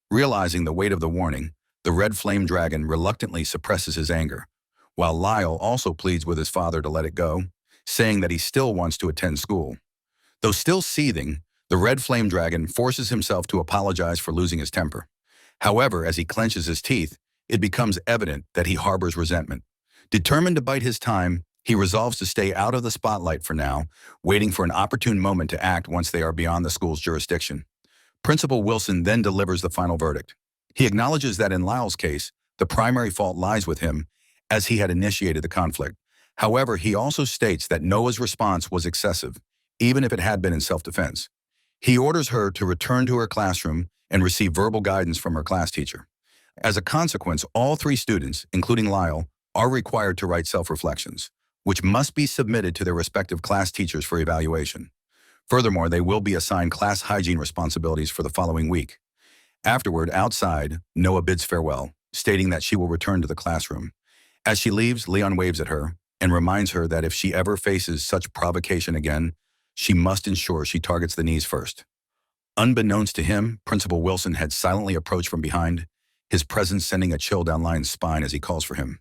Realizing the weight of the warning, the Red Flame Dragon reluctantly suppresses his anger, while Lyle also pleads with his father to let it go, saying that he still wants to attend school. Though still seething, the Red Flame Dragon forces himself to apologize for losing his temper. However, as he clenches his teeth, it becomes evident that he harbors resentment. Determined to bide his time, he resolves to stay out of the spotlight for now, waiting for an opportune moment to act once they are beyond the school's jurisdiction. Principal Wilson then delivers the final verdict. He acknowledges that in Lyle's case, the primary fault lies with him, as he had initiated the conflict. However, he also states that Noah's response was excessive, even if it had been in self-defense. He orders her to return to her classroom and receive verbal guidance from her class teacher. As a consequence, all 3 students, including Lyle, are required to write self-reflections, which must be submitted to their respective class teachers for evaluation. Furthermore, they will be assigned class hygiene responsibilities for the following week. Afterward, outside, Noah bids farewell, stating that she will return to the classroom. As she leaves, Leon waves at her and reminds her that if she ever faces such provocation again, she must ensure she targets the knees first. Unbeknownst to him, Principal Wilson had silently approached from behind, his presence sending a chill down Lion's spine as he calls for him.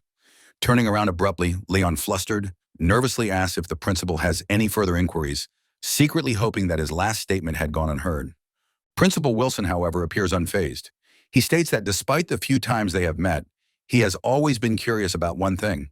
Turning around abruptly, Leon, flustered, nervously asks if the principal has any further inquiries, secretly hoping that his last statement had gone unheard. Principal Wilson, however, appears unfazed. He states that despite the few times they have met, he has always been curious about one thing.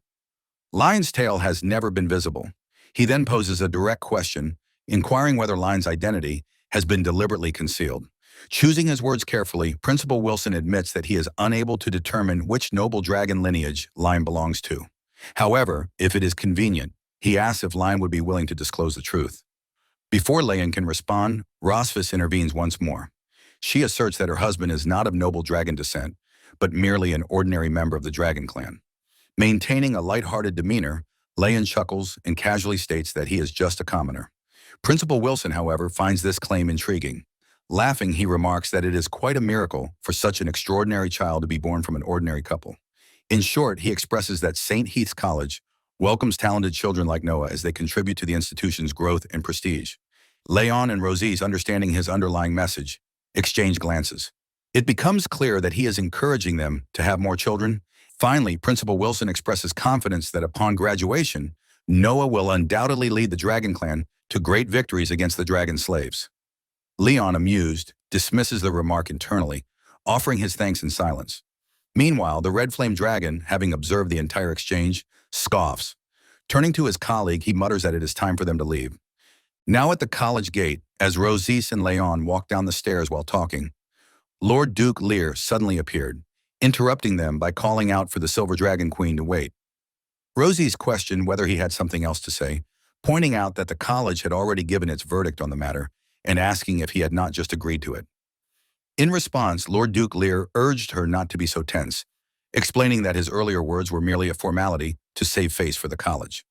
Lion's tail has never been visible. He then poses a direct question, inquiring whether Lion's identity has been deliberately concealed. Choosing his words carefully, Principal Wilson admits that he is unable to determine which noble dragon lineage Lion belongs to. However, if it is convenient, he asks if Lion would be willing to disclose the truth. Before Lion can respond, Rosfus intervenes once more. She asserts that her husband is not of noble dragon descent, but merely an ordinary member of the dragon clan. Maintaining a light-hearted demeanor, Lion chuckles and casually states that he is just a commoner. Principal Wilson, however, finds this claim intriguing. Laughing, he remarks that it is quite a miracle for such an extraordinary child to be born from an ordinary couple. In short, he expresses that St. Heath's College welcomes talented children like Noah as they contribute to the institution's growth and prestige. Leon and Rosie's, understanding his underlying message, exchange glances. It becomes clear that he is encouraging them to have more children. Finally, Principal Wilson expresses confidence that upon graduation, Noah will undoubtedly lead the Dragon Clan to great victories against the Dragon slaves. Leon, amused, dismisses the remark internally, offering his thanks in silence. Meanwhile, the Red Flame Dragon, having observed the entire exchange, scoffs. Turning to his colleague, he mutters that it is time for them to leave. Now at the college gate, as Rosise and Leon walk down the stairs while talking, Lord Duke Lear suddenly appeared, interrupting them by calling out for the Silver Dragon Queen to wait. Rosie's questioned whether he had something else to say, pointing out that the college had already given its verdict on the matter and asking if he had not just agreed to it. In response, Lord Duke Lear urged her not to be so tense, explaining that his earlier words were merely a formality to save face for the college.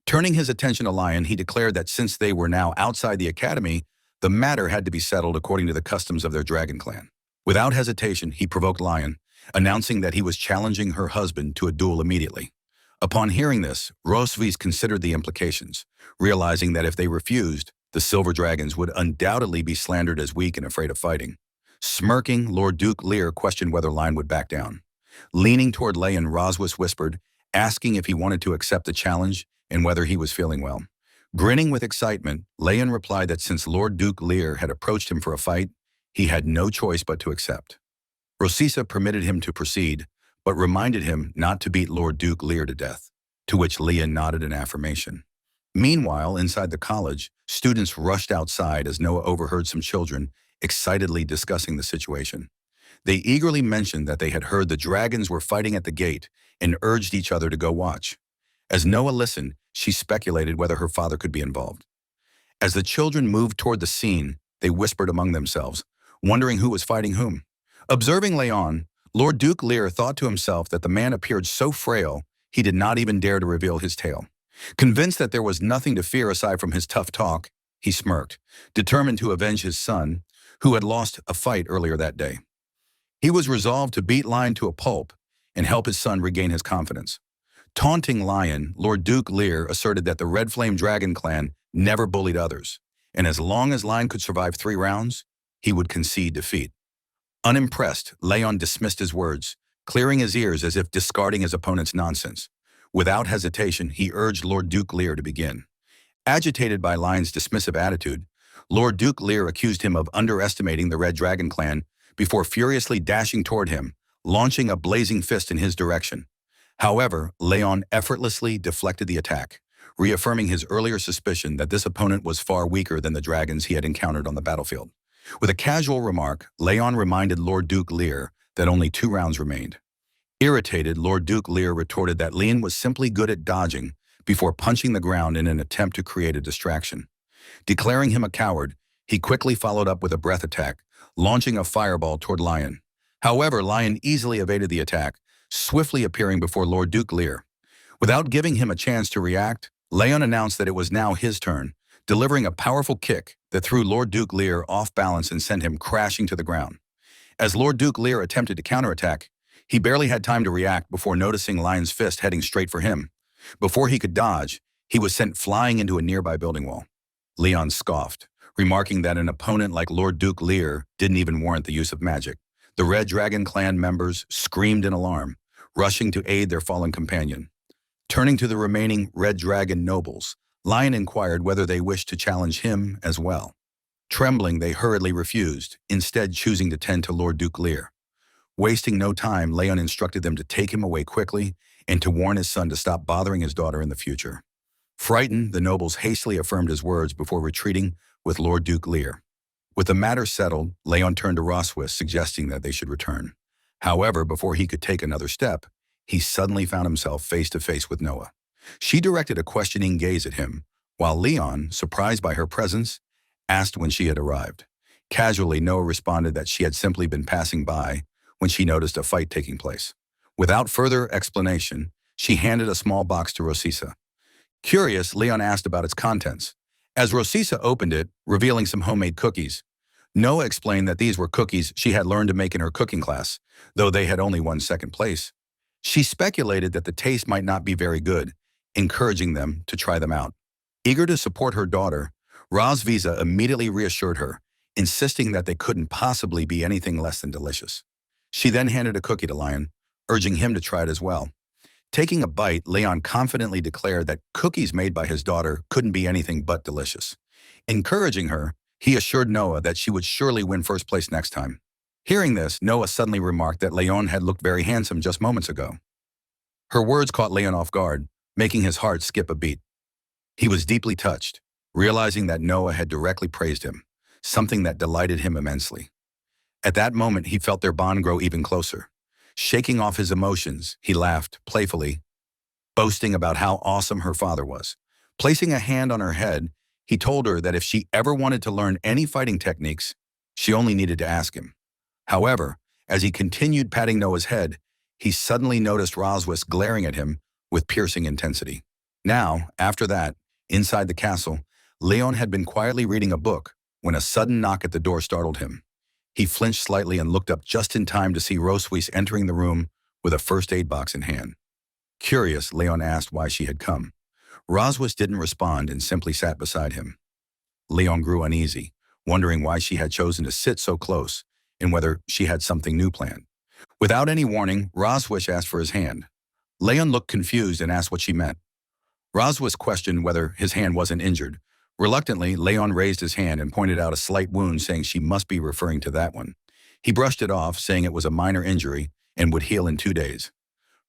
Turning his attention to Lion, he declared that since they were now outside the academy, the matter had to be settled according to the customs of their dragon clan. Without hesitation, he provoked Lion, announcing that he was challenging her husband to a duel immediately. Upon hearing this, Rosvis considered the implications, realizing that if they refused, the Silver Dragons would undoubtedly be slandered as weak and afraid of fighting. Smirking, Lord Duke Lear questioned whether Lion would back down. Leaning toward Lion, Rosvis whispered, asking if he wanted to accept the challenge and whether he was feeling well. Grinning with excitement, Leon replied that since Lord Duke Lear had approached him for a fight, he had no choice but to accept. Rosisa permitted him to proceed, but reminded him not to beat Lord Duke Lear to death, to which Leon nodded in affirmation. Meanwhile, inside the college, students rushed outside as Noah overheard some children excitedly discussing the situation. They eagerly mentioned that they had heard the dragons were fighting at the gate and urged each other to go watch. As Noah listened, she speculated whether her father could be involved. As the children moved toward the scene, they whispered among themselves, wondering who was fighting whom. Observing Leon, Lord Duke Lear thought to himself that the man appeared so frail he did not even dare to reveal his tale. Convinced that there was nothing to fear aside from his tough talk, he smirked, determined to avenge his son, who had lost a fight earlier that day. He was resolved to beat Lion to a pulp and help his son regain his confidence. Taunting Lion, Lord Duke Lear asserted that the Red Flame Dragon clan never bullied others, and as long as Lion could survive 3 rounds, he would concede defeat. Unimpressed, Leon dismissed his words, clearing his ears as if discarding his opponent's nonsense. Without hesitation, he urged Lord Duke Lear to begin. Agitated by Lion's dismissive attitude, Lord Duke Lear accused him of underestimating the Red Dragon clan before furiously dashing toward him, launching a blazing fist in his direction. However, Leon effortlessly deflected the attack, reaffirming his earlier suspicion that this opponent was far weaker than the dragons he had encountered on the battlefield. With a casual remark, Leon reminded Lord Duke Lear that only 2 rounds remained. Irritated, Lord Duke Lear retorted that Leon was simply good at dodging before punching the ground in an attempt to create a distraction. Declaring him a coward, he quickly followed up with a breath attack, launching a fireball toward Lion. However, Lion easily evaded the attack, swiftly appearing before Lord Duke Lear. Without giving him a chance to react, Leon announced that it was now his turn, delivering a powerful kick that threw Lord Duke Lear off balance and sent him crashing to the ground. As Lord Duke Lear attempted to counterattack, he barely had time to react before noticing Lion's fist heading straight for him. Before he could dodge, he was sent flying into a nearby building wall. Leon scoffed, remarking that an opponent like Lord Duke Lear didn't even warrant the use of magic. The Red Dragon clan members screamed in alarm, rushing to aid their fallen companion. Turning to the remaining Red Dragon nobles, Lion inquired whether they wished to challenge him as well. Trembling, they hurriedly refused, instead choosing to tend to Lord Duke Lear. Wasting no time, Leon instructed them to take him away quickly and to warn his son to stop bothering his daughter in the future. Frightened, the nobles hastily affirmed his words before retreating with Lord Duke Lear. With the matter settled, Leon turned to Roswis, suggesting that they should return. However, before he could take another step, he suddenly found himself face to face with Noah. She directed a questioning gaze at him, while Leon, surprised by her presence, asked when she had arrived. Casually, Noah responded that she had simply been passing by when she noticed a fight taking place. Without further explanation, she handed a small box to Rosisa. Curious, Leon asked about its contents. As Rosisa opened it, revealing some homemade cookies, Noah explained that these were cookies she had learned to make in her cooking class, though they had only won 2nd place. She speculated that the taste might not be very good, encouraging them to try them out. Eager to support her daughter, Rosvisa immediately reassured her, insisting that they couldn't possibly be anything less than delicious. She then handed a cookie to Lion, urging him to try it as well. Taking a bite, Leon confidently declared that cookies made by his daughter couldn't be anything but delicious. Encouraging her, he assured Noah that she would surely win 1st place next time. Hearing this, Noah suddenly remarked that Leon had looked very handsome just moments ago. Her words caught Leon off guard, making his heart skip a beat. He was deeply touched, realizing that Noah had directly praised him, something that delighted him immensely. At that moment, he felt their bond grow even closer. Shaking off his emotions, he laughed playfully, boasting about how awesome her father was. Placing a hand on her head, He told her that if she ever wanted to learn any fighting techniques, she only needed to ask him. However, as he continued patting Noah's head, he suddenly noticed Roswis glaring at him with piercing intensity. Now, after that, inside the castle, Leon had been quietly reading a book when a sudden knock at the door startled him. He flinched slightly and looked up just in time to see Roswis entering the room with a first aid box in hand. Curious, Leon asked why she had come. Roswis didn't respond and simply sat beside him. Leon grew uneasy, wondering why she had chosen to sit so close and whether she had something new planned. Without any warning, Roswis asked for his hand. Leon looked confused and asked what she meant. Roswis questioned whether his hand wasn't injured. Reluctantly, Leon raised his hand and pointed out a slight wound, saying she must be referring to that one. He brushed it off, saying it was a minor injury and would heal in 2 days.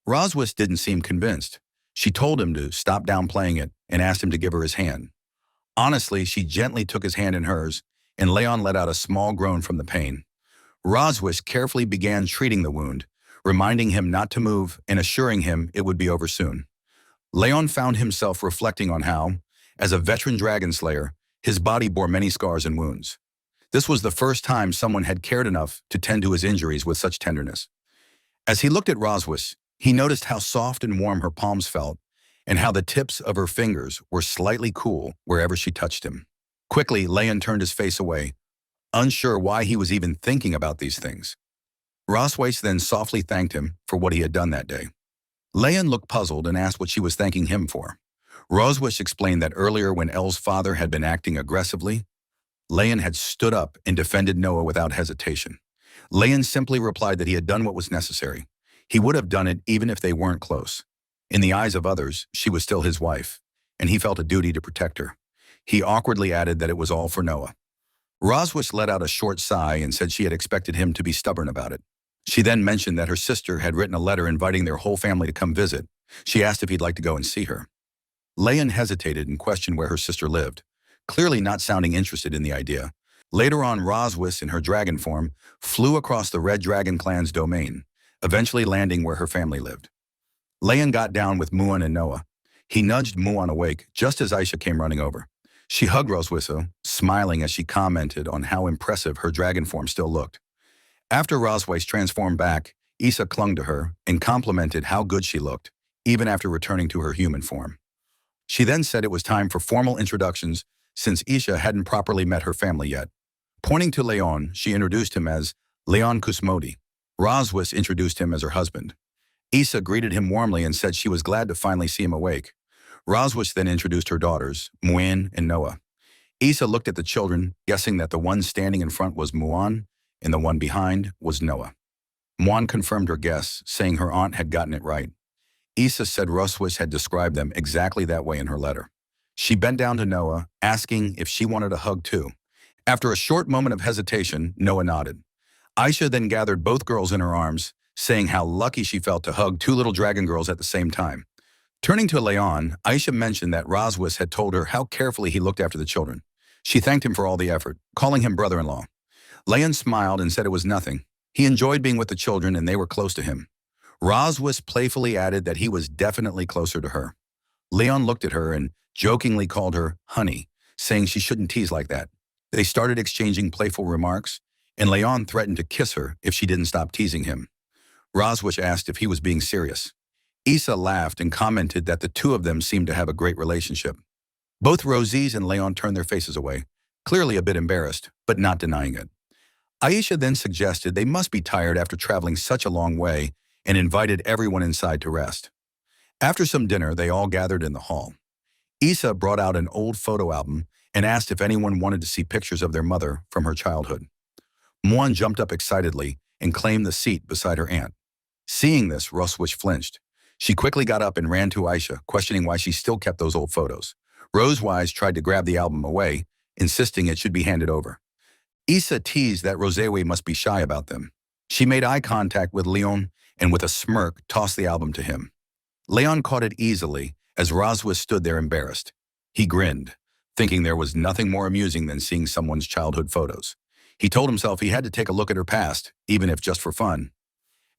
Roswis didn't seem convinced. She told him to stop downplaying it and asked him to give her his hand. Honestly, she gently took his hand in hers, and Leon let out a small groan from the pain. Roswis carefully began treating the wound, reminding him not to move and assuring him it would be over soon. Leon found himself reflecting on how, as a veteran dragon slayer, his body bore many scars and wounds. This was the first time someone had cared enough to tend to his injuries with such tenderness. As he looked at Roswis, he noticed how soft and warm her palms felt and how the tips of her fingers were slightly cool wherever she touched him. Quickly, Leon turned his face away, unsure why he was even thinking about these things. Roswis then softly thanked him for what he had done that day. Leon looked puzzled and asked what she was thanking him for. Roswis explained that earlier when Elle's father had been acting aggressively, Leon had stood up and defended Noah without hesitation. Leon simply replied that he had done what was necessary. He would have done it even if they weren't close. In the eyes of others, she was still his wife, and he felt a duty to protect her. He awkwardly added that it was all for Noah. Roswis let out a short sigh and said she had expected him to be stubborn about it. She then mentioned that her sister had written a letter inviting their whole family to come visit. She asked if he'd like to go and see her. Leon hesitated and questioned where her sister lived, clearly not sounding interested in the idea. Later on, Roswis, in her dragon form, flew across the Red Dragon clan's domain, eventually landing where her family lived. Leon got down with Muon and Noah. He nudged Muon awake just as Aisha came running over. She hugged Roswis, smiling as she commented on how impressive her dragon form still looked. After Roswis transformed back, Issa clung to her and complimented how good she looked, even after returning to her human form. She then said it was time for formal introductions since Isha hadn't properly met her family yet. Pointing to Leon, she introduced him as Leon Kusmodi. Roswis introduced him as her husband. Issa greeted him warmly and said she was glad to finally see him awake. Roswis then introduced her daughters, Muon and Noah. Issa looked at the children, guessing that the one standing in front was Muon and the one behind was Noah. Muon confirmed her guess, saying her aunt had gotten it right. Issa said Roswis had described them exactly that way in her letter. She bent down to Noah, asking if she wanted a hug too. After a short moment of hesitation, Noah nodded. Aisha then gathered both girls in her arms, saying how lucky she felt to hug 2 little dragon girls at the same time. Turning to Leon, Aisha mentioned that Roswis had told her how carefully he looked after the children. She thanked him for all the effort, calling him brother-in-law. Leon smiled and said it was nothing. He enjoyed being with the children and they were close to him. Roswis playfully added that he was definitely closer to her. Leon looked at her and jokingly called her honey, saying she shouldn't tease like that. They started exchanging playful remarks, and Leon threatened to kiss her if she didn't stop teasing him. Roswis asked if he was being serious. Issa laughed and commented that the two of them seemed to have a great relationship. Both Rosies and Leon turned their faces away, clearly a bit embarrassed, but not denying it. Aisha then suggested they must be tired after traveling such a long way and invited everyone inside to rest. After some dinner, they all gathered in the hall. Issa brought out an old photo album and asked if anyone wanted to see pictures of their mother from her childhood. Muon jumped up excitedly and claimed the seat beside her aunt. Seeing this, Roswis flinched. She quickly got up and ran to Aisha, questioning why she still kept those old photos. Rosewise tried to grab the album away, insisting it should be handed over. Issa teased that Rosewe must be shy about them. She made eye contact with Leon and with a smirk tossed the album to him. Leon caught it easily as Roswis stood there embarrassed. He grinned, thinking there was nothing more amusing than seeing someone's childhood photos. He told himself he had to take a look at her past, even if just for fun.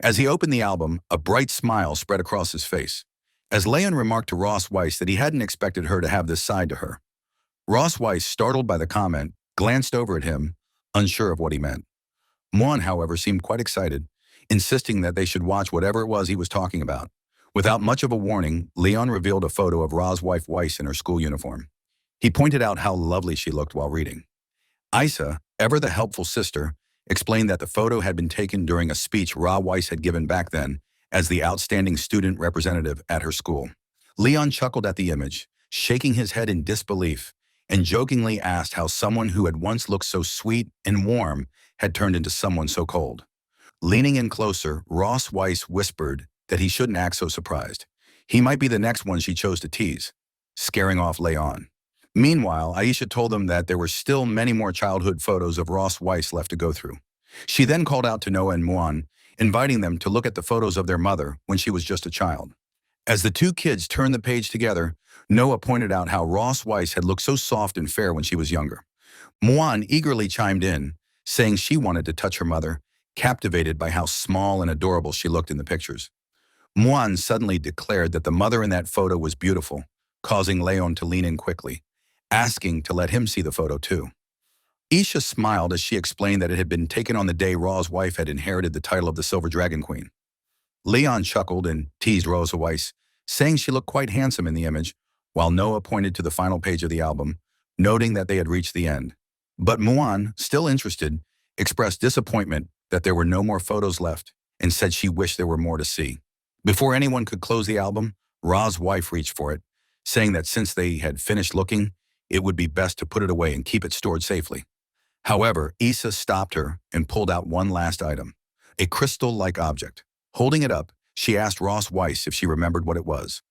As he opened the album, a bright smile spread across his face. As Leon remarked to Roswis that he hadn't expected her to have this side to her. Ross Weiss, startled by the comment, glanced over at him, unsure of what he meant. Muan, however, seemed quite excited, insisting that they should watch whatever it was he was talking about. Without much of a warning, Leon revealed a photo of Ra's wife Weiss in her school uniform. He pointed out how lovely she looked while reading. Isa, ever the helpful sister, explained that the photo had been taken during a speech Ra Weiss had given back then as the outstanding student representative at her school. Leon chuckled at the image, shaking his head in disbelief, and jokingly asked how someone who had once looked so sweet and warm had turned into someone so cold. Leaning in closer, Ross Weiss whispered that he shouldn't act so surprised. He might be the next one she chose to tease, scaring off Leon. Meanwhile, Aisha told them that there were still many more childhood photos of Ross Weiss left to go through. She then called out to Noah and Muan, inviting them to look at the photos of their mother when she was just a child. As the two kids turned the page together, Noah pointed out how Ross Weiss had looked so soft and fair when she was younger. Muan eagerly chimed in, saying she wanted to touch her mother, captivated by how small and adorable she looked in the pictures. Muan suddenly declared that the mother in that photo was beautiful, causing Leon to lean in quickly, asking to let him see the photo too. Isha smiled as she explained that it had been taken on the day Ra's wife had inherited the title of the Silver Dragon Queen. Leon chuckled and teased Rosa Weiss, saying she looked quite handsome in the image, while Noah pointed to the final page of the album, noting that they had reached the end. But Muan, still interested, expressed disappointment that there were no more photos left and said she wished there were more to see. Before anyone could close the album, Ra's wife reached for it, saying that since they had finished looking, it would be best to put it away and keep it stored safely. However, Issa stopped her and pulled out one last item, a crystal-like object. Holding it up, she asked Ross Weiss if she remembered what it was.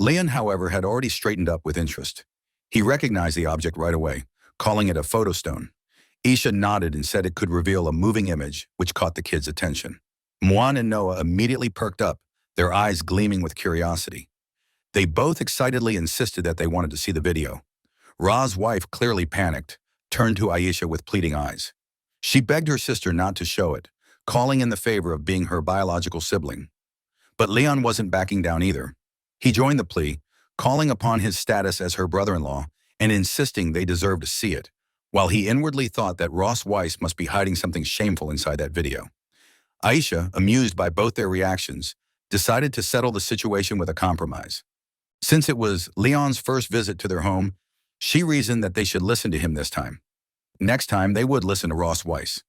Leon, however, had already straightened up with interest. He recognized the object right away, calling it a photostone. Isha nodded and said it could reveal a moving image, which caught the kids' attention. Muan and Noah immediately perked up, their eyes gleaming with curiosity. They both excitedly insisted that they wanted to see the video. Ra's wife, clearly panicked, turned to Aisha with pleading eyes. She begged her sister not to show it, calling in the favor of being her biological sibling. But Leon wasn't backing down either. He joined the plea, calling upon his status as her brother-in-law and insisting they deserved to see it, while he inwardly thought that Ross Weiss must be hiding something shameful inside that video. Aisha, amused by both their reactions, decided to settle the situation with a compromise. Since it was Leon's first visit to their home, she reasoned that they should listen to him this time. Next time, they would listen to Ross Weiss.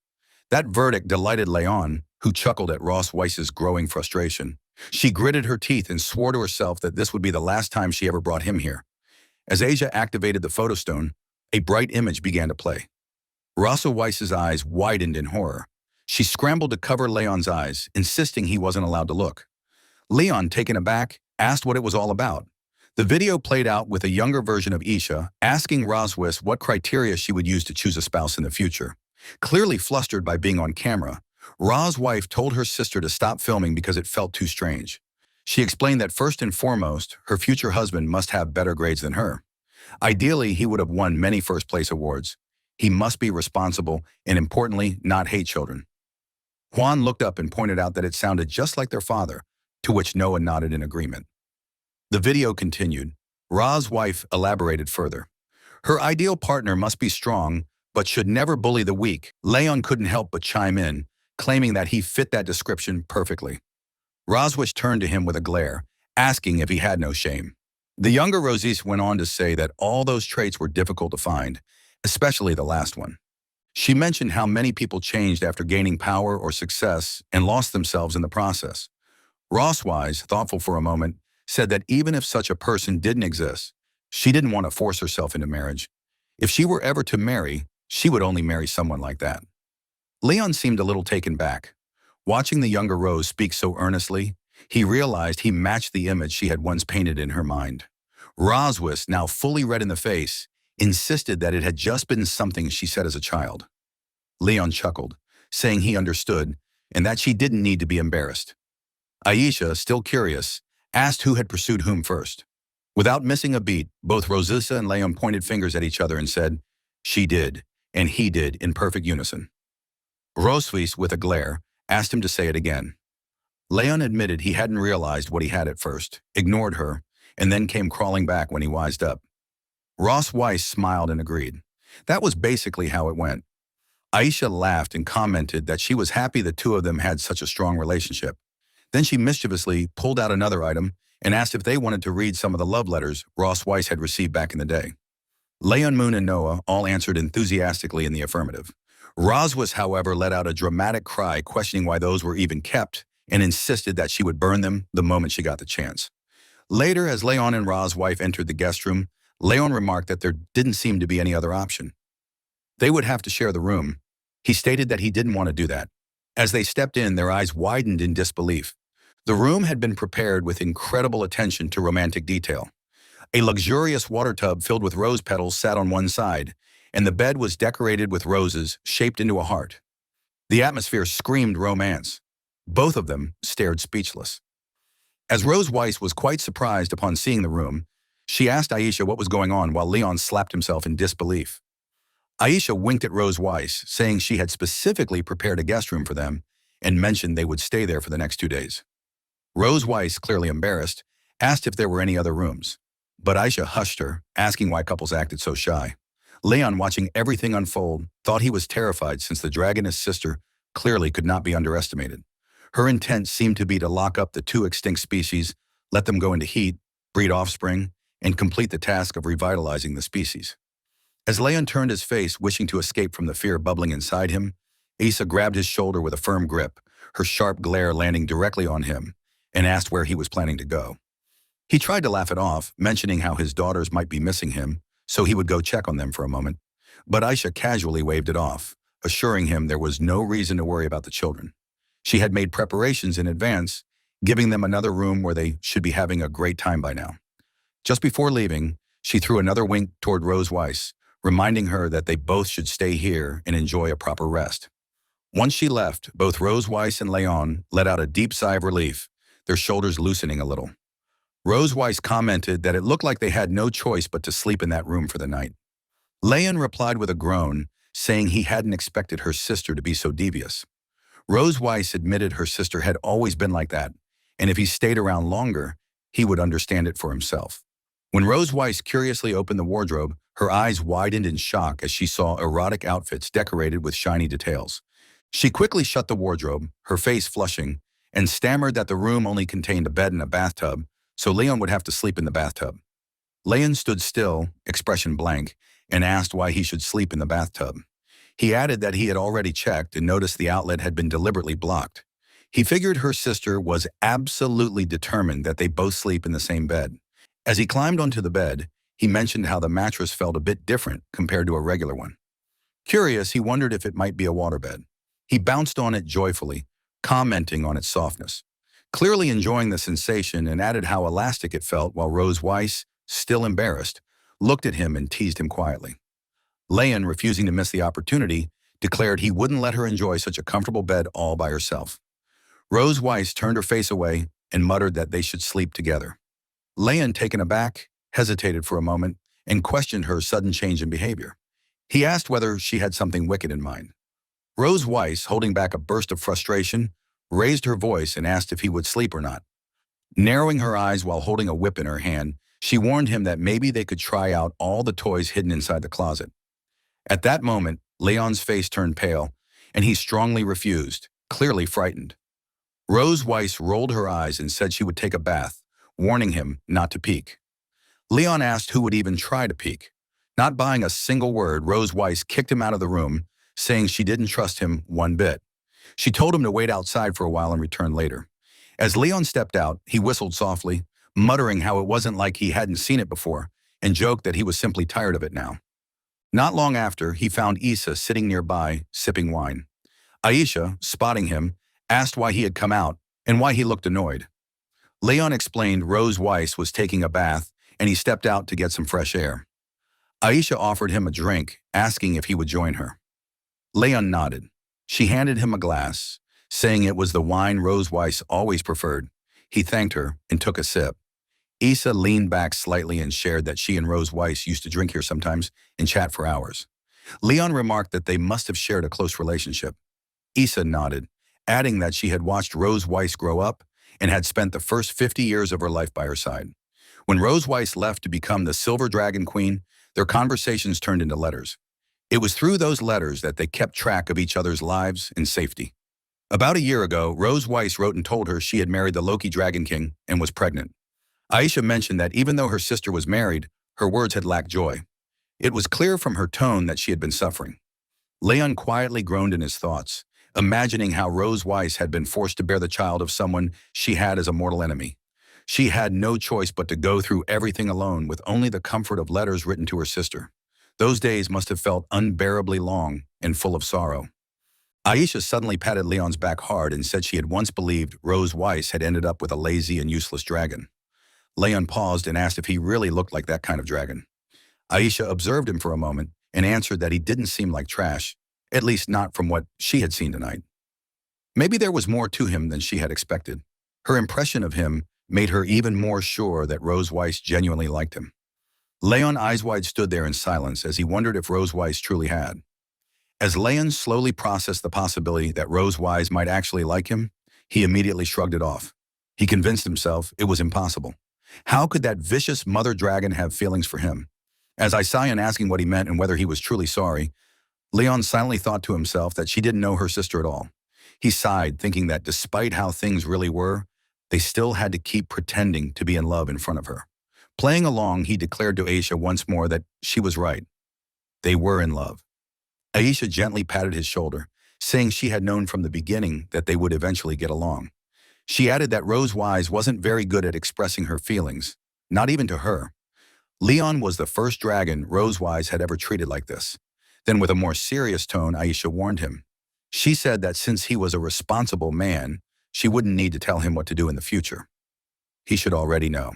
That verdict delighted Leon, who chuckled at Ross Weiss's growing frustration. She gritted her teeth and swore to herself that this would be the last time she ever brought him here. As Asia activated the photostone, a bright image began to play. Rosa Weiss's eyes widened in horror. She scrambled to cover Leon's eyes, insisting he wasn't allowed to look. Leon, taken aback, asked what it was all about. The video played out with a younger version of Isha, asking Roswis what criteria she would use to choose a spouse in the future. Clearly flustered by being on camera, Ra's wife told her sister to stop filming because it felt too strange. She explained that first and foremost, her future husband must have better grades than her. Ideally, he would have won many first-place awards. He must be responsible and, importantly, not hate children. Juan looked up and pointed out that it sounded just like their father, to which Noah nodded in agreement. The video continued. Ra's wife elaborated further. Her ideal partner must be strong, but should never bully the weak. Leon couldn't help but chime in, claiming that he fit that description perfectly. Roswish turned to him with a glare, asking if he had no shame. The younger Rosis went on to say that all those traits were difficult to find, especially the last one. She mentioned how many people changed after gaining power or success and lost themselves in the process. Rosswise, thoughtful for a moment, said that even if such a person didn't exist, she didn't want to force herself into marriage. If she were ever to marry, she would only marry someone like that. Leon seemed a little taken back. Watching the younger Rose speak so earnestly, he realized he matched the image she had once painted in her mind. Roswis, now fully red in the face, insisted that it had just been something she said as a child. Leon chuckled, saying he understood and that she didn't need to be embarrassed. Aisha, still curious, asked who had pursued whom first. Without missing a beat, both Rosissa and Leon pointed fingers at each other and said, "She did, and he did," in perfect unison. Rosvis, with a glare, asked him to say it again. Leon admitted he hadn't realized what he had at first, ignored her, and then came crawling back when he wised up. Ross Weiss smiled and agreed. That was basically how it went. Aisha laughed and commented that she was happy the two of them had such a strong relationship. Then she mischievously pulled out another item and asked if they wanted to read some of the love letters Ross Weiss had received back in the day. Leon, Moon, and Noah all answered enthusiastically in the affirmative. Roswis, however, let out a dramatic cry questioning why those were even kept and insisted that she would burn them the moment she got the chance. Later, as Leon and Ra's wife entered the guest room, Leon remarked that there didn't seem to be any other option. They would have to share the room. He stated that he didn't want to do that. As they stepped in, their eyes widened in disbelief. The room had been prepared with incredible attention to romantic detail. A luxurious water tub filled with rose petals sat on one side, and the bed was decorated with roses shaped into a heart. The atmosphere screamed romance. Both of them stared speechless. As Rose Weiss was quite surprised upon seeing the room, she asked Aisha what was going on while Leon slapped himself in disbelief. Aisha winked at Rose Weiss, saying she had specifically prepared a guest room for them and mentioned they would stay there for the next 2 days. Rose Weiss, clearly embarrassed, asked if there were any other rooms. But Aisha hushed her, asking why couples acted so shy. Leon, watching everything unfold, thought he was terrified since the dragoness sister clearly could not be underestimated. Her intent seemed to be to lock up the two extinct species, let them go into heat, breed offspring, and complete the task of revitalizing the species. As Leon turned his face, wishing to escape from the fear bubbling inside him, Issa grabbed his shoulder with a firm grip, her sharp glare landing directly on him, and asked where he was planning to go. He tried to laugh it off, mentioning how his daughters might be missing him, so he would go check on them for a moment. But Aisha casually waved it off, assuring him there was no reason to worry about the children. She had made preparations in advance, giving them another room where they should be having a great time by now. Just before leaving, she threw another wink toward Rose Weiss, reminding her that they both should stay here and enjoy a proper rest. Once she left, both Rose Weiss and Leon let out a deep sigh of relief, their shoulders loosening a little. Rose Weiss commented that it looked like they had no choice but to sleep in that room for the night. Leon replied with a groan, saying he hadn't expected her sister to be so devious. Rose Weiss admitted her sister had always been like that, and if he stayed around longer, he would understand it for himself. When Rose Weiss curiously opened the wardrobe, her eyes widened in shock as she saw erotic outfits decorated with shiny details. She quickly shut the wardrobe, her face flushing, and stammered that the room only contained a bed and a bathtub, so Leon would have to sleep in the bathtub. Leon stood still, expression blank, and asked why he should sleep in the bathtub. He added that he had already checked and noticed the outlet had been deliberately blocked. He figured her sister was absolutely determined that they both sleep in the same bed. As he climbed onto the bed, he mentioned how the mattress felt a bit different compared to a regular one. Curious, he wondered if it might be a waterbed. He bounced on it joyfully, commenting on its softness, clearly enjoying the sensation, and added how elastic it felt while Rose Weiss, still embarrassed, looked at him and teased him quietly. Leon, refusing to miss the opportunity, declared he wouldn't let her enjoy such a comfortable bed all by herself. Rose Weiss turned her face away and muttered that they should sleep together. Leon, taken aback, hesitated for a moment and questioned her sudden change in behavior. He asked whether she had something wicked in mind. Rose Weiss, holding back a burst of frustration, raised her voice and asked if he would sleep or not. Narrowing her eyes while holding a whip in her hand, she warned him that maybe they could try out all the toys hidden inside the closet. At that moment, Leon's face turned pale, and he strongly refused, clearly frightened. Rose Weiss rolled her eyes and said she would take a bath, warning him not to peek. Leon asked who would even try to peek. Not buying a single word, Rose Weiss kicked him out of the room, saying she didn't trust him one bit. She told him to wait outside for a while and return later. As Leon stepped out, he whistled softly, muttering how it wasn't like he hadn't seen it before, and joked that he was simply tired of it now. Not long after, he found Issa sitting nearby, sipping wine. Aisha, spotting him, asked why he had come out and why he looked annoyed. Leon explained Rose Weiss was taking a bath and he stepped out to get some fresh air. Aisha offered him a drink, asking if he would join her. Leon nodded. She handed him a glass, saying it was the wine Rose Weiss always preferred. He thanked her and took a sip. Issa leaned back slightly and shared that she and Rose Weiss used to drink here sometimes and chat for hours. Leon remarked that they must have shared a close relationship. Issa nodded, adding that she had watched Rose Weiss grow up and had spent the first 50 years of her life by her side. When Rose Weiss left to become the Silver Dragon Queen, Their conversations turned into letters. It was through those letters that they kept track of each other's lives and safety. About a year ago, Rose Weiss wrote and told her she had married the Loki Dragon King and was pregnant. Aisha mentioned that even though her sister was married, her words had lacked joy. It was clear from her tone that she had been suffering. Leon quietly groaned in his thoughts, imagining how Rose Weiss had been forced to bear the child of someone she had as a mortal enemy. She had no choice but to go through everything alone with only the comfort of letters written to her sister. Those days must have felt unbearably long and full of sorrow. Aisha suddenly patted Leon's back hard and said she had once believed Rose Weiss had ended up with a lazy and useless dragon. Leon paused and asked if he really looked like that kind of dragon. Aisha observed him for a moment and answered that he didn't seem like trash, at least not from what she had seen tonight. Maybe there was more to him than she had expected. Her impression of him made her even more sure that Rose Weiss genuinely liked him. Leon, eyes wide, stood there in silence as he wondered if Rose Weiss truly had. As Leon slowly processed the possibility that Rose Weiss might actually like him, he immediately shrugged it off. He convinced himself it was impossible. How could that vicious mother dragon have feelings for him? As Isayan asking what he meant and whether he was truly sorry, Leon silently thought to himself that she didn't know her sister at all. He sighed, thinking that despite how things really were, they still had to keep pretending to be in love in front of her. Playing along, he declared to Aisha once more that she was right. They were in love. Aisha gently patted his shoulder, saying she had known from the beginning that they would eventually get along. She added that Rose Weiss wasn't very good at expressing her feelings, not even to her. Leon was the first dragon Rose Weiss had ever treated like this. Then with a more serious tone, Aisha warned him. She said that since he was a responsible man, she wouldn't need to tell him what to do in the future. He should already know.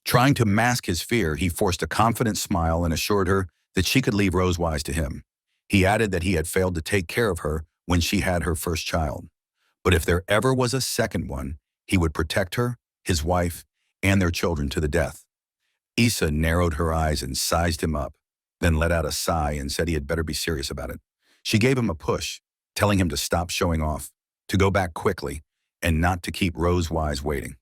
Trying to mask his fear, he forced a confident smile and assured her that she could leave Rose Weiss to him. He added that he had failed to take care of her when she had her first child. But if there ever was a second one, he would protect her, his wife, and their children to the death. Issa narrowed her eyes and sized him up, then let out a sigh and said he had better be serious about it. She gave him a push, telling him to stop showing off, to go back quickly, and not to keep Rose Weiss waiting.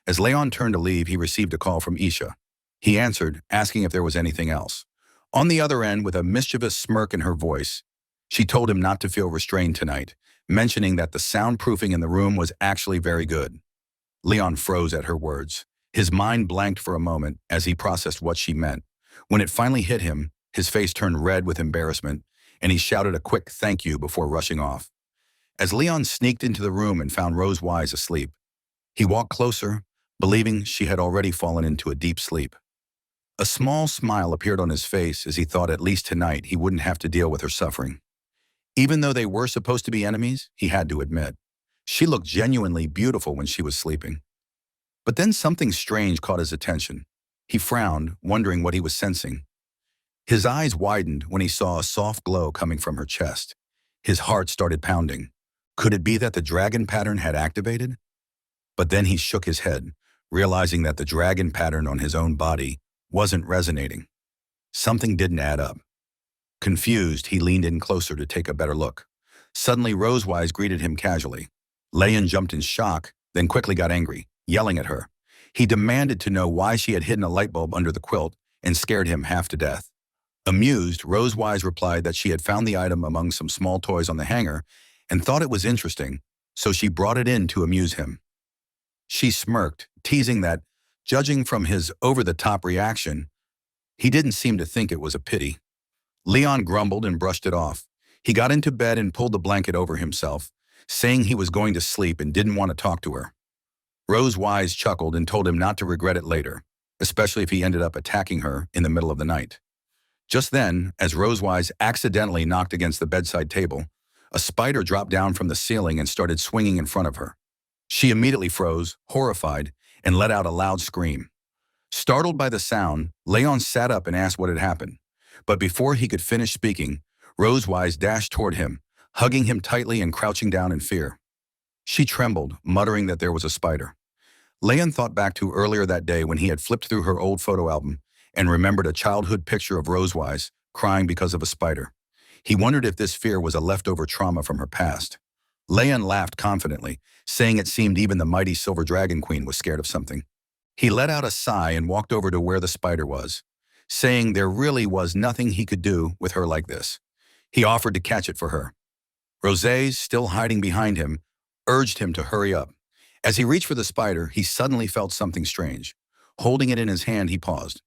As Leon turned to leave, he received a call from Isha. He answered, asking if there was anything else. On the other end, with a mischievous smirk in her voice, she told him not to feel restrained tonight, mentioning that the soundproofing in the room was actually very good. Leon froze at her words. His mind blanked for a moment as he processed what she meant. When it finally hit him, his face turned red with embarrassment, and he shouted a quick thank you before rushing off. As Leon sneaked into the room and found Rose Weiss asleep, he walked closer, believing she had already fallen into a deep sleep. A small smile appeared on his face as he thought at least tonight he wouldn't have to deal with her suffering. Even though they were supposed to be enemies, he had to admit, she looked genuinely beautiful when she was sleeping. But then something strange caught his attention. He frowned, wondering what he was sensing. His eyes widened when he saw a soft glow coming from her chest. His heart started pounding. Could it be that the dragon pattern had activated? But then he shook his head, realizing that the dragon pattern on his own body wasn't resonating. Something didn't add up. Confused, he leaned in closer to take a better look. Suddenly, Rose Weiss greeted him casually. Leon jumped in shock, then quickly got angry, yelling at her. He demanded to know why she had hidden a light bulb under the quilt and scared him half to death. Amused, Rose Weiss replied that she had found the item among some small toys on the hanger and thought it was interesting, so she brought it in to amuse him. She smirked, teasing that, judging from his over-the-top reaction, he didn't seem to think it was a pity. Leon grumbled and brushed it off. He got into bed and pulled the blanket over himself, saying he was going to sleep and didn't want to talk to her. Rose Weiss chuckled and told him not to regret it later, especially if he ended up attacking her in the middle of the night. Just then, as Rose Weiss accidentally knocked against the bedside table, a spider dropped down from the ceiling and started swinging in front of her. She immediately froze, horrified, and let out a loud scream. Startled by the sound, Leon sat up and asked what had happened. But before he could finish speaking, Rose Weiss dashed toward him, hugging him tightly and crouching down in fear. She trembled, muttering that there was a spider. Leon thought back to earlier that day when he had flipped through her old photo album and remembered a childhood picture of Rose Weiss crying because of a spider. He wondered if this fear was a leftover trauma from her past. Leon laughed confidently, saying it seemed even the mighty Silver Dragon Queen was scared of something. He let out a sigh and walked over to where the spider was. saying there really was nothing he could do with her like this. He offered to catch it for her. Rosé, still hiding behind him, urged him to hurry up. As he reached for the spider, he suddenly felt something strange. Holding it in his hand, he paused.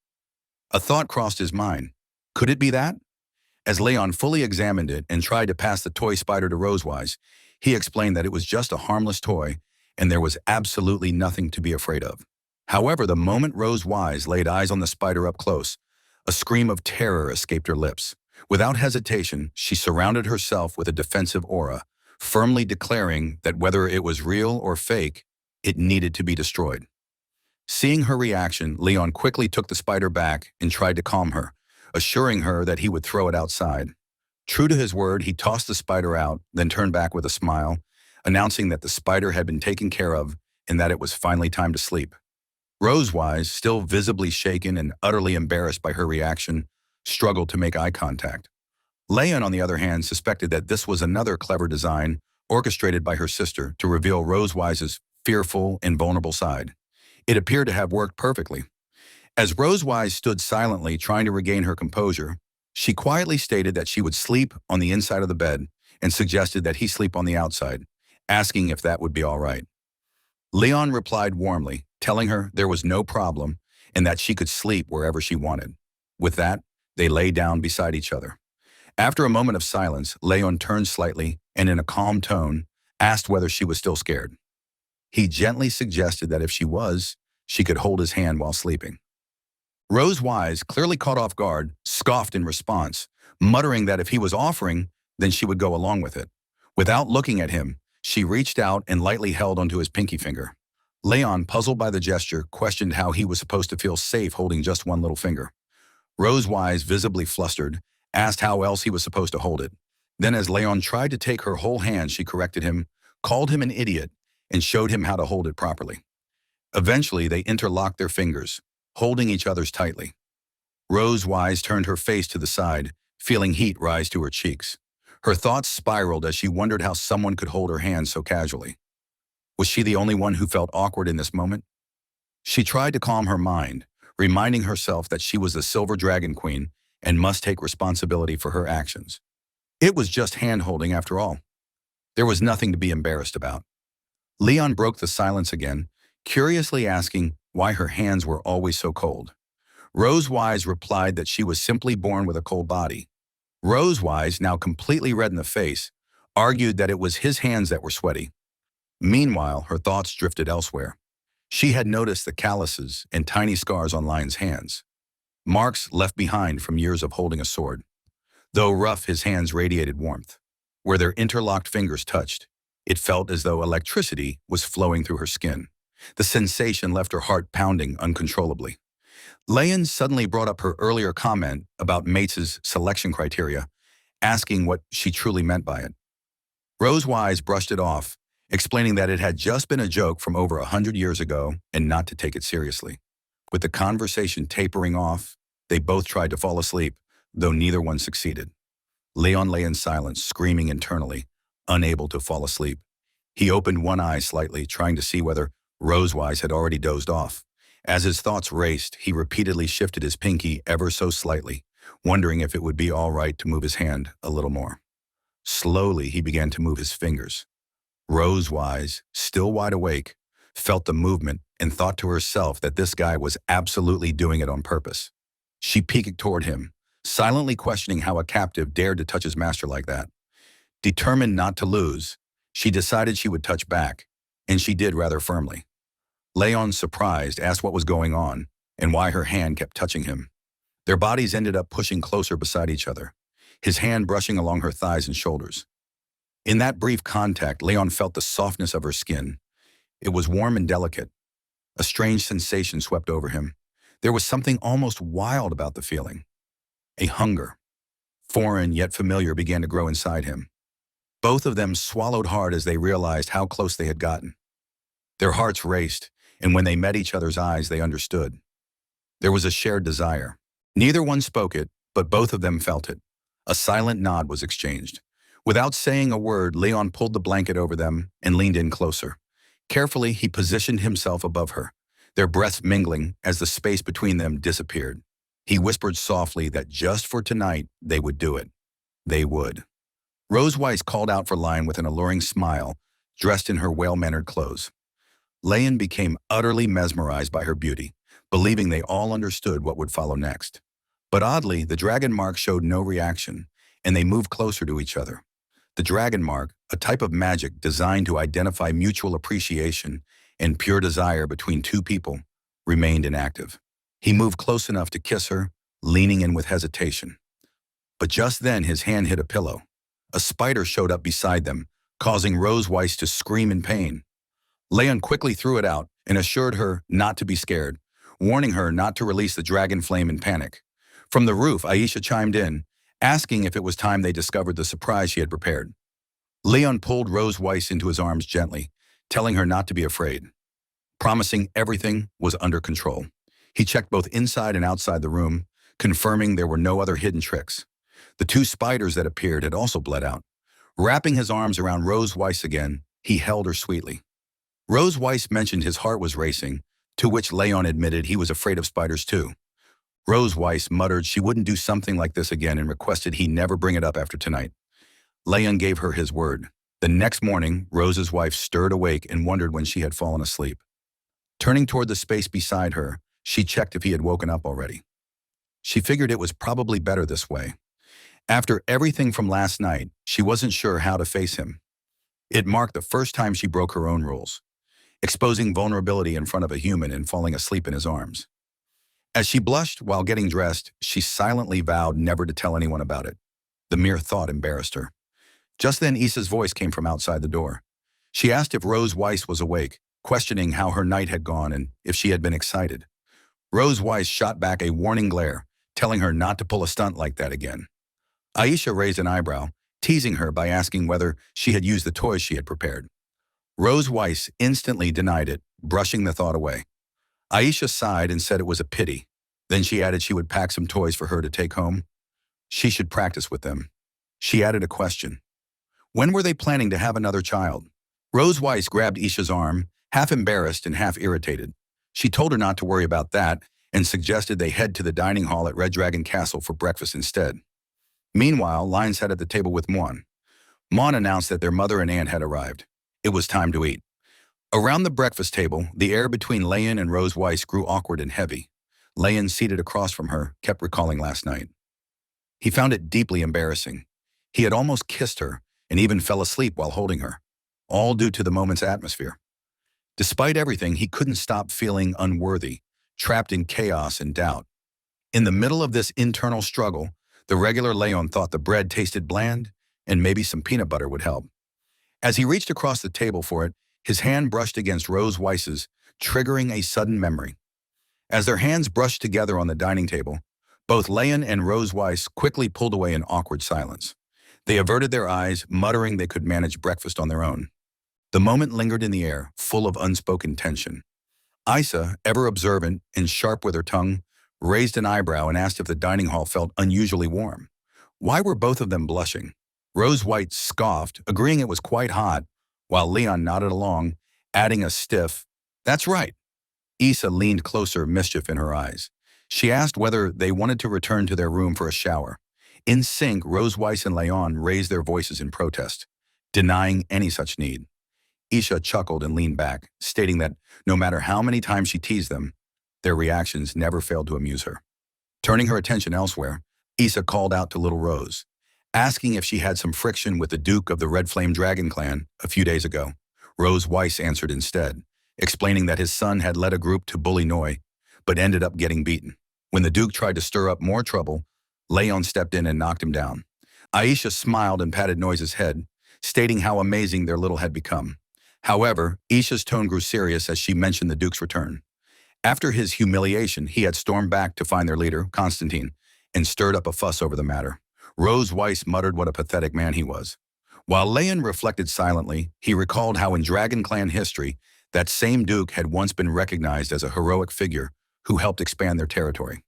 A thought crossed his mind. Could it be that? As Leon fully examined it and tried to pass the toy spider to Rosewise, he explained that it was just a harmless toy and there was absolutely nothing to be afraid of. However, the moment Rosewise laid eyes on the spider up close, a scream of terror escaped her lips. Without hesitation, she surrounded herself with a defensive aura, firmly declaring that whether it was real or fake, it needed to be destroyed. Seeing her reaction, Leon quickly took the spider back and tried to calm her, assuring her that he would throw it outside. True to his word, he tossed the spider out, then turned back with a smile, announcing that the spider had been taken care of and that it was finally time to sleep. Rosewise, still visibly shaken and utterly embarrassed by her reaction, struggled to make eye contact. Leon, on the other hand, suspected that this was another clever design orchestrated by her sister to reveal Rosewise's fearful and vulnerable side. It appeared to have worked perfectly. As Rosewise stood silently trying to regain her composure, she quietly stated that she would sleep on the inside of the bed and suggested that he sleep on the outside, asking if that would be all right. Leon replied warmly, telling her there was no problem and that she could sleep wherever she wanted. With that, they lay down beside each other. After a moment of silence, Leon turned slightly and in a calm tone asked whether she was still scared. He gently suggested that if she was, she could hold his hand while sleeping. Rosewise, clearly caught off guard, scoffed in response, muttering that if he was offering, then she would go along with it. Without looking at him, she reached out and lightly held onto his pinky finger. Leon, puzzled by the gesture, questioned how he was supposed to feel safe holding just one little finger. Rosewise, visibly flustered, asked how else he was supposed to hold it. Then as Leon tried to take her whole hand, she corrected him, called him an idiot, and showed him how to hold it properly. Eventually, they interlocked their fingers, holding each other's tightly. Rosewise turned her face to the side, feeling heat rise to her cheeks. Her thoughts spiraled as she wondered how someone could hold her hand so casually. Was she the only one who felt awkward in this moment? She tried to calm her mind, reminding herself that she was the Silver Dragon Queen and must take responsibility for her actions. It was just hand-holding after all. There was nothing to be embarrassed about. Leon broke the silence again, curiously asking why her hands were always so cold. Rosewise replied that she was simply born with a cold body. Rosewise, now completely red in the face, argued that it was his hands that were sweaty. Meanwhile, her thoughts drifted elsewhere. She had noticed the calluses and tiny scars on Lion's hands, marks left behind from years of holding a sword. Though rough, his hands radiated warmth. Where their interlocked fingers touched, it felt as though electricity was flowing through her skin. The sensation left her heart pounding uncontrollably. Leon suddenly brought up her earlier comment about Mates' selection criteria, asking what she truly meant by it. Rosewise brushed it off, explaining that it had just been a joke from over 100 years ago and not to take it seriously. With the conversation tapering off, they both tried to fall asleep, though neither one succeeded. Leon lay in silence, screaming internally, unable to fall asleep. He opened one eye slightly, trying to see whether Rosewise had already dozed off. As his thoughts raced, he repeatedly shifted his pinky ever so slightly, wondering if it would be all right to move his hand a little more. Slowly, he began to move his fingers. Rosewise, still wide awake, felt the movement and thought to herself that this guy was absolutely doing it on purpose. She peeked toward him, silently questioning how a captive dared to touch his master like that. Determined not to lose, she decided she would touch back, and she did rather firmly. Leon, surprised, asked what was going on and why her hand kept touching him. Their bodies ended up pushing closer beside each other, his hand brushing along her thighs and shoulders. In that brief contact, Leon felt the softness of her skin. It was warm and delicate. A strange sensation swept over him. There was something almost wild about the feeling. A hunger, foreign yet familiar, began to grow inside him. Both of them swallowed hard as they realized how close they had gotten. Their hearts raced, and when they met each other's eyes, they understood. There was a shared desire. Neither one spoke it, but both of them felt it. A silent nod was exchanged. Without saying a word, Leon pulled the blanket over them and leaned in closer. Carefully, he positioned himself above her, their breaths mingling as the space between them disappeared. He whispered softly that just for tonight, they would do it. They would. Rose Weiss called out for Lion with an alluring smile, dressed in her well-mannered clothes. Lion became utterly mesmerized by her beauty, believing they all understood what would follow next. But oddly, the dragon mark showed no reaction, and they moved closer to each other. The dragon mark, a type of magic designed to identify mutual appreciation and pure desire between two people, remained inactive. He moved close enough to kiss her, leaning in with hesitation. But just then his hand hit a pillow. A spider showed up beside them, causing Rose Weiss to scream in pain. Leon quickly threw it out and assured her not to be scared, warning her not to release the dragon flame in panic. From the roof, Aisha chimed in, asking if it was time they discovered the surprise she had prepared. Leon pulled Rose Weiss into his arms gently, telling her not to be afraid, promising everything was under control. He checked both inside and outside the room, confirming there were no other hidden tricks. The two spiders that appeared had also bled out. Wrapping his arms around Rose Weiss again, he held her sweetly. Rose Weiss mentioned his heart was racing, to which Leon admitted he was afraid of spiders too. Rose Weiss muttered she wouldn't do something like this again and requested he never bring it up after tonight. Leon gave her his word. The next morning, Rose's wife stirred awake and wondered when she had fallen asleep. Turning toward the space beside her, she checked if he had woken up already. She figured it was probably better this way. After everything from last night, she wasn't sure how to face him. It marked the first time she broke her own rules, exposing vulnerability in front of a human and falling asleep in his arms. As she blushed while getting dressed, she silently vowed never to tell anyone about it. The mere thought embarrassed her. Just then, Issa's voice came from outside the door. She asked if Rose Weiss was awake, questioning how her night had gone and if she had been excited. Rose Weiss shot back a warning glare, telling her not to pull a stunt like that again. Aisha raised an eyebrow, teasing her by asking whether she had used the toys she had prepared. Rose Weiss instantly denied it, brushing the thought away. Aisha sighed and said it was a pity. Then she added she would pack some toys for her to take home. She should practice with them. She added a question. When were they planning to have another child? Rose Weiss grabbed Isha's arm, half embarrassed and half irritated. She told her not to worry about that and suggested they head to the dining hall at Red Dragon Castle for breakfast instead. Meanwhile, Lion sat at the table with Mon. Mon announced that their mother and aunt had arrived. It was time to eat. Around the breakfast table, the air between Leon and Rose Weiss grew awkward and heavy. Leon, seated across from her, kept recalling last night. He found it deeply embarrassing. He had almost kissed her and even fell asleep while holding her, all due to the moment's atmosphere. Despite everything, he couldn't stop feeling unworthy, trapped in chaos and doubt. In the middle of this internal struggle, the regular Leon thought the bread tasted bland and maybe some peanut butter would help. As he reached across the table for it, his hand brushed against Rose Weiss's, triggering a sudden memory. As their hands brushed together on the dining table, both Leon and Rose Weiss quickly pulled away in awkward silence. They averted their eyes, muttering they could manage breakfast on their own. The moment lingered in the air, full of unspoken tension. Isa, ever observant and sharp with her tongue, raised an eyebrow and asked if the dining hall felt unusually warm. Why were both of them blushing? Rose Weiss scoffed, agreeing it was quite hot, while Leon nodded along, adding a stiff, "That's right." Isa leaned closer, mischief in her eyes. She asked whether they wanted to return to their room for a shower. In sync, Rose Weiss and Leon raised their voices in protest, denying any such need. Isha chuckled and leaned back, stating that no matter how many times she teased them, their reactions never failed to amuse her. Turning her attention elsewhere, Isa called out to little Rose, asking if she had some friction with the Duke of the Red Flame Dragon clan a few days ago. Rose Weiss answered instead, explaining that his son had led a group to bully Noi, but ended up getting beaten. When the Duke tried to stir up more trouble, Leon stepped in and knocked him down. Aisha smiled and patted Noise's head, stating how amazing their little had become. However, Isha's tone grew serious as she mentioned the Duke's return. After his humiliation, he had stormed back to find their leader, Constantine, and stirred up a fuss over the matter. Rose Weiss muttered what a pathetic man he was. While Leon reflected silently, he recalled how in Dragon Clan history, that same Duke had once been recognized as a heroic figure who helped expand their territory.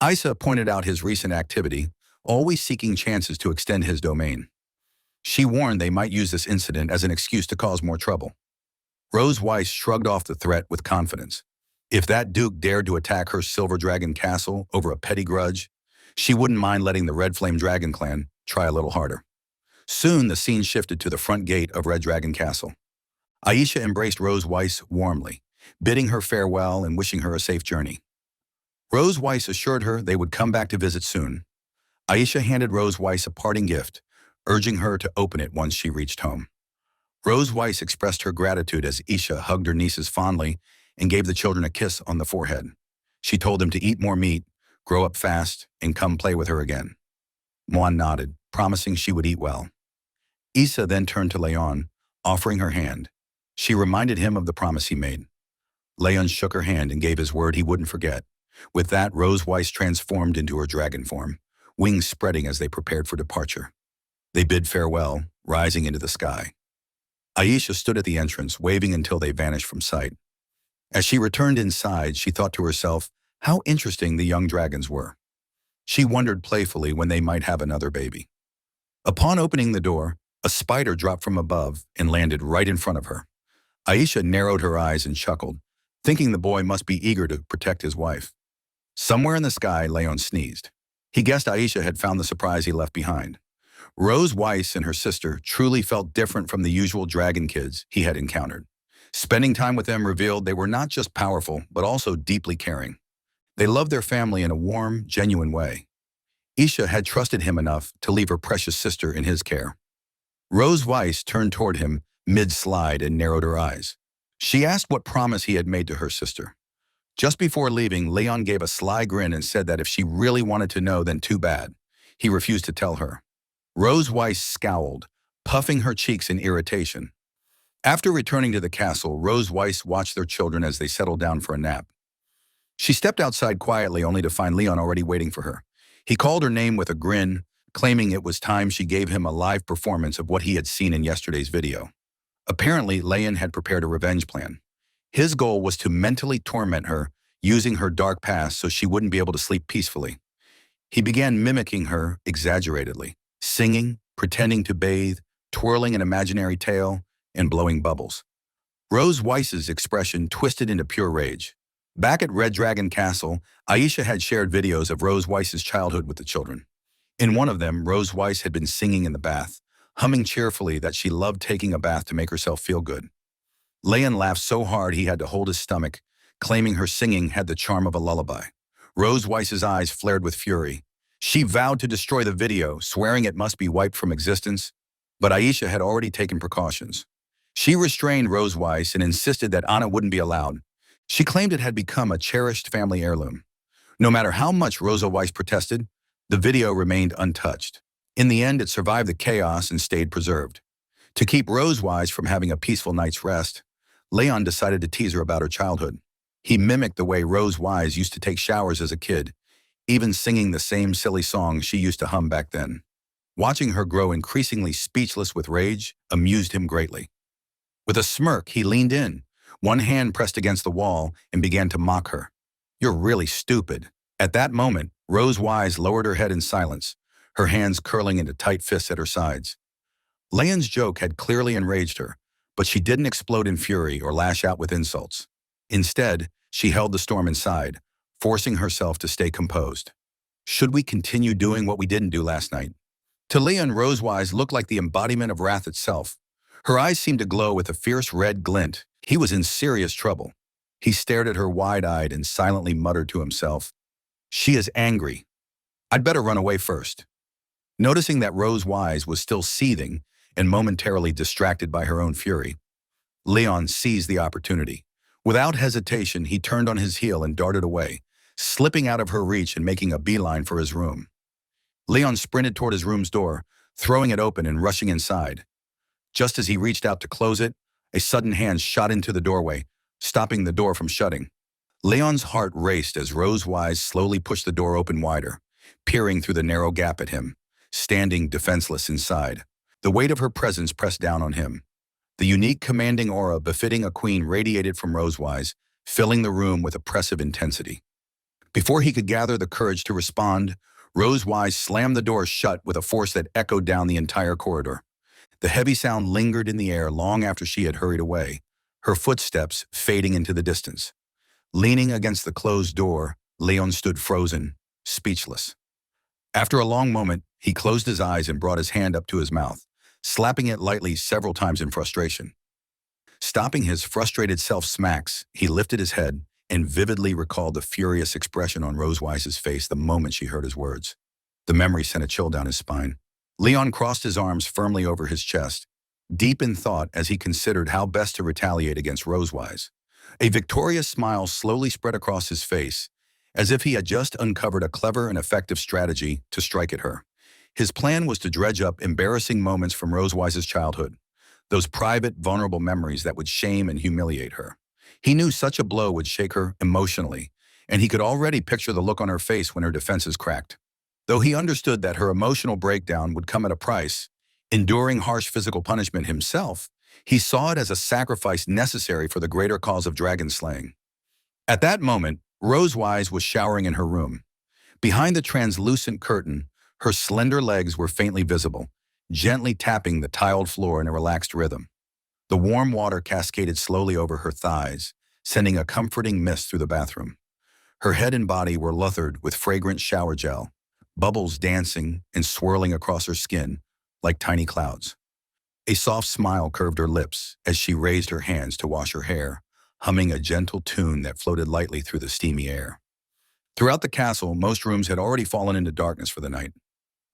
Isa pointed out his recent activity, always seeking chances to extend his domain. She warned they might use this incident as an excuse to cause more trouble. Rose Weiss shrugged off the threat with confidence. If that duke dared to attack her silver dragon castle over a petty grudge, she wouldn't mind letting the Red Flame Dragon clan try a little harder. Soon, the scene shifted to the front gate of Red Dragon Castle. Aisha embraced Rose Weiss warmly, bidding her farewell and wishing her a safe journey. Rose Weiss assured her they would come back to visit soon. Aisha handed Rose Weiss a parting gift, urging her to open it once she reached home. Rose Weiss expressed her gratitude as Isha hugged her nieces fondly and gave the children a kiss on the forehead. She told them to eat more meat, grow up fast, and come play with her again. Moan nodded, promising she would eat well. Issa then turned to Leon, offering her hand. She reminded him of the promise he made. Leon shook her hand and gave his word he wouldn't forget. With that, Rose Weiss transformed into her dragon form, wings spreading as they prepared for departure. They bid farewell, rising into the sky. Aisha stood at the entrance, waving until they vanished from sight. As she returned inside, she thought to herself how interesting the young dragons were. She wondered playfully when they might have another baby. Upon opening the door, a spider dropped from above and landed right in front of her. Aisha narrowed her eyes and chuckled, thinking the boy must be eager to protect his wife. Somewhere in the sky, Leon sneezed. He guessed Aisha had found the surprise he left behind. Rose Weiss and her sister truly felt different from the usual dragon kids he had encountered. Spending time with them revealed they were not just powerful, but also deeply caring. They loved their family in a warm, genuine way. Isha had trusted him enough to leave her precious sister in his care. Rose Weiss turned toward him mid-slide and narrowed her eyes. She asked what promise he had made to her sister. Just before leaving, Leon gave a sly grin and said that if she really wanted to know, then too bad. He refused to tell her. Rose Weiss scowled, puffing her cheeks in irritation. After returning to the castle, Rose Weiss watched their children as they settled down for a nap. She stepped outside quietly only to find Leon already waiting for her. He called her name with a grin, claiming it was time she gave him a live performance of what he had seen in yesterday's video. Apparently, Leon had prepared a revenge plan. His goal was to mentally torment her, using her dark past so she wouldn't be able to sleep peacefully. He began mimicking her exaggeratedly, singing, pretending to bathe, twirling an imaginary tail, and blowing bubbles. Rose Weiss's expression twisted into pure rage. Back at Red Dragon Castle, Aisha had shared videos of Rose Weiss's childhood with the children. In one of them, Rose Weiss had been singing in the bath, humming cheerfully that she loved taking a bath to make herself feel good. Leon laughed so hard he had to hold his stomach, claiming her singing had the charm of a lullaby. Rose Weiss's eyes flared with fury. She vowed to destroy the video, swearing it must be wiped from existence, but Aisha had already taken precautions. She restrained Rose Weiss and insisted that Anna wouldn't be allowed. She claimed it had become a cherished family heirloom. No matter how much Rosa Weiss protested, the video remained untouched. In the end, it survived the chaos and stayed preserved. To keep Rose Weiss from having a peaceful night's rest, Leon decided to tease her about her childhood. He mimicked the way Rose Weiss used to take showers as a kid, even singing the same silly songs she used to hum back then. Watching her grow increasingly speechless with rage amused him greatly. With a smirk, he leaned in, one hand pressed against the wall, and began to mock her. "You're really stupid." At that moment, Rose Weiss lowered her head in silence, her hands curling into tight fists at her sides. Leon's joke had clearly enraged her, but she didn't explode in fury or lash out with insults. Instead, she held the storm inside, forcing herself to stay composed. Should we continue doing what we didn't do last night? To Leon, Rose Weiss looked like the embodiment of wrath itself. Her eyes seemed to glow with a fierce red glint. He was in serious trouble. He stared at her wide-eyed and silently muttered to himself, "She is angry. I'd better run away first." Noticing that Rose Weiss was still seething and momentarily distracted by her own fury, Leon seized the opportunity. Without hesitation, he turned on his heel and darted away, slipping out of her reach and making a beeline for his room. Leon sprinted toward his room's door, throwing it open and rushing inside. Just as he reached out to close it, a sudden hand shot into the doorway, stopping the door from shutting. Leon's heart raced as Rose Weiss slowly pushed the door open wider, peering through the narrow gap at him, standing defenseless inside. The weight of her presence pressed down on him. The unique commanding aura befitting a queen radiated from Rose Weiss, filling the room with oppressive intensity. Before he could gather the courage to respond, Rose Weiss slammed the door shut with a force that echoed down the entire corridor. The heavy sound lingered in the air long after she had hurried away, her footsteps fading into the distance. Leaning against the closed door, Leon stood frozen, speechless. After a long moment, he closed his eyes and brought his hand up to his mouth, slapping it lightly several times in frustration. Stopping his frustrated self-smacks, he lifted his head and vividly recalled the furious expression on Rosewise's face the moment she heard his words. The memory sent a chill down his spine. Leon crossed his arms firmly over his chest, deep in thought as he considered how best to retaliate against Rosewise. A victorious smile slowly spread across his face, as if he had just uncovered a clever and effective strategy to strike at her. His plan was to dredge up embarrassing moments from Rosewise's childhood, those private, vulnerable memories that would shame and humiliate her. He knew such a blow would shake her emotionally, and he could already picture the look on her face when her defenses cracked. Though he understood that her emotional breakdown would come at a price, enduring harsh physical punishment himself, he saw it as a sacrifice necessary for the greater cause of dragon slaying. At that moment, Rosewise was showering in her room. Behind the translucent curtain, her slender legs were faintly visible, gently tapping the tiled floor in a relaxed rhythm. The warm water cascaded slowly over her thighs, sending a comforting mist through the bathroom. Her head and body were lathered with fragrant shower gel, bubbles dancing and swirling across her skin like tiny clouds. A soft smile curved her lips as she raised her hands to wash her hair, humming a gentle tune that floated lightly through the steamy air. Throughout the castle, most rooms had already fallen into darkness for the night.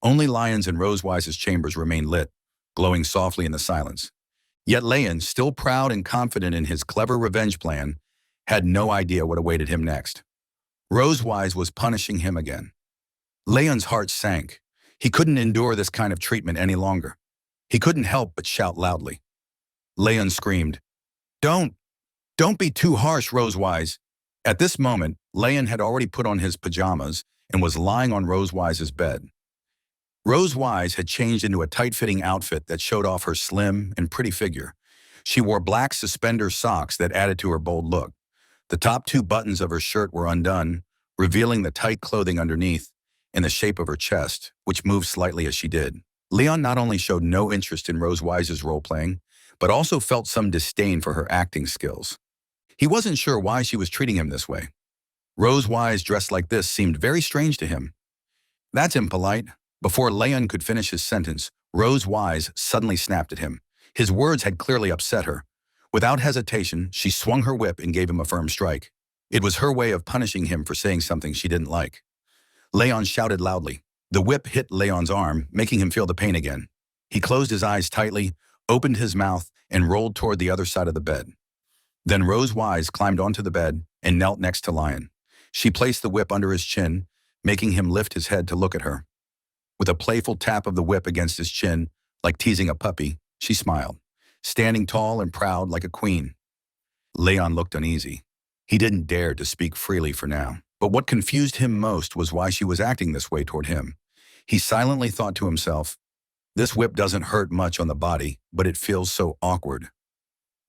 Only Lion's and Rosewise's chambers remained lit, glowing softly in the silence. Yet Leon, still proud and confident in his clever revenge plan, had no idea what awaited him next. Rosewise was punishing him again. Leon's heart sank. He couldn't endure this kind of treatment any longer. He couldn't help but shout loudly. Leon screamed, Don't be too harsh, Rosewise." At this moment, Leon had already put on his pajamas and was lying on Rosewise's bed. Rosewise had changed into a tight-fitting outfit that showed off her slim and pretty figure. She wore black suspender socks that added to her bold look. The top two buttons of her shirt were undone, revealing the tight clothing underneath and the shape of her chest, which moved slightly as she did. Leon not only showed no interest in Rosewise's role-playing, but also felt some disdain for her acting skills. He wasn't sure why she was treating him this way. Rosewise dressed like this seemed very strange to him. "That's impolite." Before Leon could finish his sentence, Rosewise suddenly snapped at him. His words had clearly upset her. Without hesitation, she swung her whip and gave him a firm strike. It was her way of punishing him for saying something she didn't like. Leon shouted loudly. The whip hit Leon's arm, making him feel the pain again. He closed his eyes tightly, opened his mouth, and rolled toward the other side of the bed. Then Rosewise climbed onto the bed and knelt next to Lion. She placed the whip under his chin, making him lift his head to look at her. With a playful tap of the whip against his chin, like teasing a puppy, she smiled, standing tall and proud like a queen. Leon looked uneasy. He didn't dare to speak freely for now, but what confused him most was why she was acting this way toward him. He silently thought to himself, "This whip doesn't hurt much on the body, but it feels so awkward."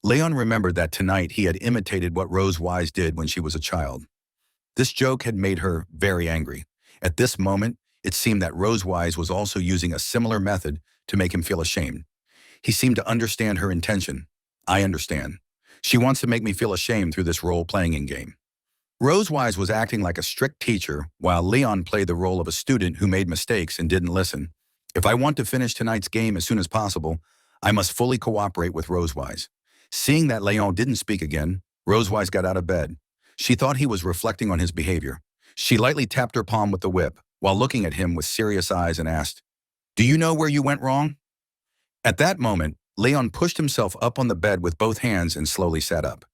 Leon remembered that tonight he had imitated what Rosewise did when she was a child. This joke had made her very angry. At this moment, it seemed that Rosewise was also using a similar method to make him feel ashamed. He seemed to understand her intention. "I understand. She wants to make me feel ashamed through this role-playing game." Rosewise was acting like a strict teacher, while Leon played the role of a student who made mistakes and didn't listen. If I want to finish tonight's game as soon as possible, I must fully cooperate with Rosewise. Seeing that Leon didn't speak again, Rosewise got out of bed. She thought he was reflecting on his behavior. She lightly tapped her palm with the whip, while looking at him with serious eyes and asked, "Do you know where you went wrong?" At that moment, Leon pushed himself up on the bed with both hands and slowly sat up.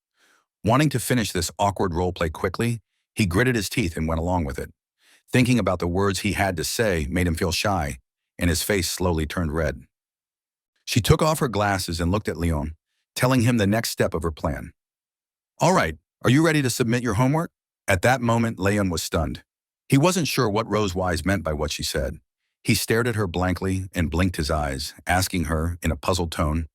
Wanting to finish this awkward roleplay quickly, he gritted his teeth and went along with it. Thinking about the words he had to say made him feel shy, and his face slowly turned red. She took off her glasses and looked at Leon, telling him the next step of her plan. "All right, are you ready to submit your homework?" At that moment, Leon was stunned. He wasn't sure what Rosewise meant by what she said. He stared at her blankly and blinked his eyes, asking her, in a puzzled tone,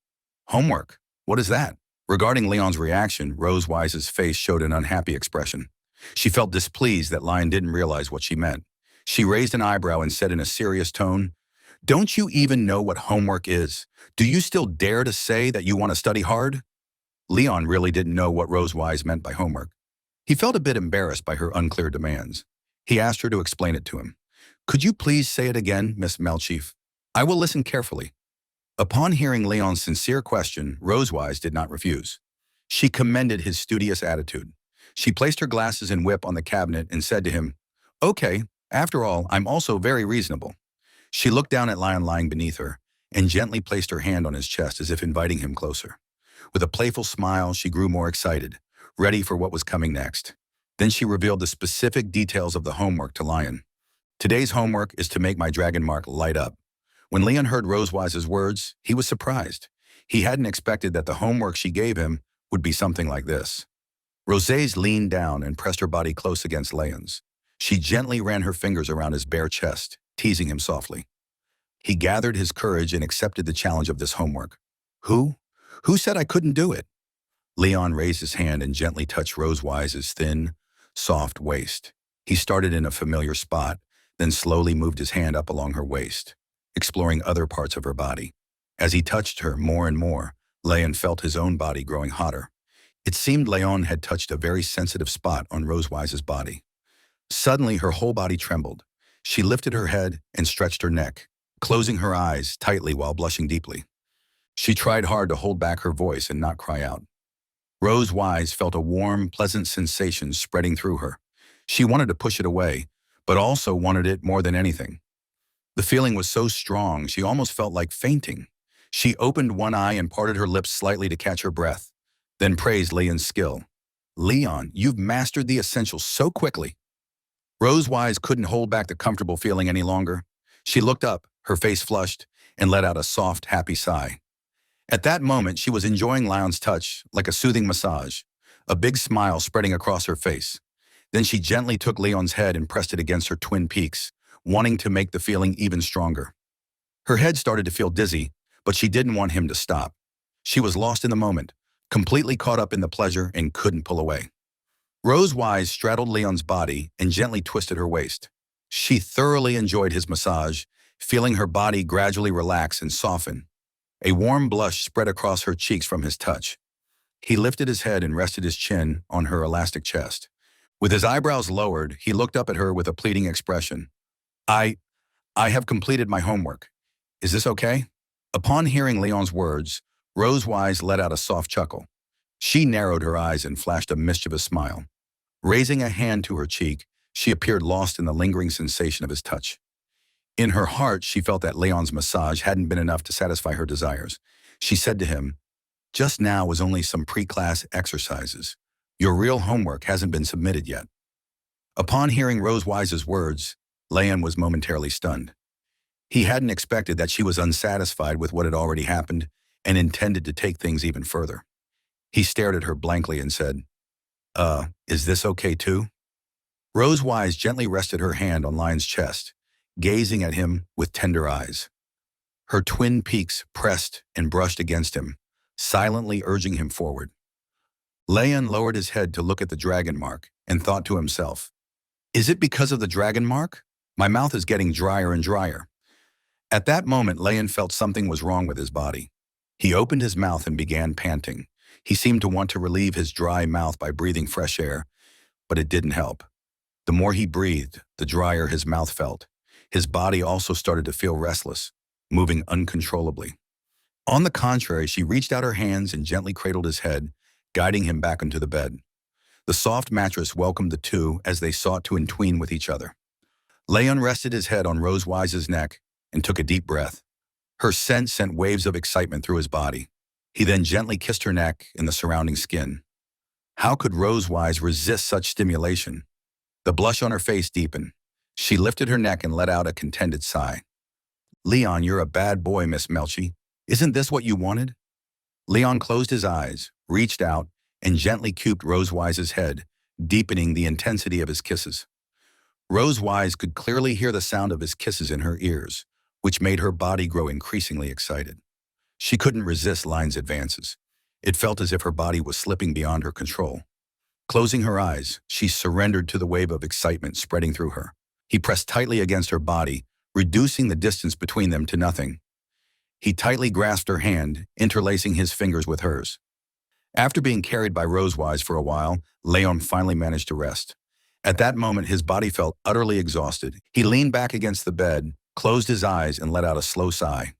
"Homework? What is that?" Regarding Leon's reaction, Rosewise's face showed an unhappy expression. She felt displeased that Lion didn't realize what she meant. She raised an eyebrow and said in a serious tone, "Don't you even know what homework is? Do you still dare to say that you want to study hard?" Leon really didn't know what Rosewise meant by homework. He felt a bit embarrassed by her unclear demands. He asked her to explain it to him. Could you please say it again, Miss Melchief? I will listen carefully. Upon hearing Leon's sincere question, Rosewise did not refuse. She commended his studious attitude. She placed her glasses and whip on the cabinet and said to him, Okay, after all, I'm also very reasonable. She looked down at Lion lying beneath her and gently placed her hand on his chest as if inviting him closer. With a playful smile, she grew more excited, ready for what was coming next. Then she revealed the specific details of the homework to Lion. Today's homework is to make my dragon mark light up. When Leon heard Rosewise's words, he was surprised. He hadn't expected that the homework she gave him would be something like this. Rosés leaned down and pressed her body close against Leon's. She gently ran her fingers around his bare chest, teasing him softly. He gathered his courage and accepted the challenge of this homework. Who? Who said I couldn't do it? Leon raised his hand and gently touched Rosewise's thin, soft waist. He started in a familiar spot, then slowly moved his hand up along her waist, exploring other parts of her body. As he touched her more and more, Leon felt his own body growing hotter. It seemed Leon had touched a very sensitive spot on Rosewise's body. Suddenly, her whole body trembled. She lifted her head and stretched her neck, closing her eyes tightly while blushing deeply. She tried hard to hold back her voice and not cry out. Rosewise felt a warm, pleasant sensation spreading through her. She wanted to push it away, but also wanted it more than anything. The feeling was so strong, she almost felt like fainting. She opened one eye and parted her lips slightly to catch her breath, then praised Leon's skill. Leon, you've mastered the essentials so quickly. Rosewise couldn't hold back the comfortable feeling any longer. She looked up, her face flushed, and let out a soft, happy sigh. At that moment, she was enjoying Leon's touch like a soothing massage, a big smile spreading across her face. Then she gently took Leon's head and pressed it against her twin peaks, wanting to make the feeling even stronger. Her head started to feel dizzy, but she didn't want him to stop. She was lost in the moment, completely caught up in the pleasure and couldn't pull away. Rosewise straddled Leon's body and gently twisted her waist. She thoroughly enjoyed his massage, feeling her body gradually relax and soften. A warm blush spread across her cheeks from his touch. He lifted his head and rested his chin on her elastic chest. With his eyebrows lowered, he looked up at her with a pleading expression. I have completed my homework. Is this okay? Upon hearing Leon's words, Rosewise let out a soft chuckle. She narrowed her eyes and flashed a mischievous smile. Raising a hand to her cheek, she appeared lost in the lingering sensation of his touch. In her heart, she felt that Leon's massage hadn't been enough to satisfy her desires. She said to him, Just now was only some pre-class exercises. Your real homework hasn't been submitted yet. Upon hearing Rosewise's words, Leon was momentarily stunned. He hadn't expected that she was unsatisfied with what had already happened and intended to take things even further. He stared at her blankly and said, Is this okay too? Rosewise gently rested her hand on Lion's chest, gazing at him with tender eyes. Her twin peaks pressed and brushed against him, silently urging him forward. Leon lowered his head to look at the dragon mark and thought to himself, Is it because of the dragon mark? My mouth is getting drier and drier. At that moment, Leon felt something was wrong with his body. He opened his mouth and began panting. He seemed to want to relieve his dry mouth by breathing fresh air, but it didn't help. The more he breathed, the drier his mouth felt. His body also started to feel restless, moving uncontrollably. On the contrary, she reached out her hands and gently cradled his head, guiding him back into the bed. The soft mattress welcomed the two as they sought to entwine with each other. Leon rested his head on Rosewise's neck and took a deep breath. Her scent sent waves of excitement through his body. He then gently kissed her neck and the surrounding skin. How could Rosewise resist such stimulation? The blush on her face deepened. She lifted her neck and let out a contented sigh. Leon, you're a bad boy, Miss Melchi. Isn't this what you wanted? Leon closed his eyes, reached out, and gently cuped Rosewise's head, deepening the intensity of his kisses. Rosewise could clearly hear the sound of his kisses in her ears, which made her body grow increasingly excited. She couldn't resist Lion's advances. It felt as if her body was slipping beyond her control. Closing her eyes, she surrendered to the wave of excitement spreading through her. He pressed tightly against her body, reducing the distance between them to nothing. He tightly grasped her hand, interlacing his fingers with hers. After being carried by Rosewise for a while, Leon finally managed to rest. At that moment, his body felt utterly exhausted. He leaned back against the bed, closed his eyes, and let out a slow sigh.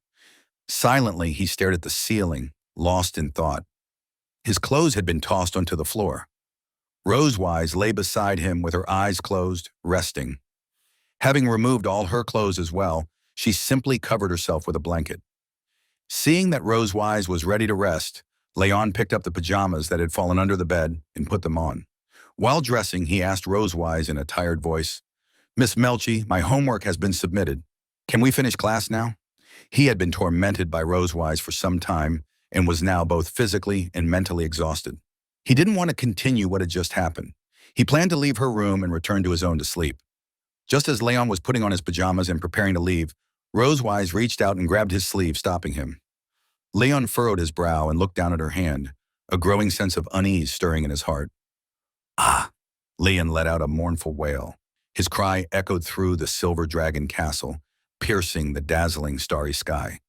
Silently, he stared at the ceiling, lost in thought. His clothes had been tossed onto the floor. Rosewise lay beside him with her eyes closed, resting. Having removed all her clothes as well, she simply covered herself with a blanket. Seeing that Rosewise was ready to rest, Leon picked up the pajamas that had fallen under the bed and put them on. While dressing, he asked Rosewise in a tired voice, "Miss Melchi, my homework has been submitted. Can we finish class now?" He had been tormented by Rosewise for some time and was now both physically and mentally exhausted. He didn't want to continue what had just happened. He planned to leave her room and return to his own to sleep. Just as Leon was putting on his pajamas and preparing to leave, Rosewise reached out and grabbed his sleeve, stopping him. Leon furrowed his brow and looked down at her hand, a growing sense of unease stirring in his heart. "Ah!" Leon let out a mournful wail. His cry echoed through the silver dragon castle, piercing the dazzling starry sky.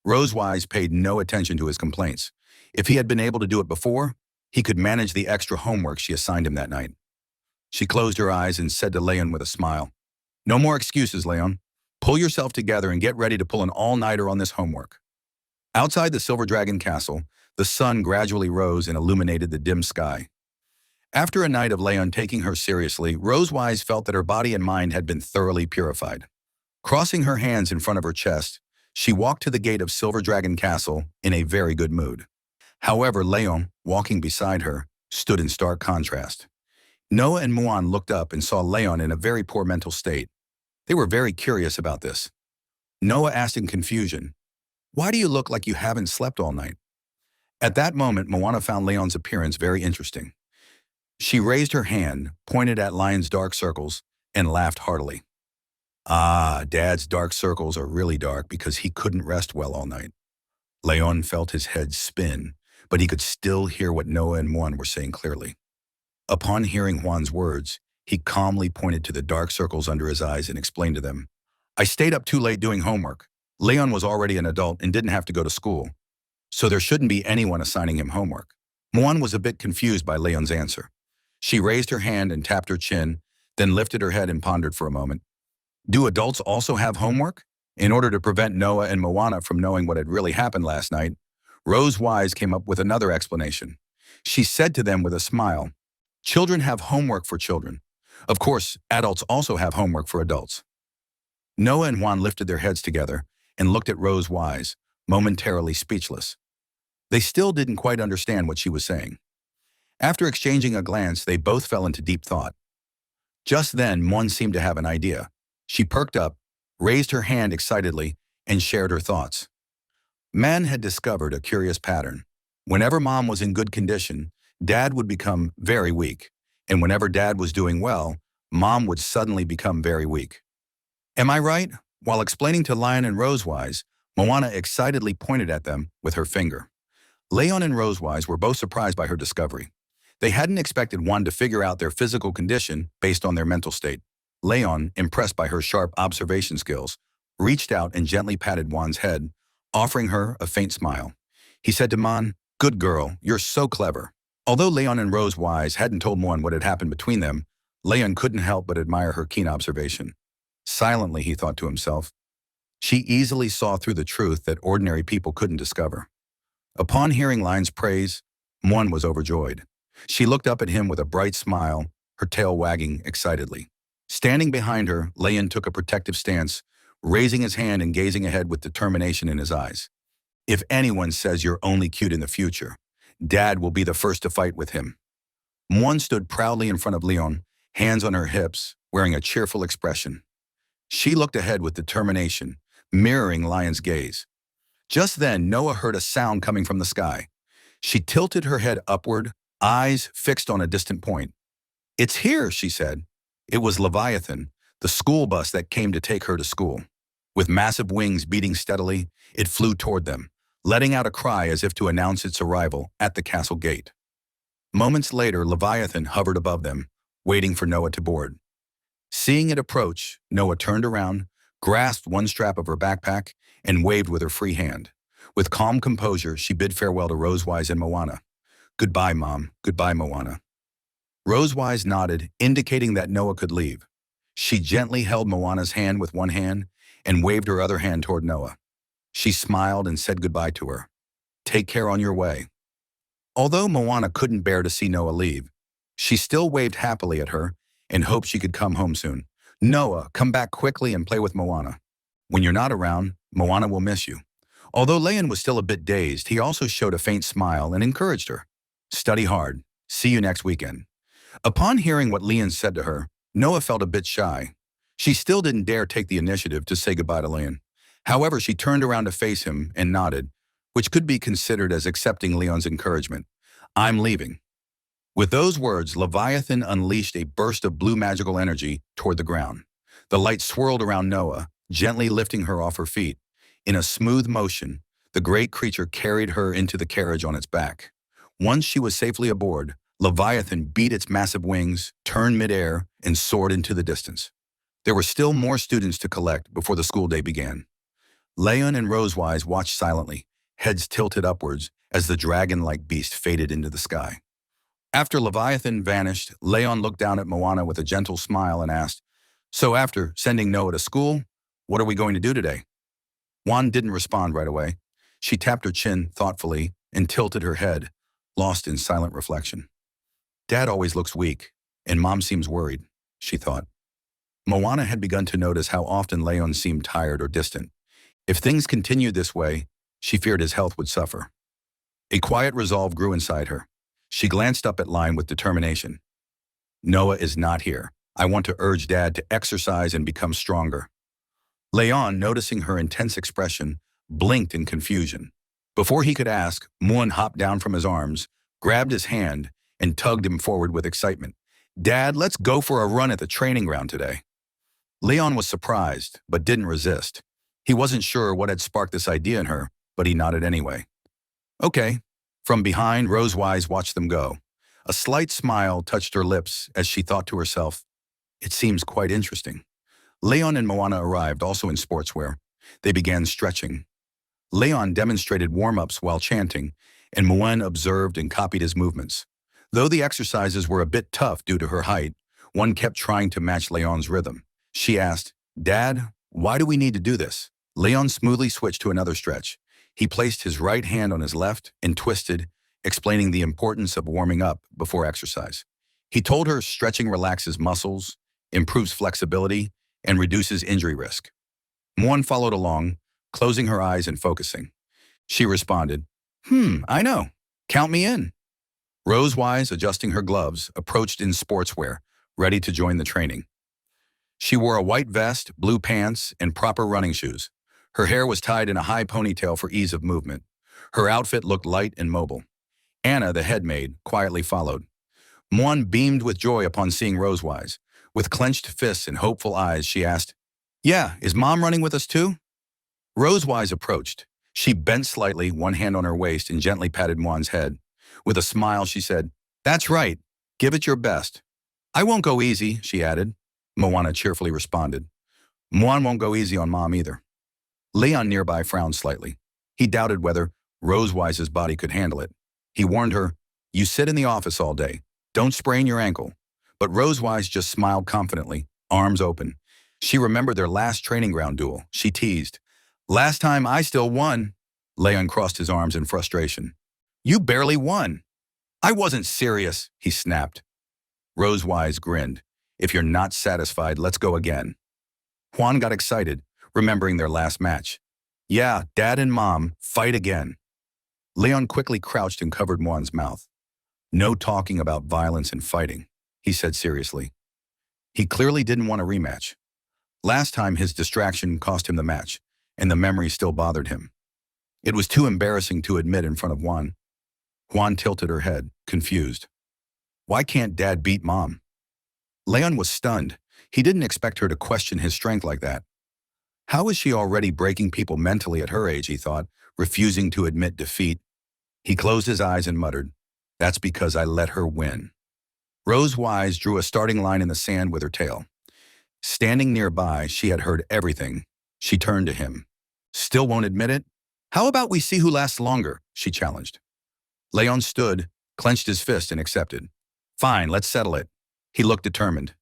Rosewise paid no attention to his complaints. If he had been able to do it before, he could manage the extra homework she assigned him that night. She closed her eyes and said to Leon with a smile, "No more excuses, Leon. Pull yourself together and get ready to pull an all-nighter on this homework." Outside the Silver Dragon Castle, the sun gradually rose and illuminated the dim sky. After a night of Leon taking her seriously, Rosewise felt that her body and mind had been thoroughly purified. Crossing her hands in front of her chest, she walked to the gate of Silver Dragon Castle in a very good mood. However, Leon, walking beside her, stood in stark contrast. Noah and Muan looked up and saw Leon in a very poor mental state. They were very curious about this. Noah asked in confusion, "Why do you look like you haven't slept all night?" At that moment, Moana found Leon's appearance very interesting. She raised her hand, pointed at Lion's dark circles, and laughed heartily. "Ah, Dad's dark circles are really dark because he couldn't rest well all night." Leon felt his head spin, but he could still hear what Noah and Juan were saying clearly. Upon hearing Juan's words, he calmly pointed to the dark circles under his eyes and explained to them, "I stayed up too late doing homework. Leon was already an adult and didn't have to go to school, so there shouldn't be anyone assigning him homework." Muan was a bit confused by Leon's answer. She raised her hand and tapped her chin, then lifted her head and pondered for a moment. "Do adults also have homework?" In order to prevent Noah and Moana from knowing what had really happened last night, Rosewise came up with another explanation. She said to them with a smile, "Children have homework for children. Of course, adults also have homework for adults." Noah and Juan lifted their heads together and looked at Rosewise, momentarily speechless. They still didn't quite understand what she was saying. After exchanging a glance, they both fell into deep thought. Just then, Mon seemed to have an idea. She perked up, raised her hand excitedly, and shared her thoughts. Man had discovered a curious pattern. Whenever Mom was in good condition, Dad would become very weak, and whenever Dad was doing well, Mom would suddenly become very weak. Am I right? While explaining to Lion and Rosewise, Moana excitedly pointed at them with her finger. Leon and Rosewise were both surprised by her discovery. They hadn't expected one to figure out their physical condition based on their mental state. Leon, impressed by her sharp observation skills, reached out and gently patted Juan's head, offering her a faint smile. He said to Mon, "Good girl, you're so clever." Although Leon and Rosewise hadn't told Mon what had happened between them, Leon couldn't help but admire her keen observation. Silently, he thought to himself, she easily saw through the truth that ordinary people couldn't discover. Upon hearing Lion's praise, Mon was overjoyed. She looked up at him with a bright smile, her tail wagging excitedly. Standing behind her, Leon took a protective stance, raising his hand and gazing ahead with determination in his eyes. "If anyone says you're only cute in the future, Dad will be the first to fight with him." Mon stood proudly in front of Leon, hands on her hips, wearing a cheerful expression. She looked ahead with determination, mirroring Lion's gaze. Just then, Noah heard a sound coming from the sky. She tilted her head upward, eyes fixed on a distant point. "It's here," she said. It was Leviathan, the school bus that came to take her to school. With massive wings beating steadily, it flew toward them, letting out a cry as if to announce its arrival at the castle gate. Moments later, Leviathan hovered above them, waiting for Noah to board. Seeing it approach, Noah turned around, grasped one strap of her backpack, and waved with her free hand. With calm composure, she bid farewell to Rosewise and Moana. Goodbye, Mom. Goodbye, Moana. Rosewise nodded, indicating that Noah could leave. She gently held Moana's hand with one hand and waved her other hand toward Noah. She smiled and said goodbye to her. Take care on your way. Although Moana couldn't bear to see Noah leave, she still waved happily at her and hoped she could come home soon. Noah, come back quickly and play with Moana. When you're not around, Moana will miss you. Although Leon was still a bit dazed, he also showed a faint smile and encouraged her. Study hard. See you next weekend. Upon hearing what Leon said to her, Noah felt a bit shy. She still didn't dare take the initiative to say goodbye to Leon. However, she turned around to face him and nodded, which could be considered as accepting Leon's encouragement. I'm leaving. With those words, Leviathan unleashed a burst of blue magical energy toward the ground. The light swirled around Noah, gently lifting her off her feet. In a smooth motion, the great creature carried her into the carriage on its back. Once she was safely aboard, Leviathan beat its massive wings, turned midair, and soared into the distance. There were still more students to collect before the school day began. Leon and Rosewise watched silently, heads tilted upwards as the dragon-like beast faded into the sky. After Leviathan vanished, Leon looked down at Moana with a gentle smile and asked, So after sending Noah to school, what are we going to do today? Juan didn't respond right away. She tapped her chin thoughtfully and tilted her head, lost in silent reflection. Dad always looks weak, and Mom seems worried, she thought. Moana had begun to notice how often Leon seemed tired or distant. If things continued this way, she feared his health would suffer. A quiet resolve grew inside her. She glanced up at Lion with determination. Noah is not here. I want to urge Dad to exercise and become stronger. Leon, noticing her intense expression, blinked in confusion. Before he could ask, Moon hopped down from his arms, grabbed his hand, and tugged him forward with excitement. Dad, let's go for a run at the training ground today. Leon was surprised, but didn't resist. He wasn't sure what had sparked this idea in her, but he nodded anyway. Okay. From behind, Rosewise watched them go. A slight smile touched her lips as she thought to herself, it seems quite interesting. Leon and Moana arrived, also in sportswear. They began stretching. Leon demonstrated warm-ups while chanting, and Moana observed and copied his movements. Though the exercises were a bit tough due to her height, one kept trying to match Leon's rhythm. She asked, Dad, why do we need to do this? Leon smoothly switched to another stretch. He placed his right hand on his left and twisted, explaining the importance of warming up before exercise. He told her stretching relaxes muscles, improves flexibility, and reduces injury risk. Moan followed along, closing her eyes and focusing. She responded, I know. Count me in. Rosewise, adjusting her gloves, approached in sportswear, ready to join the training. She wore a white vest, blue pants, and proper running shoes. Her hair was tied in a high ponytail for ease of movement. Her outfit looked light and mobile. Anna, the head maid, quietly followed. Moan beamed with joy upon seeing Rosewise. With clenched fists and hopeful eyes, she asked, Yeah, is Mom running with us too? Rosewise approached. She bent slightly, one hand on her waist, and gently patted Moan's head. With a smile, she said, That's right. Give it your best. I won't go easy, she added. Moana cheerfully responded. Moan won't go easy on Mom either. Leon nearby frowned slightly. He doubted whether Rosewise's body could handle it. He warned her, You sit in the office all day. Don't sprain your ankle. But Rosewise just smiled confidently, arms open. She remembered their last training ground duel. She teased. Last time I still won. Leon crossed his arms in frustration. You barely won. I wasn't serious, he snapped. Rosewise grinned. If you're not satisfied, let's go again. Juan got excited, remembering their last match. Yeah, Dad and Mom, fight again. Leon quickly crouched and covered Juan's mouth. No talking about violence and fighting, he said seriously. He clearly didn't want a rematch. Last time his distraction cost him the match, and the memory still bothered him. It was too embarrassing to admit in front of Juan. Juan tilted her head, confused. Why can't Dad beat Mom? Leon was stunned. He didn't expect her to question his strength like that. How is she already breaking people mentally at her age, he thought, refusing to admit defeat. He closed his eyes and muttered, That's because I let her win. Rosewise drew a starting line in the sand with her tail. Standing nearby, she had heard everything. She turned to him. Still won't admit it? How about we see who lasts longer, she challenged. Leon stood, clenched his fist and accepted. Fine, let's settle it. He looked determined.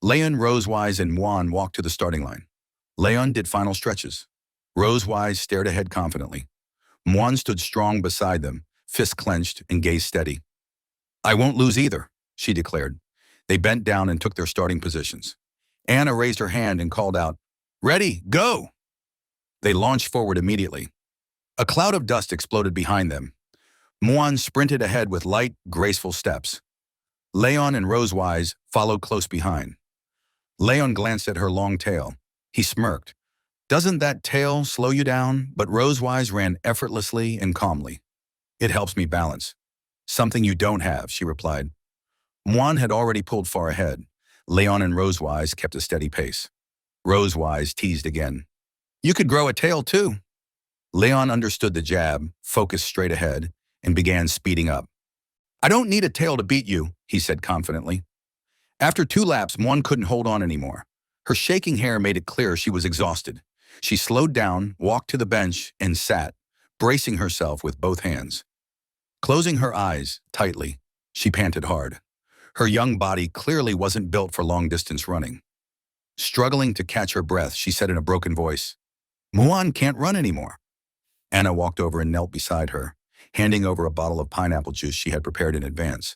Leon, Rosewise, and Muan walked to the starting line. Leon did final stretches. Rosewise stared ahead confidently. Muan stood strong beside them, fists clenched and gaze steady. I won't lose either, she declared. They bent down and took their starting positions. Anna raised her hand and called out, Ready, go! They launched forward immediately. A cloud of dust exploded behind them. Muan sprinted ahead with light, graceful steps. Leon and Rosewise followed close behind. Leon glanced at her long tail. He smirked. Doesn't that tail slow you down? But Rosewise ran effortlessly and calmly. It helps me balance. Something you don't have, she replied. Muan had already pulled far ahead. Leon and Rosewise kept a steady pace. Rosewise teased again. You could grow a tail too. Leon understood the jab, focused straight ahead, and began speeding up. I don't need a tail to beat you, he said confidently. After 2 laps, Muan couldn't hold on anymore. Her shaking hair made it clear she was exhausted. She slowed down, walked to the bench, and sat, bracing herself with both hands. Closing her eyes tightly, she panted hard. Her young body clearly wasn't built for long-distance running. Struggling to catch her breath, she said in a broken voice, Muan can't run anymore. Anna walked over and knelt beside her, handing over a bottle of pineapple juice she had prepared in advance.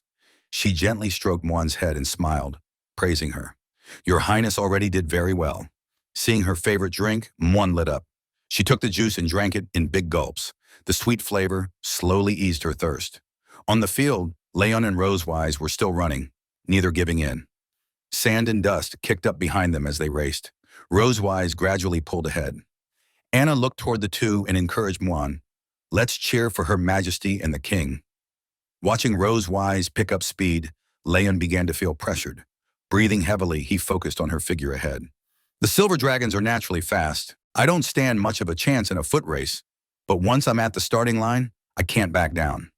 She gently stroked Muan's head and smiled, praising her. Your Highness already did very well. Seeing her favorite drink, Muan lit up. She took the juice and drank it in big gulps. The sweet flavor slowly eased her thirst. On the field, Leon and Rosewise were still running, neither giving in. Sand and dust kicked up behind them as they raced. Rosewise gradually pulled ahead. Anna looked toward the two and encouraged Muan. Let's cheer for Her Majesty and the King. Watching Rosewise pick up speed, Leon began to feel pressured. Breathing heavily, he focused on her figure ahead. The silver dragons are naturally fast. I don't stand much of a chance in a foot race, but once I'm at the starting line, I can't back down.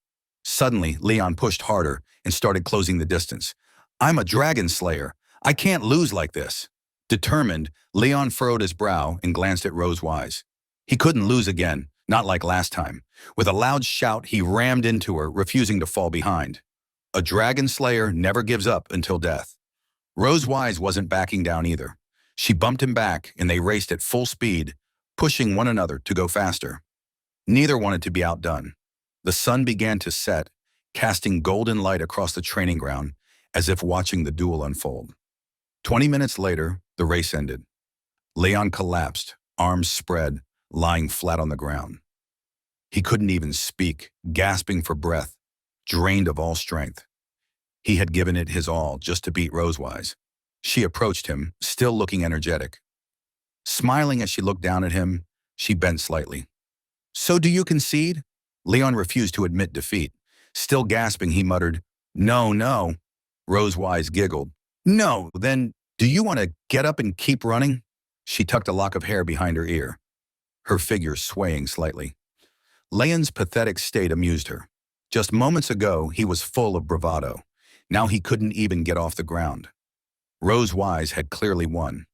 Suddenly, Leon pushed harder and started closing the distance. I'm a dragon slayer. I can't lose like this. Determined, Leon furrowed his brow and glanced at Rosewise. He couldn't lose again, not like last time. With a loud shout, he rammed into her, refusing to fall behind. A dragon slayer never gives up until death. Rosewise wasn't backing down either. She bumped him back, and they raced at full speed, pushing one another to go faster. Neither wanted to be outdone. The sun began to set, casting golden light across the training ground, as if watching the duel unfold. 20 minutes later, the race ended. Leon collapsed, arms spread, lying flat on the ground. He couldn't even speak, gasping for breath, drained of all strength. He had given it his all just to beat Rosewise. She approached him, still looking energetic. Smiling as she looked down at him, she bent slightly. So do you concede? Leon refused to admit defeat. Still gasping, he muttered, No, no. Rosewise giggled. No, then do you want to get up and keep running? She tucked a lock of hair behind her ear, her figure swaying slightly. Leon's pathetic state amused her. Just moments ago, he was full of bravado. Now he couldn't even get off the ground. Rosewise had clearly won.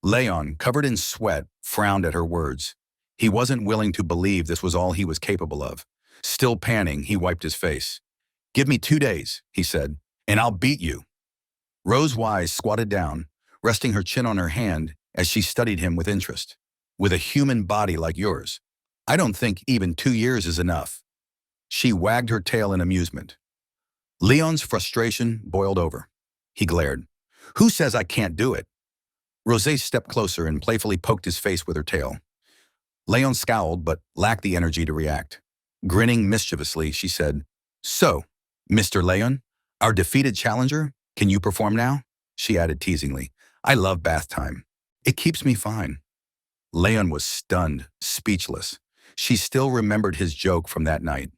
Leon, covered in sweat, frowned at her words. He wasn't willing to believe this was all he was capable of. Still panting, he wiped his face. Give me 2 days, he said, and I'll beat you. Rosewise squatted down, resting her chin on her hand as she studied him with interest. With a human body like yours, I don't think even 2 years is enough. She wagged her tail in amusement. Leon's frustration boiled over. He glared. Who says I can't do it? Rosé stepped closer and playfully poked his face with her tail. Leon scowled but lacked the energy to react. Grinning mischievously, she said, So, Mr. Leon, our defeated challenger, can you perform now? She added teasingly. I love bath time. It keeps me fine. Leon was stunned, speechless. She still remembered his joke from that night.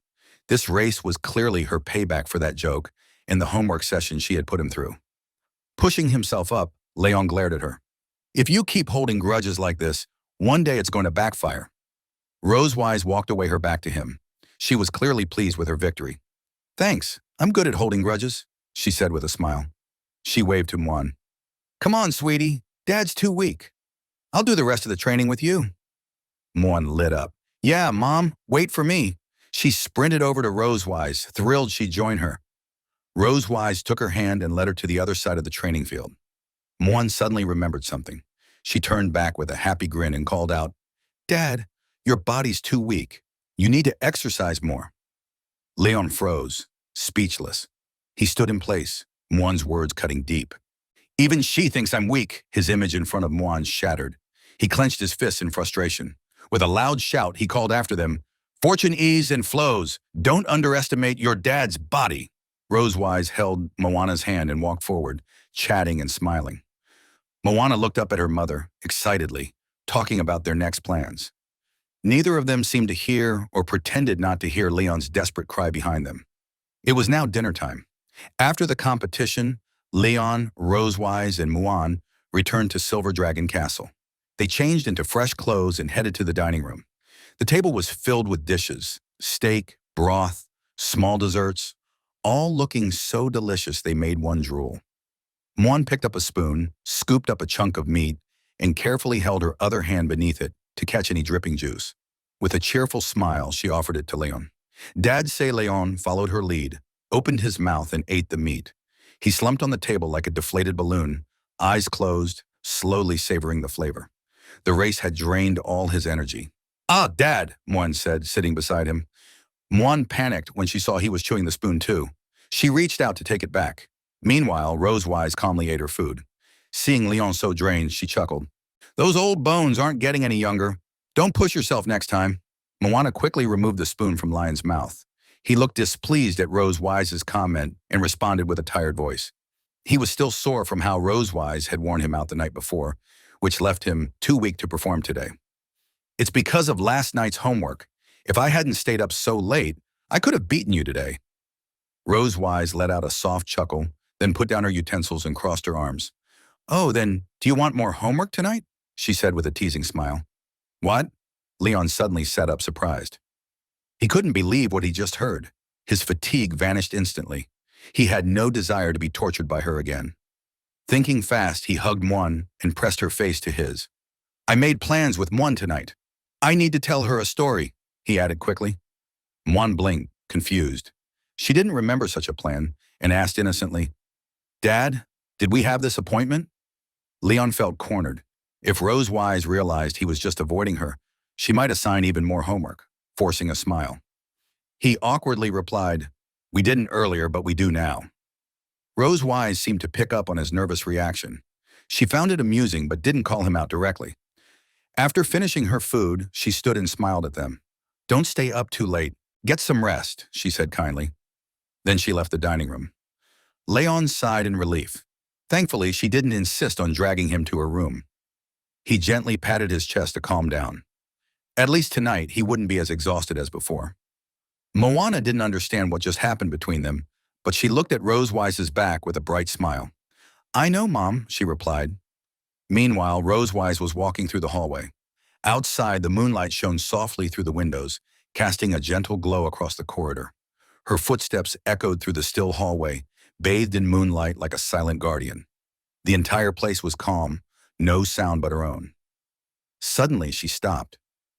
This race was clearly her payback for that joke and the homework session she had put him through. Pushing himself up, Leon glared at her. If you keep holding grudges like this, one day it's going to backfire. Rosewise walked away, her back to him. She was clearly pleased with her victory. Thanks, I'm good at holding grudges, she said with a smile. She waved to Muan. Come on, sweetie, Dad's too weak. I'll do the rest of the training with you. Muan lit up. Yeah, Mom, wait for me. She sprinted over to Rosewise, thrilled she'd join her. Rosewise took her hand and led her to the other side of the training field. Moan suddenly remembered something. She turned back with a happy grin and called out, "Dad, your body's too weak. You need to exercise more." Leon froze, speechless. He stood in place, Moan's words cutting deep. "Even she thinks I'm weak." His image in front of Moan shattered. He clenched his fists in frustration. With a loud shout, he called after them, "Fortune ebbs and flows. Don't underestimate your dad's body." Rosewise held Moana's hand and walked forward, chatting and smiling. Moana looked up at her mother, excitedly, talking about their next plans. Neither of them seemed to hear or pretended not to hear Leon's desperate cry behind them. It was now dinner time. After the competition, Leon, Rosewise, and Muan returned to Silver Dragon Castle. They changed into fresh clothes and headed to the dining room. The table was filled with dishes, steak, broth, small desserts, all looking so delicious they made one drool. Muan picked up a spoon, scooped up a chunk of meat, and carefully held her other hand beneath it to catch any dripping juice. With a cheerful smile, she offered it to Leon. Dad say Leon followed her lead, opened his mouth and ate the meat. He slumped on the table like a deflated balloon, eyes closed, slowly savoring the flavor. The race had drained all his energy. "Ah, Dad," Muan said, sitting beside him. Muan panicked when she saw he was chewing the spoon too. She reached out to take it back. Meanwhile, Rosewise calmly ate her food. Seeing Leon so drained, she chuckled. "Those old bones aren't getting any younger. Don't push yourself next time." Moana quickly removed the spoon from Lion's mouth. He looked displeased at Rosewise's comment and responded with a tired voice. He was still sore from how Rosewise had worn him out the night before, which left him too weak to perform today. "It's because of last night's homework. If I hadn't stayed up so late, I could have beaten you today." Rosewise let out a soft chuckle, then put down her utensils and crossed her arms. "Oh, then, do you want more homework tonight?" she said with a teasing smile. "What?" Leon suddenly sat up, surprised. He couldn't believe what he just heard. His fatigue vanished instantly. He had no desire to be tortured by her again. Thinking fast, he hugged Muan and pressed her face to his. "I made plans with Muan tonight. I need to tell her a story," he added quickly. Muan blinked, confused. She didn't remember such a plan and asked innocently, "Dad, did we have this appointment?" Leon felt cornered. If Rosewise realized he was just avoiding her, she might assign even more homework, forcing a smile. He awkwardly replied, "We didn't earlier, but we do now." Rosewise seemed to pick up on his nervous reaction. She found it amusing but didn't call him out directly. After finishing her food, she stood and smiled at them. "Don't stay up too late. Get some rest," she said kindly. Then she left the dining room. Leon sighed in relief. Thankfully, she didn't insist on dragging him to her room. He gently patted his chest to calm down. At least tonight, he wouldn't be as exhausted as before. Moana didn't understand what just happened between them, but she looked at Rosewise's back with a bright smile. "I know, Mom," she replied. Meanwhile, Rosewise was walking through the hallway. Outside, the moonlight shone softly through the windows, casting a gentle glow across the corridor. Her footsteps echoed through the still hallway, bathed in moonlight like a silent guardian. The entire place was calm, no sound but her own. Suddenly, she stopped.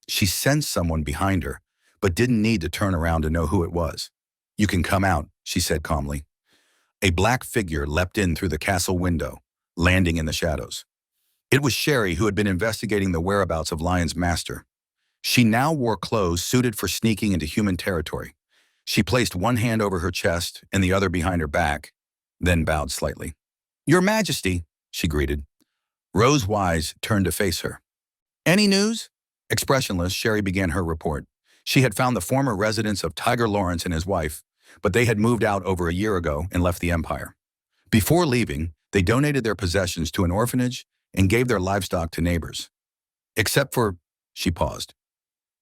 She sensed someone behind her, but didn't need to turn around to know who it was. "You can come out," she said calmly. A black figure leapt in through the castle window, landing in the shadows. It was Sherry, who had been investigating the whereabouts of Lion's master. She now wore clothes suited for sneaking into human territory. She placed one hand over her chest and the other behind her back, then bowed slightly. "Your Majesty," she greeted. Rosewise turned to face her. "Any news?" Expressionless, Sherry began her report. She had found the former residence of Tiger Lawrence and his wife, but they had moved out over a year ago and left the empire. Before leaving, they donated their possessions to an orphanage and gave their livestock to neighbors. Except for, she paused.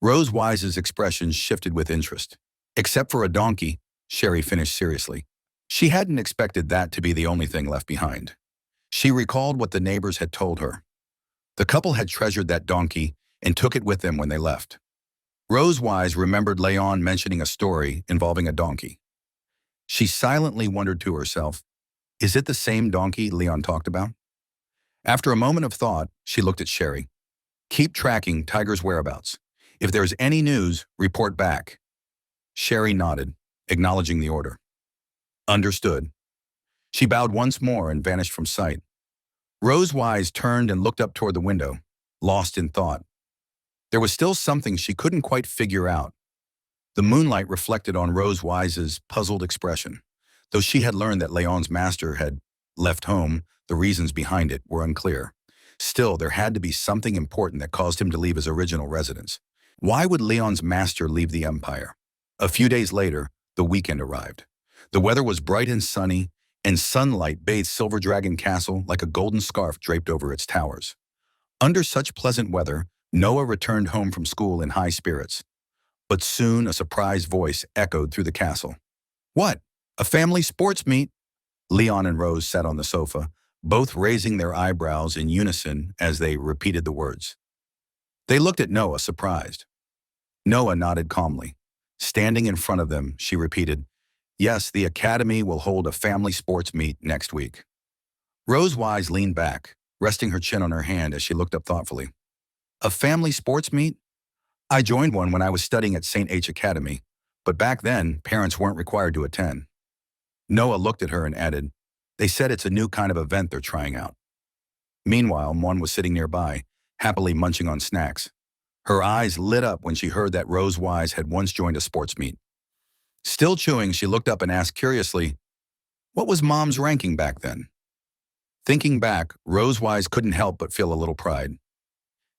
Rosewise's expression shifted with interest. "Except for a donkey," Sherry finished seriously. She hadn't expected that to be the only thing left behind. She recalled what the neighbors had told her. The couple had treasured that donkey and took it with them when they left. Rosewise remembered Leon mentioning a story involving a donkey. She silently wondered to herself, is it the same donkey Leon talked about? After a moment of thought, she looked at Sherry. "Keep tracking Tiger's whereabouts. If there's any news, report back." Sherry nodded, acknowledging the order. Understood. She bowed once more and vanished from sight. Rose Wise turned and looked up toward the window, lost in thought. There was still something she couldn't quite figure out. The moonlight reflected on Rose Wise's puzzled expression. Though she had learned that Leon's master had left home, the reasons behind it were unclear. Still, there had to be something important that caused him to leave his original residence. Why would Leon's master leave the Empire? A few days later, the weekend arrived. The weather was bright and sunny, and sunlight bathed Silver Dragon Castle like a golden scarf draped over its towers. Under such pleasant weather, Noah returned home from school in high spirits. But soon a surprised voice echoed through the castle. What? A family sports meet? Leon and Rose sat on the sofa, both raising their eyebrows in unison as they repeated the words. They looked at Noah, surprised. Noah nodded calmly. Standing in front of them, she repeated, "Yes, the Academy will hold a family sports meet next week." Rose Wise leaned back, resting her chin on her hand as she looked up thoughtfully. A family sports meet? I joined one when I was studying at St. H Academy, but back then, parents weren't required to attend. Noah looked at her and added, "They said it's a new kind of event they're trying out." Meanwhile, Mon was sitting nearby, happily munching on snacks. Her eyes lit up when she heard that Rose Wise had once joined a sports meet. Still chewing, she looked up and asked curiously, "What was Mom's ranking back then?" Thinking back, Rose Wise couldn't help but feel a little pride.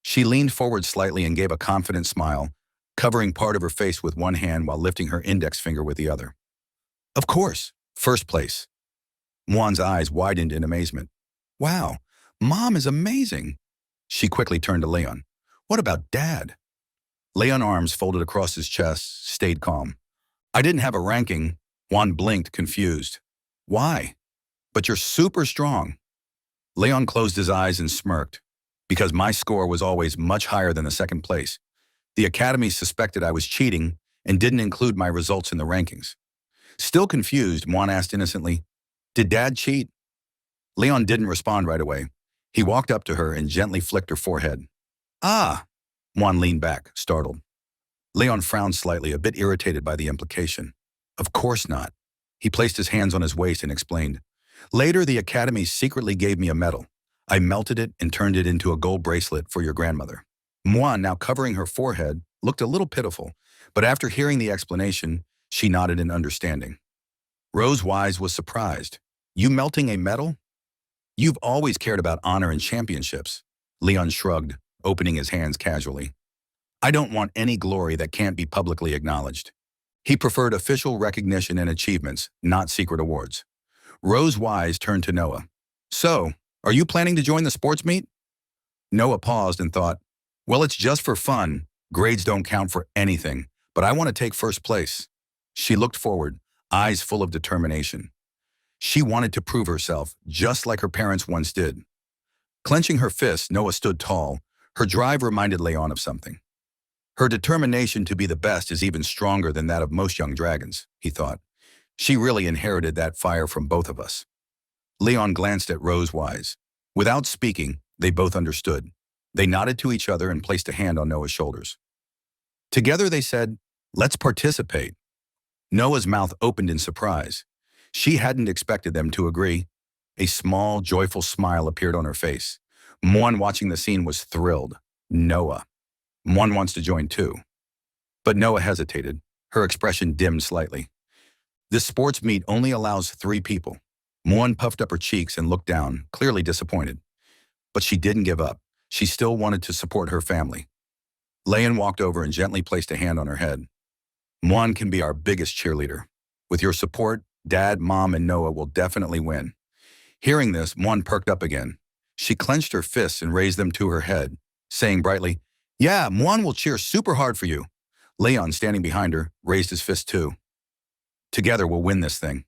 She leaned forward slightly and gave a confident smile, covering part of her face with one hand while lifting her index finger with the other. "Of course, first place." Juan's eyes widened in amazement. "Wow, Mom is amazing." She quickly turned to Leon. "What about Dad?" Leon's arms folded across his chest, stayed calm. "I didn't have a ranking." Juan blinked, confused. "Why?" "But you're super strong." Leon closed his eyes and smirked. "Because my score was always much higher than the second place. The Academy suspected I was cheating and didn't include my results in the rankings." Still confused, Juan asked innocently, "Did Dad cheat?" Leon didn't respond right away. He walked up to her and gently flicked her forehead. "Ah!" Juan leaned back, startled. Leon frowned slightly, a bit irritated by the implication. "Of course not." He placed his hands on his waist and explained, "Later, the Academy secretly gave me a medal. I melted it and turned it into a gold bracelet for your grandmother." Juan, now covering her forehead, looked a little pitiful, but after hearing the explanation, she nodded in understanding. Rose Wise was surprised. "You melting a medal? You've always cared about honor and championships." Leon shrugged, opening his hands casually. "I don't want any glory that can't be publicly acknowledged." He preferred official recognition and achievements, not secret awards. Rose Wise turned to Noah. "So, are you planning to join the sports meet?" Noah paused and thought, "Well, it's just for fun. Grades don't count for anything, but I want to take first place." She looked forward, eyes full of determination. She wanted to prove herself, just like her parents once did. Clenching her fists, Noah stood tall. Her drive reminded Leon of something. Her determination to be the best is even stronger than that of most young dragons, he thought. She really inherited that fire from both of us. Leon glanced at Rose Wise. Without speaking, they both understood. They nodded to each other and placed a hand on Noah's shoulders. Together they said, "Let's participate." Noah's mouth opened in surprise. She hadn't expected them to agree. A small, joyful smile appeared on her face. Mon, watching the scene, was thrilled. Noah. Mon wants to join too. But Noah hesitated. Her expression dimmed slightly. This sports meet only allows 3 people. Mon puffed up her cheeks and looked down, clearly disappointed. But she didn't give up. She still wanted to support her family. Leon walked over and gently placed a hand on her head. "Mon can be our biggest cheerleader. With your support, Dad, Mom, and Noah will definitely win." Hearing this, Mon perked up again. She clenched her fists and raised them to her head, saying brightly, "Yeah, Mon will cheer super hard for you." Leon, standing behind her, raised his fist too. "Together we'll win this thing."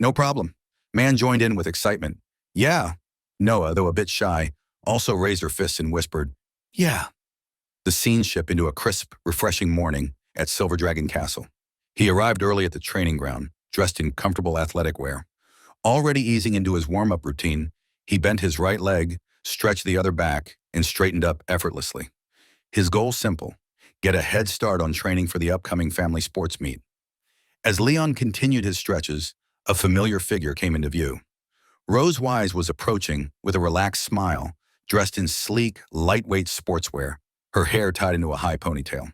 "No problem." Man joined in with excitement. "Yeah." Noah, though a bit shy, also raised her fists and whispered, "Yeah." The scene shifted into a crisp, refreshing morning at Silver Dragon Castle. He arrived early at the training ground, dressed in comfortable athletic wear. Already easing into his warm-up routine, he bent his right leg, stretched the other back, and straightened up effortlessly. His goal simple: get a head start on training for the upcoming family sports meet. As Leon continued his stretches, a familiar figure came into view. Rose Wise was approaching with a relaxed smile, dressed in sleek, lightweight sportswear, her hair tied into a high ponytail.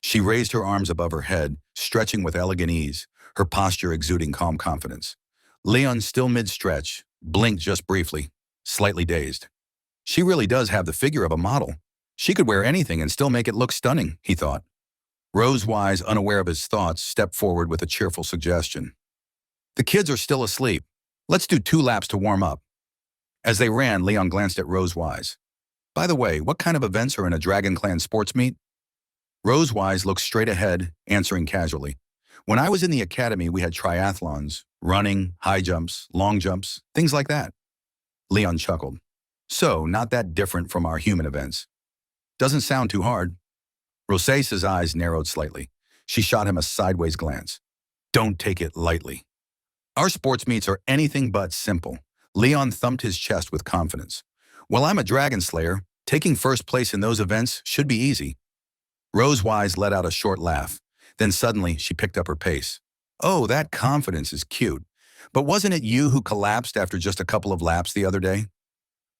She raised her arms above her head, stretching with elegant ease, her posture exuding calm confidence. Leon, still mid-stretch, blinked just briefly, slightly dazed. She really does have the figure of a model. She could wear anything and still make it look stunning, he thought. Rose Wise, unaware of his thoughts, stepped forward with a cheerful suggestion. The kids are still asleep. Let's do 2 laps to warm up. As they ran, Leon glanced at Rose Wise. By the way, what kind of events are in a Dragon Clan sports meet? Rose Wise looked straight ahead, answering casually. When I was in the academy, we had triathlons, running, high jumps, long jumps, things like that. Leon chuckled. So, not that different from our human events. Doesn't sound too hard. Rosace's eyes narrowed slightly. She shot him a sideways glance. Don't take it lightly. Our sports meets are anything but simple. Leon thumped his chest with confidence. Well, I'm a dragon slayer. Taking first place in those events should be easy. Rose Wise let out a short laugh. Then suddenly, she picked up her pace. Oh, that confidence is cute. But wasn't it you who collapsed after just a couple of laps the other day?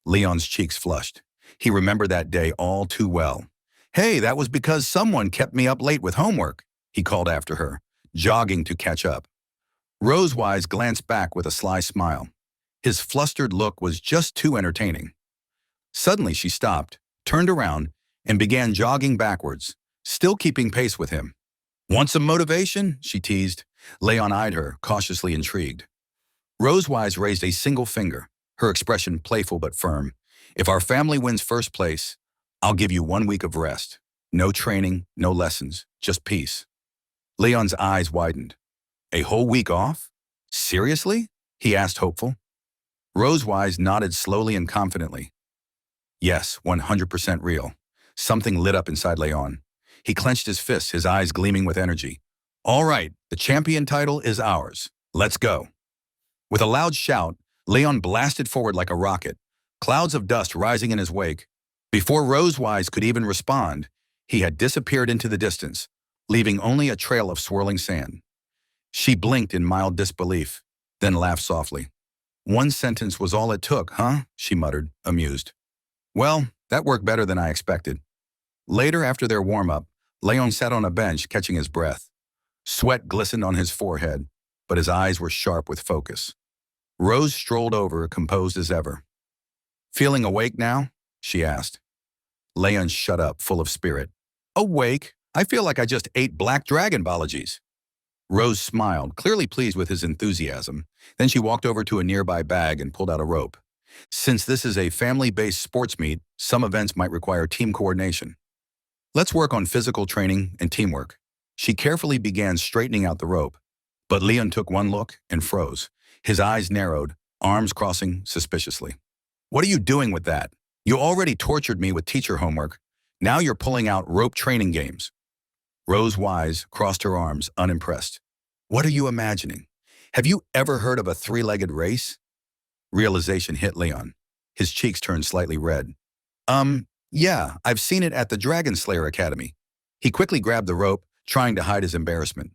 Leon's cheeks flushed. He remembered that day all too well. Hey, that was because someone kept me up late with homework, he called after her, jogging to catch up. Rose Wise glanced back with a sly smile. His flustered look was just too entertaining. Suddenly she stopped, turned around, and began jogging backwards, still keeping pace with him. Want some motivation? She teased. Leon eyed her, cautiously intrigued. Rose Wise raised a single finger, her expression playful but firm. If our family wins first place, I'll give you 1 week of rest. No training, no lessons, just peace. Leon's eyes widened. A whole week off? Seriously? He asked, hopeful. Rose Wise nodded slowly and confidently. Yes, 100% real. Something lit up inside Leon. He clenched his fists, his eyes gleaming with energy. All right, the champion title is ours. Let's go. With a loud shout, Leon blasted forward like a rocket, clouds of dust rising in his wake. Before Rose Wise could even respond, he had disappeared into the distance, leaving only a trail of swirling sand. She blinked in mild disbelief, then laughed softly. 1 sentence was all it took, huh? She muttered, amused. Well, that worked better than I expected. Later, after their warm-up, Leon sat on a bench, catching his breath. Sweat glistened on his forehead, but his eyes were sharp with focus. Rose strolled over, composed as ever. Feeling awake now? She asked. Leon shut up, full of spirit. Awake? I feel like I just ate black dragon bologies. Rose smiled, clearly pleased with his enthusiasm. Then she walked over to a nearby bag and pulled out a rope. Since this is a family-based sports meet, some events might require team coordination. Let's work on physical training and teamwork. She carefully began straightening out the rope, but Leon took one look and froze. His eyes narrowed, arms crossing suspiciously. What are you doing with that? You already tortured me with teacher homework. Now you're pulling out rope training games. Rose Wise crossed her arms, unimpressed. What are you imagining? Have you ever heard of a 3-legged race? Realization hit Leon. His cheeks turned slightly red. Yeah, I've seen it at the Dragon Slayer Academy. He quickly grabbed the rope, trying to hide his embarrassment.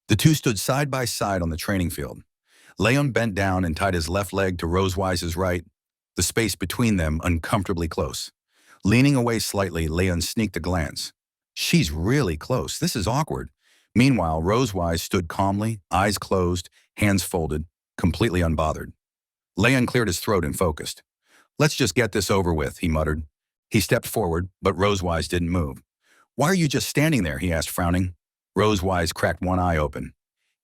The two stood side by side on the training field. Leon bent down and tied his left leg to Rose Wise's right, the space between them uncomfortably close. Leaning away slightly, Leon sneaked a glance. She's really close. This is awkward. Meanwhile, Rose Wise stood calmly, eyes closed, hands folded, completely unbothered. Leon cleared his throat and focused. Let's just get this over with, he muttered. He stepped forward, but Rose Wise didn't move. Why are you just standing there, he asked, frowning. Rose Wise cracked one eye open.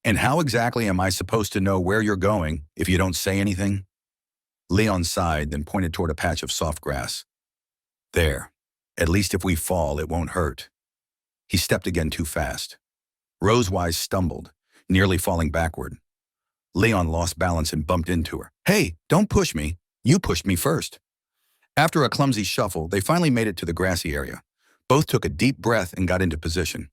And how exactly am I supposed to know where you're going if you don't say anything? Leon sighed, then pointed toward a patch of soft grass. There. At least if we fall, it won't hurt. He stepped again too fast. Rose Wise stumbled, nearly falling backward. Leon lost balance and bumped into her. Hey, don't push me. You pushed me first. After a clumsy shuffle, they finally made it to the grassy area. Both took a deep breath and got into position.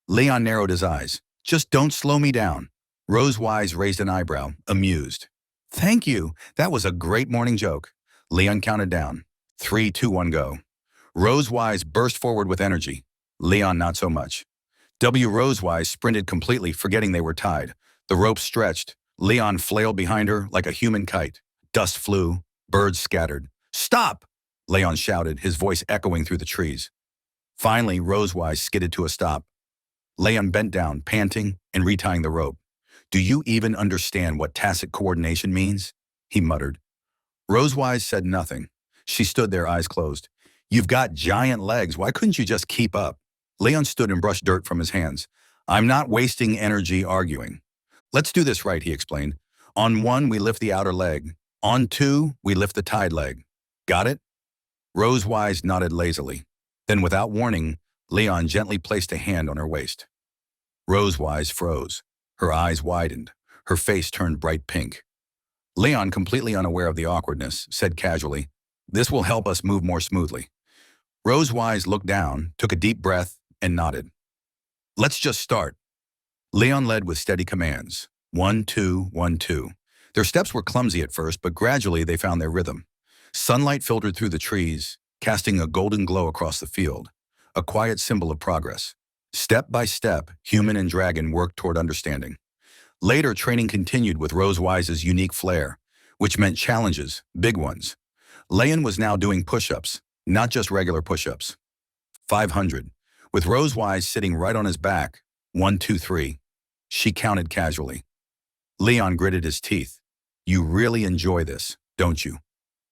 Leon narrowed his eyes. Just don't slow me down. Rose Wise raised an eyebrow, amused. Thank you. That was a great morning joke. Leon counted down. 3, 2, 1, go. Rose Wise burst forward with energy. Leon not so much. W. Rosewise sprinted completely, forgetting they were tied. The rope stretched. Leon flailed behind her like a human kite. Dust flew. Birds scattered. "Stop!" Leon shouted, his voice echoing through the trees. Finally, Rosewise skidded to a stop. Leon bent down, panting, and retying the rope. "Do you even understand what tacit coordination means?" he muttered. Rosewise said nothing. She stood there, eyes closed. "You've got giant legs. Why couldn't you just keep up?" Leon stood and brushed dirt from his hands. "I'm not wasting energy arguing." "Let's do this right," he explained. "On 1, we lift the outer leg. On 2, we lift the tied leg. Got it?" Rosewise nodded lazily. Then, without warning, Leon gently placed a hand on her waist. Rosewise froze. Her eyes widened. Her face turned bright pink. Leon, completely unaware of the awkwardness, said casually, "This will help us move more smoothly." Rosewise looked down, took a deep breath, and nodded. "Let's just start." Leon led with steady commands. 1, 2, 1, 2. Their steps were clumsy at first, but gradually they found their rhythm. Sunlight filtered through the trees, casting a golden glow across the field, a quiet symbol of progress. Step by step, human and dragon worked toward understanding. Later, training continued with Rosewise's unique flair, which meant challenges, big ones. Leon was now doing push-ups, not just regular push-ups. 500, with Rosewise sitting right on his back. 1, 2, 3. She counted casually. Leon gritted his teeth. "You really enjoy this, don't you?"